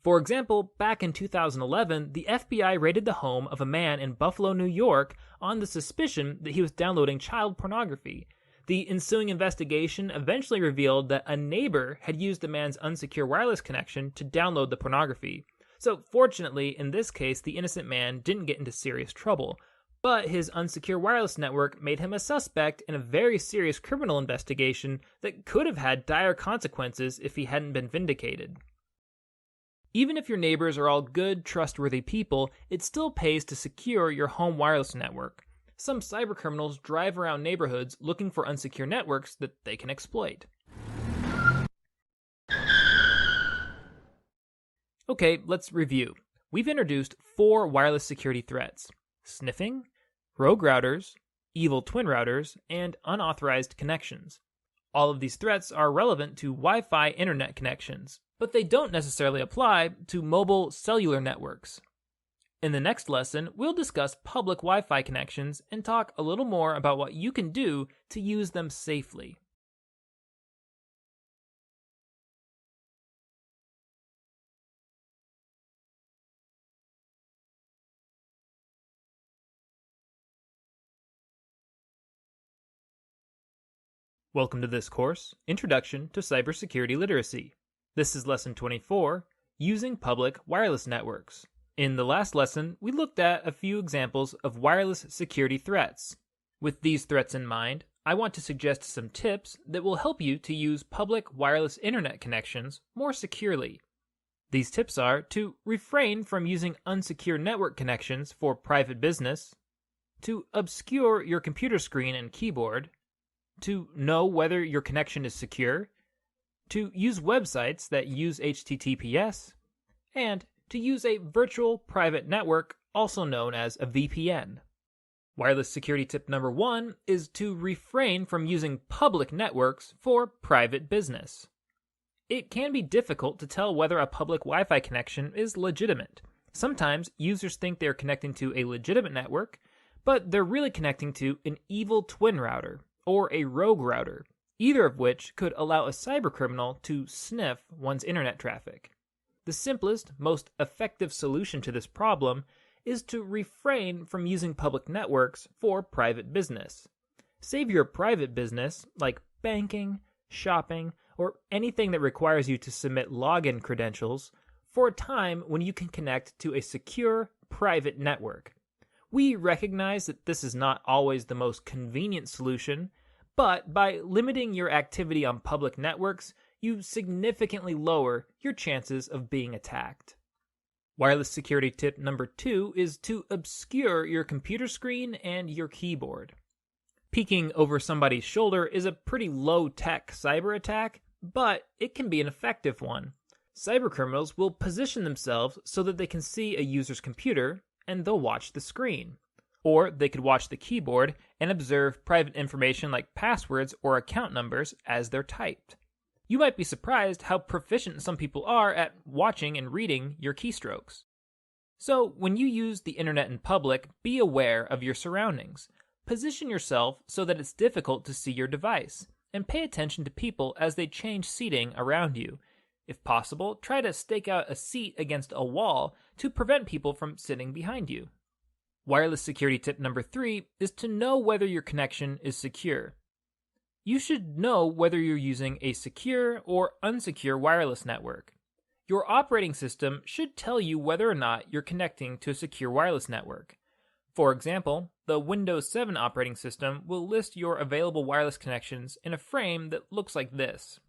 For example, back in 2011, the FBI raided the home of a man in Buffalo, New York on the suspicion that he was downloading child pornography. The ensuing investigation eventually revealed that a neighbor had used the man's unsecure wireless connection to download the pornography. So fortunately, in this case, the innocent man didn't get into serious trouble, but his unsecure wireless network made him a suspect in a very serious criminal investigation that could have had dire consequences if he hadn't been vindicated. Even if your neighbors are all good, trustworthy people, it still pays to secure your home wireless network. Some cybercriminals drive around neighborhoods looking for unsecure networks that they can exploit. Okay, let's review. We've introduced 4 wireless security threats: sniffing, rogue routers, evil twin routers, and unauthorized connections. All of these threats are relevant to Wi-Fi internet connections, but they don't necessarily apply to mobile cellular networks. In the next lesson, we'll discuss public Wi-Fi connections and talk a little more about what you can do to use them safely. Welcome to this course, Introduction to Cybersecurity Literacy. This is Lesson 24, Using Public Wireless Networks. In the last lesson, we looked at a few examples of wireless security threats. With these threats in mind, I want to suggest some tips that will help you to use public wireless internet connections more securely. These tips are to refrain from using unsecure network connections for private business, to obscure your computer screen and keyboard, to know whether your connection is secure, to use websites that use HTTPS, and to use a virtual private network, also known as a VPN. Wireless security tip number 1 is to refrain from using public networks for private business. It can be difficult to tell whether a public Wi-Fi connection is legitimate. Sometimes users think they are connecting to a legitimate network, but they're really connecting to an evil twin router or a rogue router, either of which could allow a cybercriminal to sniff one's internet traffic. The simplest, most effective solution to this problem is to refrain from using public networks for private business. Save your private business, like banking, shopping, or anything that requires you to submit login credentials, for a time when you can connect to a secure, private network. We recognize that this is not always the most convenient solution, but by limiting your activity on public networks, you significantly lower your chances of being attacked. Wireless security tip number 2 is to obscure your computer screen and your keyboard. Peeking over somebody's shoulder is a pretty low-tech cyber attack, but it can be an effective one. Cybercriminals will position themselves so that they can see a user's computer, and they'll watch the screen. Or they could watch the keyboard and observe private information like passwords or account numbers as they're typed. You might be surprised how proficient some people are at watching and reading your keystrokes. So, when you use the internet in public, be aware of your surroundings. Position yourself so that it's difficult to see your device, and pay attention to people as they change seating around you. If possible, try to stake out a seat against a wall to prevent people from sitting behind you. Wireless security tip number 3 is to know whether your connection is secure. You should know whether you're using a secure or unsecure wireless network. Your operating system should tell you whether or not you're connecting to a secure wireless network. For example, the Windows 7 operating system will list your available wireless connections in a frame that looks like this.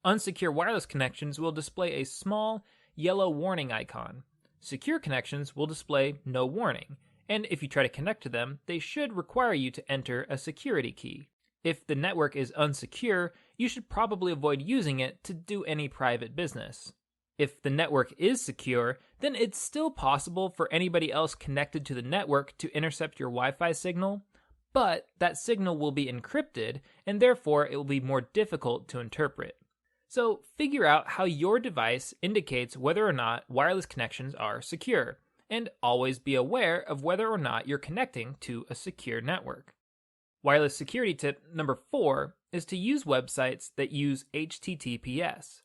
Unsecure wireless connections will display a small yellow warning icon. Secure connections will display no warning, and if you try to connect to them, they should require you to enter a security key. If the network is unsecure, you should probably avoid using it to do any private business. If the network is secure, then it's still possible for anybody else connected to the network to intercept your Wi-Fi signal, but that signal will be encrypted, and therefore it will be more difficult to interpret. So figure out how your device indicates whether or not wireless connections are secure, and always be aware of whether or not you're connecting to a secure network. Wireless security tip number 4 is to use websites that use HTTPS.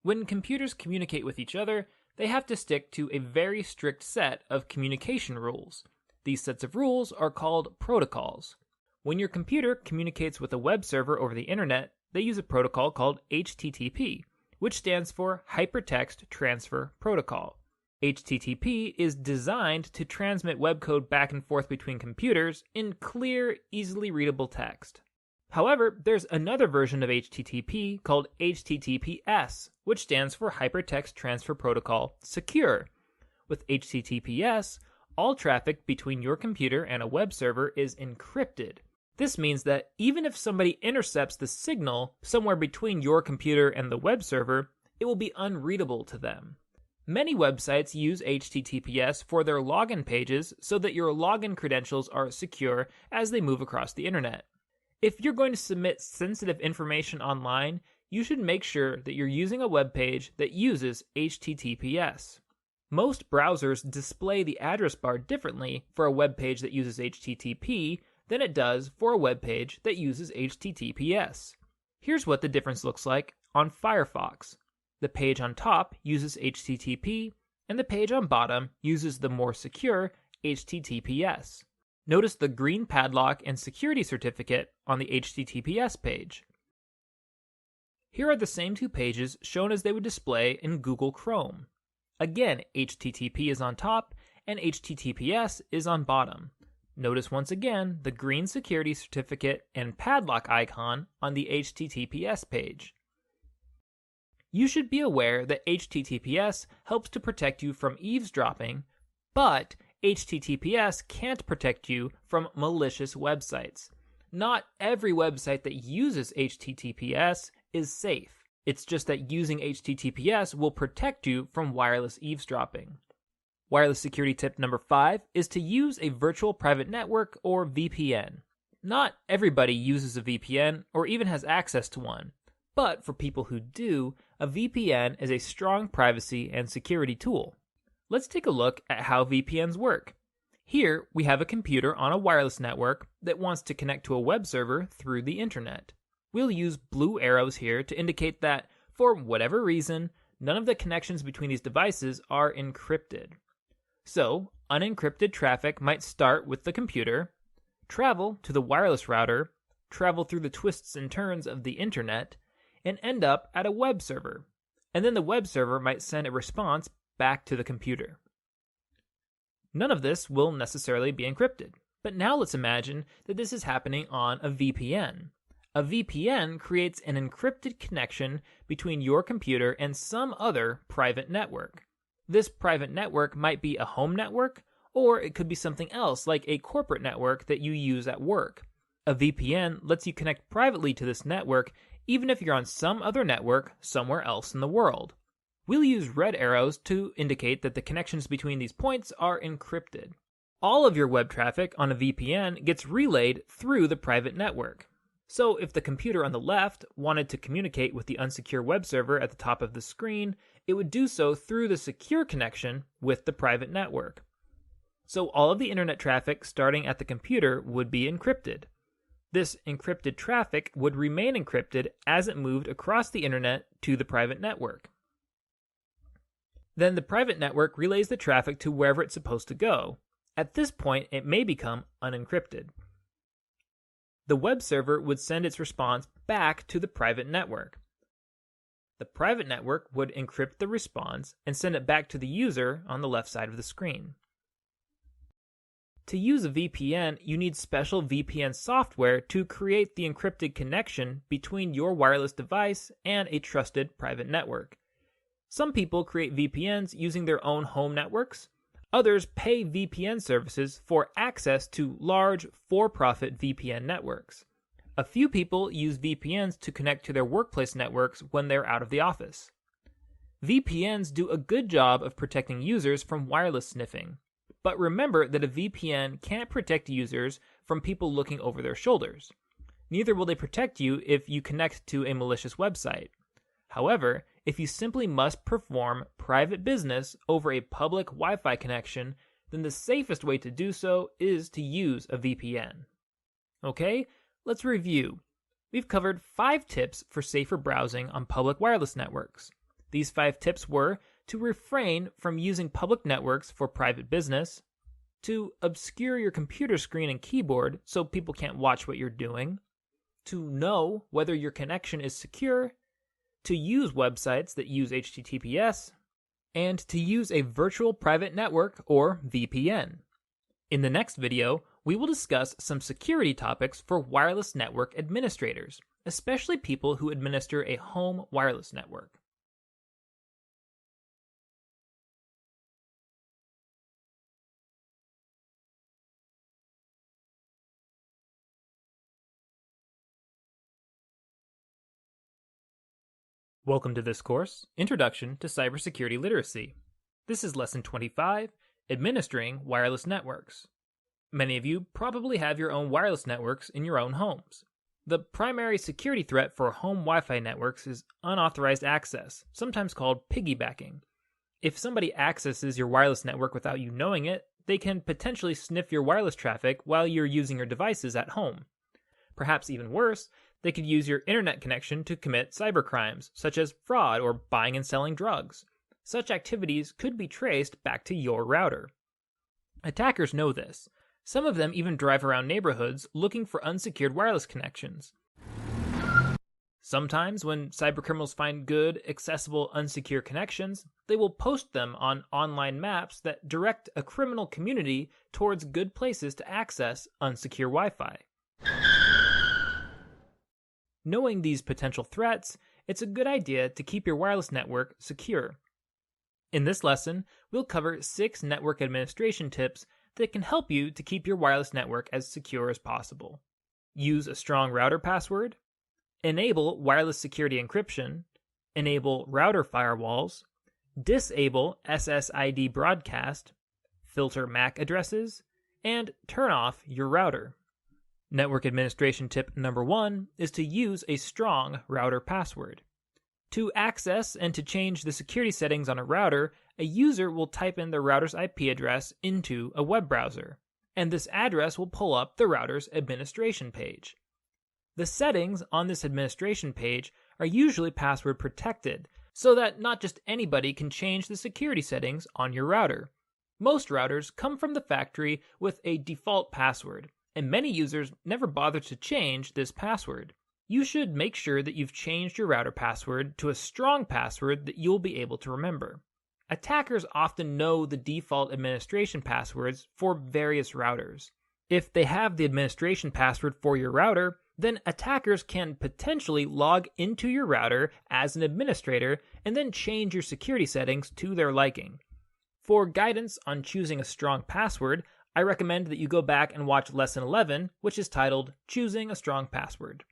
When computers communicate with each other, they have to stick to a very strict set of communication rules. These sets of rules are called protocols. When your computer communicates with a web server over the internet, they use a protocol called HTTP, which stands for Hypertext Transfer Protocol. HTTP is designed to transmit web code back and forth between computers in clear, easily readable text. However, there's another version of HTTP called HTTPS, which stands for Hypertext Transfer Protocol Secure. With HTTPS, all traffic between your computer and a web server is encrypted. This means that even if somebody intercepts the signal somewhere between your computer and the web server, it will be unreadable to them. Many websites use HTTPS for their login pages so that your login credentials are secure as they move across the internet. If you're going to submit sensitive information online, you should make sure that you're using a web page that uses HTTPS. Most browsers display the address bar differently for a web page that uses HTTP than it does for a web page that uses HTTPS. Here's what the difference looks like on Firefox. The page on top uses HTTP, and the page on bottom uses the more secure HTTPS. Notice the green padlock and security certificate on the HTTPS page. Here are the same two pages shown as they would display in Google Chrome. Again, HTTP is on top and HTTPS is on bottom. Notice once again the green security certificate and padlock icon on the HTTPS page. You should be aware that HTTPS helps to protect you from eavesdropping, but HTTPS can't protect you from malicious websites. Not every website that uses HTTPS is safe. It's just that using HTTPS will protect you from wireless eavesdropping. Wireless security tip number 5 is to use a virtual private network or VPN. Not everybody uses a VPN or even has access to one, but for people who do, a VPN is a strong privacy and security tool. Let's take a look at how VPNs work. Here, we have a computer on a wireless network that wants to connect to a web server through the internet. We'll use blue arrows here to indicate that, for whatever reason, none of the connections between these devices are encrypted. So, unencrypted traffic might start with the computer, travel to the wireless router, travel through the twists and turns of the internet, and end up at a web server. And then the web server might send a response back to the computer. None of this will necessarily be encrypted. But now let's imagine that this is happening on a VPN. A VPN creates an encrypted connection between your computer and some other private network. This private network might be a home network, or it could be something else like a corporate network that you use at work. A VPN lets you connect privately to this network even if you're on some other network somewhere else in the world. We'll use red arrows to indicate that the connections between these points are encrypted. All of your web traffic on a VPN gets relayed through the private network. So if the computer on the left wanted to communicate with the unsecure web server at the top of the screen, it would do so through the secure connection with the private network. So all of the internet traffic starting at the computer would be encrypted. This encrypted traffic would remain encrypted as it moved across the internet to the private network. Then the private network relays the traffic to wherever it's supposed to go. At this point, it may become unencrypted. The web server would send its response back to the private network. The private network would encrypt the response and send it back to the user on the left side of the screen. To use a VPN, you need special VPN software to create the encrypted connection between your wireless device and a trusted private network. Some people create VPNs using their own home networks. Others pay VPN services for access to large, for-profit VPN networks. A few people use VPNs to connect to their workplace networks when they're out of the office. VPNs do a good job of protecting users from wireless sniffing. But remember that a VPN can't protect users from people looking over their shoulders. Neither will they protect you if you connect to a malicious website. However, if you simply must perform private business over a public Wi-Fi connection, then the safest way to do so is to use a VPN. Okay, let's review. We've covered 5 tips for safer browsing on public wireless networks. These 5 tips were to refrain from using public networks for private business, to obscure your computer screen and keyboard so people can't watch what you're doing, to know whether your connection is secure, to use websites that use HTTPS, and to use a virtual private network or VPN. In the next video, we will discuss some security topics for wireless network administrators, especially people who administer a home wireless network. Welcome to this course, Introduction to Cybersecurity Literacy. This is Lesson 25, Administering Wireless Networks. Many of you probably have your own wireless networks in your own homes. The primary security threat for home Wi-Fi networks is unauthorized access, sometimes called piggybacking. If somebody accesses your wireless network without you knowing it, they can potentially sniff your wireless traffic while you're using your devices at home. Perhaps even worse, they could use your internet connection to commit cybercrimes, such as fraud or buying and selling drugs. Such activities could be traced back to your router. Attackers know this. Some of them even drive around neighborhoods looking for unsecured wireless connections. Sometimes, when cybercriminals find good, accessible, unsecure connections, they will post them on online maps that direct a criminal community towards good places to access unsecure Wi-Fi. Knowing these potential threats, it's a good idea to keep your wireless network secure. In this lesson, we'll cover 6 network administration tips that can help you to keep your wireless network as secure as possible. Use a strong router password, enable wireless security encryption, enable router firewalls, disable SSID broadcast, filter MAC addresses, and turn off your router. Network administration tip number 1 is to use a strong router password. To access and to change the security settings on a router, a user will type in the router's IP address into a web browser, and this address will pull up the router's administration page. The settings on this administration page are usually password protected, so that not just anybody can change the security settings on your router. Most routers come from the factory with a default password, and many users never bother to change this password. You should make sure that you've changed your router password to a strong password that you'll be able to remember. Attackers often know the default administration passwords for various routers. If they have the administration password for your router, then attackers can potentially log into your router as an administrator and then change your security settings to their liking. For guidance on choosing a strong password, I recommend that you go back and watch Lesson 11, which is titled Choosing a Strong Password.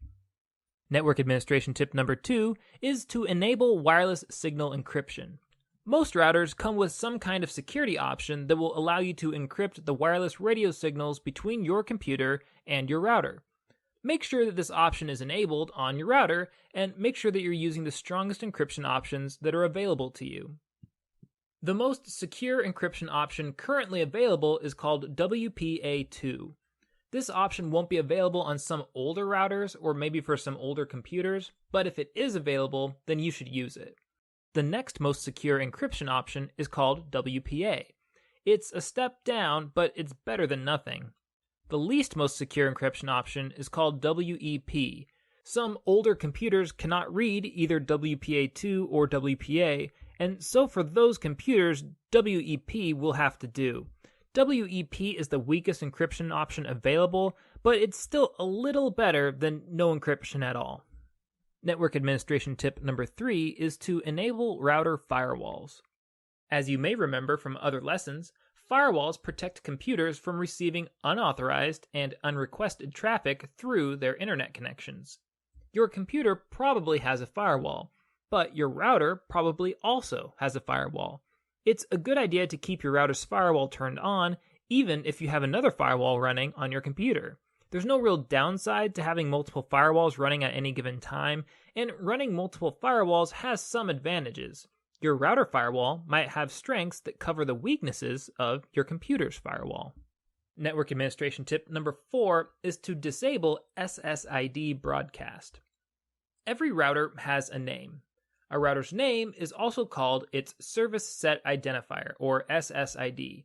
Network administration tip number 2 is to enable wireless signal encryption. Most routers come with some kind of security option that will allow you to encrypt the wireless radio signals between your computer and your router. Make sure that this option is enabled on your router, and make sure that you're using the strongest encryption options that are available to you. The most secure encryption option currently available is called WPA2. This option won't be available on some older routers or maybe for some older computers, but if it is available, then you should use it. The next most secure encryption option is called WPA. It's a step down, but it's better than nothing. The least most secure encryption option is called WEP. Some older computers cannot read either WPA2 or WPA, and so for those computers, WEP will have to do. WEP is the weakest encryption option available, but it's still a little better than no encryption at all. Network administration tip number 3 is to enable router firewalls. As you may remember from other lessons, firewalls protect computers from receiving unauthorized and unrequested traffic through their internet connections. Your computer probably has a firewall, but your router probably also has a firewall. It's a good idea to keep your router's firewall turned on, even if you have another firewall running on your computer. There's no real downside to having multiple firewalls running at any given time, and running multiple firewalls has some advantages. Your router firewall might have strengths that cover the weaknesses of your computer's firewall. Network administration tip number 4 is to disable SSID broadcast. Every router has a name. A router's name is also called its Service Set Identifier, or SSID.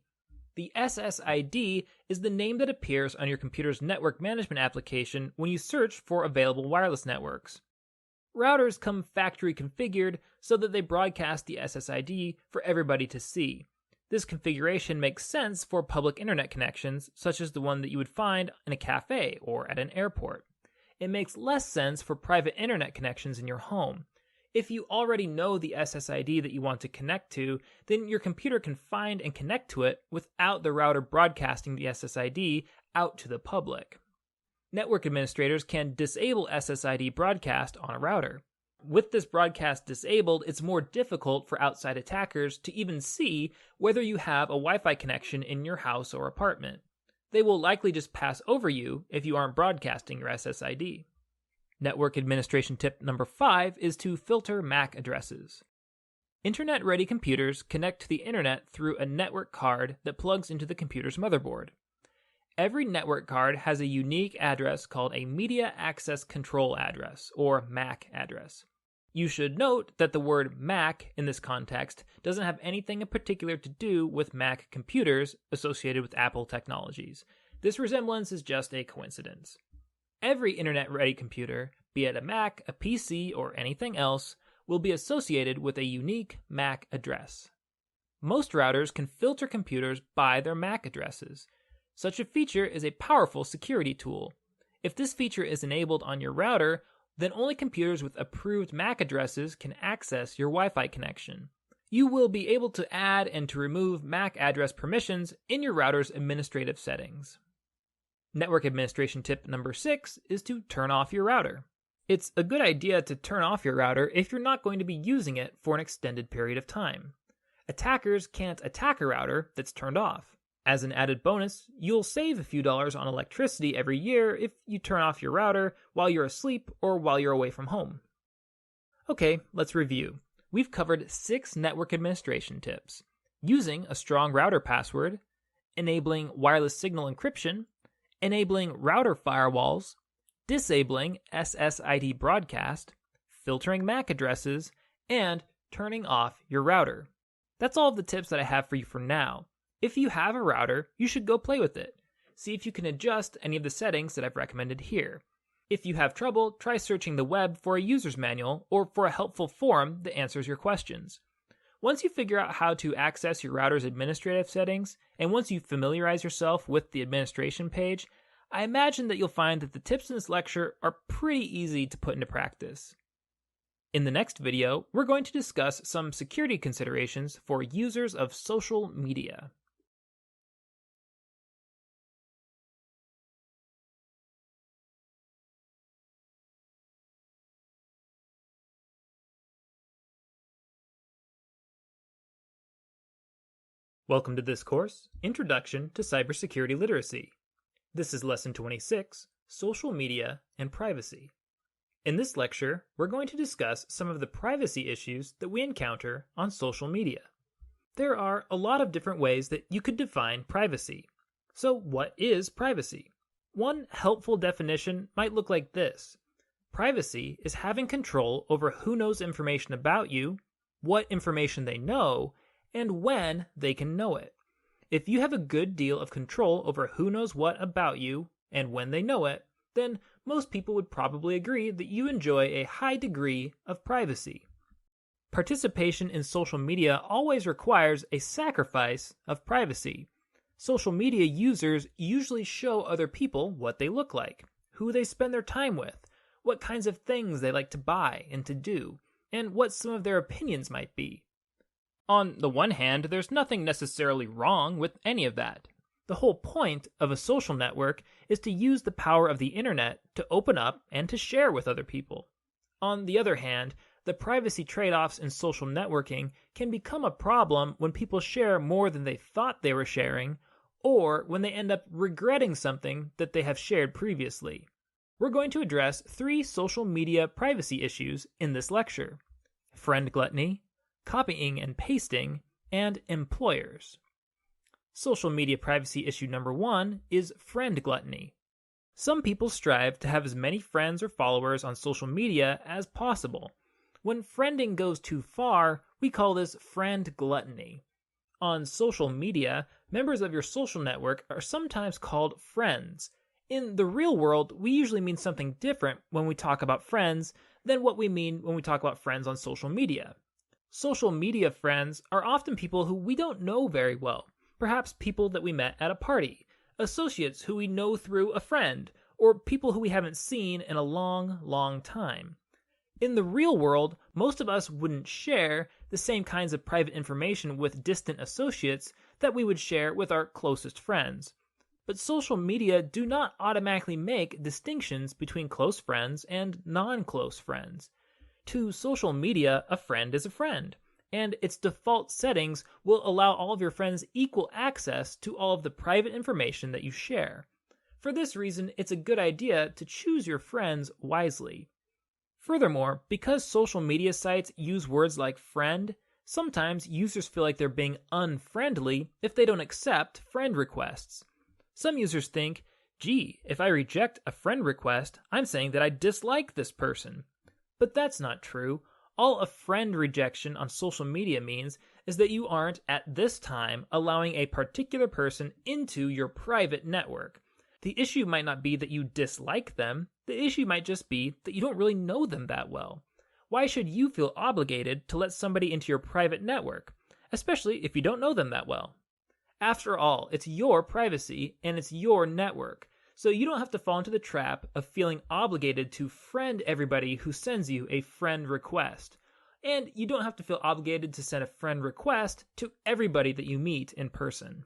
The SSID is the name that appears on your computer's network management application when you search for available wireless networks. Routers come factory configured so that they broadcast the SSID for everybody to see. This configuration makes sense for public internet connections, such as the one that you would find in a cafe or at an airport. It makes less sense for private internet connections in your home. If you already know the SSID that you want to connect to, then your computer can find and connect to it without the router broadcasting the SSID out to the public. Network administrators can disable SSID broadcast on a router. With this broadcast disabled, it's more difficult for outside attackers to even see whether you have a Wi-Fi connection in your house or apartment. They will likely just pass over you if you aren't broadcasting your SSID. Network administration tip number 5 is to filter MAC addresses. Internet-ready computers connect to the internet through a network card that plugs into the computer's motherboard. Every network card has a unique address called a Media Access Control Address, or MAC address. You should note that the word Mac in this context doesn't have anything in particular to do with Mac computers associated with Apple technologies. This resemblance is just a coincidence. Every internet-ready computer, be it a Mac, a PC, or anything else, will be associated with a unique MAC address. Most routers can filter computers by their MAC addresses. Such a feature is a powerful security tool. If this feature is enabled on your router, then only computers with approved MAC addresses can access your Wi-Fi connection. You will be able to add and to remove MAC address permissions in your router's administrative settings. Network administration tip number 6 is to turn off your router. It's a good idea to turn off your router if you're not going to be using it for an extended period of time. Attackers can't attack a router that's turned off. As an added bonus, you'll save a few dollars on electricity every year if you turn off your router while you're asleep or while you're away from home. Okay, let's review. We've covered 6 network administration tips: using a strong router password, enabling wireless signal encryption, enabling router firewalls, disabling SSID broadcast, filtering MAC addresses, and turning off your router. That's all of the tips that I have for you for now. If you have a router, you should go play with it. See if you can adjust any of the settings that I've recommended here. If you have trouble, try searching the web for a user's manual or for a helpful forum that answers your questions. Once you figure out how to access your router's administrative settings, and once you familiarize yourself with the administration page, I imagine that you'll find that the tips in this lecture are pretty easy to put into practice. In the next video, we're going to discuss some security considerations for users of social media. Welcome to this course, Introduction to Cybersecurity Literacy. This is Lesson 26, Social Media and Privacy. In this lecture, we're going to discuss some of the privacy issues that we encounter on social media. There are a lot of different ways that you could define privacy. So what is privacy? One helpful definition might look like this. Privacy is having control over who knows information about you, what information they know, and when they can know it. If you have a good deal of control over who knows what about you and when they know it, then most people would probably agree that you enjoy a high degree of privacy. Participation in social media always requires a sacrifice of privacy. Social media users usually show other people what they look like, who they spend their time with, what kinds of things they like to buy and to do, and what some of their opinions might be. On the one hand, there's nothing necessarily wrong with any of that. The whole point of a social network is to use the power of the internet to open up and to share with other people. On the other hand, the privacy trade-offs in social networking can become a problem when people share more than they thought they were sharing, or when they end up regretting something that they have shared previously. We're going to address 3 social media privacy issues in this lecture: friend gluttony, copying and pasting, and employers. Social media privacy issue number 1 is friend gluttony. Some people strive to have as many friends or followers on social media as possible. When friending goes too far, we call this friend gluttony. On social media, members of your social network are sometimes called friends. In the real world, we usually mean something different when we talk about friends than what we mean when we talk about friends on social media. Social media friends are often people who we don't know very well, perhaps people that we met at a party, associates who we know through a friend, or people who we haven't seen in a long, long time. In the real world, most of us wouldn't share the same kinds of private information with distant associates that we would share with our closest friends. But social media do not automatically make distinctions between close friends and non-close friends. To social media, a friend is a friend, and its default settings will allow all of your friends equal access to all of the private information that you share. For this reason, it's a good idea to choose your friends wisely. Furthermore, because social media sites use words like friend, sometimes users feel like they're being unfriendly if they don't accept friend requests. Some users think, gee, if I reject a friend request, I'm saying that I dislike this person. But that's not true. All a friend rejection on social media means is that you aren't, at this time, allowing a particular person into your private network. The issue might not be that you dislike them, the issue might just be that you don't really know them that well. Why should you feel obligated to let somebody into your private network, especially if you don't know them that well? After all, it's your privacy and it's your network, so you don't have to fall into the trap of feeling obligated to friend everybody who sends you a friend request. And you don't have to feel obligated to send a friend request to everybody that you meet in person.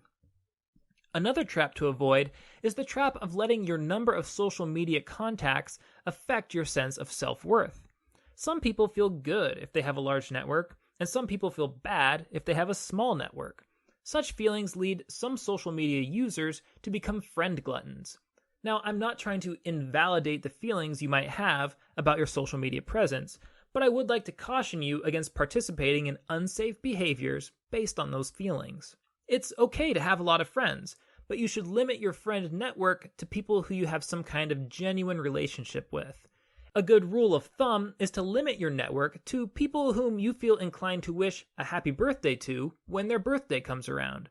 Another trap to avoid is the trap of letting your number of social media contacts affect your sense of self-worth. Some people feel good if they have a large network, and some people feel bad if they have a small network. Such feelings lead some social media users to become friend gluttons. Now, I'm not trying to invalidate the feelings you might have about your social media presence, but I would like to caution you against participating in unsafe behaviors based on those feelings. It's okay to have a lot of friends, but you should limit your friend network to people who you have some kind of genuine relationship with. A good rule of thumb is to limit your network to people whom you feel inclined to wish a happy birthday to when their birthday comes around.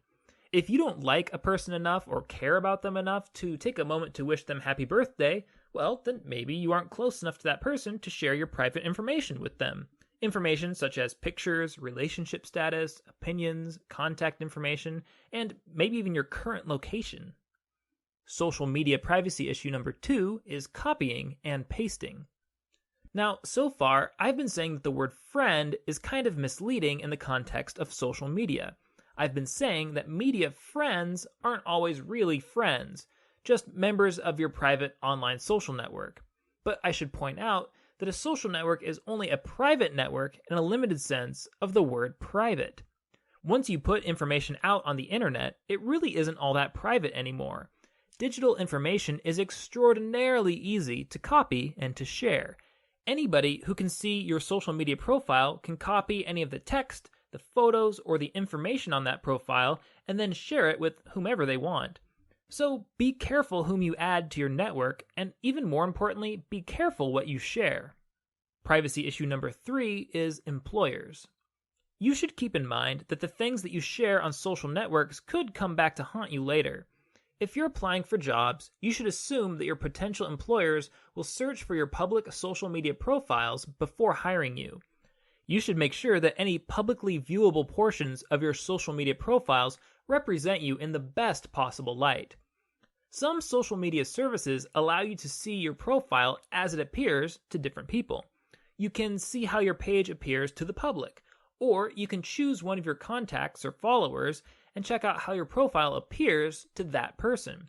If you don't like a person enough or care about them enough to take a moment to wish them happy birthday, well, then maybe you aren't close enough to that person to share your private information with them. Information such as pictures, relationship status, opinions, contact information, and maybe even your current location. Social media privacy issue number 2 is copying and pasting. Now, so far, I've been saying that the word friend is kind of misleading in the context of social media. I've been saying that media friends aren't always really friends, just members of your private online social network. But I should point out that a social network is only a private network in a limited sense of the word private. Once you put information out on the internet, it really isn't all that private anymore. Digital information is extraordinarily easy to copy and to share. Anybody who can see your social media profile can copy any of the text, the photos, or the information on that profile and then share it with whomever they want. So be careful whom you add to your network, and even more importantly, be careful what you share. Privacy issue number 3 is employers. You should keep in mind that the things that you share on social networks could come back to haunt you later. If you're applying for jobs, you should assume that your potential employers will search for your public social media profiles before hiring you. You should make sure that any publicly viewable portions of your social media profiles represent you in the best possible light. Some social media services allow you to see your profile as it appears to different people. You can see how your page appears to the public, or you can choose one of your contacts or followers and check out how your profile appears to that person.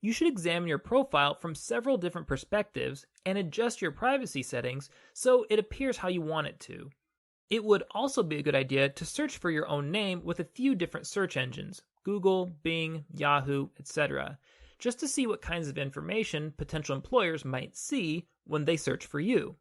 You should examine your profile from several different perspectives and adjust your privacy settings so it appears how you want it to. It would also be a good idea to search for your own name with a few different search engines, Google, Bing, Yahoo, etc., just to see what kinds of information potential employers might see when they search for you.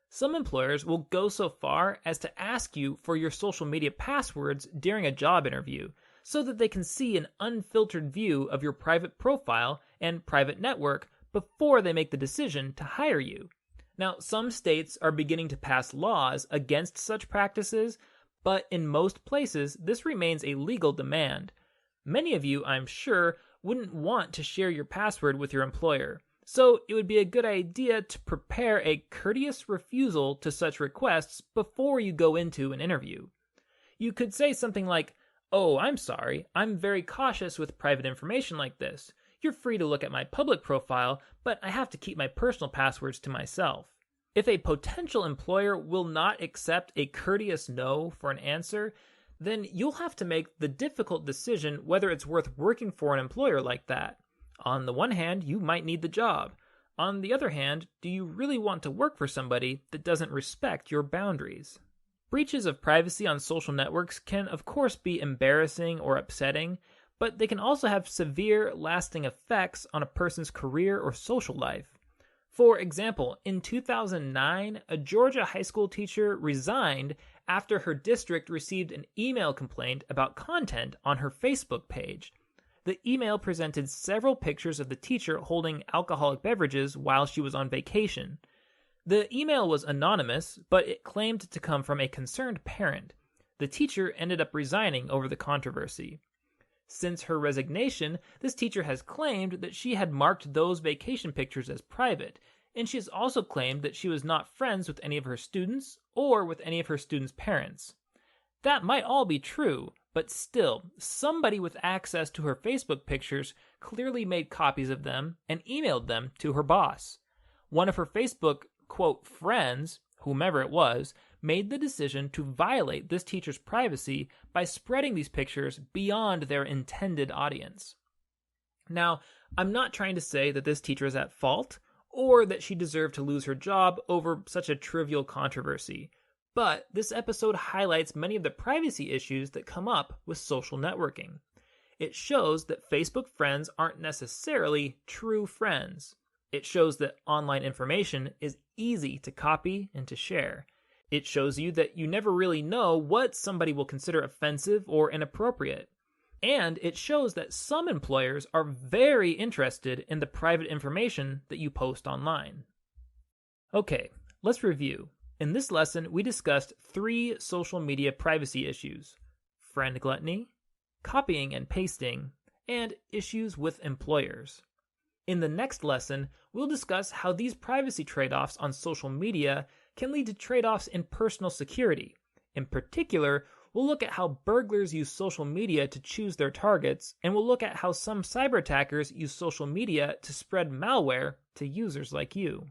Some employers will go so far as to ask you for your social media passwords during a job interview, so that they can see an unfiltered view of your private profile and private network before they make the decision to hire you. Now, some states are beginning to pass laws against such practices, but in most places, this remains a legal demand. Many of you, I'm sure, wouldn't want to share your password with your employer, so it would be a good idea to prepare a courteous refusal to such requests before you go into an interview. You could say something like, "Oh, I'm sorry, I'm very cautious with private information like this. You're free to look at my public profile, but I have to keep my personal passwords to myself." If a potential employer will not accept a courteous no for an answer, then you'll have to make the difficult decision whether it's worth working for an employer like that. On the one hand, you might need the job. On the other hand, do you really want to work for somebody that doesn't respect your boundaries? Breaches of privacy on social networks can, of course, be embarrassing or upsetting, but they can also have severe, lasting effects on a person's career or social life. For example, in 2009, a Georgia high school teacher resigned after her district received an email complaint about content on her Facebook page. The email presented several pictures of the teacher holding alcoholic beverages while she was on vacation. The email was anonymous, but it claimed to come from a concerned parent. The teacher ended up resigning over the controversy. Since her resignation, this teacher has claimed that she had marked those vacation pictures as private, and she has also claimed that she was not friends with any of her students or with any of her students' parents. That might all be true, but still, somebody with access to her Facebook pictures clearly made copies of them and emailed them to her boss. One of her Facebook, quote, friends, whomever it was, made the decision to violate this teacher's privacy by spreading these pictures beyond their intended audience. Now, I'm not trying to say that this teacher is at fault or that she deserved to lose her job over such a trivial controversy, but this episode highlights many of the privacy issues that come up with social networking. It shows that Facebook friends aren't necessarily true friends. It shows that online information is easy to copy and to share. It shows you that you never really know what somebody will consider offensive or inappropriate. And it shows that some employers are very interested in the private information that you post online. Okay, let's review. In this lesson, we discussed 3 social media privacy issues: friend gluttony, copying and pasting, and issues with employers. In the next lesson, we'll discuss how these privacy trade-offs on social media can lead to trade-offs in personal security. In particular, we'll look at how burglars use social media to choose their targets, and we'll look at how some cyber attackers use social media to spread malware to users like you.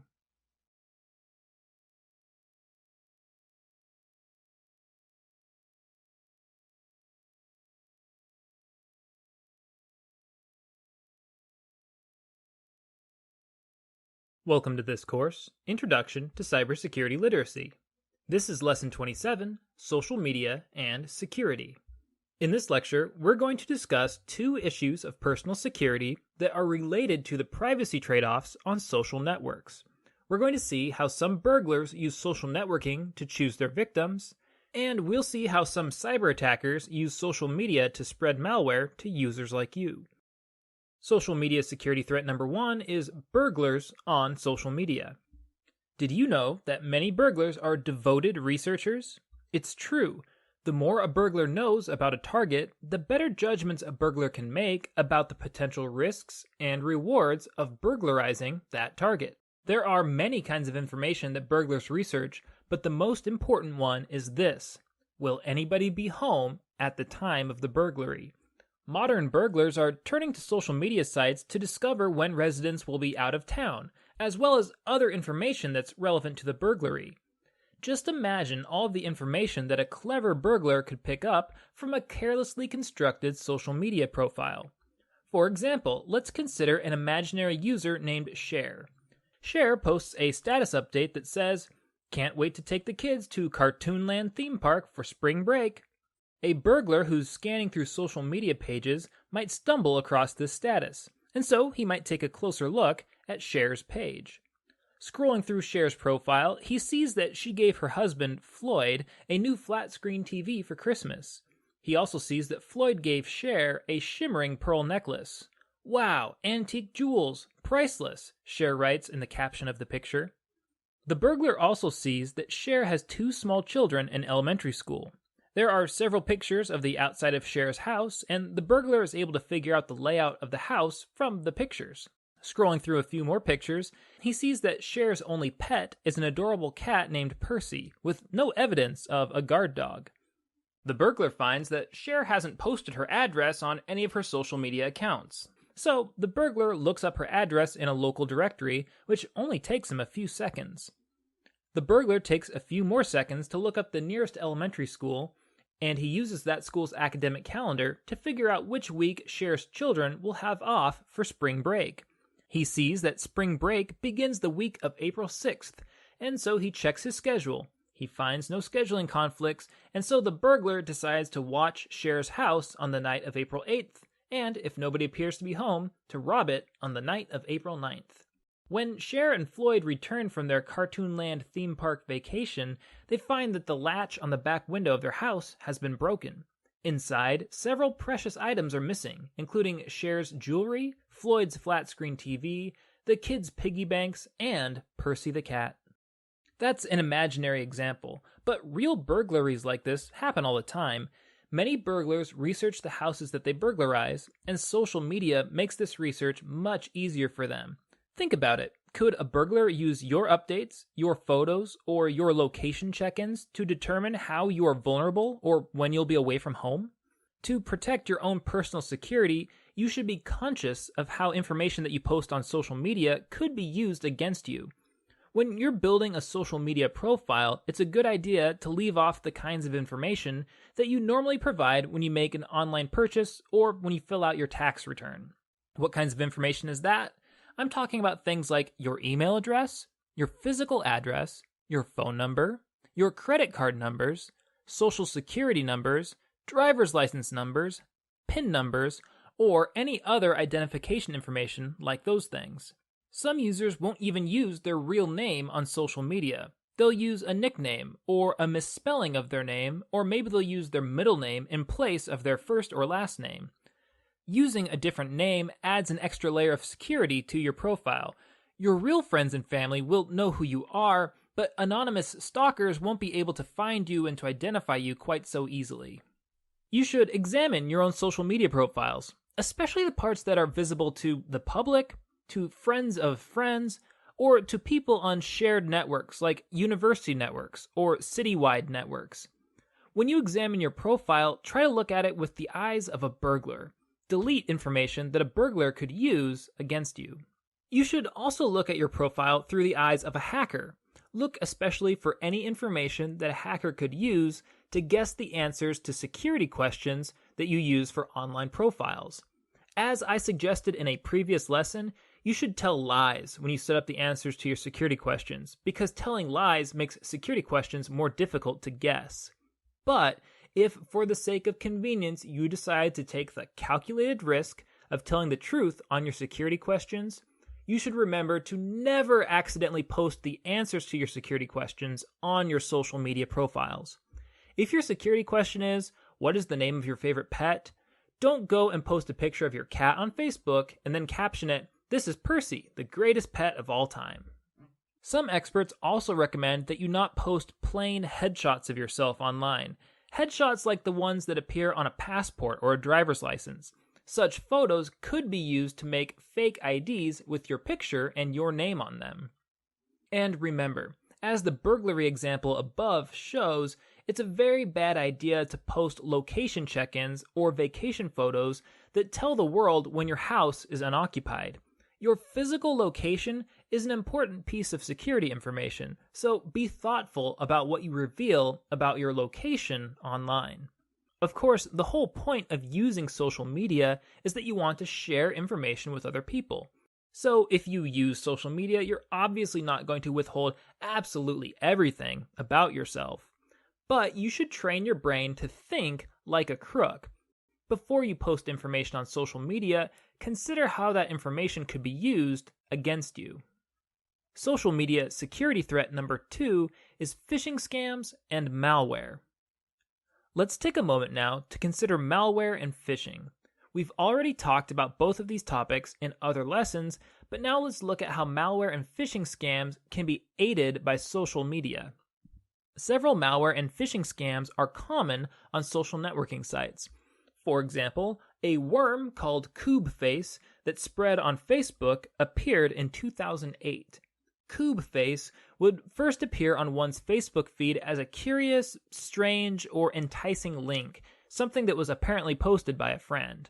Welcome to this course, Introduction to Cybersecurity Literacy. This is Lesson 27, Social Media and Security. In this lecture, we're going to discuss 2 issues of personal security that are related to the privacy trade-offs on social networks. We're going to see how some burglars use social networking to choose their victims, and we'll see how some cyber attackers use social media to spread malware to users like you. Social media security threat number 1 is burglars on social media. Did you know that many burglars are devoted researchers? It's true. The more a burglar knows about a target, the better judgments a burglar can make about the potential risks and rewards of burglarizing that target. There are many kinds of information that burglars research, but the most important one is this: will anybody be home at the time of the burglary? Modern burglars are turning to social media sites to discover when residents will be out of town, as well as other information that's relevant to the burglary. Just imagine all of the information that a clever burglar could pick up from a carelessly constructed social media profile. For example, let's consider an imaginary user named Cher. Cher posts a status update that says, Can't wait to take the kids to Cartoonland theme park for spring break. A burglar who's scanning through social media pages might stumble across this status, and so he might take a closer look at Cher's page. Scrolling through Cher's profile, he sees that she gave her husband, Floyd, a new flat-screen TV for Christmas. He also sees that Floyd gave Cher a shimmering pearl necklace. "Wow, antique jewels, priceless," Cher writes in the caption of the picture. The burglar also sees that Cher has 2 small children in elementary school. There are several pictures of the outside of Cher's house, and the burglar is able to figure out the layout of the house from the pictures. Scrolling through a few more pictures, he sees that Cher's only pet is an adorable cat named Percy, with no evidence of a guard dog. The burglar finds that Cher hasn't posted her address on any of her social media accounts. So, the burglar looks up her address in a local directory, which only takes him a few seconds. The burglar takes a few more seconds to look up the nearest elementary school, and he uses that school's academic calendar to figure out which week Cher's children will have off for spring break. He sees that spring break begins the week of April 6th, and so he checks his schedule. He finds no scheduling conflicts, and so the burglar decides to watch Cher's house on the night of April 8th, and if nobody appears to be home, to rob it on the night of April 9th. When Cher and Floyd return from their Cartoonland theme park vacation, they find that the latch on the back window of their house has been broken. Inside, several precious items are missing, including Cher's jewelry, Floyd's flat-screen TV, the kids' piggy banks, and Percy the cat. That's an imaginary example, but real burglaries like this happen all the time. Many burglars research the houses that they burglarize, and social media makes this research much easier for them. Think about it. Could a burglar use your updates, your photos, or your location check-ins to determine how you are vulnerable or when you'll be away from home? To protect your own personal security, you should be conscious of how information that you post on social media could be used against you. When you're building a social media profile, it's a good idea to leave off the kinds of information that you normally provide when you make an online purchase or when you fill out your tax return. What kinds of information is that? I'm talking about things like your email address, your physical address, your phone number, your credit card numbers, social security numbers, driver's license numbers, PIN numbers, or any other identification information like those things. Some users won't even use their real name on social media. They'll use a nickname or a misspelling of their name, or maybe they'll use their middle name in place of their first or last name. Using a different name adds an extra layer of security to your profile. Your real friends and family will know who you are, but anonymous stalkers won't be able to find you and to identify you quite so easily. You should examine your own social media profiles, especially the parts that are visible to the public, to friends of friends, or to people on shared networks like university networks or citywide networks. When you examine your profile, try to look at it with the eyes of a burglar. Delete information that a burglar could use against you. You should also look at your profile through the eyes of a hacker. Look especially for any information that a hacker could use to guess the answers to security questions that you use for online profiles. As I suggested in a previous lesson, you should tell lies when you set up the answers to your security questions, because telling lies makes security questions more difficult to guess. But if, for the sake of convenience, you decide to take the calculated risk of telling the truth on your security questions, you should remember to never accidentally post the answers to your security questions on your social media profiles. If your security question is, what is the name of your favorite pet? Don't go and post a picture of your cat on Facebook and then caption it, "This is Percy, the greatest pet of all time." Some experts also recommend that you not post plain headshots of yourself online. Headshots like the ones that appear on a passport or a driver's license. Such photos could be used to make fake IDs with your picture and your name on them. And remember, as the burglary example above shows, it's a very bad idea to post location check-ins or vacation photos that tell the world when your house is unoccupied. Your physical location is an important piece of security information, so be thoughtful about what you reveal about your location online. Of course, the whole point of using social media is that you want to share information with other people. So if you use social media, you're obviously not going to withhold absolutely everything about yourself. But you should train your brain to think like a crook. Before you post information on social media, consider how that information could be used against you. Social media security threat number 2 is phishing scams and malware. Let's take a moment now to consider malware and phishing. We've already talked about both of these topics in other lessons, but now let's look at how malware and phishing scams can be aided by social media. Several malware and phishing scams are common on social networking sites. For example, a worm called Kubeface that spread on Facebook appeared in 2008. Kubeface would first appear on one's Facebook feed as a curious, strange, or enticing link, something that was apparently posted by a friend.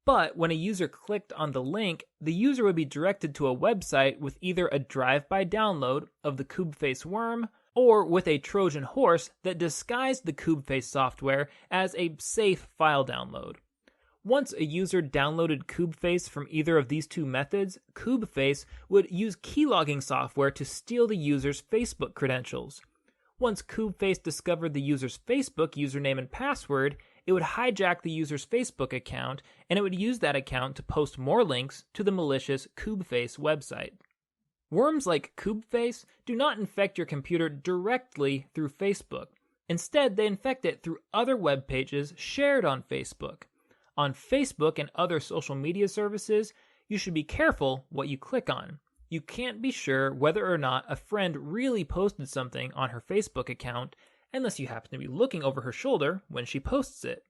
But when a user clicked on the link, the user would be directed to a website with either a drive-by download of the Kubeface worm or with a Trojan horse that disguised the Kubeface software as a safe file download. Once a user downloaded Kubeface from either of these two methods, Kubeface would use keylogging software to steal the user's Facebook credentials. Once Kubeface discovered the user's Facebook username and password, it would hijack the user's Facebook account, and it would use that account to post more links to the malicious Kubeface website. Worms like Kubeface do not infect your computer directly through Facebook. Instead, they infect it through other web pages shared on Facebook. On Facebook and other social media services, you should be careful what you click on. You can't be sure whether or not a friend really posted something on her Facebook account unless you happen to be looking over her shoulder when she posts it.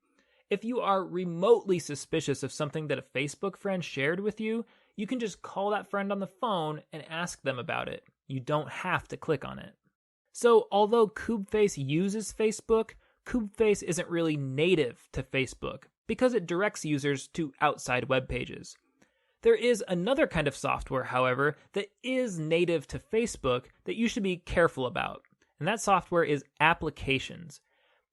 If you are remotely suspicious of something that a Facebook friend shared with you, you can just call that friend on the phone and ask them about it. You don't have to click on it. So, although Kubeface uses Facebook, Kubeface isn't really native to Facebook because it directs users to outside web pages. There is another kind of software, however, that is native to Facebook that you should be careful about, and that software is applications.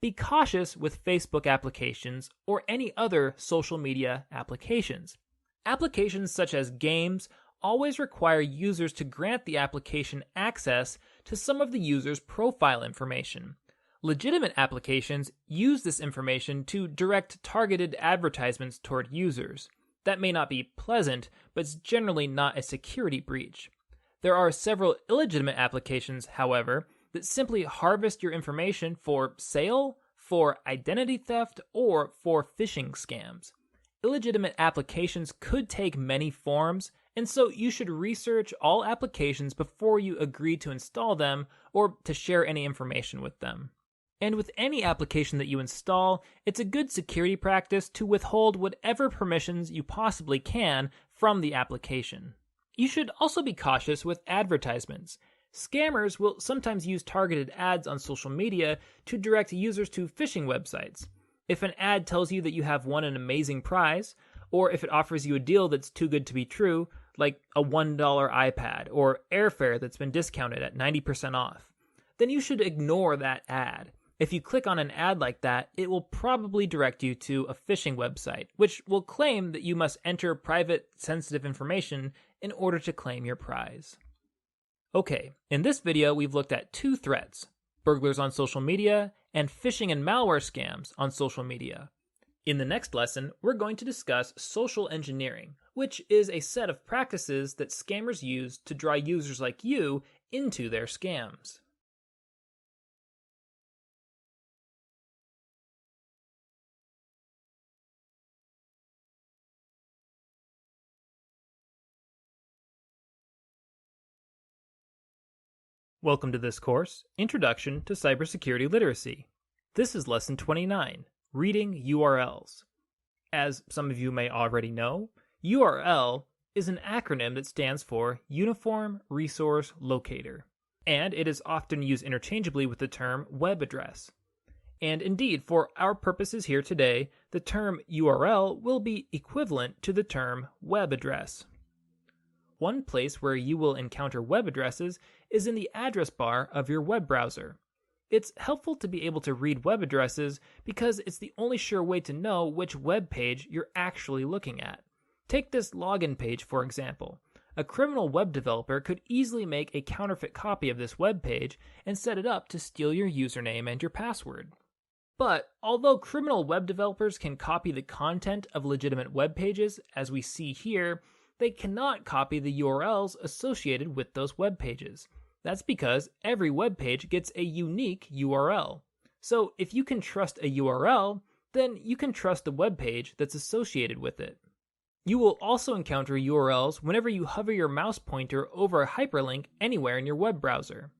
Be cautious with Facebook applications or any other social media applications. Applications such as games always require users to grant the application access to some of the user's profile information. Legitimate applications use this information to direct targeted advertisements toward users. That may not be pleasant, but it's generally not a security breach. There are several illegitimate applications, however, that simply harvest your information for sale, for identity theft, or for phishing scams. Illegitimate applications could take many forms, and so you should research all applications before you agree to install them or to share any information with them. And with any application that you install, it's a good security practice to withhold whatever permissions you possibly can from the application. You should also be cautious with advertisements. Scammers will sometimes use targeted ads on social media to direct users to phishing websites. If an ad tells you that you have won an amazing prize, or if it offers you a deal that's too good to be true, like a $1 iPad or airfare that's been discounted at 90% off, then you should ignore that ad. If you click on an ad like that, it will probably direct you to a phishing website, which will claim that you must enter private, sensitive information in order to claim your prize. Okay, in this video we've looked at two threats: burglars on social media and phishing and malware scams on social media. In the next lesson, we're going to discuss social engineering, which is a set of practices that scammers use to draw users like you into their scams. Welcome to this course, Introduction to Cybersecurity Literacy. This is Lesson 29, Reading URLs. As some of you may already know, URL is an acronym that stands for Uniform Resource Locator, and it is often used interchangeably with the term web address. And indeed, for our purposes here today, the term URL will be equivalent to the term web address. One place where you will encounter web addresses is in the address bar of your web browser. It's helpful to be able to read web addresses because it's the only sure way to know which web page you're actually looking at. Take this login page, for example. A criminal web developer could easily make a counterfeit copy of this web page and set it up to steal your username and your password. But although criminal web developers can copy the content of legitimate web pages, as we see here, they cannot copy the URLs associated with those web pages. That's because every web page gets a unique URL. So if you can trust a URL, then you can trust the web page that's associated with it. You will also encounter URLs whenever you hover your mouse pointer over a hyperlink anywhere in your web browser.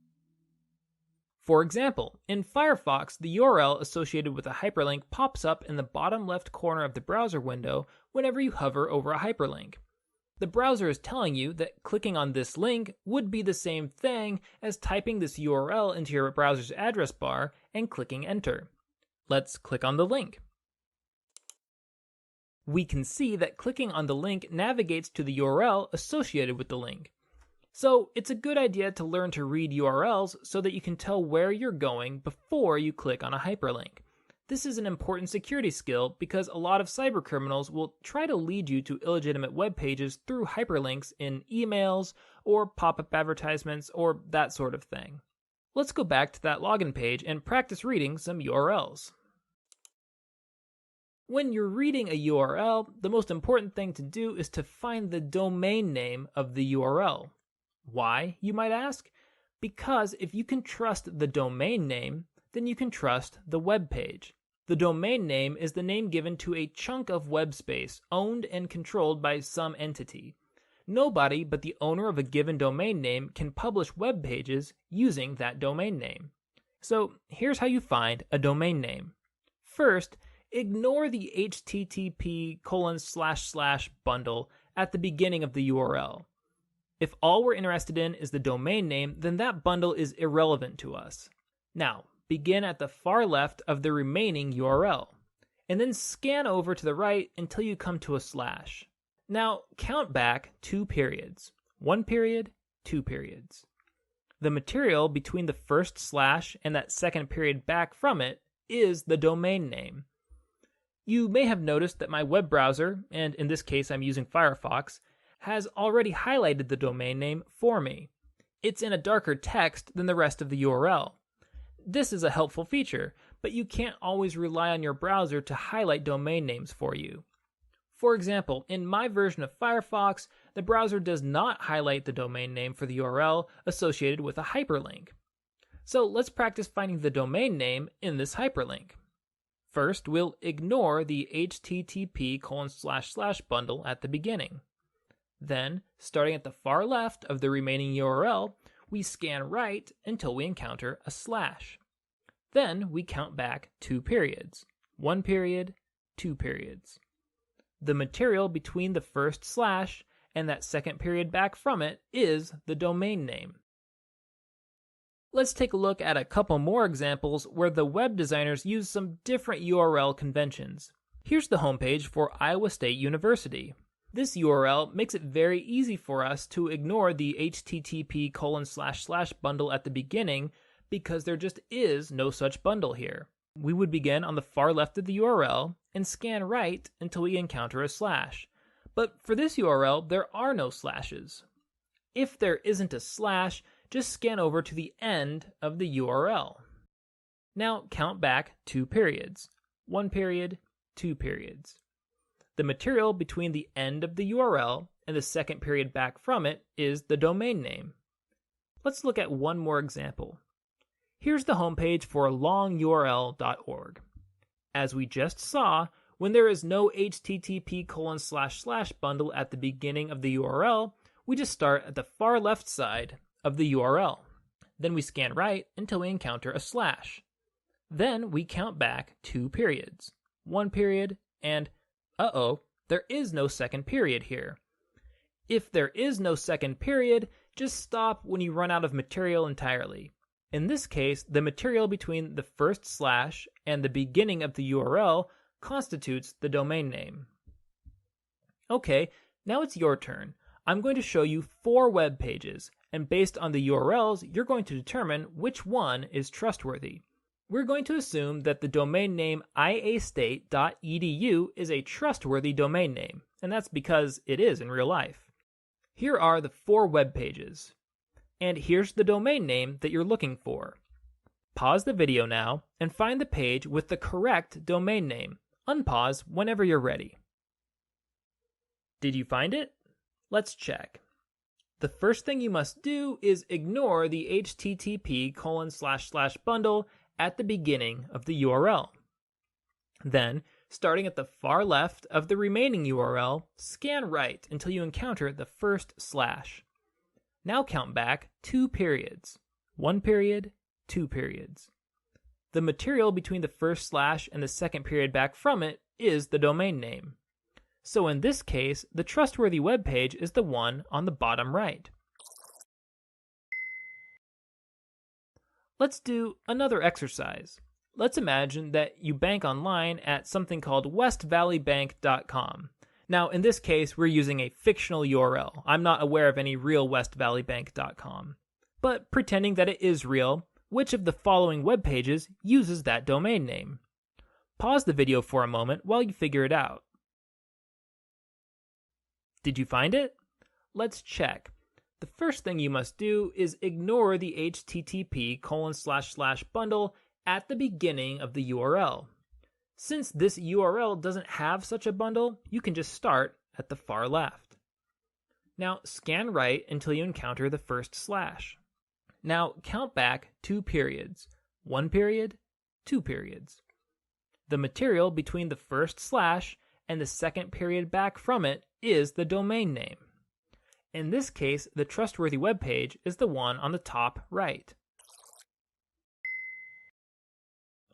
For example, in Firefox, the URL associated with a hyperlink pops up in the bottom left corner of the browser window whenever you hover over a hyperlink. The browser is telling you that clicking on this link would be the same thing as typing this URL into your browser's address bar and clicking enter. Let's click on the link. We can see that clicking on the link navigates to the URL associated with the link. So it's a good idea to learn to read URLs so that you can tell where you're going before you click on a hyperlink. This is an important security skill because a lot of cybercriminals will try to lead you to illegitimate web pages through hyperlinks in emails or pop-up advertisements or that sort of thing. Let's go back to that login page and practice reading some URLs. When you're reading a URL, the most important thing to do is to find the domain name of the URL. Why, you might ask? Because if you can trust the domain name, then you can trust the web page. The domain name is the name given to a chunk of web space owned and controlled by some entity. Nobody but the owner of a given domain name can publish web pages using that domain name. So here's how you find a domain name. First, ignore the http:// bundle at the beginning of the URL. If all we're interested in is the domain name, then that bundle is irrelevant to us. Now, begin at the far left of the remaining URL, and then scan over to the right until you come to a slash. Now, count back 2 periods. 1 period, 2 periods. The material between the first slash and that second period back from it is the domain name. You may have noticed that my web browser, and in this case I'm using Firefox, has already highlighted the domain name for me. It's in a darker text than the rest of the URL. This is a helpful feature, but you can't always rely on your browser to highlight domain names for you. For example, in my version of Firefox, the browser does not highlight the domain name for the URL associated with a hyperlink. So let's practice finding the domain name in this hyperlink. First, we'll ignore the http:// bundle at the beginning. Then, starting at the far left of the remaining URL, we scan right until we encounter a slash. Then we count back 2 periods. 1 period, 2 periods. The material between the first slash and that second period back from it is the domain name. Let's take a look at a couple more examples where the web designers use some different URL conventions. Here's the homepage for Iowa State University. This URL makes it very easy for us to ignore the http:// bundle at the beginning because there just is no such bundle here. We would begin on the far left of the URL and scan right until we encounter a slash. But for this URL, there are no slashes. If there isn't a slash, just scan over to the end of the URL. Now count back 2 periods. 1 period, 2 periods. The material between the end of the URL and the second period back from it is the domain name. Let's look at one more example. Here's the homepage for longurl.org. As we just saw, when there is no http:// bundle at the beginning of the URL, we just start at the far left side of the URL. Then we scan right until we encounter a slash. Then we count back 2 periods. 1 period and there is no second period here. If there is no second period, just stop when you run out of material entirely. In this case, the material between the first slash and the beginning of the URL constitutes the domain name. Okay, now it's your turn. I'm going to show you 4 web pages, and based on the URLs, you're going to determine which one is trustworthy. We're going to assume that the domain name iastate.edu is a trustworthy domain name, and that's because it is in real life. Here are the 4 web pages. And here's the domain name that you're looking for. Pause the video now and find the page with the correct domain name. Unpause whenever you're ready. Did you find it? Let's check. The first thing you must do is ignore the http://bundle at the beginning of the URL. Then, starting at the far left of the remaining URL, scan right until you encounter the first slash. Now count back 2 periods. 1 period, 2 periods. The material between the first slash and the second period back from it is the domain name. So in this case, the trustworthy web page is the one on the bottom right. Let's do another exercise. Let's imagine that you bank online at something called westvalleybank.com. Now, in this case, we're using a fictional URL. I'm not aware of any real westvalleybank.com. But pretending that it is real, which of the following web pages uses that domain name? Pause the video for a moment while you figure it out. Did you find it? Let's check. The first thing you must do is ignore the http://bundle at the beginning of the URL. Since this URL doesn't have such a bundle, you can just start at the far left. Now scan right until you encounter the first slash. Now count back 2 periods. 1 period, 2 periods. The material between the first slash and the second period back from it is the domain name. In this case, the trustworthy web page is the one on the top right.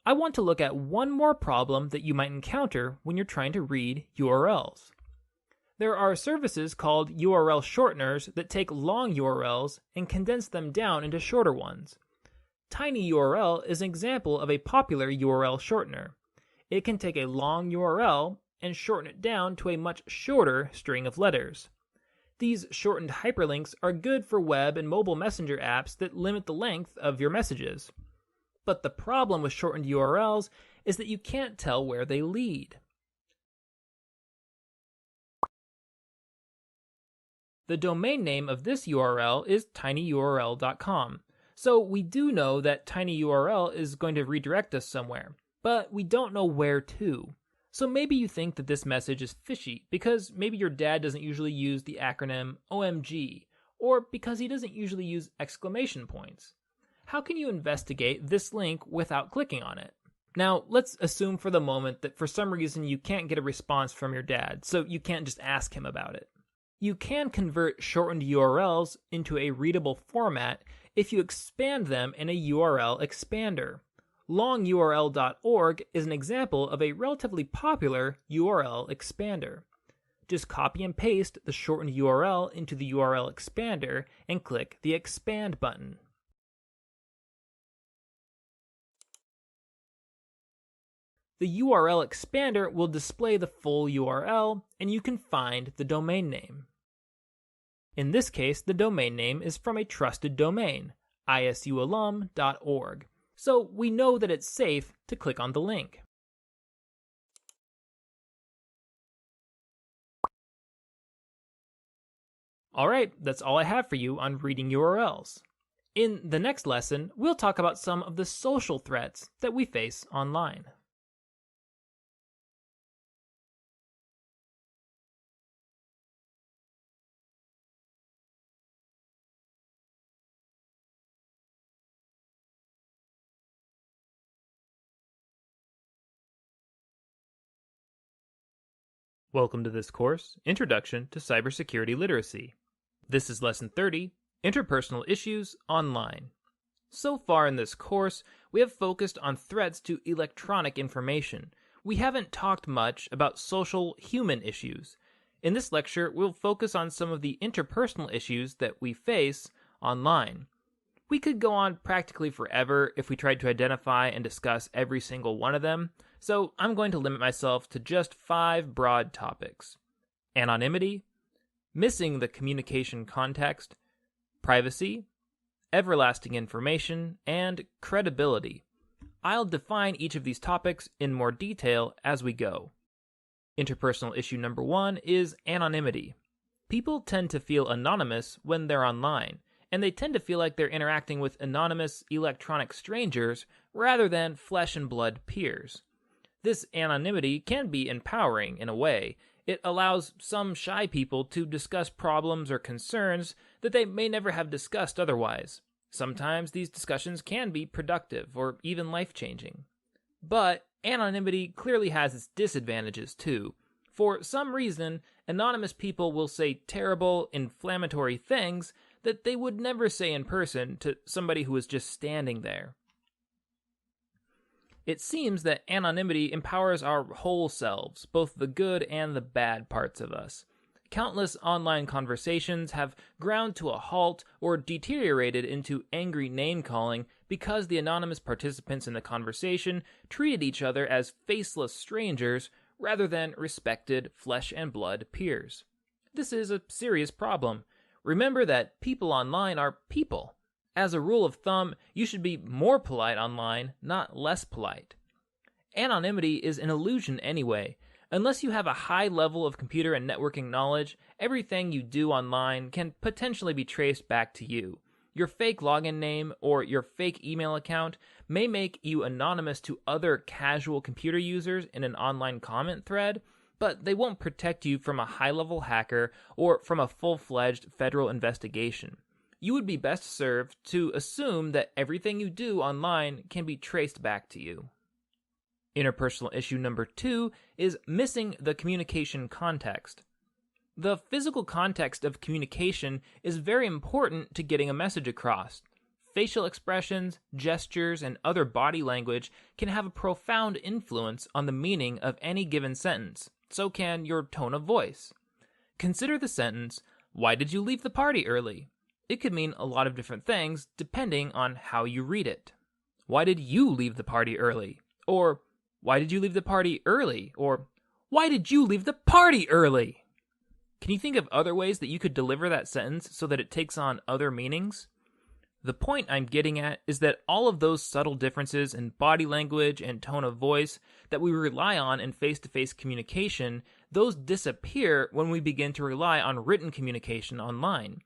I want to look at one more problem that you might encounter when you're trying to read URLs. There are services called URL shorteners that take long URLs and condense them down into shorter ones. TinyURL is an example of a popular URL shortener. It can take a long URL and shorten it down to a much shorter string of letters. These shortened hyperlinks are good for web and mobile messenger apps that limit the length of your messages. But the problem with shortened URLs is that you can't tell where they lead. The domain name of this URL is tinyurl.com, so we do know that tinyurl is going to redirect us somewhere, but we don't know where to. So maybe you think that this message is fishy because maybe your dad doesn't usually use the acronym OMG, or because he doesn't usually use exclamation points. How can you investigate this link without clicking on it? Now, let's assume for the moment that for some reason you can't get a response from your dad, so you can't just ask him about it. You can convert shortened URLs into a readable format if you expand them in a URL expander. LongURL.org is an example of a relatively popular URL expander. Just copy and paste the shortened URL into the URL expander and click the Expand button. The URL expander will display the full URL, and you can find the domain name. In this case, the domain name is from a trusted domain, isualum.org, so we know that it's safe to click on the link. Alright, that's all I have for you on reading URLs. In the next lesson, we'll talk about some of the social threats that we face online. Welcome to this course, Introduction to Cybersecurity Literacy. This is Lesson 30, Interpersonal Issues Online. So far in this course, we have focused on threats to electronic information. We haven't talked much about social human issues. In this lecture, we'll focus on some of the interpersonal issues that we face online. We could go on practically forever if we tried to identify and discuss every single one of them, so I'm going to limit myself to just 5 broad topics: anonymity, missing the communication context, privacy, everlasting information, and credibility. I'll define each of these topics in more detail as we go. Interpersonal issue number 1 is anonymity. People tend to feel anonymous when they're online, and they tend to feel like they're interacting with anonymous electronic strangers rather than flesh and blood peers. This anonymity can be empowering in a way. It allows some shy people to discuss problems or concerns that they may never have discussed otherwise. Sometimes these discussions can be productive or even life-changing. But anonymity clearly has its disadvantages too. For some reason, anonymous people will say terrible, inflammatory things that they would never say in person to somebody who is just standing there. It seems that anonymity empowers our whole selves, both the good and the bad parts of us. Countless online conversations have ground to a halt or deteriorated into angry name-calling because the anonymous participants in the conversation treated each other as faceless strangers rather than respected flesh and blood peers. This is a serious problem. Remember that people online are people. As a rule of thumb, you should be more polite online, not less polite. Anonymity is an illusion anyway. Unless you have a high level of computer and networking knowledge, everything you do online can potentially be traced back to you. Your fake login name or your fake email account may make you anonymous to other casual computer users in an online comment thread, but they won't protect you from a high-level hacker or from a full-fledged federal investigation. You would be best served to assume that everything you do online can be traced back to you. Interpersonal issue number 2 is missing the communication context. The physical context of communication is very important to getting a message across. Facial expressions, gestures, and other body language can have a profound influence on the meaning of any given sentence. So can your tone of voice. Consider the sentence, "Why did you leave the party early?" It could mean a lot of different things depending on how you read it. Why did you leave the party early? Or, why did you leave the party early? Or, why did you leave the party early? Can you think of other ways that you could deliver that sentence so that it takes on other meanings? The point I'm getting at is that all of those subtle differences in body language and tone of voice that we rely on in face-to-face communication, those disappear when we begin to rely on written communication online.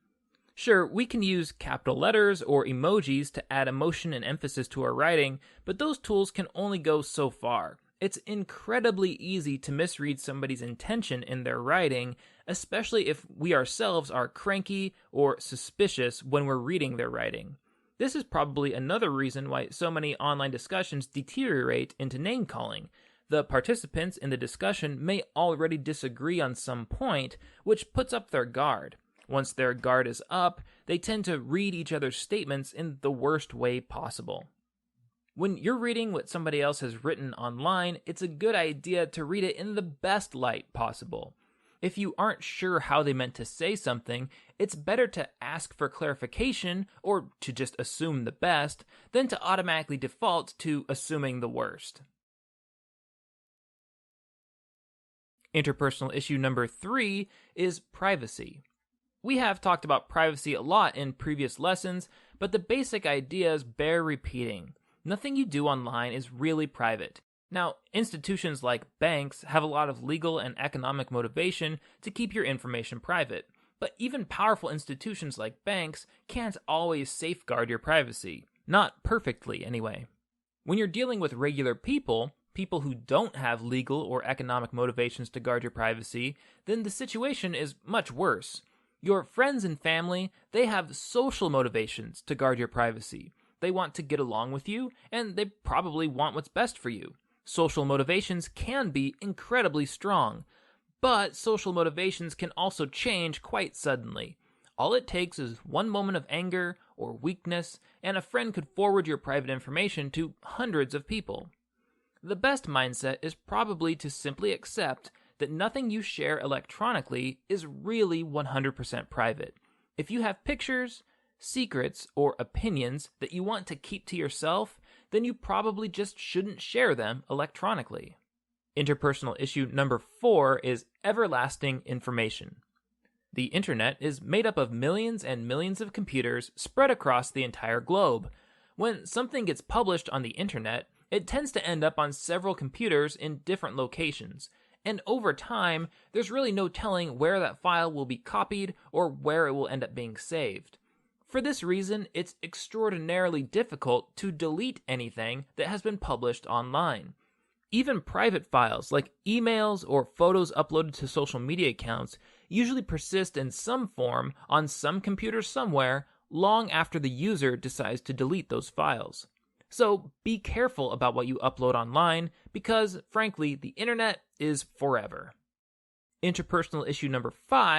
Sure, we can use capital letters or emojis to add emotion and emphasis to our writing, but those tools can only go so far. It's incredibly easy to misread somebody's intention in their writing, especially if we ourselves are cranky or suspicious when we're reading their writing. This is probably another reason why so many online discussions deteriorate into name-calling. The participants in the discussion may already disagree on some point, which puts up their guard. Once their guard is up, they tend to read each other's statements in the worst way possible. When you're reading what somebody else has written online, it's a good idea to read it in the best light possible. If you aren't sure how they meant to say something, it's better to ask for clarification or to just assume the best than to automatically default to assuming the worst. Interpersonal issue number 3 is privacy. We have talked about privacy a lot in previous lessons, but the basic ideas bear repeating. Nothing you do online is really private. Now, institutions like banks have a lot of legal and economic motivation to keep your information private, but even powerful institutions like banks can't always safeguard your privacy. Not perfectly, anyway. When you're dealing with regular people who don't have legal or economic motivations to guard your privacy, then the situation is much worse. Your friends and family, they have social motivations to guard your privacy. They want to get along with you, and they probably want what's best for you. Social motivations can be incredibly strong, but social motivations can also change quite suddenly. All it takes is one moment of anger or weakness, and a friend could forward your private information to hundreds of people. The best mindset is probably to simply accept that nothing you share electronically is really 100% private. If you have pictures, secrets, or opinions that you want to keep to yourself, then you probably just shouldn't share them electronically. Interpersonal issue number 4 is everlasting information. The internet is made up of millions and millions of computers spread across the entire globe. When something gets published on the internet, it tends to end up on several computers in different locations, and over time, there's really no telling where that file will be copied or where it will end up being saved. For this reason, it's extraordinarily difficult to delete anything that has been published online. Even private files like emails or photos uploaded to social media accounts usually persist in some form on some computer somewhere long after the user decides to delete those files. So be careful about what you upload online because, frankly, the internet is forever. Interpersonal issue number 5